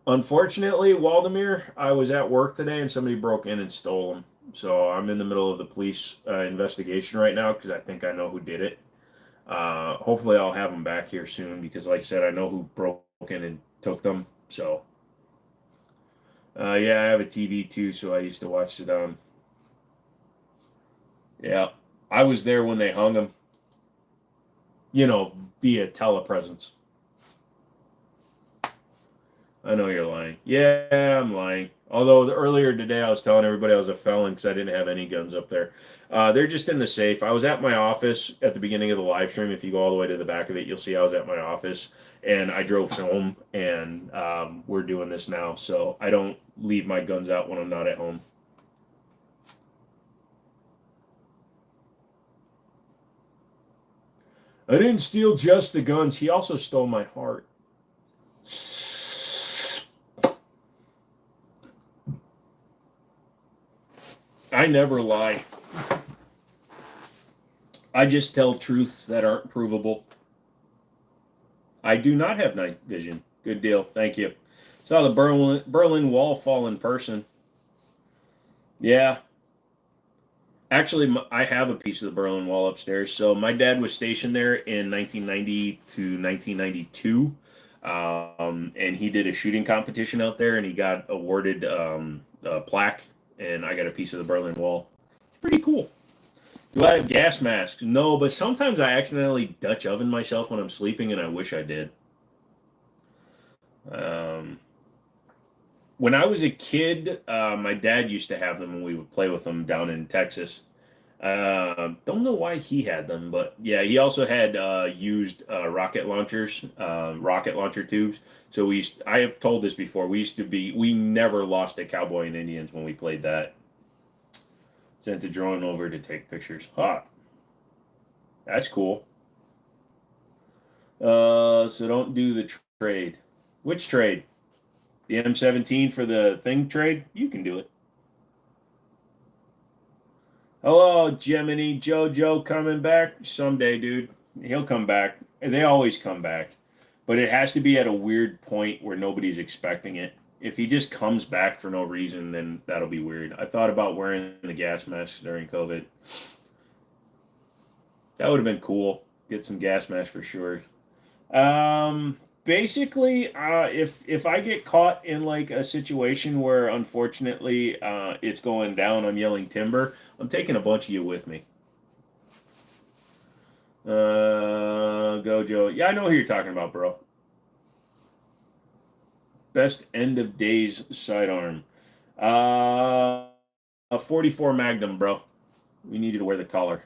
Unfortunately, Waldemir, I was at work today and somebody broke in and stole them. So I'm in the middle of the police investigation right now because I think I know who did it. Hopefully I'll have them back here soon because, like I said, I know who broke in and took them. So, yeah, I have a TV too, so I used to watch Saddam. Yeah, I was there when they hung him. You know, via telepresence. I know you're lying. Yeah, I'm lying. Although earlier today I was telling everybody I was a felon because I didn't have any guns up there. They're just in the safe. I was at my office at the beginning of the live stream. If you go all the way to the back of it, you'll see I was at my office. And I drove home, and we're doing this now. So I don't leave my guns out when I'm not at home. I didn't steal just the guns. He also stole my heart. I never lie. I just tell truths that aren't provable. I do not have night vision. Good deal. Thank you. Saw the Berlin Wall fall in person. Yeah. Actually, I have a piece of the Berlin Wall upstairs. So my dad was stationed there in 1990 to 1992. And he did a shooting competition out there and he got awarded a plaque. And I got a piece of the Berlin Wall. It's pretty cool. Do I have gas masks? No, but sometimes I accidentally Dutch oven myself when I'm sleeping, and I wish I did. When I was a kid, my dad used to have them, and we would play with them down in Texas. Don't know why he had them, but yeah, he also had used rocket launchers, rocket launcher tubes. So I have told this before. We never lost at Cowboy and Indians when we played that. Sent a drone over to take pictures. Hot. That's cool. So don't do the trade. Which trade? The M17 for the thing trade? You can do it. Hello, Jimmini. Jojo coming back someday, dude. He'll come back. And they always come back. But it has to be at a weird point where nobody's expecting it. If he just comes back for no reason, then that'll be weird. I thought about wearing the gas mask during COVID. That would have been cool. Get some gas masks for sure. Basically, if I get caught in like a situation where unfortunately it's going down, I'm yelling timber. I'm taking a bunch of you with me. Gojo. Yeah, I know who you're talking about, bro. Best end of days sidearm. A 44 Magnum, bro. We need you to wear the collar.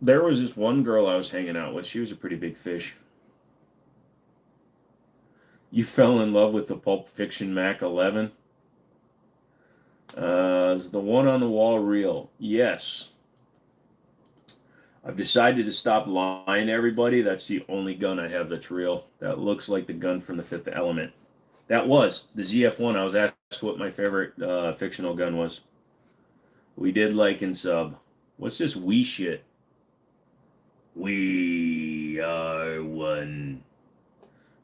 There was this one girl I was hanging out with. She was a pretty big fish. You fell in love with the Pulp Fiction Mac 11? Is the one on the wall real? Yes. I've decided to stop lying to everybody. That's the only gun I have that's real. That looks like the gun from The Fifth Element. That was the ZF-1. I was asked what my favorite fictional gun was. We did like and sub. What's this we shit? We are one.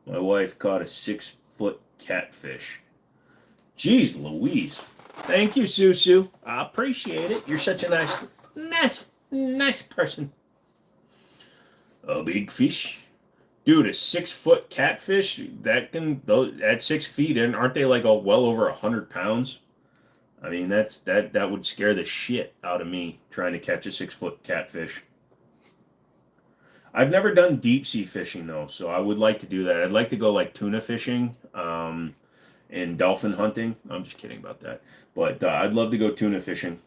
My wife caught a 6-foot catfish. Jeez Louise. Thank you, Susu. I appreciate it. You're such a nice person. A big fish. Dude, a 6-foot catfish, at 6 feet, and aren't they like well over 100 pounds? I mean, that would scare the shit out of me trying to catch a 6-foot catfish. I've never done deep sea fishing though, so I would like to do that. I'd like to go like tuna fishing, and dolphin hunting. I'm just kidding about that, but I'd love to go tuna fishing.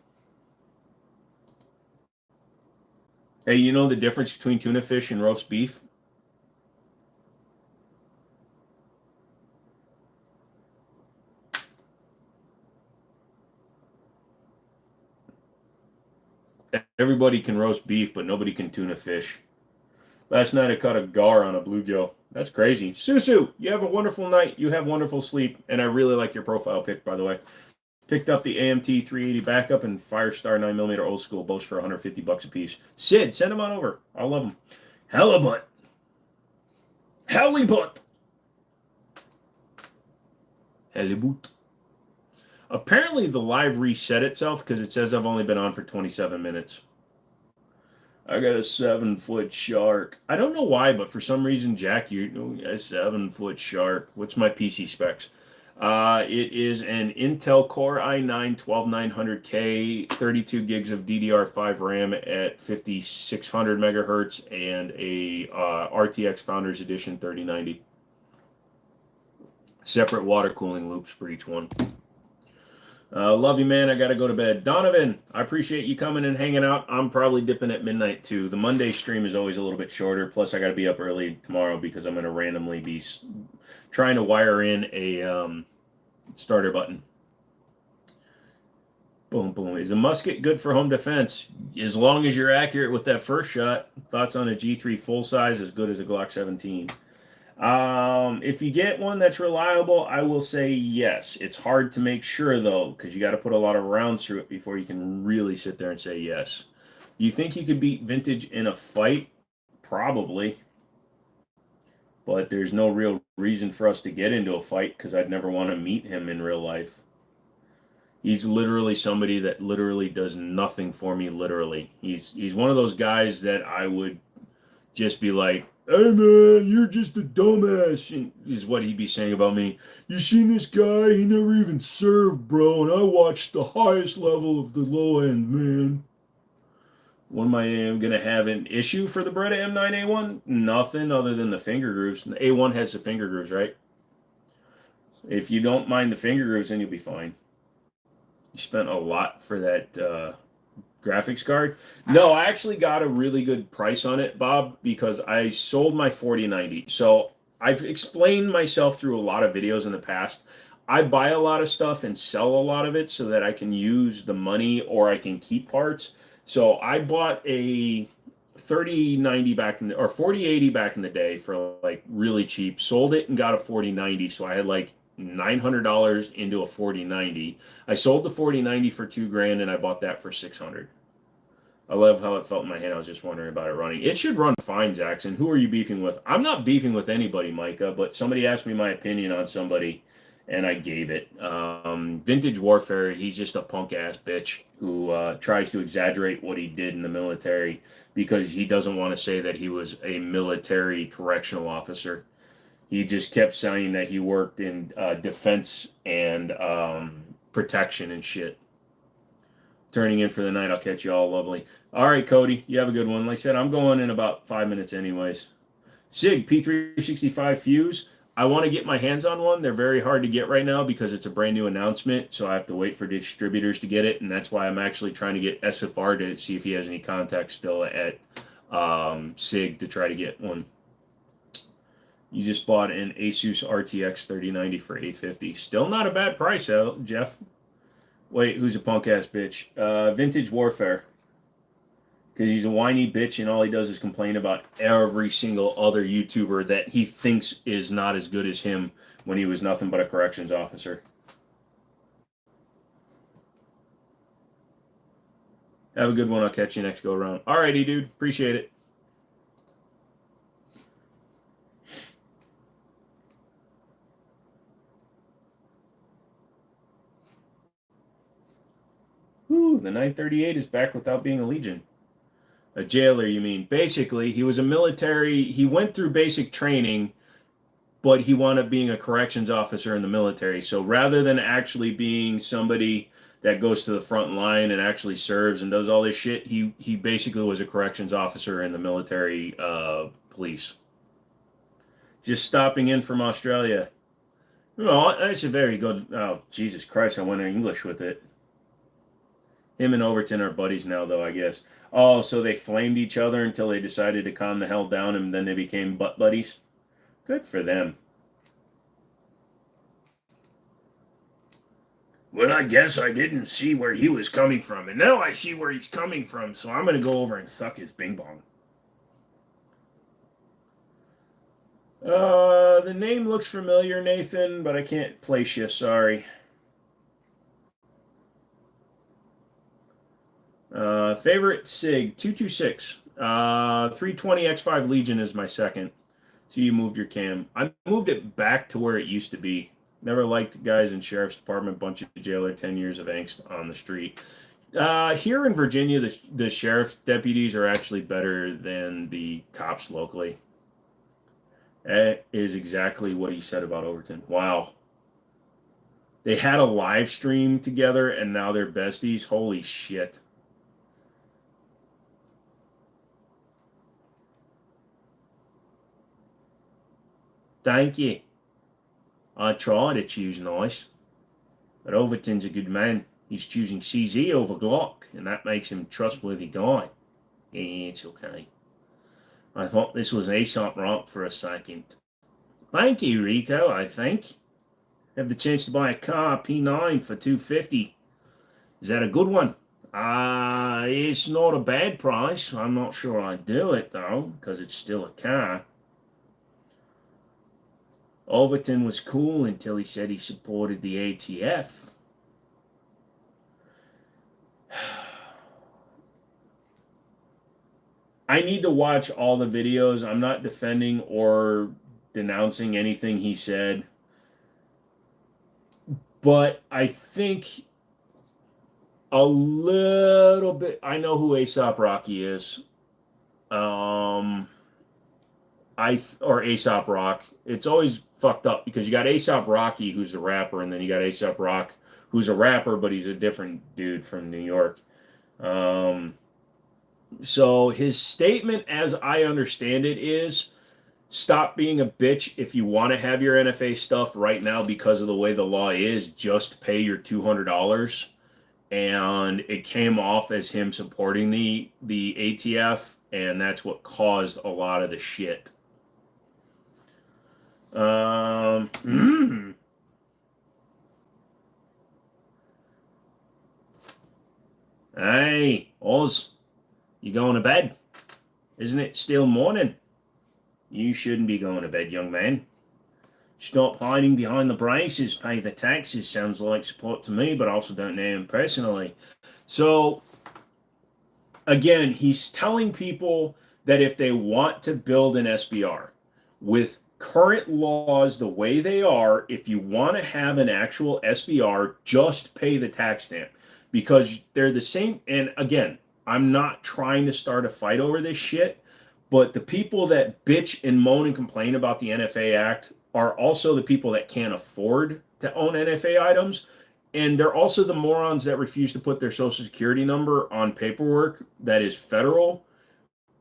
Hey, you know the difference between tuna fish and roast beef? Everybody can roast beef, but nobody can tuna fish. Last night I caught a gar on a bluegill. That's crazy. Susu, you have a wonderful night. You have wonderful sleep. And I really like your profile pic, by the way. Picked up the AMT 380 backup and Firestar 9mm old school, both for $150 a piece. Sid, send them on over. I love them. Halibut. Halibut. Halibut. Apparently the live reset itself because it says I've only been on for 27 minutes. I got a 7-foot shark. I don't know why, but for some reason, Jack, you're a 7-foot shark. What's my PC specs? It is an Intel Core i9 12900K, 32 gigs of DDR5 RAM at 5600 megahertz, and a RTX Founders Edition 3090. Separate water cooling loops for each one. Love you, man. I got to go to bed. Donovan, I appreciate you coming and hanging out. I'm probably dipping at midnight, too. The Monday stream is always a little bit shorter. Plus, I got to be up early tomorrow because I'm going to randomly be trying to wire in a starter button. Boom, boom. Is a musket good for home defense? As long as you're accurate with that first shot. Thoughts on a G3 full size as good as a Glock 17? If you get one that's reliable, I will say yes. It's hard to make sure though, because you got to put a lot of rounds through it before you can really sit there and say yes. You think you could beat Vintage in a fight? Probably. But there's no real reason for us to get into a fight because I'd never want to meet him in real life. He's literally somebody that literally does nothing for me, literally. He's one of those guys that I would just be like, hey man, you're just a dumbass, is what he'd be saying about me. You seen this guy? He never even served, bro, and I watched the highest level of the low end, man. What am I going to have an issue for the Beretta M9A1? Nothing other than the finger grooves. The A1 has the finger grooves, right? If you don't mind the finger grooves, then you'll be fine. You spent a lot for that graphics card. No, I actually got a really good price on it, Bob, because I sold my 4090. So I've explained myself through a lot of videos in the past. I buy a lot of stuff and sell a lot of it so that I can use the money or I can keep parts. So I bought a 3090 back in the, or 4080 back in the day for like really cheap. Sold it and got a 4090. So I had like $900 into a 4090. I sold the 4090 for $2,000 and I bought that for $600. I love how it felt in my hand. I was just wondering about it running. It should run fine, Jackson. Who are you beefing with? I'm not beefing with anybody, Micah, but somebody asked me my opinion on somebody and I gave it. Vintage Warfare, he's just a punk ass bitch who tries to exaggerate what he did in the military because he doesn't want to say that he was a military correctional officer. He just kept saying that he worked in defense and protection and shit. Turning in for the night. I'll catch you all lovely. All right, Cody, you have a good one. Like I said, I'm going in about 5 minutes anyways. Sig, P365 fuse. I want to get my hands on one. They're very hard to get right now because it's a brand new announcement, so I have to wait for distributors to get it, and that's why I'm actually trying to get SFR to see if he has any contacts still at SIG to try to get one. You just bought an Asus RTX 3090 for $850. Still not a bad price, Jeff. Wait, who's a punk ass bitch? Vintage Warfare. Because he's a whiny bitch and all he does is complain about every single other YouTuber that he thinks is not as good as him when he was nothing but a corrections officer. Have a good one. I'll catch you next go around. Alrighty, dude. Appreciate it. Ooh, the 938 is back without being a Legion. A jailer, you mean? Basically, he was a military. He went through basic training, but he wound up being a corrections officer in the military. So rather than actually being somebody that goes to the front line and actually serves and does all this shit, he basically was a corrections officer in the military police. Just stopping in from Australia. Well, that's a very good. Oh, Jesus Christ! I went in English with it. Him and Overton are buddies now, though, I guess. Oh, so they flamed each other until they decided to calm the hell down, and then they became butt buddies? Good for them. Well, I guess I didn't see where he was coming from, and now I see where he's coming from, so I'm going to go over and suck his bing bong. The name looks familiar, Nathan, but I can't place you, sorry. Favorite SIG 226. 320 X5 Legion is my second. So you moved your cam. I moved it back to where it used to be. Never liked guys in sheriff's department, bunch of jailer, 10 years of angst on the street. Here in Virginia, the sheriff's deputies are actually better than the cops locally. That is exactly what he said about Overton. Wow. They had a live stream together and now they're besties. Holy shit. Thank you. I try to choose nice. But Overton's a good man. He's choosing CZ over Glock, and that makes him a trustworthy guy. Yeah, it's okay. I thought this was Aesop Rock for a second. Thank you, Rico, I think. Have the chance to buy a car, P9 for $250. Is that a good one? It's not a bad price. I'm not sure I'd do it, though, because it's still a car. Overton was cool until he said he supported the ATF. I need to watch all the videos. I'm not defending or denouncing anything he said. But I think a little bit. I know who Aesop Rocky is. Or Aesop Rock. It's always fucked up because you got Aesop Rocky, who's the rapper, and then you got Aesop Rock, who's a rapper, but he's a different dude from New York. So his statement, as I understand it, is stop being a bitch. If you want to have your NFA stuff right now because of the way the law is, just pay your $200. And it came off as him supporting the ATF, and that's what caused a lot of the shit. Hey, Oz, you going to bed? Isn't it still morning? You shouldn't be going to bed, young man. Stop hiding behind the braces, pay the taxes. Sounds like support to me, but I also don't know him personally. So, again, he's telling people that if they want to build an SBR with current laws the way they are, if you want to have an actual SBR, just pay the tax stamp because they're the same. And again, I'm not trying to start a fight over this shit, but the people that bitch and moan and complain about the NFA Act are also the people that can't afford to own NFA items. And they're also the morons that refuse to put their social security number on paperwork that is federal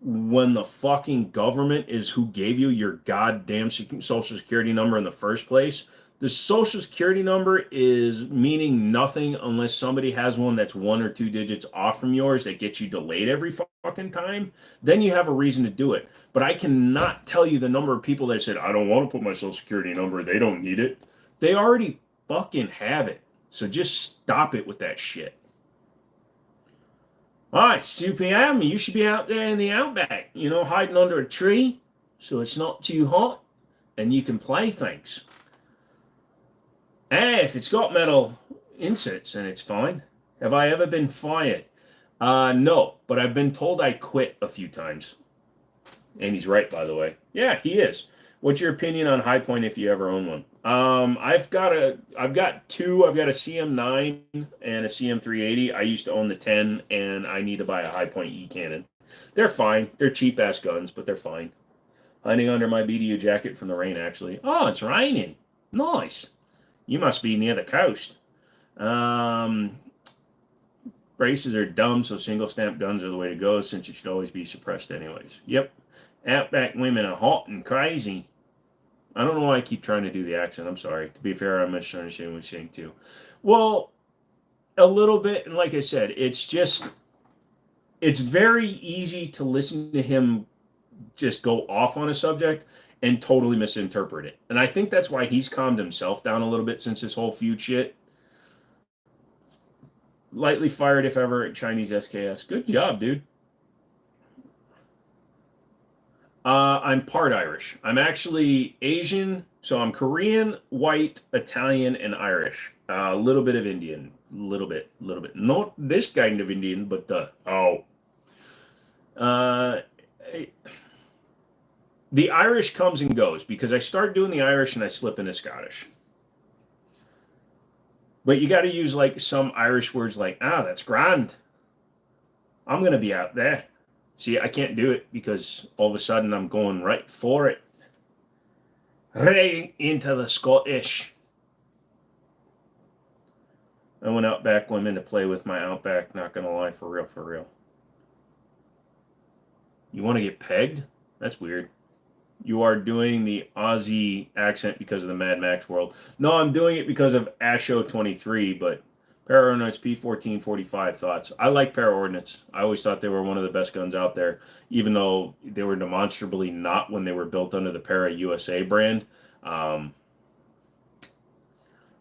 when the fucking government is who gave you your goddamn social security number in the first place. The social security number is meaning nothing unless somebody has one that's 1 or 2 digits off from yours that gets you delayed every fucking time. Then you have a reason to do it. But I cannot tell you the number of people that said, I don't want to put my social security number. They don't need it. They already fucking have it. So just stop it with that shit. All right, it's 2 p.m. You should be out there in the outback, hiding under a tree so it's not too hot and you can play things. Hey, if it's got metal inserts, then it's fine. Have I ever been fired? No, but I've been told I quit a few times. And he's right, by the way. Yeah, he is. What's your opinion on High Point if you ever own one? I've got two. I've got a CM9 and a CM380. I used to own the 10, and I need to buy a High Point E cannon. They're fine. They're cheap ass guns, but they're fine. Hiding under my BDU jacket from the rain, actually. Oh, it's raining. Nice. You must be near the coast. Braces are dumb, so single stamp guns are the way to go, since you should always be suppressed anyways. Yep. Outback women are hot and crazy. I don't know why I keep trying to do the accent. I'm sorry. To be fair, I'm misunderstanding what you're saying too. Well, a little bit, and like I said, it's very easy to listen to him just go off on a subject and totally misinterpret it. And I think that's why he's calmed himself down a little bit since this whole feud shit. Lightly fired, if ever, at Chinese SKS. Good job, dude. I'm part Irish. I'm actually Asian, so I'm Korean, white, Italian, and Irish. A little bit of Indian. Little bit. Not this kind of Indian, but the Irish comes and goes because I start doing the Irish and I slip into Scottish. But you got to use like some Irish words like, that's grand. I'm going to be out there. See, I can't do it because all of a sudden I'm going right for it. Right into the Scottish. I went Outback women to play with my Outback, not going to lie, for real. You want to get pegged? That's weird. You are doing the Aussie accent because of the Mad Max world. No, I'm doing it because of Asho 23, but Para-Ordnance P1445 thoughts. I like Para-Ordnance. I always thought they were one of the best guns out there, even though they were demonstrably not when they were built under the Para USA brand.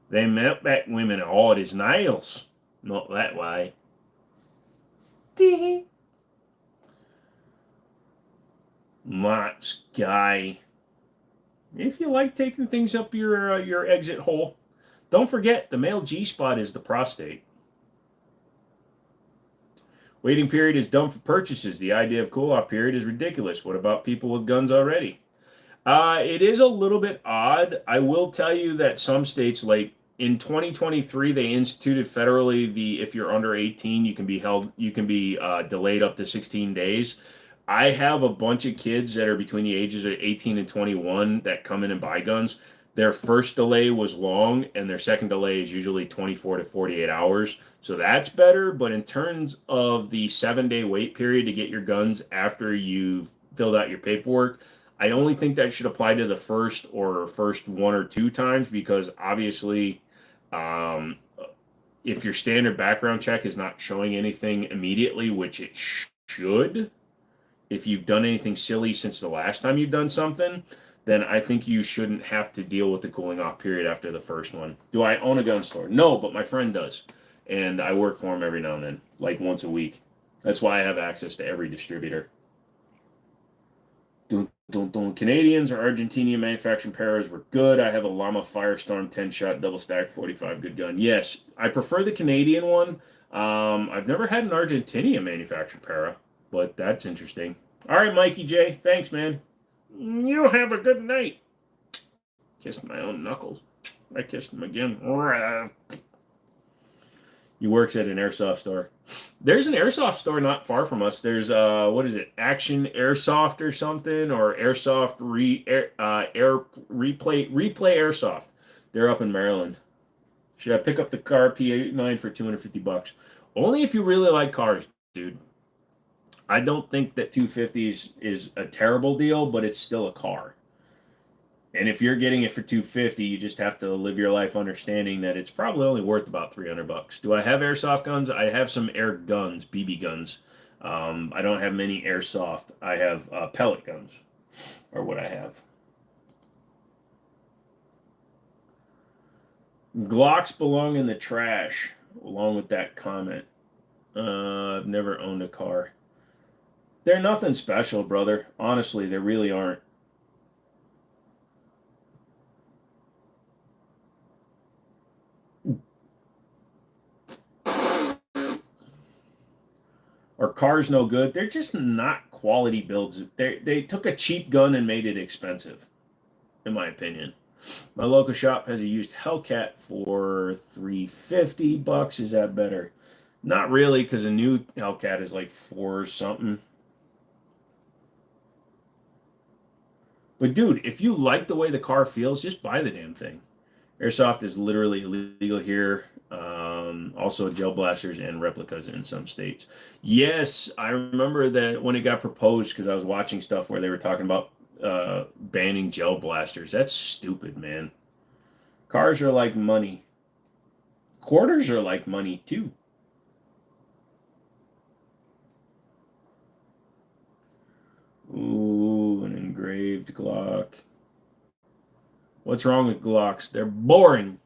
They met back women hard as nails. Not that way. Lots guy. If you like taking things up your exit hole, don't forget the male G-spot is the prostate. Waiting period is dumb for purchases. The idea of cool-off period is ridiculous. What about people with guns already? It is a little bit odd. I will tell you that some states, like in 2023, they instituted federally if you're under 18, you can be delayed up to 16 days. I have a bunch of kids that are between the ages of 18 and 21 that come in and buy guns. Their first delay was long, and their second delay is usually 24 to 48 hours. So that's better, but in terms of the 7-day wait period to get your guns after you've filled out your paperwork, I only think that should apply to the first 1 or 2 times because obviously if your standard background check is not showing anything immediately, which it should, if you've done anything silly since the last time you've done something, then I think you shouldn't have to deal with the cooling off period after the first one. Do I own a gun store? No, but my friend does. And I work for him every now and then, like once a week. That's why I have access to every distributor. Canadians or Argentinian manufacturing paras were good. I have a Llama Firestorm 10-shot double stack 45 good gun. Yes, I prefer the Canadian one. I've never had an Argentinian manufactured para, but that's interesting. All right, Mikey J. Thanks, man. You have a good night. Kissed my own knuckles. I kissed him again. He works at an airsoft store. There's an airsoft store not far from us. There's what is it? Action Airsoft or something, or Airsoft Replay Airsoft. They're up in Maryland. Should I pick up the car P89 for $250? Only if you really like cars, dude. I don't think that 250 is a terrible deal, but it's still a car. And if you're getting it for 250, you just have to live your life understanding that it's probably only worth about $300. Do I have airsoft guns? I have some air guns, BB guns. I don't have many airsoft. I have pellet guns, or what I have. Glocks belong in the trash, along with that comment. I've never owned a car. They're nothing special, brother. Honestly, they really aren't. Are cars no good? They're just not quality builds. They took a cheap gun and made it expensive, in my opinion. My local shop has a used Hellcat for $350. Is that better? Not really, because a new Hellcat is like four something. But dude, if you like the way the car feels, just buy the damn thing. Airsoft is literally illegal here. Also, gel blasters and replicas in some states. Yes, I remember that when it got proposed because I was watching stuff where they were talking about banning gel blasters. That's stupid, man. Cars are like money. Quarters are like money too. Ooh, an engraved Glock. What's wrong with Glocks? They're boring.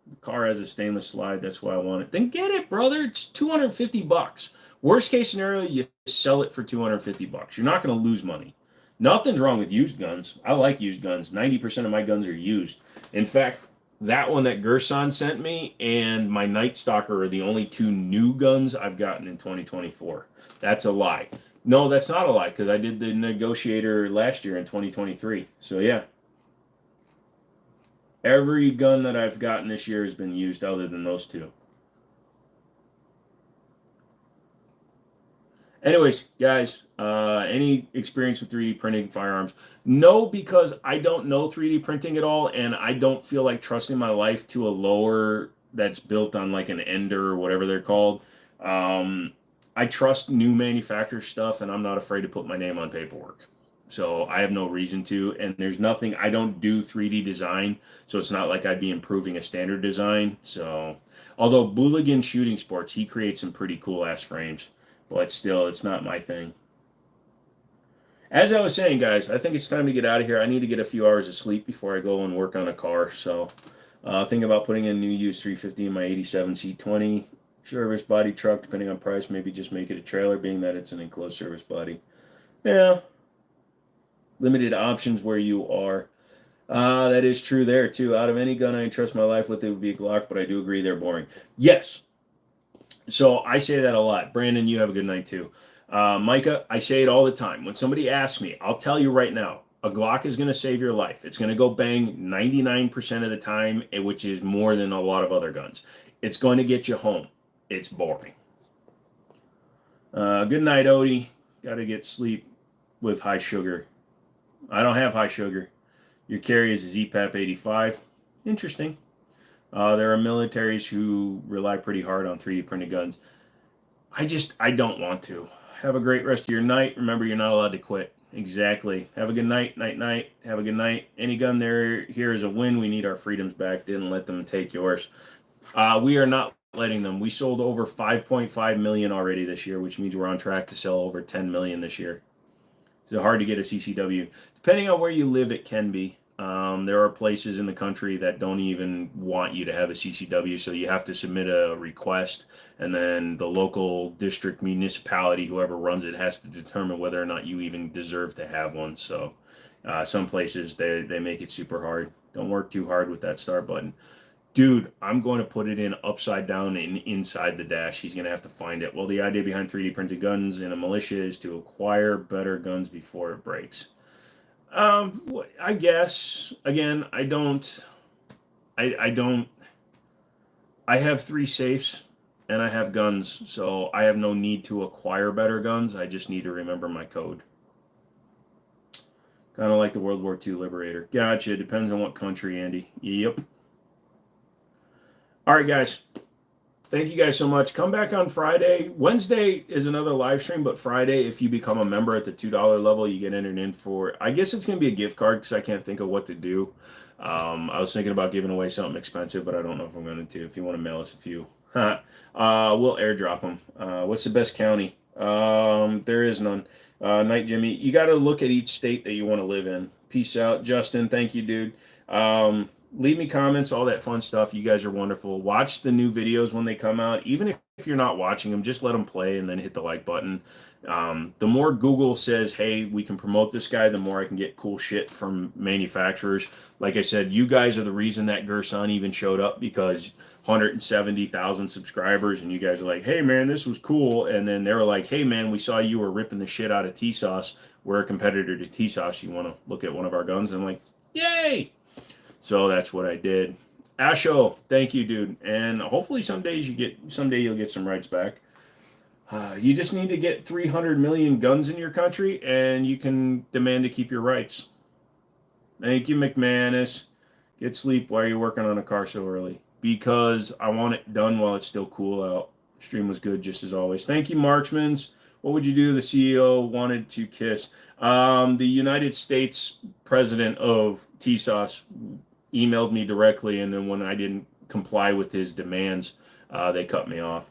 The car has a stainless slide. That's why I want it. Then get it, brother. It's $250. Worst case scenario, you sell it for $250. You're not going to lose money. Nothing's wrong with used guns. I like used guns. 90% of my guns are used. In fact, that one that Gerson sent me and my Night Stalker are the only two new guns I've gotten in 2024. That's a lie. No, that's not a lie because I did the Negotiator last year in 2023. So yeah. Every gun that I've gotten this year has been used other than those two. Anyways, guys, any experience with 3D printing firearms? No, because I don't know 3D printing at all, and I don't feel like trusting my life to a lower that's built on like an Ender or whatever they're called. I trust new manufacturer stuff, and I'm not afraid to put my name on paperwork. So I have no reason to, and there's nothing, I don't do 3D design, so it's not like I'd be improving a standard design. So, although Booligan Shooting Sports, he creates some pretty cool ass frames, but still, it's not my thing. As I was saying, guys, I think it's time to get out of here. I need to get a few hours of sleep before I go and work on a car. So, thinking about putting in a new used 350 in my 87 C20 service body truck, depending on price, maybe just make it a trailer, being that it's an enclosed service body. Yeah. Limited options where you are. That is true there, too. Out of any gun I entrust my life with, it would be a Glock, but I do agree they're boring. Yes. So I say that a lot. Brandon, you have a good night, too. Micah, I say it all the time. When somebody asks me, I'll tell you right now, a Glock is going to save your life. It's going to go bang 99% of the time, which is more than a lot of other guns. It's going to get you home. It's boring. Good night, Odie. Got to get sleep with high sugar. I don't have high sugar. Your carry is a ZPAP 85. Interesting. There are militaries who rely pretty hard on 3D printed guns. I don't want to. Have a great rest of your night. Remember, you're not allowed to quit. Exactly. Have a good night. Night. Have a good night. Any gun here is a win. We need our freedoms back. Didn't let them take yours. We are not letting them. We sold over 5.5 million already this year, which means we're on track to sell over 10 million this year. So hard to get a CCW. Depending on where you live, it can be. There are places in the country that don't even want you to have a CCW, so you have to submit a request, and then the local district municipality, whoever runs it, has to determine whether or not you even deserve to have one. So some places, they make it super hard. Don't work too hard with that start button. Dude, I'm going to put it in upside down and inside the dash. He's going to have to find it. Well, the idea behind 3D printed guns in a militia is to acquire better guns before it breaks. I guess, again, I have 3 safes and I have guns, so I have no need to acquire better guns. I just need to remember my code. Kind of like the World War II Liberator. Gotcha. Depends on what country, Andy. Yep. All right, guys. Thank you guys so much. Come back on Friday. Wednesday is another live stream, but Friday, if you become a member at the $2 level, you get entered in for, I guess it's going to be a gift card because I can't think of what to do. I was thinking about giving away something expensive, but I don't know if I'm going to. If you want to mail us a few, we'll airdrop them. What's the best county? There is none. Night Jimmy, you got to look at each state that you want to live in. Peace out. Justin, thank you, dude. Leave me comments, all that fun stuff. You guys are wonderful. Watch the new videos when they come out. Even if you're not watching them, just let them play and then hit the like button. The more Google says, hey, we can promote this guy, the more I can get cool shit from manufacturers. Like I said, you guys are the reason that Gerson even showed up, because 170,000 subscribers, and you guys are like, hey, man, this was cool. And then they were like, hey, man, we saw you were ripping the shit out of T-Sauce. We're a competitor to T-Sauce. You want to look at one of our guns? And I'm like, yay! So that's what I did. Asho, thank you, dude. And hopefully someday you'll get some rights back. You just need to get 300 million guns in your country, and you can demand to keep your rights. Thank you, McManus. Get sleep while you're working on a car so early, because I want it done while it's still cool out. Stream was good, just as always. Thank you, Marksmans. What would you do if the CEO wanted to kiss? The United States president of TSOS emailed me directly, and then when I didn't comply with his demands, they cut me off.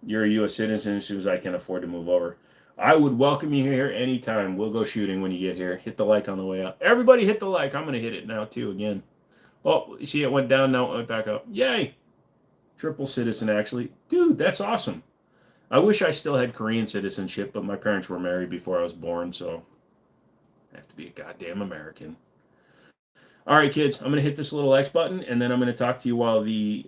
You're a U.S. citizen as soon as I can afford to move over. I would welcome you here anytime. We'll go shooting when you get here. Hit the like on the way out. Everybody hit the like. I'm going to hit it now, too, again. Oh, you see it went down, now it went back up. Yay! Triple citizen, actually. Dude, that's awesome. I wish I still had Korean citizenship, but my parents were married before I was born, so I have to be a goddamn American. All right, kids, I'm going to hit this little X button, and then I'm going to talk to you while the